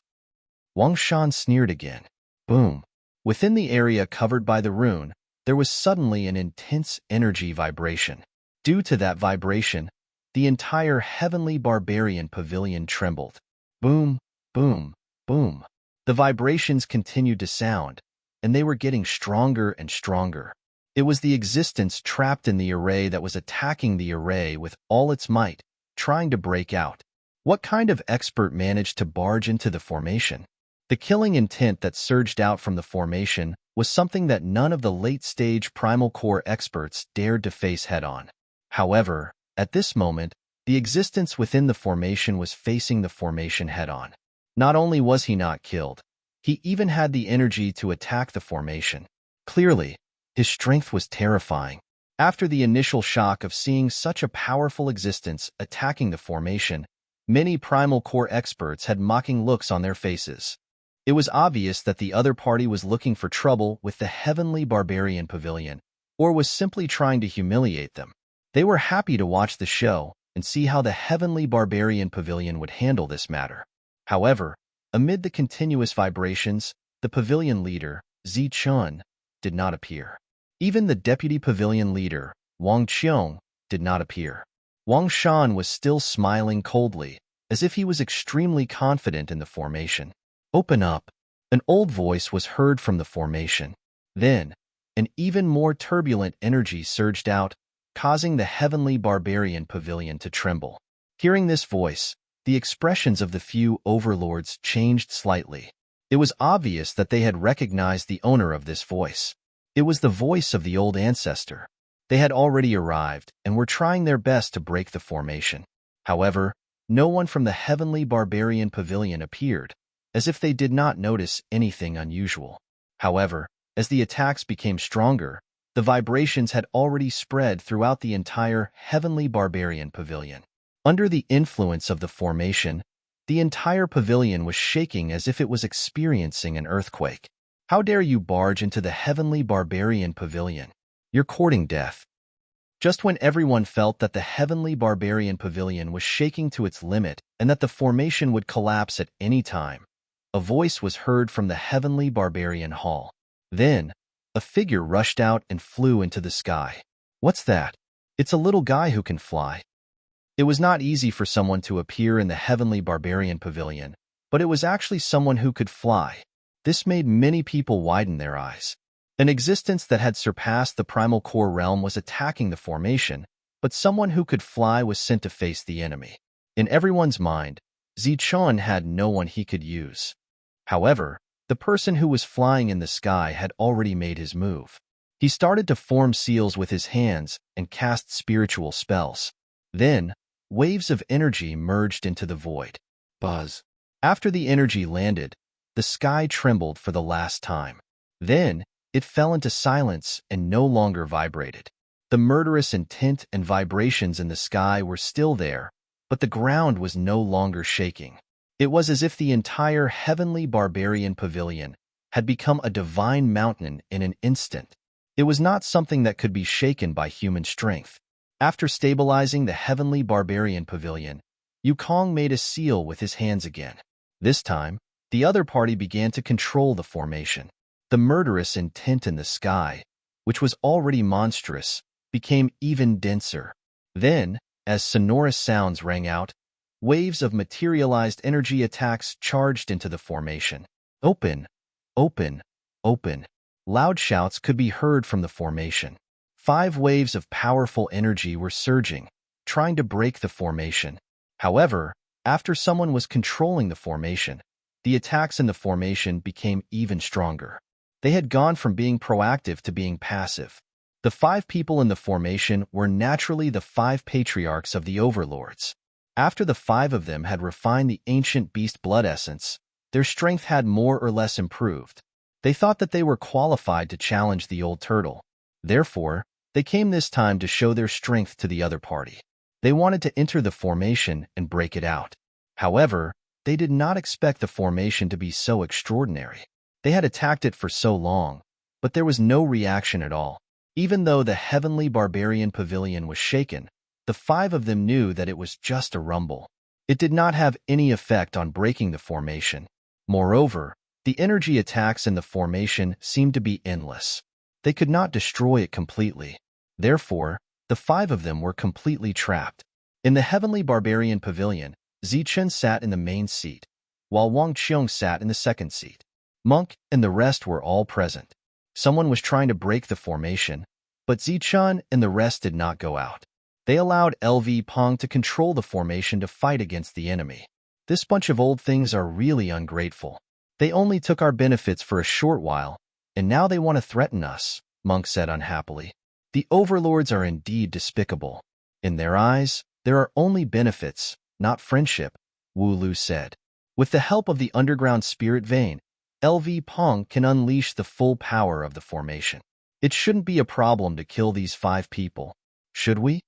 Wang Shan sneered again. Boom. Within the area covered by the rune, there was suddenly an intense energy vibration. Due to that vibration, the entire heavenly barbarian pavilion trembled. Boom, boom, boom. The vibrations continued to sound, and they were getting stronger and stronger. It was the existence trapped in the array that was attacking the array with all its might, trying to break out. What kind of expert managed to barge into the formation? The killing intent that surged out from the formation was something that none of the late-stage primal core experts dared to face head-on. However, at this moment, the existence within the formation was facing the formation head-on. Not only was he not killed, he even had the energy to attack the formation. Clearly, his strength was terrifying. After the initial shock of seeing such a powerful existence attacking the formation, many primal core experts had mocking looks on their faces. It was obvious that the other party was looking for trouble with the heavenly barbarian pavilion, or was simply trying to humiliate them. They were happy to watch the show and see how the heavenly barbarian pavilion would handle this matter. However, amid the continuous vibrations, the pavilion leader, Zichun, did not appear. Even the deputy pavilion leader, Wang Qiong, did not appear. Wang Shan was still smiling coldly, as if he was extremely confident in the formation. Open up. An old voice was heard from the formation. Then, an even more turbulent energy surged out, causing the heavenly barbarian pavilion to tremble. Hearing this voice, the expressions of the few overlords changed slightly. It was obvious that they had recognized the owner of this voice. It was the voice of the old ancestor. They had already arrived and were trying their best to break the formation. However, no one from the heavenly barbarian pavilion appeared, as if they did not notice anything unusual. However, as the attacks became stronger, the vibrations had already spread throughout the entire heavenly barbarian pavilion. Under the influence of the formation, the entire pavilion was shaking as if it was experiencing an earthquake. How dare you barge into the heavenly barbarian pavilion? You're courting death. Just when everyone felt that the heavenly barbarian pavilion was shaking to its limit and that the formation would collapse at any time, a voice was heard from the heavenly barbarian hall. Then, a figure rushed out and flew into the sky. What's that? It's a little guy who can fly. It was not easy for someone to appear in the heavenly barbarian pavilion, but it was actually someone who could fly. This made many people widen their eyes. An existence that had surpassed the primal core realm was attacking the formation, but someone who could fly was sent to face the enemy. In everyone's mind, Zichun had no one he could use. However, the person who was flying in the sky had already made his move. He started to form seals with his hands and cast spiritual spells. Then, waves of energy merged into the void. Buzz. After the energy landed, the sky trembled for the last time. Then, it fell into silence and no longer vibrated. The murderous intent and vibrations in the sky were still there, but the ground was no longer shaking. It was as if the entire heavenly barbarian pavilion had become a divine mountain in an instant. It was not something that could be shaken by human strength. After stabilizing the heavenly barbarian pavilion, Yukong made a seal with his hands again. This time, the other party began to control the formation. The murderous intent in the sky, which was already monstrous, became even denser. Then, as sonorous sounds rang out, waves of materialized energy attacks charged into the formation. Open, open, open. Loud shouts could be heard from the formation. 5 waves of powerful energy were surging, trying to break the formation. However, after someone was controlling the formation, the attacks in the formation became even stronger. They had gone from being proactive to being passive. The 5 people in the formation were naturally the 5 patriarchs of the overlords. After the 5 of them had refined the ancient beast blood essence, their strength had more or less improved. They thought that they were qualified to challenge the old turtle. Therefore, they came this time to show their strength to the other party. They wanted to enter the formation and break it out. However, they did not expect the formation to be so extraordinary. They had attacked it for so long, but there was no reaction at all. Even though the heavenly barbarian pavilion was shaken, the 5 of them knew that it was just a rumble. It did not have any effect on breaking the formation. Moreover, the energy attacks in the formation seemed to be endless. They could not destroy it completely. Therefore, the 5 of them were completely trapped. In the heavenly barbarian pavilion, Zichen sat in the main seat, while Wang Qiong sat in the second seat. Monk and the rest were all present. Someone was trying to break the formation, but Zichen and the rest did not go out. They allowed LV Pong to control the formation to fight against the enemy. This bunch of old things are really ungrateful. They only took our benefits for a short while, and now they want to threaten us, Monk said unhappily. The overlords are indeed despicable. In their eyes, there are only benefits, not friendship, Wu Lu said. With the help of the underground spirit vein, LV Pong can unleash the full power of the formation. It shouldn't be a problem to kill these 5 people, should we?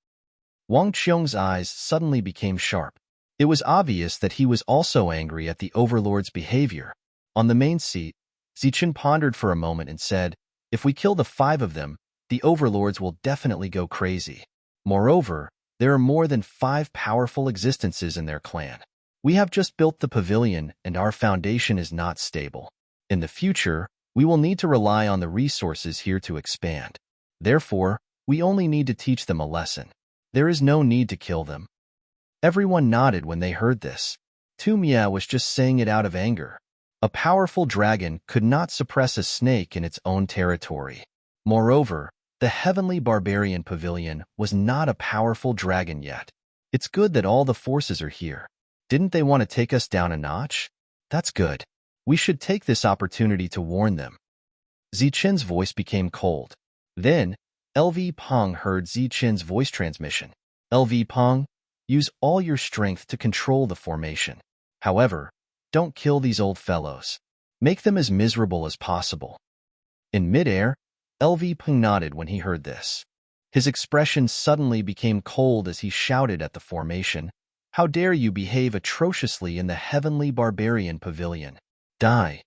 Wang Qiong's eyes suddenly became sharp. It was obvious that he was also angry at the overlord's behavior. On the main seat, Zichen pondered for a moment and said, if we kill the 5 of them, the overlords will definitely go crazy. Moreover, there are more than 5 powerful existences in their clan. We have just built the pavilion and our foundation is not stable. In the future, we will need to rely on the resources here to expand. Therefore, we only need to teach them a lesson. There is no need to kill them. Everyone nodded when they heard this. Tu Mia was just saying it out of anger. A powerful dragon could not suppress a snake in its own territory. Moreover, the heavenly barbarian pavilion was not a powerful dragon yet. It's good that all the forces are here. Didn't they want to take us down a notch? That's good. We should take this opportunity to warn them. Zichen's voice became cold. Then, LV Pong heard Zichen's voice transmission. LV Pong, use all your strength to control the formation. However, don't kill these old fellows. Make them as miserable as possible. In midair, LV Pong nodded when he heard this. His expression suddenly became cold as he shouted at the formation, how dare you behave atrociously in the heavenly barbarian pavilion? Die.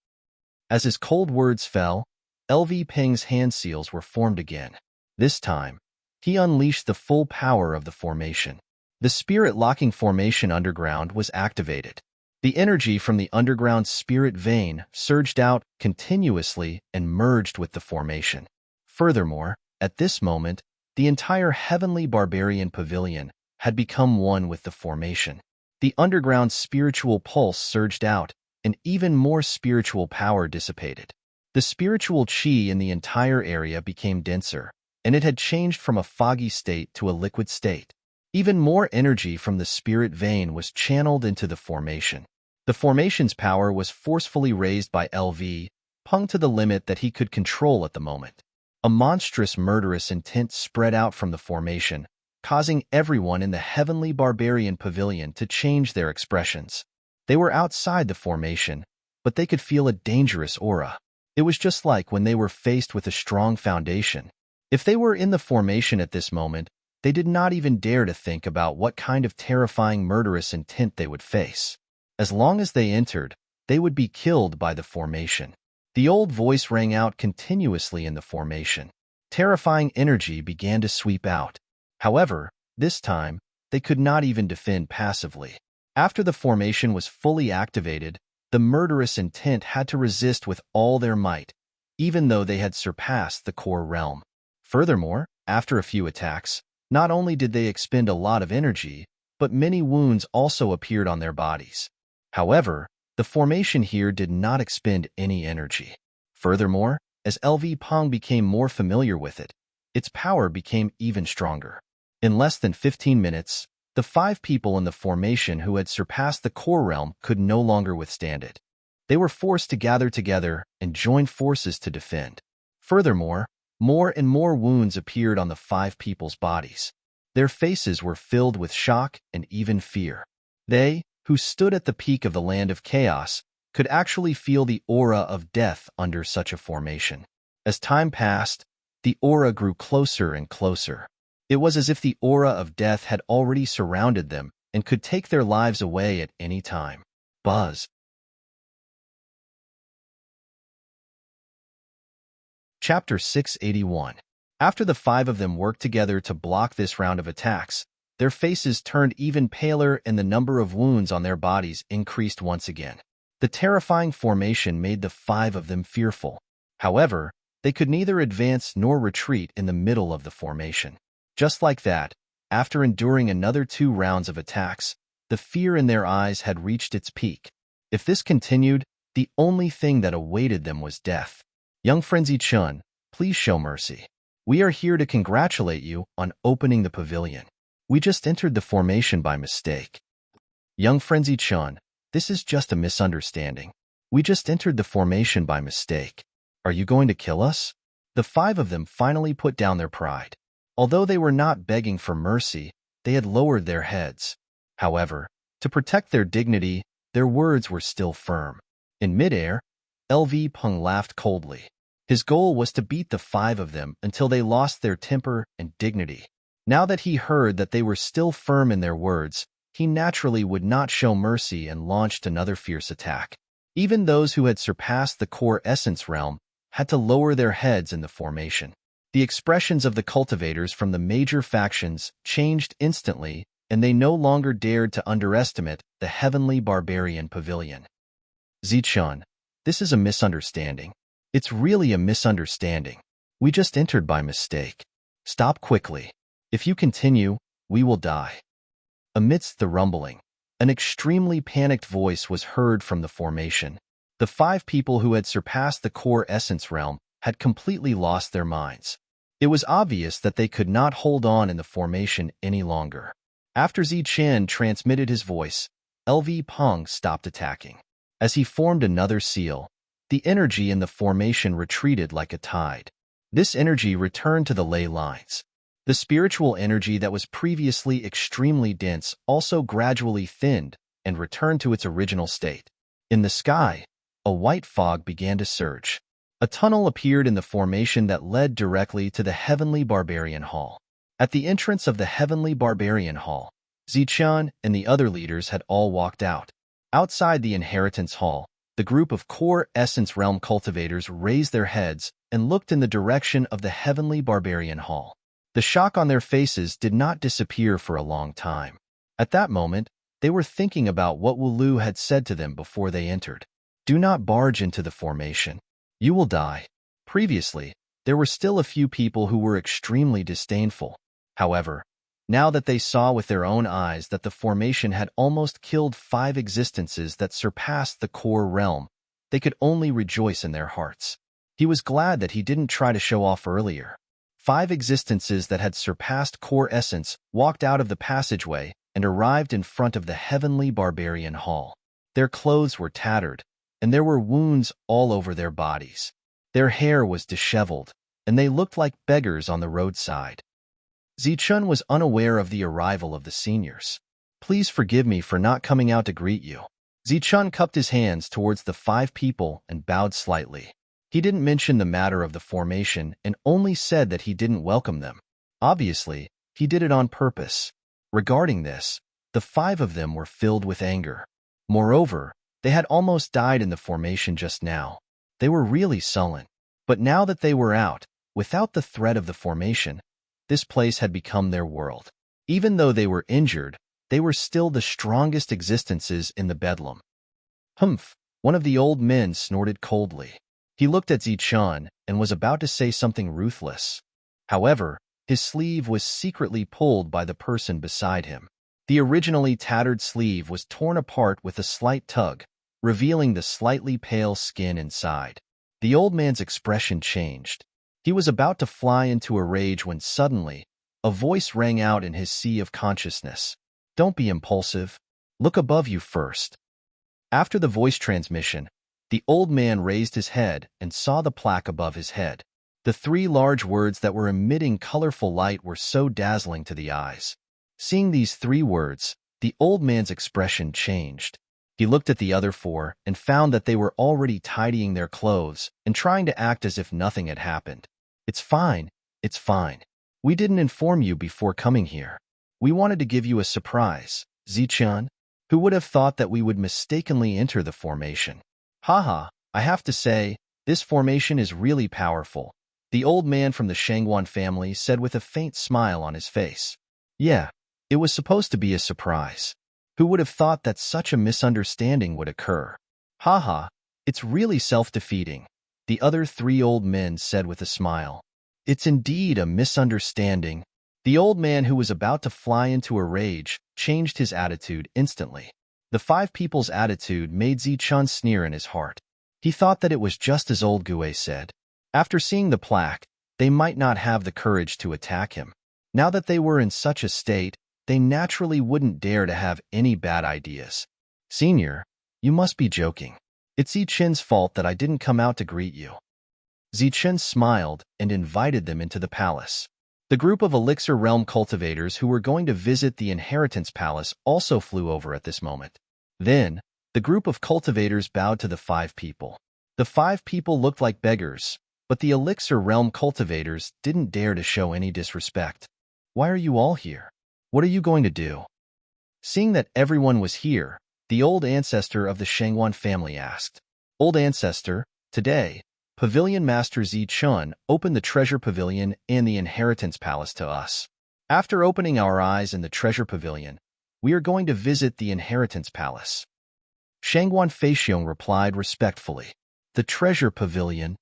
As his cold words fell, LV Peng's hand seals were formed again. This time, he unleashed the full power of the formation. The spirit-locking formation underground was activated. The energy from the underground spirit vein surged out continuously and merged with the formation. Furthermore, at this moment, the entire heavenly barbarian pavilion had become one with the formation. The underground spiritual pulse surged out, and even more spiritual power dissipated. The spiritual chi in the entire area became denser, and it had changed from a foggy state to a liquid state. Even more energy from the spirit vein was channeled into the formation. The formation's power was forcefully raised by LV Pong to the limit that he could control at the moment. A monstrous murderous intent spread out from the formation, causing everyone in the heavenly barbarian pavilion to change their expressions. They were outside the formation, but they could feel a dangerous aura. It was just like when they were faced with a strong foundation. If they were in the formation at this moment, they did not even dare to think about what kind of terrifying murderous intent they would face. As long as they entered, they would be killed by the formation. The old voice rang out continuously in the formation. Terrifying energy began to sweep out. However, this time, they could not even defend passively. After the formation was fully activated, the murderous intent had to resist with all their might, even though they had surpassed the core realm. Furthermore, after a few attacks, not only did they expend a lot of energy, but many wounds also appeared on their bodies. However, the formation here did not expend any energy. Furthermore, as LV Pong became more familiar with it, its power became even stronger. In less than 15 minutes, the 5 people in the formation who had surpassed the core realm could no longer withstand it. They were forced to gather together and join forces to defend. Furthermore, more and more wounds appeared on the 5 people's bodies. Their faces were filled with shock and even fear. They, who stood at the peak of the land of chaos, could actually feel the aura of death under such a formation. As time passed, the aura grew closer and closer. It was as if the aura of death had already surrounded them and could take their lives away at any time. Buzz. Chapter 681. After the 5 of them worked together to block this round of attacks, their faces turned even paler and the number of wounds on their bodies increased once again. The terrifying formation made the 5 of them fearful. However, they could neither advance nor retreat in the middle of the formation. Just like that, after enduring another 2 rounds of attacks, the fear in their eyes had reached its peak. If this continued, the only thing that awaited them was death. Young Frenzy Chun, please show mercy. We are here to congratulate you on opening the pavilion. We just entered the formation by mistake. Young Frenzy Chun, this is just a misunderstanding. We just entered the formation by mistake. Are you going to kill us? The 5 of them finally put down their pride. Although they were not begging for mercy, they had lowered their heads. However, to protect their dignity, their words were still firm. In midair, LV Peng laughed coldly. His goal was to beat the 5 of them until they lost their temper and dignity. Now that he heard that they were still firm in their words, he naturally would not show mercy and launched another fierce attack. Even those who had surpassed the core essence realm had to lower their heads in the formation. The expressions of the cultivators from the major factions changed instantly, and they no longer dared to underestimate the heavenly barbarian pavilion. Zichun, this is a misunderstanding. It's really a misunderstanding. We just entered by mistake. Stop quickly. If you continue, we will die. Amidst the rumbling, an extremely panicked voice was heard from the formation. The 5 people who had surpassed the core essence realm had completely lost their minds. It was obvious that they could not hold on in the formation any longer. After Zichen transmitted his voice, LV Peng stopped attacking. As he formed another seal, the energy in the formation retreated like a tide. This energy returned to the ley lines. The spiritual energy that was previously extremely dense also gradually thinned and returned to its original state. In the sky, a white fog began to surge. A tunnel appeared in the formation that led directly to the Heavenly Barbarian Hall. At the entrance of the Heavenly Barbarian Hall, Zichun and the other leaders had all walked out. Outside the Inheritance Hall, the group of core essence realm cultivators raised their heads and looked in the direction of the Heavenly Barbarian Hall. The shock on their faces did not disappear for a long time. At that moment, they were thinking about what Wulu had said to them before they entered. Do not barge into the formation. You will die. Previously, there were still a few people who were extremely disdainful. However, now that they saw with their own eyes that the formation had almost killed 5 existences that surpassed the core realm, they could only rejoice in their hearts. He was glad that he didn't try to show off earlier. 5 existences that had surpassed core essence walked out of the passageway and arrived in front of the Heavenly Barbarian Hall. Their clothes were tattered, and there were wounds all over their bodies. Their hair was disheveled, and they looked like beggars on the roadside. Zichun was unaware of the arrival of the seniors. Please forgive me for not coming out to greet you. Zichun cupped his hands towards the 5 people and bowed slightly. He didn't mention the matter of the formation and only said that he didn't welcome them. Obviously, he did it on purpose. Regarding this, the 5 of them were filled with anger. Moreover, they had almost died in the formation just now. They were really sullen. But now that they were out, without the threat of the formation, this place had become their world. Even though they were injured, they were still the strongest existences in the bedlam. Humph, one of the old men snorted coldly. He looked at Zichun and was about to say something ruthless. However, his sleeve was secretly pulled by the person beside him. The originally tattered sleeve was torn apart with a slight tug, revealing the slightly pale skin inside. The old man's expression changed. He was about to fly into a rage when suddenly, a voice rang out in his sea of consciousness. Don't be impulsive. Look above you first. After the voice transmission, the old man raised his head and saw the plaque above his head. The three large words that were emitting colorful light were so dazzling to the eyes. Seeing these three words, the old man's expression changed. He looked at the other four and found that they were already tidying their clothes and trying to act as if nothing had happened. It's fine. It's fine. We didn't inform you before coming here. We wanted to give you a surprise, Zichun. Who would have thought that we would mistakenly enter the formation? Haha, I have to say, this formation is really powerful, the old man from the Shangwan family said with a faint smile on his face. Yeah, it was supposed to be a surprise. Who would have thought that such a misunderstanding would occur? Haha, it's really self-defeating, the other three old men said with a smile. It's indeed a misunderstanding. The old man, who was about to fly into a rage, changed his attitude instantly. The five people's attitude made Zichun sneer in his heart. He thought that it was just as old Gue said. After seeing the plaque, they might not have the courage to attack him. Now that they were in such a state, they naturally wouldn't dare to have any bad ideas. Senior, you must be joking. It's Zichun's fault that I didn't come out to greet you. Zichun smiled and invited them into the palace. The group of Elixir Realm cultivators who were going to visit the Inheritance Palace also flew over at this moment. Then, the group of cultivators bowed to the five people. The five people looked like beggars, but the Elixir Realm cultivators didn't dare to show any disrespect. Why are you all here? What are you going to do? Seeing that everyone was here, the old ancestor of the Shangwan family asked. Old ancestor, today, Pavilion Master Zichun opened the Treasure Pavilion and the Inheritance Palace to us. After opening our eyes in the Treasure Pavilion, we are going to visit the Inheritance Palace. Shangwan Feixiong replied respectfully. The Treasure Pavilion?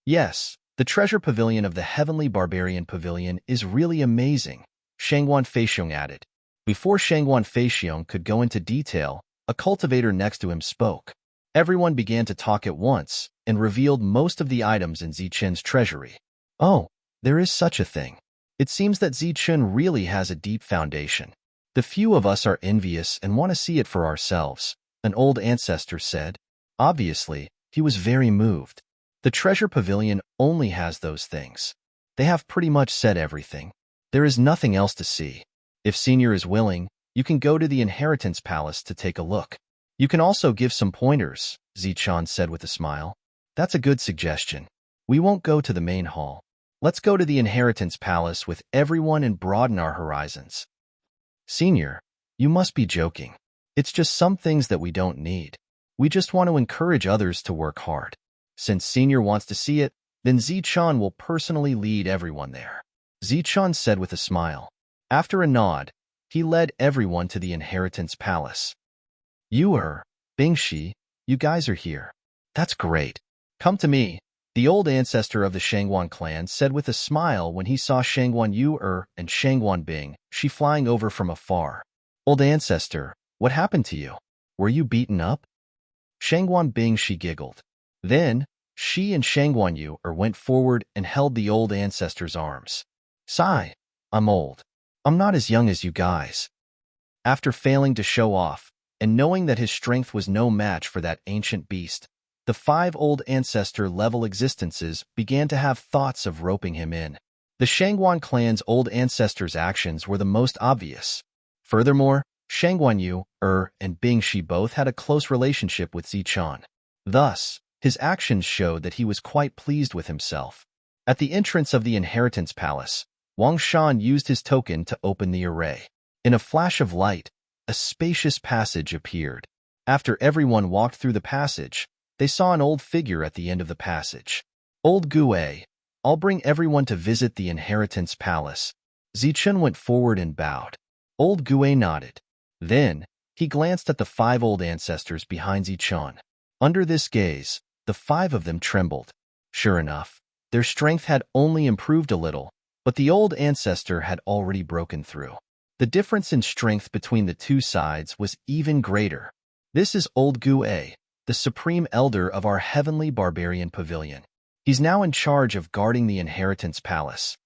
Yes, the Treasure Pavilion of the Heavenly Barbarian Pavilion is really amazing, Shangwan Feixiong added. Before Shangwan Feixiong could go into detail, a cultivator next to him spoke. Everyone began to talk at once and revealed most of the items in Zichun's treasury. Oh, there is such a thing. It seems that Zichun really has a deep foundation. The few of us are envious and want to see it for ourselves, an old ancestor said. Obviously, he was very moved. The Treasure Pavilion only has those things. They have pretty much said everything. There is nothing else to see. If Senior is willing, you can go to the Inheritance Palace to take a look. You can also give some pointers, Zichun said with a smile. That's a good suggestion. We won't go to the main hall. Let's go to the Inheritance Palace with everyone and broaden our horizons. Senior, you must be joking. It's just some things that we don't need. We just want to encourage others to work hard. Since Senior wants to see it, then Zichun will personally lead everyone there. Zichun said with a smile. After a nod, he led everyone to the Inheritance Palace. Bingshi, you guys are here. That's great. Come to me, the old ancestor of the Shangwan clan said with a smile when he saw Shangwan Yu and Shangwan Bingshi flying over from afar. Old ancestor, what happened to you? Were you beaten up? Shangwan Bingshi giggled. Then, she and Shangwan Yu went forward and held the old ancestor's arms. Sigh, I'm old. I'm not as young as you guys. After failing to show off, and knowing that his strength was no match for that ancient beast, the five old ancestor-level existences began to have thoughts of roping him in. The Shangwan clan's old ancestors' actions were the most obvious. Furthermore, Shangwan Yu and Bingshi both had a close relationship with Zichun. Thus, his actions showed that he was quite pleased with himself. At the entrance of the Inheritance Palace, Wang Shan used his token to open the array. In a flash of light, a spacious passage appeared. After everyone walked through the passage, they saw an old figure at the end of the passage. Old Gue, I'll bring everyone to visit the Inheritance Palace. Zichun went forward and bowed. Old Gue nodded. Then, he glanced at the five old ancestors behind Zichun. Under this gaze, the five of them trembled. Sure enough, their strength had only improved a little, but the old ancestor had already broken through. The difference in strength between the two sides was even greater. This is Old Gue, the supreme elder of our heavenly barbarian pavilion. He's now in charge of guarding the inheritance palace.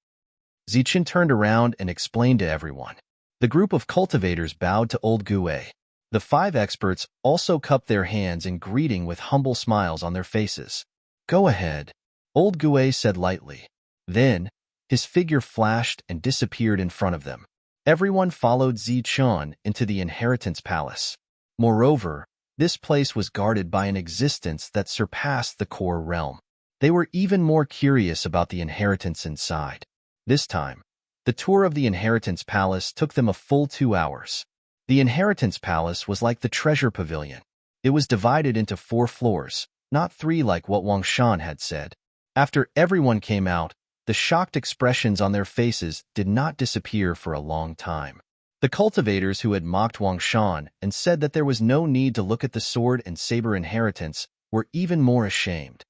Zichen turned around and explained to everyone. The group of cultivators bowed to Old Gue. The 5 experts also cupped their hands in greeting with humble smiles on their faces. Go ahead, Old Gue said lightly. Then, his figure flashed and disappeared in front of them. Everyone followed Zichen into the inheritance palace. Moreover, this place was guarded by an existence that surpassed the core realm. They were even more curious about the inheritance inside. This time, the tour of the inheritance palace took them a full 2 hours. The inheritance palace was like the treasure pavilion. It was divided into 4 floors, not 3 like what Wang Shan had said. After everyone came out, the shocked expressions on their faces did not disappear for a long time. The cultivators who had mocked Wang Shan and said that there was no need to look at the sword and saber inheritance were even more ashamed.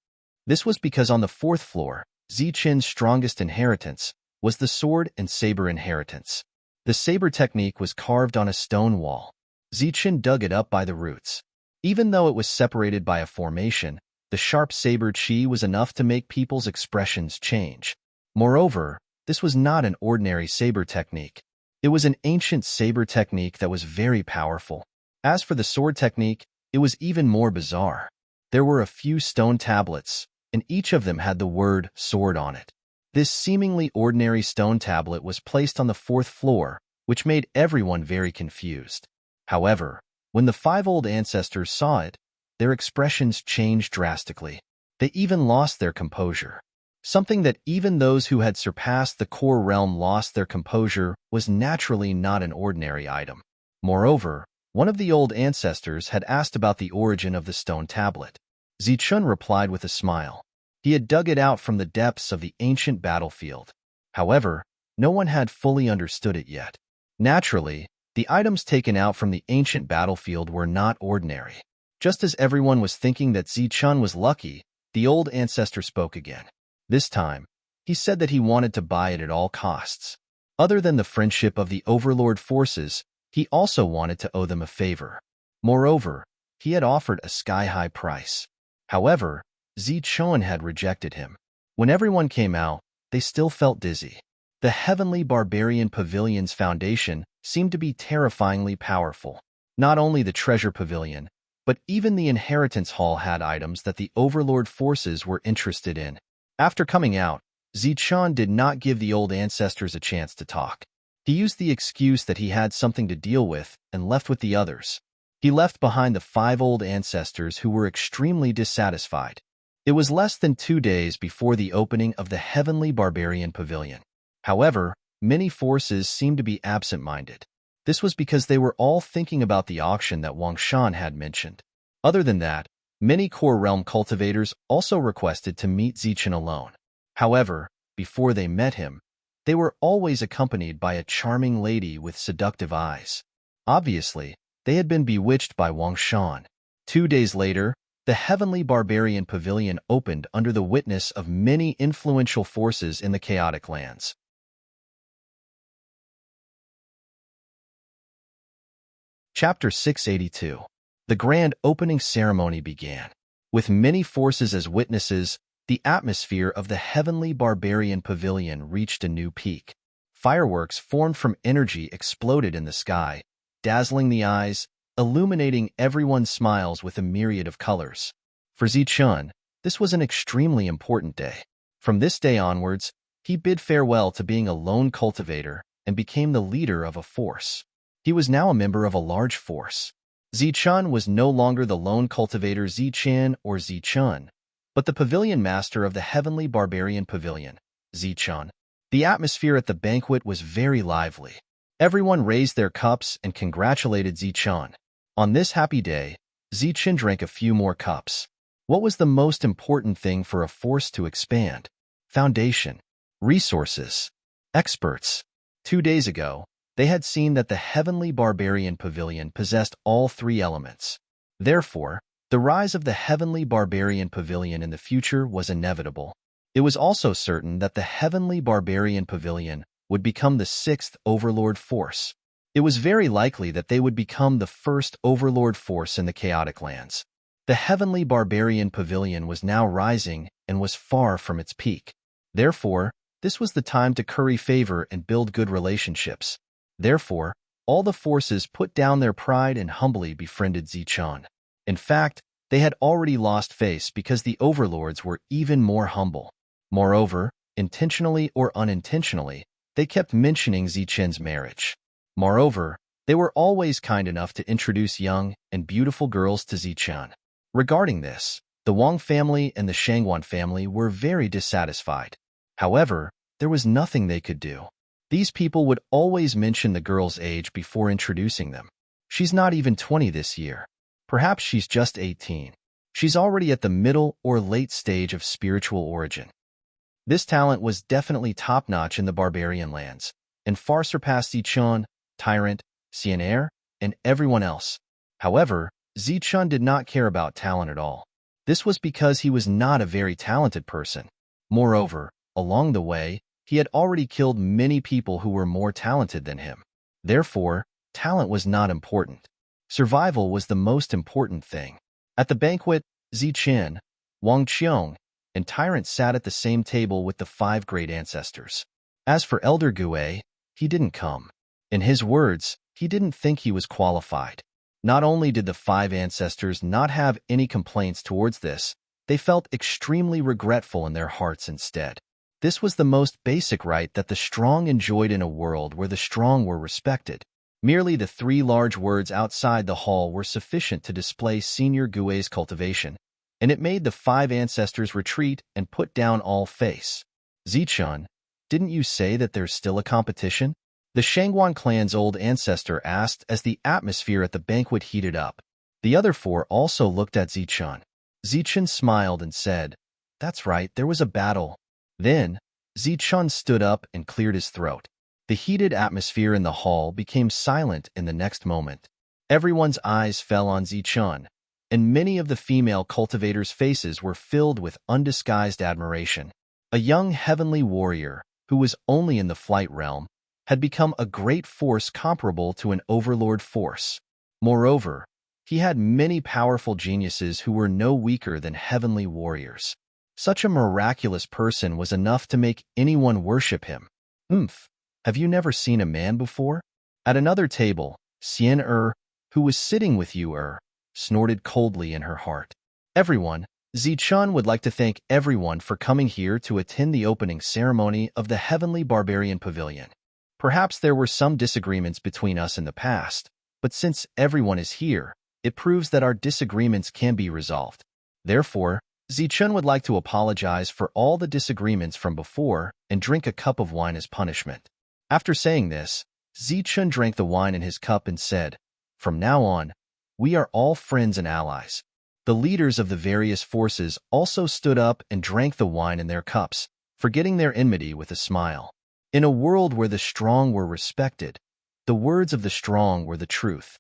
This was because on the 4th floor, Zichen's strongest inheritance was the sword and saber inheritance. The saber technique was carved on a stone wall. Zichen dug it up by the roots. Even though it was separated by a formation, the sharp saber chi was enough to make people's expressions change. Moreover, this was not an ordinary saber technique. It was an ancient saber technique that was very powerful. As for the sword technique, it was even more bizarre. There were a few stone tablets, and each of them had the word sword on it. This seemingly ordinary stone tablet was placed on the 4th floor, which made everyone very confused. However, when the 5 old ancestors saw it, their expressions changed drastically. They even lost their composure. Something that even those who had surpassed the core realm lost their composure was naturally not an ordinary item. Moreover, one of the old ancestors had asked about the origin of the stone tablet. Zichen replied with a smile. He had dug it out from the depths of the ancient battlefield. However, no one had fully understood it yet. Naturally, the items taken out from the ancient battlefield were not ordinary. Just as everyone was thinking that Zichen was lucky, the old ancestor spoke again. This time, he said that he wanted to buy it at all costs. Other than the friendship of the overlord forces, he also wanted to owe them a favor. Moreover, he had offered a sky-high price. However, Zichen had rejected him. When everyone came out, they still felt dizzy. The heavenly barbarian pavilion's foundation seemed to be terrifyingly powerful. Not only the treasure pavilion, but even the inheritance hall had items that the overlord forces were interested in. After coming out, Zichen did not give the old ancestors a chance to talk. He used the excuse that he had something to deal with and left with the others. He left behind the 5 old ancestors who were extremely dissatisfied. It was less than 2 days before the opening of the heavenly barbarian pavilion. However, many forces seemed to be absent-minded. This was because they were all thinking about the auction that Wang Shan had mentioned. Other than that, many core realm cultivators also requested to meet Zichen alone. However, before they met him, they were always accompanied by a charming lady with seductive eyes. Obviously, they had been bewitched by Wang Shan. 2 days later, the heavenly barbarian pavilion opened under the witness of many influential forces in the chaotic lands. Chapter 682. The grand opening ceremony began. With many forces as witnesses, the atmosphere of the heavenly barbarian pavilion reached a new peak. Fireworks formed from energy exploded in the sky, dazzling the eyes, illuminating everyone's smiles with a myriad of colors. For Zichen, this was an extremely important day. From this day onwards, he bid farewell to being a lone cultivator and became the leader of a force. He was now a member of a large force. Zichen was no longer the lone cultivator Zichen or Zichen, but the pavilion master of the heavenly barbarian pavilion, Zichen. The atmosphere at the banquet was very lively. Everyone raised their cups and congratulated Zichen. On this happy day, Zichen drank a few more cups. What was the most important thing for a force to expand? Foundation, resources, experts. 2 days ago, they had seen that the heavenly barbarian pavilion possessed all 3 elements. Therefore, The rise of the Heavenly Barbarian Pavilion in the future was inevitable. It was also certain that the Heavenly Barbarian Pavilion would become the sixth Overlord force. It was very likely that they would become the first Overlord force in the Chaotic Lands. The Heavenly Barbarian Pavilion was now rising and was far from its peak. Therefore, this was the time to curry favor and build good relationships. Therefore, all the forces put down their pride and humbly befriended Zichun. In fact, they had already lost face because the overlords were even more humble. Moreover, intentionally or unintentionally, they kept mentioning Zichun's marriage. Moreover, they were always kind enough to introduce young and beautiful girls to Zichun. Regarding this, the Wang family and the Shangwan family were very dissatisfied. However, there was nothing they could do. These people would always mention the girl's age before introducing them. She's not even 20 this year. Perhaps she's just 18. She's already at the middle or late stage of spiritual origin. This talent was definitely top-notch in the barbarian lands, and far surpassed Zichun, Tyrant, Xian'er, and everyone else. However, Zichun did not care about talent at all. This was because he was not a very talented person. Moreover, along the way, he had already killed many people who were more talented than him. Therefore, talent was not important. Survival was the most important thing. At the banquet, Zichun, Wang Qiong, and Tyrant sat at the same table with the 5 great ancestors. As for Elder Gue, he didn't come. In his words, he didn't think he was qualified. Not only did the 5 ancestors not have any complaints towards this, they felt extremely regretful in their hearts instead. This was the most basic right that the strong enjoyed in a world where the strong were respected. Merely the 3 large words outside the hall were sufficient to display Senior Gue's cultivation, and it made the 5 ancestors retreat and put down all face. Zichun, didn't you say that there's still a competition? The Shangwan clan's old ancestor asked as the atmosphere at the banquet heated up. The other 4 also looked at Zichun. Zichun smiled and said, "That's right, there was a battle." Then, Zichun stood up and cleared his throat. The heated atmosphere in the hall became silent in the next moment. Everyone's eyes fell on Zichun, and many of the female cultivators' faces were filled with undisguised admiration. A young heavenly warrior, who was only in the flight realm, had become a great force comparable to an overlord force. Moreover, he had many powerful geniuses who were no weaker than heavenly warriors. Such a miraculous person was enough to make anyone worship him. Have you never seen a man before? At another table, Xian'er, who was sitting with you, snorted coldly in her heart. Everyone, Zichun would like to thank everyone for coming here to attend the opening ceremony of the Heavenly Barbarian Pavilion. Perhaps there were some disagreements between us in the past, but since everyone is here, it proves that our disagreements can be resolved. Therefore, Zichun would like to apologize for all the disagreements from before and drink a cup of wine as punishment. After saying this, Zichun drank the wine in his cup and said, "From now on, we are all friends and allies." The leaders of the various forces also stood up and drank the wine in their cups, forgetting their enmity with a smile. In a world where the strong were respected, the words of the strong were the truth.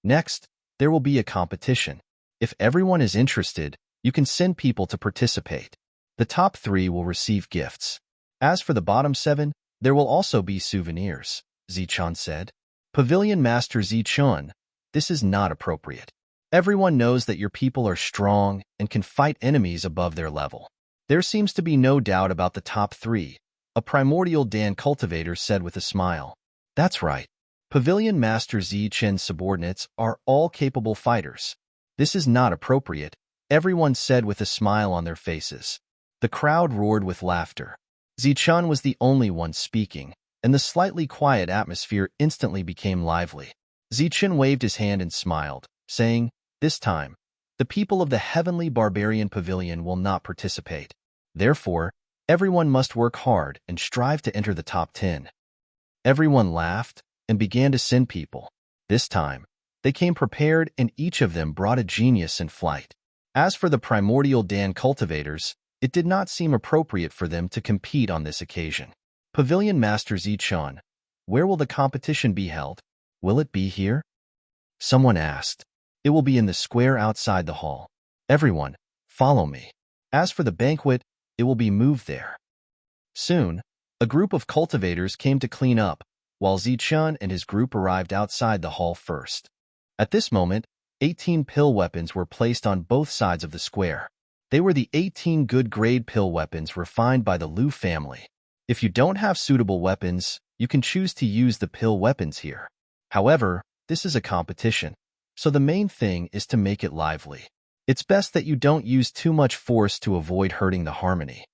Next, there will be a competition. If everyone is interested, you can send people to participate. The top 3 will receive gifts. As for the bottom 7, there will also be souvenirs, Zichun said. Pavilion Master Zichun, this is not appropriate. Everyone knows that your people are strong and can fight enemies above their level. There seems to be no doubt about the top 3, a primordial Dan cultivator said with a smile. That's right. Pavilion Master Zichen's subordinates are all capable fighters. This is not appropriate, everyone said with a smile on their faces. The crowd roared with laughter. Zichun was the only one speaking, and the slightly quiet atmosphere instantly became lively. Zichun waved his hand and smiled, saying, "This time, the people of the Heavenly Barbarian Pavilion will not participate. Therefore, everyone must work hard and strive to enter the top 10. Everyone laughed and began to send people. This time, they came prepared and each of them brought a genius in flight. As for the primordial Dan cultivators, it did not seem appropriate for them to compete on this occasion. Pavilion Master Zichun, where will the competition be held? Will it be here? Someone asked. It will be in the square outside the hall. Everyone, follow me. As for the banquet, it will be moved there. Soon, a group of cultivators came to clean up, while Zichun and his group arrived outside the hall first. At this moment, 18 pill weapons were placed on both sides of the square. They were the 18 good-grade pill weapons refined by the Liu family. If you don't have suitable weapons, you can choose to use the pill weapons here. However, this is a competition, so the main thing is to make it lively. It's best that you don't use too much force to avoid hurting the harmony.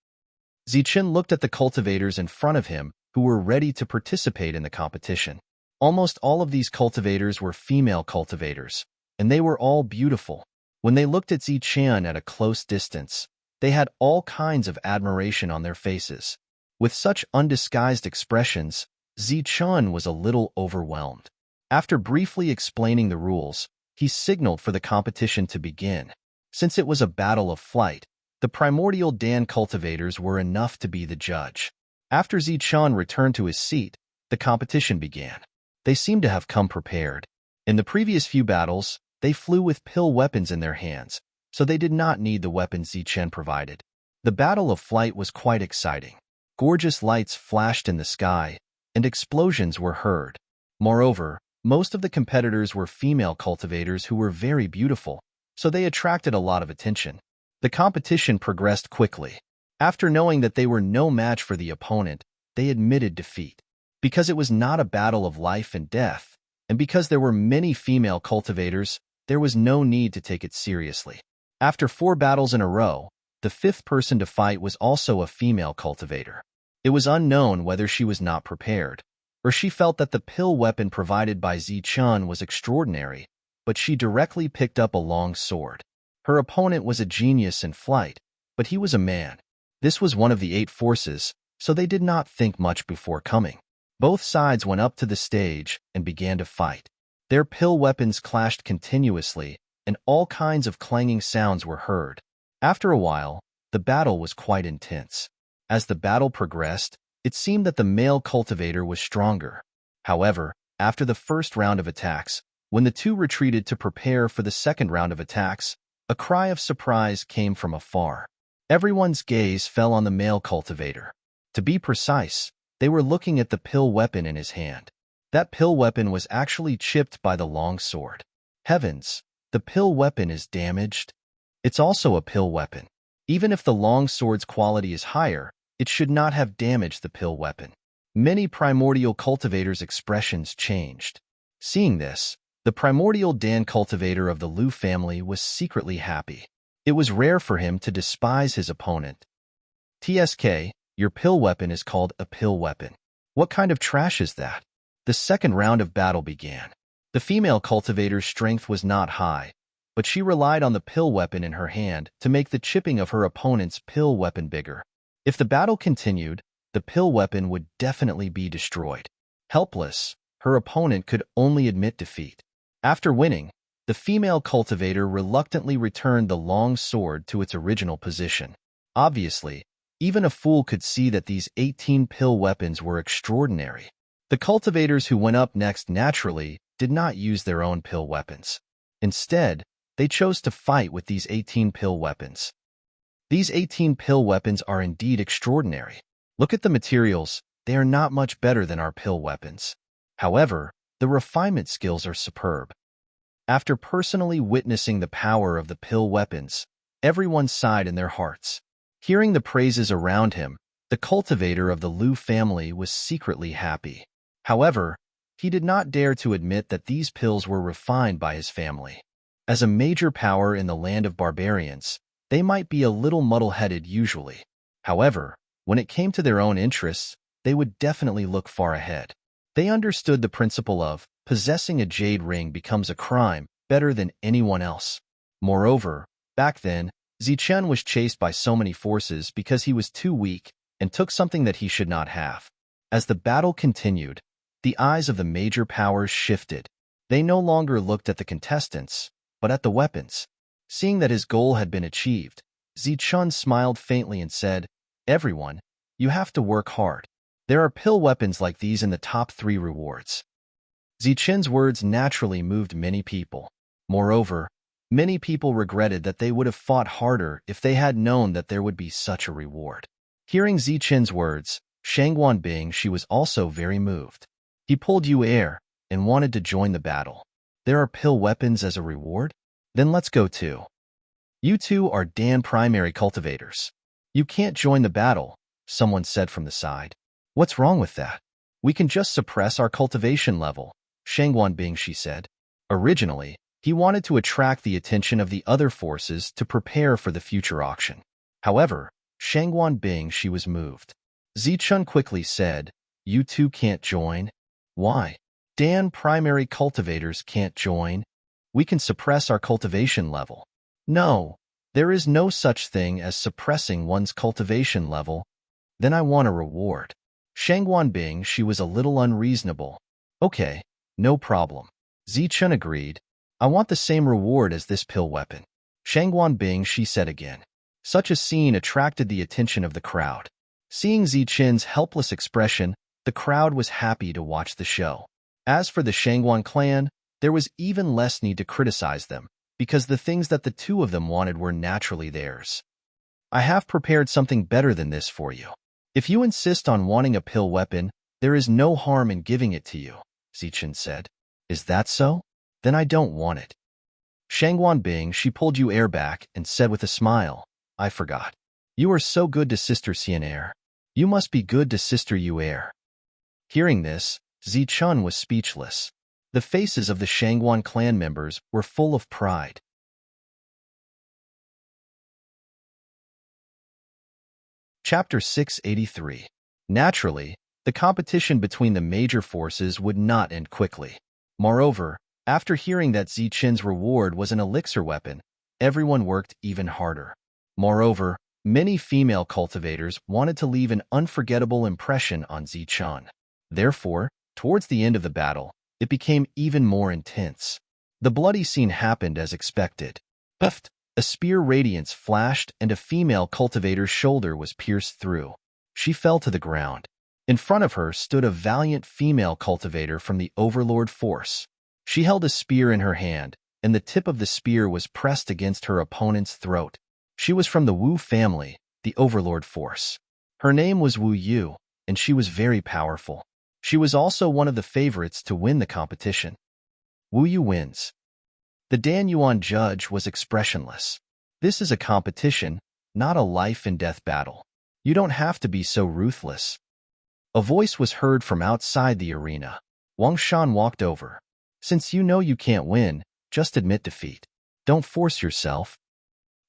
Zichun looked at the cultivators in front of him who were ready to participate in the competition. Almost all of these cultivators were female cultivators, and they were all beautiful. When they looked at Zichun at a close distance, they had all kinds of admiration on their faces. With such undisguised expressions, Zichun was a little overwhelmed. After briefly explaining the rules, he signaled for the competition to begin. Since it was a battle of flight, the primordial Dan cultivators were enough to be the judge. After Zichun returned to his seat, the competition began. They seemed to have come prepared. In the previous few battles, they flew with pill weapons in their hands, so they did not need the weapons Zichun provided. The battle of flight was quite exciting. Gorgeous lights flashed in the sky, and explosions were heard. Moreover, most of the competitors were female cultivators who were very beautiful, so they attracted a lot of attention. The competition progressed quickly. After knowing that they were no match for the opponent, they admitted defeat. Because it was not a battle of life and death, and because there were many female cultivators, there was no need to take it seriously. After 4 battles in a row, the 5th person to fight was also a female cultivator. It was unknown whether she was not prepared, or she felt that the pill weapon provided by Zichun was extraordinary, but she directly picked up a long sword. Her opponent was a genius in flight, but he was a man. This was one of the 8 forces, so they did not think much before coming. Both sides went up to the stage and began to fight. Their pill weapons clashed continuously, and all kinds of clanging sounds were heard. After a while, the battle was quite intense. As the battle progressed, it seemed that the male cultivator was stronger. However, after the first round of attacks, when the two retreated to prepare for the second round of attacks, a cry of surprise came from afar. Everyone's gaze fell on the male cultivator. To be precise, they were looking at the pill weapon in his hand. That pill weapon was actually chipped by the long sword. Heavens, the pill weapon is damaged. It's also a pill weapon. Even if the long sword's quality is higher, it should not have damaged the pill weapon. Many primordial cultivators' expressions changed. Seeing this, the primordial Dan cultivator of the Liu family was secretly happy. It was rare for him to despise his opponent. TSK, your pill weapon is called a pill weapon. What kind of trash is that? The second round of battle began. The female cultivator's strength was not high, but she relied on the pill weapon in her hand to make the chipping of her opponent's pill weapon bigger. If the battle continued, the pill weapon would definitely be destroyed. Helpless, her opponent could only admit defeat. After winning, the female cultivator reluctantly returned the long sword to its original position. Obviously, even a fool could see that these 18 pill weapons were extraordinary. The cultivators who went up next naturally did not use their own pill weapons. Instead, they chose to fight with these 18 pill weapons. These 18 pill weapons are indeed extraordinary. Look at the materials, they are not much better than our pill weapons. However, the refinement skills are superb. After personally witnessing the power of the pill weapons, everyone sighed in their hearts. Hearing the praises around him, the cultivator of the Liu family was secretly happy. However, he did not dare to admit that these pills were refined by his family. As a major power in the land of barbarians, they might be a little muddle-headed usually. However, when it came to their own interests, they would definitely look far ahead. They understood the principle of possessing a jade ring becomes a crime better than anyone else. Moreover, back then, Zichun was chased by so many forces because he was too weak and took something that he should not have. As the battle continued, the eyes of the major powers shifted. They no longer looked at the contestants, but at the weapons. Seeing that his goal had been achieved, Zichun smiled faintly and said, "Everyone, you have to work hard. There are pill weapons like these in the top 3 rewards." Zichun's words naturally moved many people. Moreover, many people regretted that they would have fought harder if they had known that there would be such a reward. Hearing Zichen's words, Shangguan Bing, she was also very moved. He pulled Yu air and wanted to join the battle. There are pill weapons as a reward? Then let's go too. You two are Dan primary cultivators. You can't join the battle, someone said from the side. What's wrong with that? We can just suppress our cultivation level, Shangguan Bing, she said. Originally, he wanted to attract the attention of the other forces to prepare for the future auction. However, Shangguan Bing, she was moved. Zichun quickly said, you two can't join? Why? Dan primary cultivators can't join? We can suppress our cultivation level. No, there is no such thing as suppressing one's cultivation level. Then I want a reward. Shangguan Bing, she was a little unreasonable. Okay, no problem. Zichun agreed. I want the same reward as this pill weapon. Shangguan Bing, she said again. Such a scene attracted the attention of the crowd. Seeing Zichen's helpless expression, the crowd was happy to watch the show. As for the Shangguan clan, there was even less need to criticize them, because the things that the two of them wanted were naturally theirs. I have prepared something better than this for you. If you insist on wanting a pill weapon, there is no harm in giving it to you, Zichen said. Is that so? Then I don't want it. Shangguan Bing, she pulled Yu air back and said with a smile, I forgot. You are so good to Sister Xian Air. You must be good to Sister Yu air. Hearing this, Zichun was speechless. The faces of the Shangguan clan members were full of pride. Chapter 683. Naturally, the competition between the major forces would not end quickly. Moreover, after hearing that Zichen's reward was an elixir weapon, everyone worked even harder. Moreover, many female cultivators wanted to leave an unforgettable impression on Zichen. Therefore, towards the end of the battle, it became even more intense. The bloody scene happened as expected. Puffed, a spear radiance flashed and a female cultivator's shoulder was pierced through. She fell to the ground. In front of her stood a valiant female cultivator from the Overlord force. She held a spear in her hand, and the tip of the spear was pressed against her opponent's throat. She was from the Wu family, the Overlord force. Her name was Wu Yu, and she was very powerful. She was also one of the favorites to win the competition. Wu Yu wins. The Dan Yuan judge was expressionless. This is a competition, not a life-and-death battle. You don't have to be so ruthless. A voice was heard from outside the arena. Wang Shan walked over. Since you know you can't win, just admit defeat. Don't force yourself.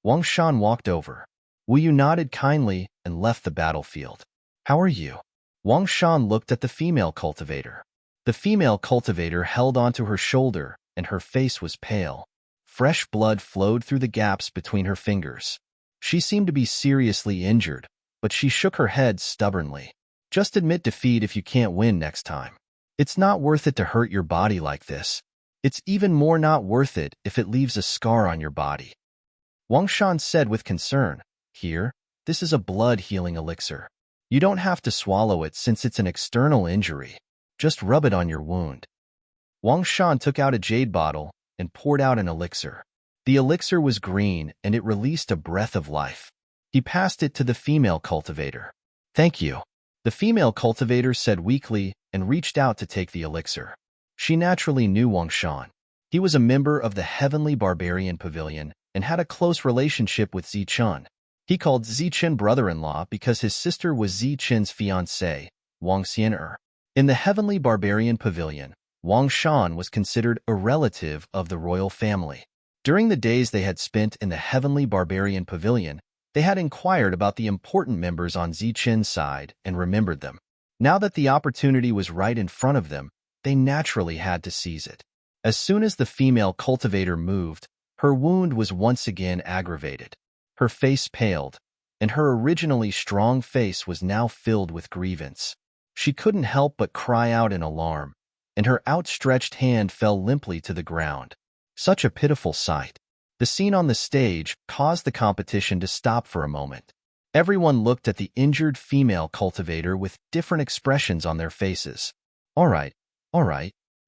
Wang Shan walked over. Wu Yu nodded kindly and left the battlefield. How are you? Wang Shan looked at the female cultivator. The female cultivator held onto her shoulder, and her face was pale. Fresh blood flowed through the gaps between her fingers. She seemed to be seriously injured, but she shook her head stubbornly. Just admit defeat if you can't win next time. It's not worth it to hurt your body like this. It's even more not worth it if it leaves a scar on your body. Wang Shan said with concern, Here, this is a blood-healing elixir. You don't have to swallow it since it's an external injury. Just rub it on your wound. Wang Shan took out a jade bottle and poured out an elixir. The elixir was green and it released a breath of life. He passed it to the female cultivator. Thank you. The female cultivator said weakly and reached out to take the elixir. She naturally knew Wang Shan. He was a member of the Heavenly Barbarian Pavilion and had a close relationship with Zichen. He called Zichen brother-in-law because his sister was Zichen's fiancée, Wang Xian'er. In the Heavenly Barbarian Pavilion, Wang Shan was considered a relative of the royal family. During the days they had spent in the Heavenly Barbarian Pavilion, they had inquired about the important members on Zichen's side and remembered them. Now that the opportunity was right in front of them, they naturally had to seize it. As soon as the female cultivator moved, her wound was once again aggravated. Her face paled, and her originally strong face was now filled with grievance. She couldn't help but cry out in alarm, and her outstretched hand fell limply to the ground. Such a pitiful sight. The scene on the stage caused the competition to stop for a moment. Everyone looked at the injured female cultivator with different expressions on their faces. All right,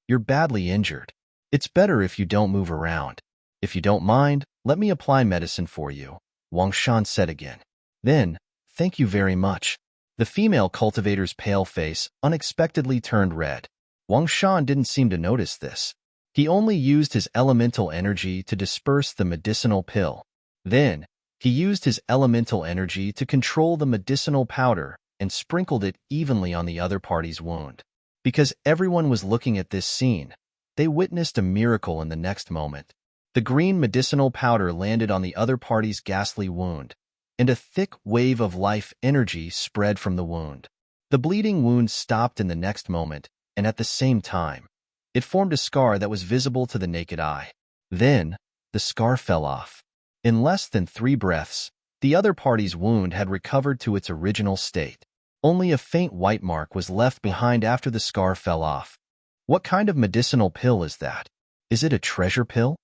you're badly injured. It's better if you don't move around. If you don't mind, let me apply medicine for you, Wang Shan said again. Then, thank you very much. The female cultivator's pale face unexpectedly turned red. Wang Shan didn't seem to notice this. He only used his elemental energy to disperse the medicinal pill. Then, he used his elemental energy to control the medicinal powder and sprinkled it evenly on the other party's wound. Because everyone was looking at this scene, they witnessed a miracle in the next moment. The green medicinal powder landed on the other party's ghastly wound, and a thick wave of life energy spread from the wound. The bleeding wound stopped in the next moment, and at the same time, it formed a scar that was visible to the naked eye. Then, the scar fell off. In less than 3 breaths, the other party's wound had recovered to its original state. Only a faint white mark was left behind after the scar fell off. What kind of medicinal pill is that? Is it a treasure pill?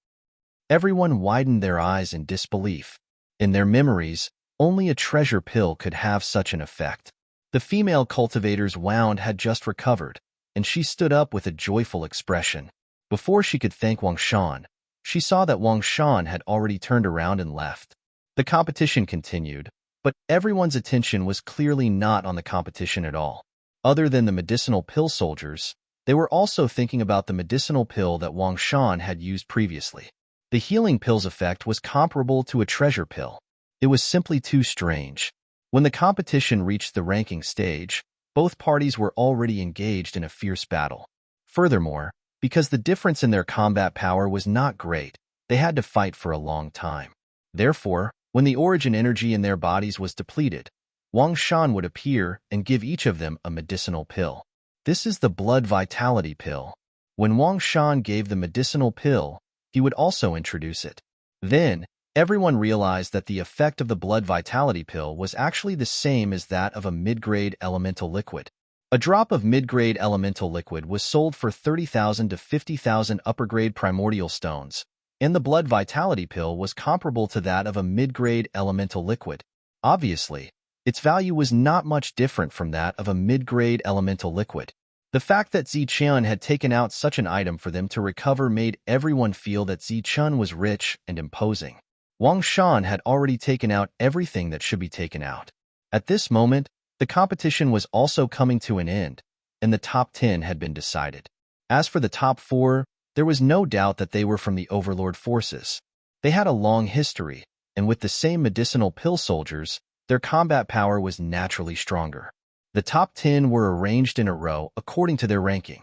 Everyone widened their eyes in disbelief. In their memories, only a treasure pill could have such an effect. The female cultivator's wound had just recovered, and she stood up with a joyful expression. Before she could thank Wang Shan, she saw that Wang Shan had already turned around and left. The competition continued, but everyone's attention was clearly not on the competition at all. Other than the medicinal pill soldiers, they were also thinking about the medicinal pill that Wang Shan had used previously. The healing pill's effect was comparable to a treasure pill. It was simply too strange. When the competition reached the ranking stage, both parties were already engaged in a fierce battle. Furthermore, because the difference in their combat power was not great, they had to fight for a long time. Therefore, when the origin energy in their bodies was depleted, Wang Shan would appear and give each of them a medicinal pill. This is the blood vitality pill. When Wang Shan gave the medicinal pill, he would also introduce it. Then, everyone realized that the effect of the blood vitality pill was actually the same as that of a mid-grade elemental liquid. A drop of mid-grade elemental liquid was sold for 30,000 to 50,000 upper-grade primordial stones, and the blood vitality pill was comparable to that of a mid-grade elemental liquid. Obviously, its value was not much different from that of a mid-grade elemental liquid. The fact that Zichun had taken out such an item for them to recover made everyone feel that Zichun was rich and imposing. Wang Shan had already taken out everything that should be taken out. At this moment, the competition was also coming to an end, and the top 10 had been decided. As for the top 4, there was no doubt that they were from the Overlord forces. They had a long history, and with the same medicinal pill soldiers, their combat power was naturally stronger. The top 10 were arranged in a row according to their ranking.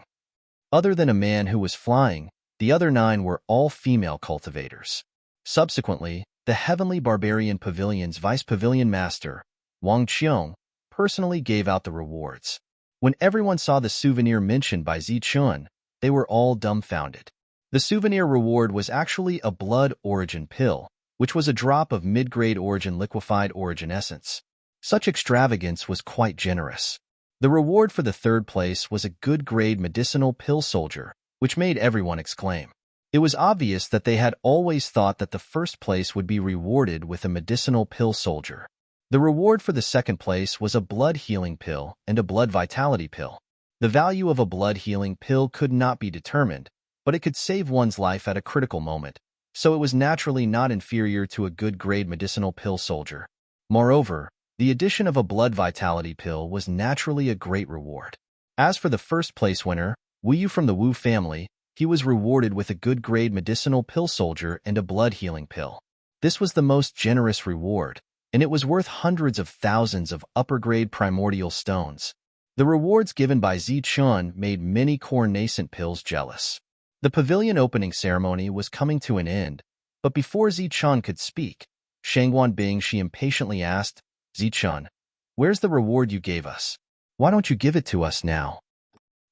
Other than a man who was flying, the other 9 were all female cultivators. Subsequently, the Heavenly Barbarian Pavilion's Vice Pavilion Master, Wang Qiong, personally gave out the rewards. When everyone saw the souvenir mentioned by Zichun, they were all dumbfounded. The souvenir reward was actually a blood origin pill, which was a drop of mid-grade origin liquefied origin essence. Such extravagance was quite generous. The reward for the 3rd place was a good-grade medicinal pill soldier, which made everyone exclaim. It was obvious that they had always thought that the 1st place would be rewarded with a medicinal pill soldier. The reward for the 2nd place was a blood healing pill and a blood vitality pill. The value of a blood healing pill could not be determined, but it could save one's life at a critical moment, so it was naturally not inferior to a good-grade medicinal pill soldier. Moreover, the addition of a blood vitality pill was naturally a great reward. As for the 1st place winner, Wu Yu from the Wu family, he was rewarded with a good-grade medicinal pill soldier and a blood healing pill. This was the most generous reward, and it was worth hundreds of thousands of upper-grade primordial stones. The rewards given by Zichun made many core nascent pills jealous. The pavilion opening ceremony was coming to an end, but before Zichun could speak, Shangguan Bing she impatiently asked, Zichun, where's the reward you gave us? Why don't you give it to us now?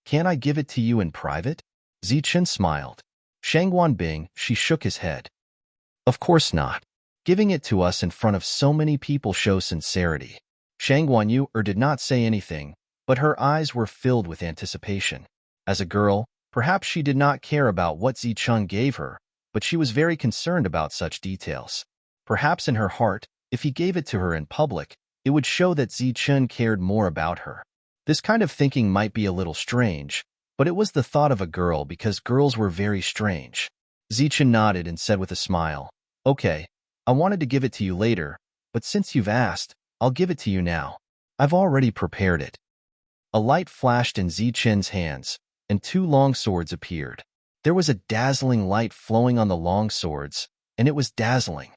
Can't I give it to you in private? Zichun smiled. Shangguan Bing, she shook his head. Of course not. Giving it to us in front of so many people shows sincerity. Shangguan Yu did not say anything, but her eyes were filled with anticipation. As a girl, perhaps she did not care about what Zichun gave her, but she was very concerned about such details. Perhaps in her heart, if he gave it to her in public, it would show that Zichun cared more about her. This kind of thinking might be a little strange, but it was the thought of a girl because girls were very strange. Zichen nodded and said with a smile, "Okay, I wanted to give it to you later, but since you've asked, I'll give it to you now. I've already prepared it." A light flashed in Zichen's hands, and two long swords appeared. There was a dazzling light flowing on the long swords, and it was dazzling.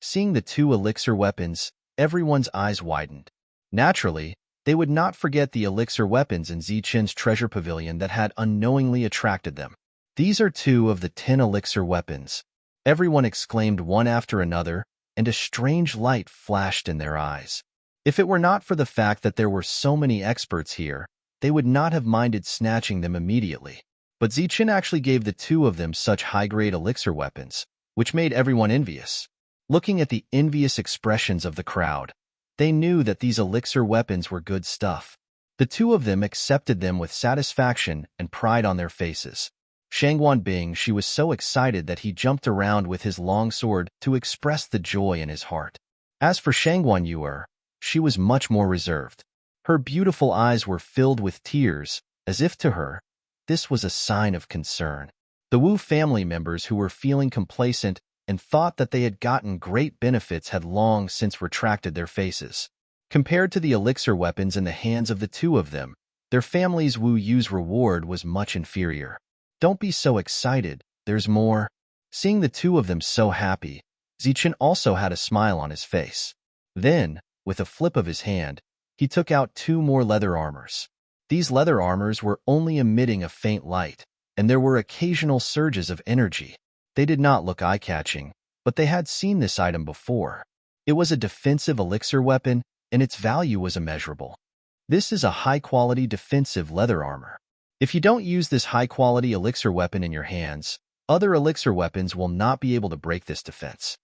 Seeing the two elixir weapons, everyone's eyes widened. Naturally, they would not forget the elixir weapons in Zichen's treasure pavilion that had unknowingly attracted them. "These are 2 of the 10 elixir weapons," everyone exclaimed one after another, and a strange light flashed in their eyes. If it were not for the fact that there were so many experts here, they would not have minded snatching them immediately. But Zichen actually gave the 2 of them such high-grade elixir weapons, which made everyone envious. Looking at the envious expressions of the crowd, they knew that these elixir weapons were good stuff. The 2 of them accepted them with satisfaction and pride on their faces. Shangguan Bing, she was so excited that he jumped around with his long sword to express the joy in his heart. As for Shangguan Yuer, she was much more reserved. Her beautiful eyes were filled with tears, as if to her, this was a sign of concern. The Wu family members who were feeling complacent and thought that they had gotten great benefits had long since retracted their faces. Compared to the elixir weapons in the hands of the 2 of them, their family's Wu Yu's reward was much inferior. "Don't be so excited, there's more." Seeing the 2 of them so happy, Zichen also had a smile on his face. Then, with a flip of his hand, he took out 2 more leather armors. These leather armors were only emitting a faint light, and there were occasional surges of energy. They did not look eye-catching, but they had seen this item before. It was a defensive elixir weapon, and its value was immeasurable. This is a high-quality defensive leather armor. If you don't use this high-quality elixir weapon in your hands, other elixir weapons will not be able to break this defense.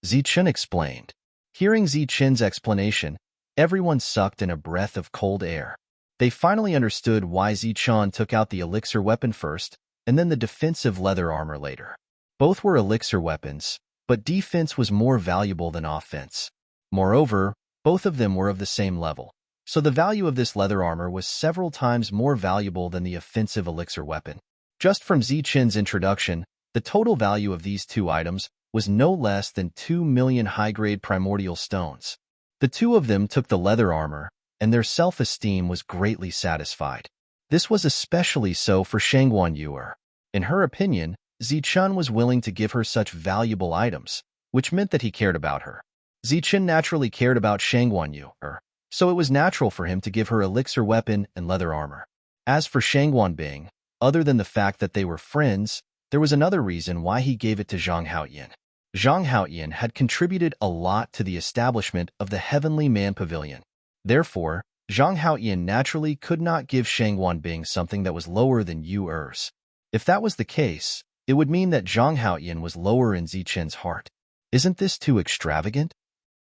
Zichen explained. Hearing Zichen's explanation, everyone sucked in a breath of cold air. They finally understood why Zichen took out the elixir weapon first, and then the defensive leather armor later. Both were elixir weapons, but defense was more valuable than offense. Moreover, both of them were of the same level, so the value of this leather armor was several times more valuable than the offensive elixir weapon. Just from Zichen's introduction, the total value of these 2 items was no less than 2 million high-grade primordial stones. The 2 of them took the leather armor, and their self-esteem was greatly satisfied. This was especially so for Shangguan Yuer. In her opinion, Zichen was willing to give her such valuable items, which meant that he cared about her. Zichen naturally cared about Shangguan Yuer, so it was natural for him to give her elixir weapon and leather armor. As for Shangguan Bing, other than the fact that they were friends, there was another reason why he gave it to Zhang Haoyan. Zhang Haoyan had contributed a lot to the establishment of the Heavenly Man Pavilion. Therefore, Zhang Haoyan naturally could not give Shangguan Bing something that was lower than Yuer's. If that was the case, it would mean that Zhang Haoyan was lower in Zichen's heart. Isn't this too extravagant?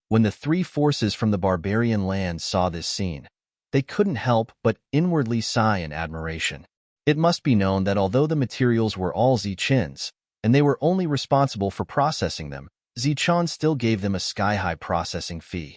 When the 3 forces from the barbarian land saw this scene, they couldn't help but inwardly sigh in admiration. It must be known that although the materials were all Zichen's, and they were only responsible for processing them, Zichen still gave them a sky-high processing fee.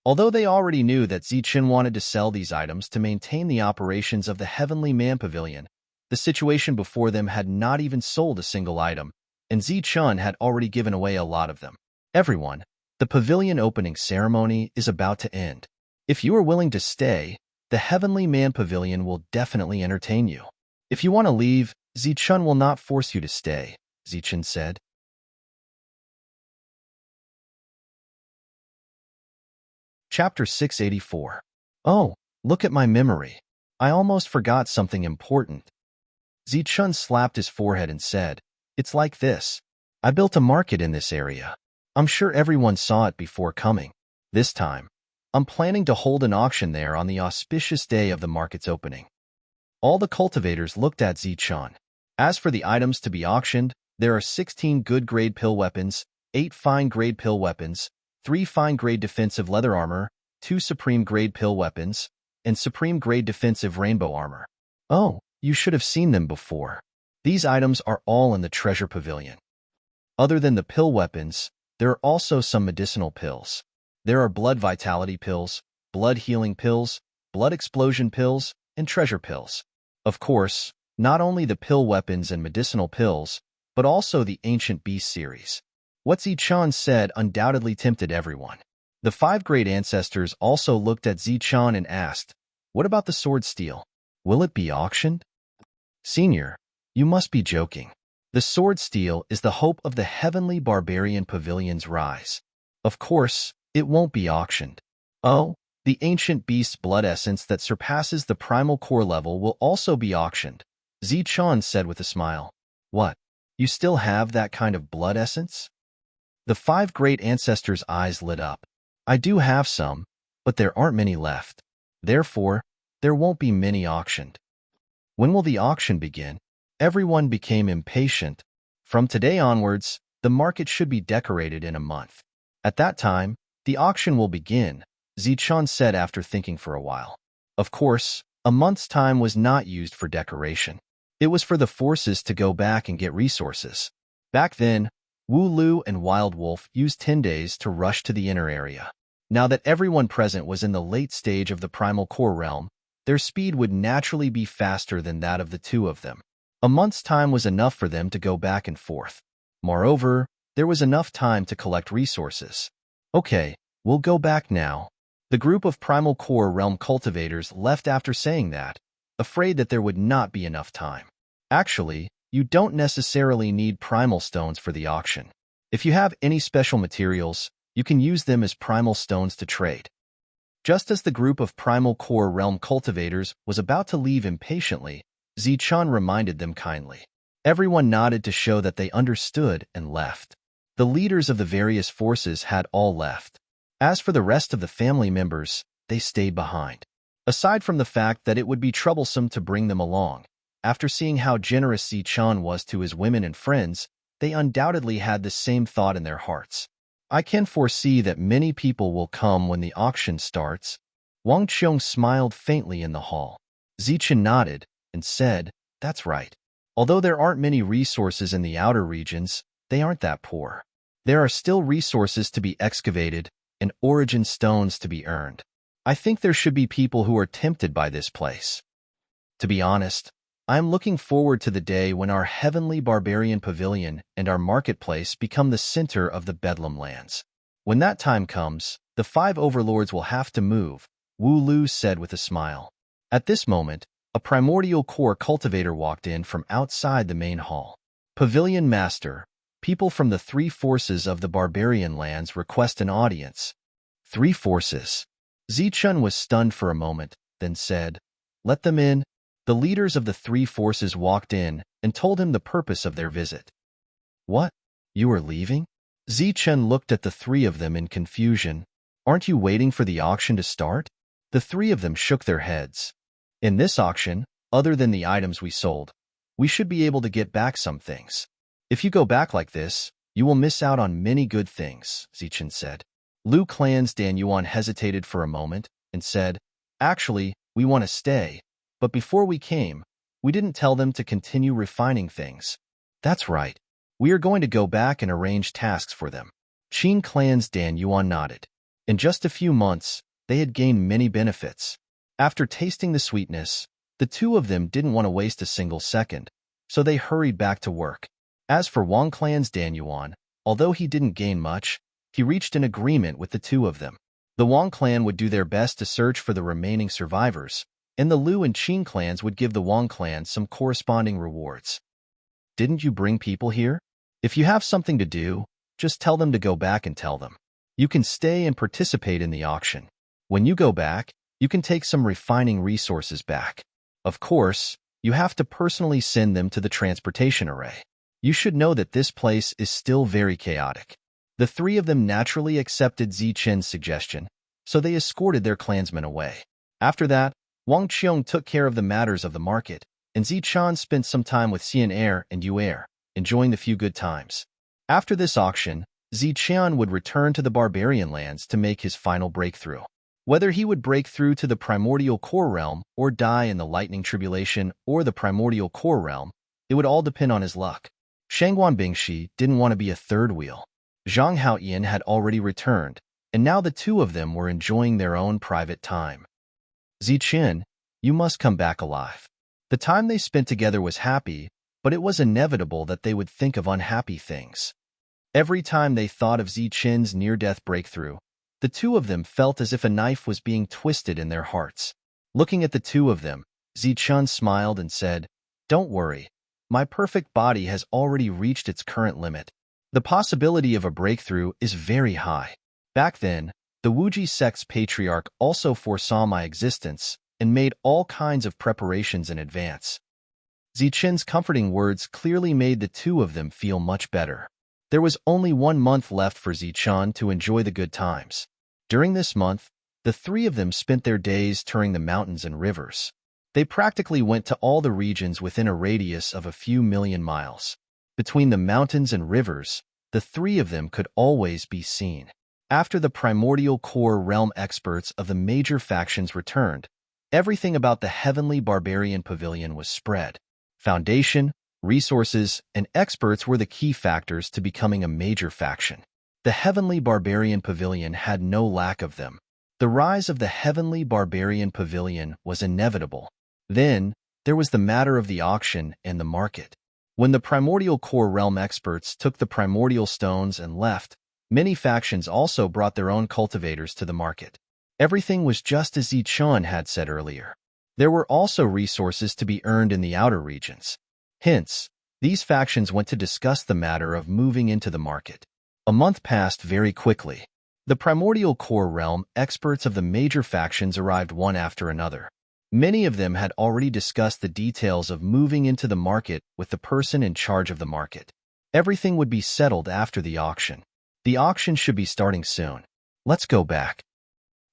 Although they already knew that Zichen wanted to sell these items to maintain the operations of the Heavenly Man Pavilion, the situation before them had not even sold a single item, and Zichen had already given away a lot of them. Everyone, the pavilion opening ceremony is about to end. If you are willing to stay, the Heavenly Man Pavilion will definitely entertain you. If you want to leave, Zichen will not force you to stay, Zichen said. Chapter 684. Oh, look at my memory. I almost forgot something important. Zichen slapped his forehead and said, "It's like this. I built a market in this area. I'm sure everyone saw it before coming. This time, I'm planning to hold an auction there on the auspicious day of the market's opening." All the cultivators looked at Zichen. As for the items to be auctioned, there are 16 good-grade pill weapons, 8 fine-grade pill weapons, 3 fine-grade defensive leather armor, 2 supreme-grade pill weapons, and supreme-grade defensive rainbow armor. Oh, you should have seen them before. These items are all in the treasure pavilion. Other than the pill weapons, there are also some medicinal pills. There are blood vitality pills, blood healing pills, blood explosion pills, and treasure pills. Of course, not only the pill weapons and medicinal pills, but also the Ancient Beast series. What Zichan said undoubtedly tempted everyone. The 5 great ancestors also looked at Zichan and asked, "What about the sword steel? Will it be auctioned?" "Senior, you must be joking. The sword steel is the hope of the heavenly barbarian pavilion's rise. Of course, it won't be auctioned." "Oh, the ancient beast's blood essence that surpasses the primal core level will also be auctioned," Zichan said with a smile. "What? You still have that kind of blood essence?" The 5 great ancestors' eyes lit up. "I do have some, but there aren't many left. Therefore, there won't be many auctioned." "When will the auction begin?" Everyone became impatient. "From today onwards, the market should be decorated in a month. At that time, the auction will begin," Zichan said after thinking for a while. Of course, a month's time was not used for decoration. It was for the forces to go back and get resources. Back then, Wu Lu and Wild Wolf used 10 days to rush to the inner area. Now that everyone present was in the late stage of the primal core realm, their speed would naturally be faster than that of the 2 of them. A month's time was enough for them to go back and forth. Moreover, there was enough time to collect resources. "Okay, we'll go back now." The group of primal core realm cultivators left after saying that, afraid that there would not be enough time. Actually, you don't necessarily need primal stones for the auction. If you have any special materials, you can use them as primal stones to trade. Just as the group of primal core realm cultivators was about to leave impatiently, Zichan reminded them kindly. Everyone nodded to show that they understood and left. The leaders of the various forces had all left. As for the rest of the family members, they stayed behind. Aside from the fact that it would be troublesome to bring them along, after seeing how generous Zichan was to his women and friends, they undoubtedly had the same thought in their hearts. "I can foresee that many people will come when the auction starts." Wang Qiong smiled faintly in the hall. Zichan nodded and said, "That's right. Although there aren't many resources in the outer regions, they aren't that poor. There are still resources to be excavated and origin stones to be earned. I think there should be people who are tempted by this place. To be honest, I am looking forward to the day when our heavenly barbarian pavilion and our marketplace become the center of the Bedlam lands. When that time comes, the 5 overlords will have to move," Wu Lu said with a smile. At this moment, a primordial core cultivator walked in from outside the main hall. "Pavilion Master, people from the 3 forces of the barbarian lands request an audience." 3 forces. Zichan was stunned for a moment, then said, "Let them in." The leaders of the 3 forces walked in and told him the purpose of their visit. "What? You are leaving?" Zichan looked at the 3 of them in confusion. "Aren't you waiting for the auction to start?" The 3 of them shook their heads. "In this auction, other than the items we sold, we should be able to get back some things. If you go back like this, you will miss out on many good things," Zichan said. Liu Clan's Dan Yuan hesitated for a moment and said, "Actually, we want to stay, but before we came, we didn't tell them to continue refining things." "That's right. We are going to go back and arrange tasks for them." Qin Clan's Dan Yuan nodded. In just a few months, they had gained many benefits. After tasting the sweetness, the 2 of them didn't want to waste a single second, so they hurried back to work. As for Wang Clan's Dan Yuan, although he didn't gain much, he reached an agreement with the 2 of them. The Wang clan would do their best to search for the remaining survivors, and the Liu and Qin clans would give the Wang clan some corresponding rewards. "Didn't you bring people here? If you have something to do, just tell them to go back and tell them. You can stay and participate in the auction. When you go back, you can take some refining resources back. Of course, you have to personally send them to the transportation array. You should know that this place is still very chaotic." The 3 of them naturally accepted Zichan's suggestion, so they escorted their clansmen away. After that, Wang Qiong took care of the matters of the market, and Zichan spent some time with Xian Er and Yu Er, enjoying the few good times. After this auction, Zichan would return to the barbarian lands to make his final breakthrough. Whether he would break through to the primordial core realm or die in the lightning tribulation or the primordial core realm, it would all depend on his luck. Shangguan Bingxi didn't want to be a third wheel. Zhang Haoyan had already returned, and now the 2 of them were enjoying their own private time. "Zichan, you must come back alive." The time they spent together was happy, but it was inevitable that they would think of unhappy things. Every time they thought of Zichen's near-death breakthrough, the two of them felt as if a knife was being twisted in their hearts. Looking at the two of them, Zichen smiled and said, "Don't worry. My perfect body has already reached its current limit. The possibility of a breakthrough is very high." Back then, the Wuji sect's patriarch also foresaw my existence and made all kinds of preparations in advance. Zichen's comforting words clearly made the two of them feel much better. There was only 1 month left for Zichen to enjoy the good times. During this month, the three of them spent their days touring the mountains and rivers. They practically went to all the regions within a radius of a few million miles. Between the mountains and rivers, the three of them could always be seen. After the primordial core realm experts of the major factions returned, everything about the heavenly barbarian pavilion was spread. Foundation, resources, and experts were the key factors to becoming a major faction. The heavenly barbarian pavilion had no lack of them. The rise of the heavenly barbarian pavilion was inevitable. Then, there was the matter of the auction and the market. When the primordial core realm experts took the primordial stones and left, many factions also brought their own cultivators to the market. Everything was just as Zichen had said earlier. There were also resources to be earned in the outer regions. Hence, these factions went to discuss the matter of moving into the market. A month passed very quickly. The primordial core realm experts of the major factions arrived one after another. Many of them had already discussed the details of moving into the market with the person in charge of the market. Everything would be settled after the auction. The auction should be starting soon. Let's go back.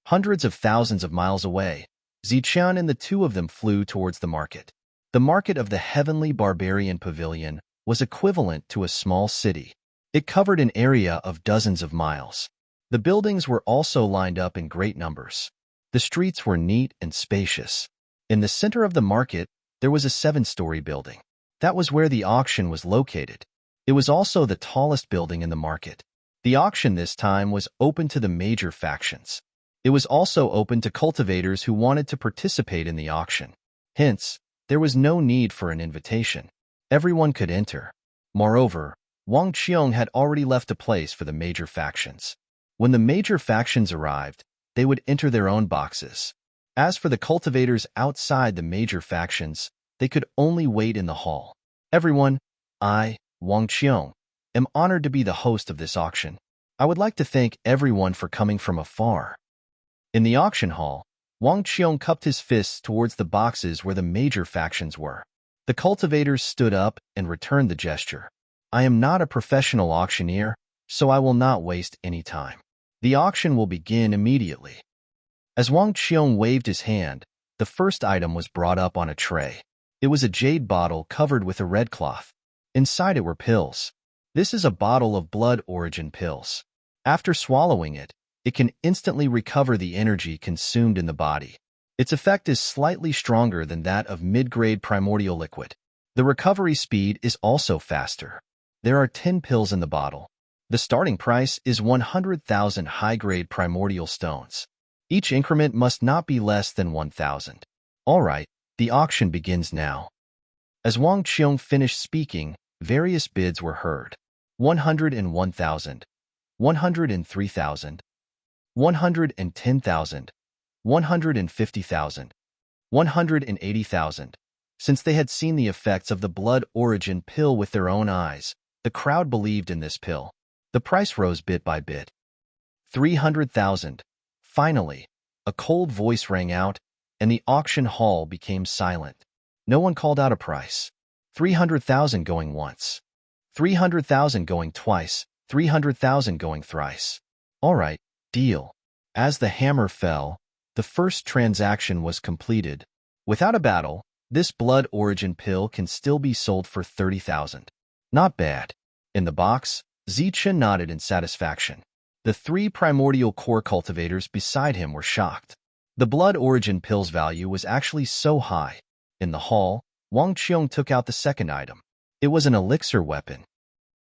Hundreds of thousands of miles away, Zichen and the two of them flew towards the market. The market of the heavenly barbarian pavilion was equivalent to a small city. It covered an area of dozens of miles. The buildings were also lined up in great numbers. The streets were neat and spacious. In the center of the market, there was a 7-story building. That was where the auction was located. It was also the tallest building in the market. The auction this time was open to the major factions. It was also open to cultivators who wanted to participate in the auction. Hence, there was no need for an invitation. Everyone could enter. Moreover, Wang Qiong had already left a place for the major factions. When the major factions arrived, they would enter their own boxes. As for the cultivators outside the major factions, they could only wait in the hall. Everyone, I, Wang Qiong, am honored to be the host of this auction. I would like to thank everyone for coming from afar. In the auction hall, Wang Qiong cupped his fists towards the boxes where the major factions were. The cultivators stood up and returned the gesture. I am not a professional auctioneer, so I will not waste any time. The auction will begin immediately. As Wang Qiong waved his hand, the first item was brought up on a tray. It was a jade bottle covered with a red cloth. Inside it were pills. This is a bottle of blood origin pills. After swallowing it, it can instantly recover the energy consumed in the body. Its effect is slightly stronger than that of mid-grade primordial liquid. The recovery speed is also faster. There are 10 pills in the bottle. The starting price is 100,000 high-grade primordial stones. Each increment must not be less than 1,000. All right, the auction begins now. As Wang Qiong finished speaking, various bids were heard. 101,000, 103,000, 110,000, 150,000, 180,000. Since they had seen the effects of the blood origin pill with their own eyes, the crowd believed in this pill. The price rose bit by bit. 300,000. Finally, a cold voice rang out, and the auction hall became silent. No one called out a price. 300,000 going once. 300,000 going twice. 300,000 going thrice. All right, deal. As the hammer fell, the first transaction was completed. Without a battle, this blood origin pill can still be sold for 30,000. Not bad. In the box, Zichen nodded in satisfaction. The 3 primordial core cultivators beside him were shocked. The blood origin pill's value was actually so high. In the hall, Wang Qiong took out the second item. It was an elixir weapon.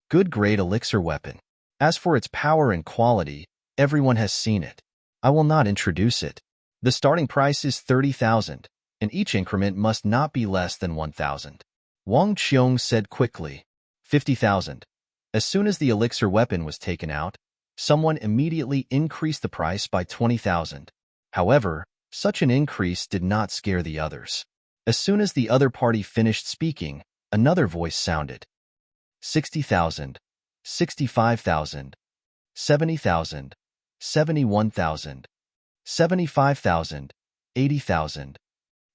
Good grade elixir weapon. As for its power and quality, everyone has seen it. I will not introduce it. The starting price is 30,000. and each increment must not be less than 1,000. Wang Qiong said quickly, 50,000. As soon as the elixir weapon was taken out, someone immediately increased the price by 20,000. However, such an increase did not scare the others. As soon as the other party finished speaking, another voice sounded. 60,000, 65,000, 70,000, 71,000, 75,000, 80,000,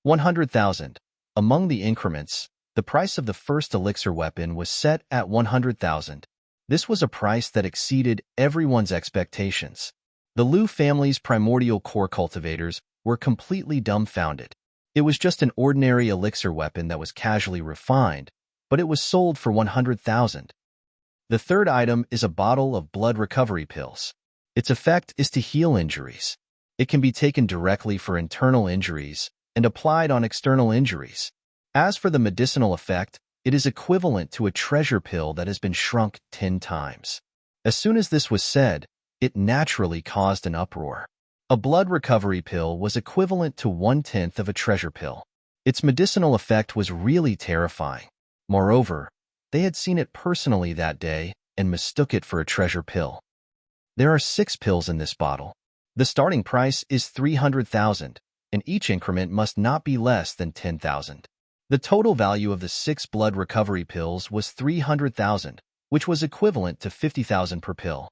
100,000. Among the increments, the price of the first elixir weapon was set at 100,000. This was a price that exceeded everyone's expectations. The Liu family's primordial core cultivators were completely dumbfounded. It was just an ordinary elixir weapon that was casually refined, but it was sold for 100,000. The third item is a bottle of blood recovery pills. Its effect is to heal injuries. It can be taken directly for internal injuries and applied on external injuries. As for the medicinal effect, it is equivalent to a treasure pill that has been shrunk 10 times. As soon as this was said, it naturally caused an uproar. A blood recovery pill was equivalent to 1/10 of a treasure pill. Its medicinal effect was really terrifying. Moreover, they had seen it personally that day and mistook it for a treasure pill. There are 6 pills in this bottle. The starting price is 300,000, and each increment must not be less than 10,000. The total value of the 6 blood recovery pills was 300,000, which was equivalent to 50,000 per pill.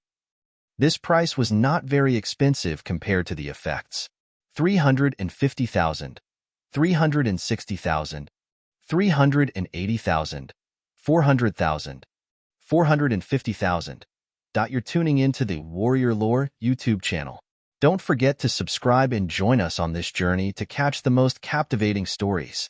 This price was not very expensive compared to the effects. 350,000, 360,000, 380,000, 400,000, 450,000. You're tuning into the Warrior Lore YouTube channel. Don't forget to subscribe and join us on this journey to catch the most captivating stories.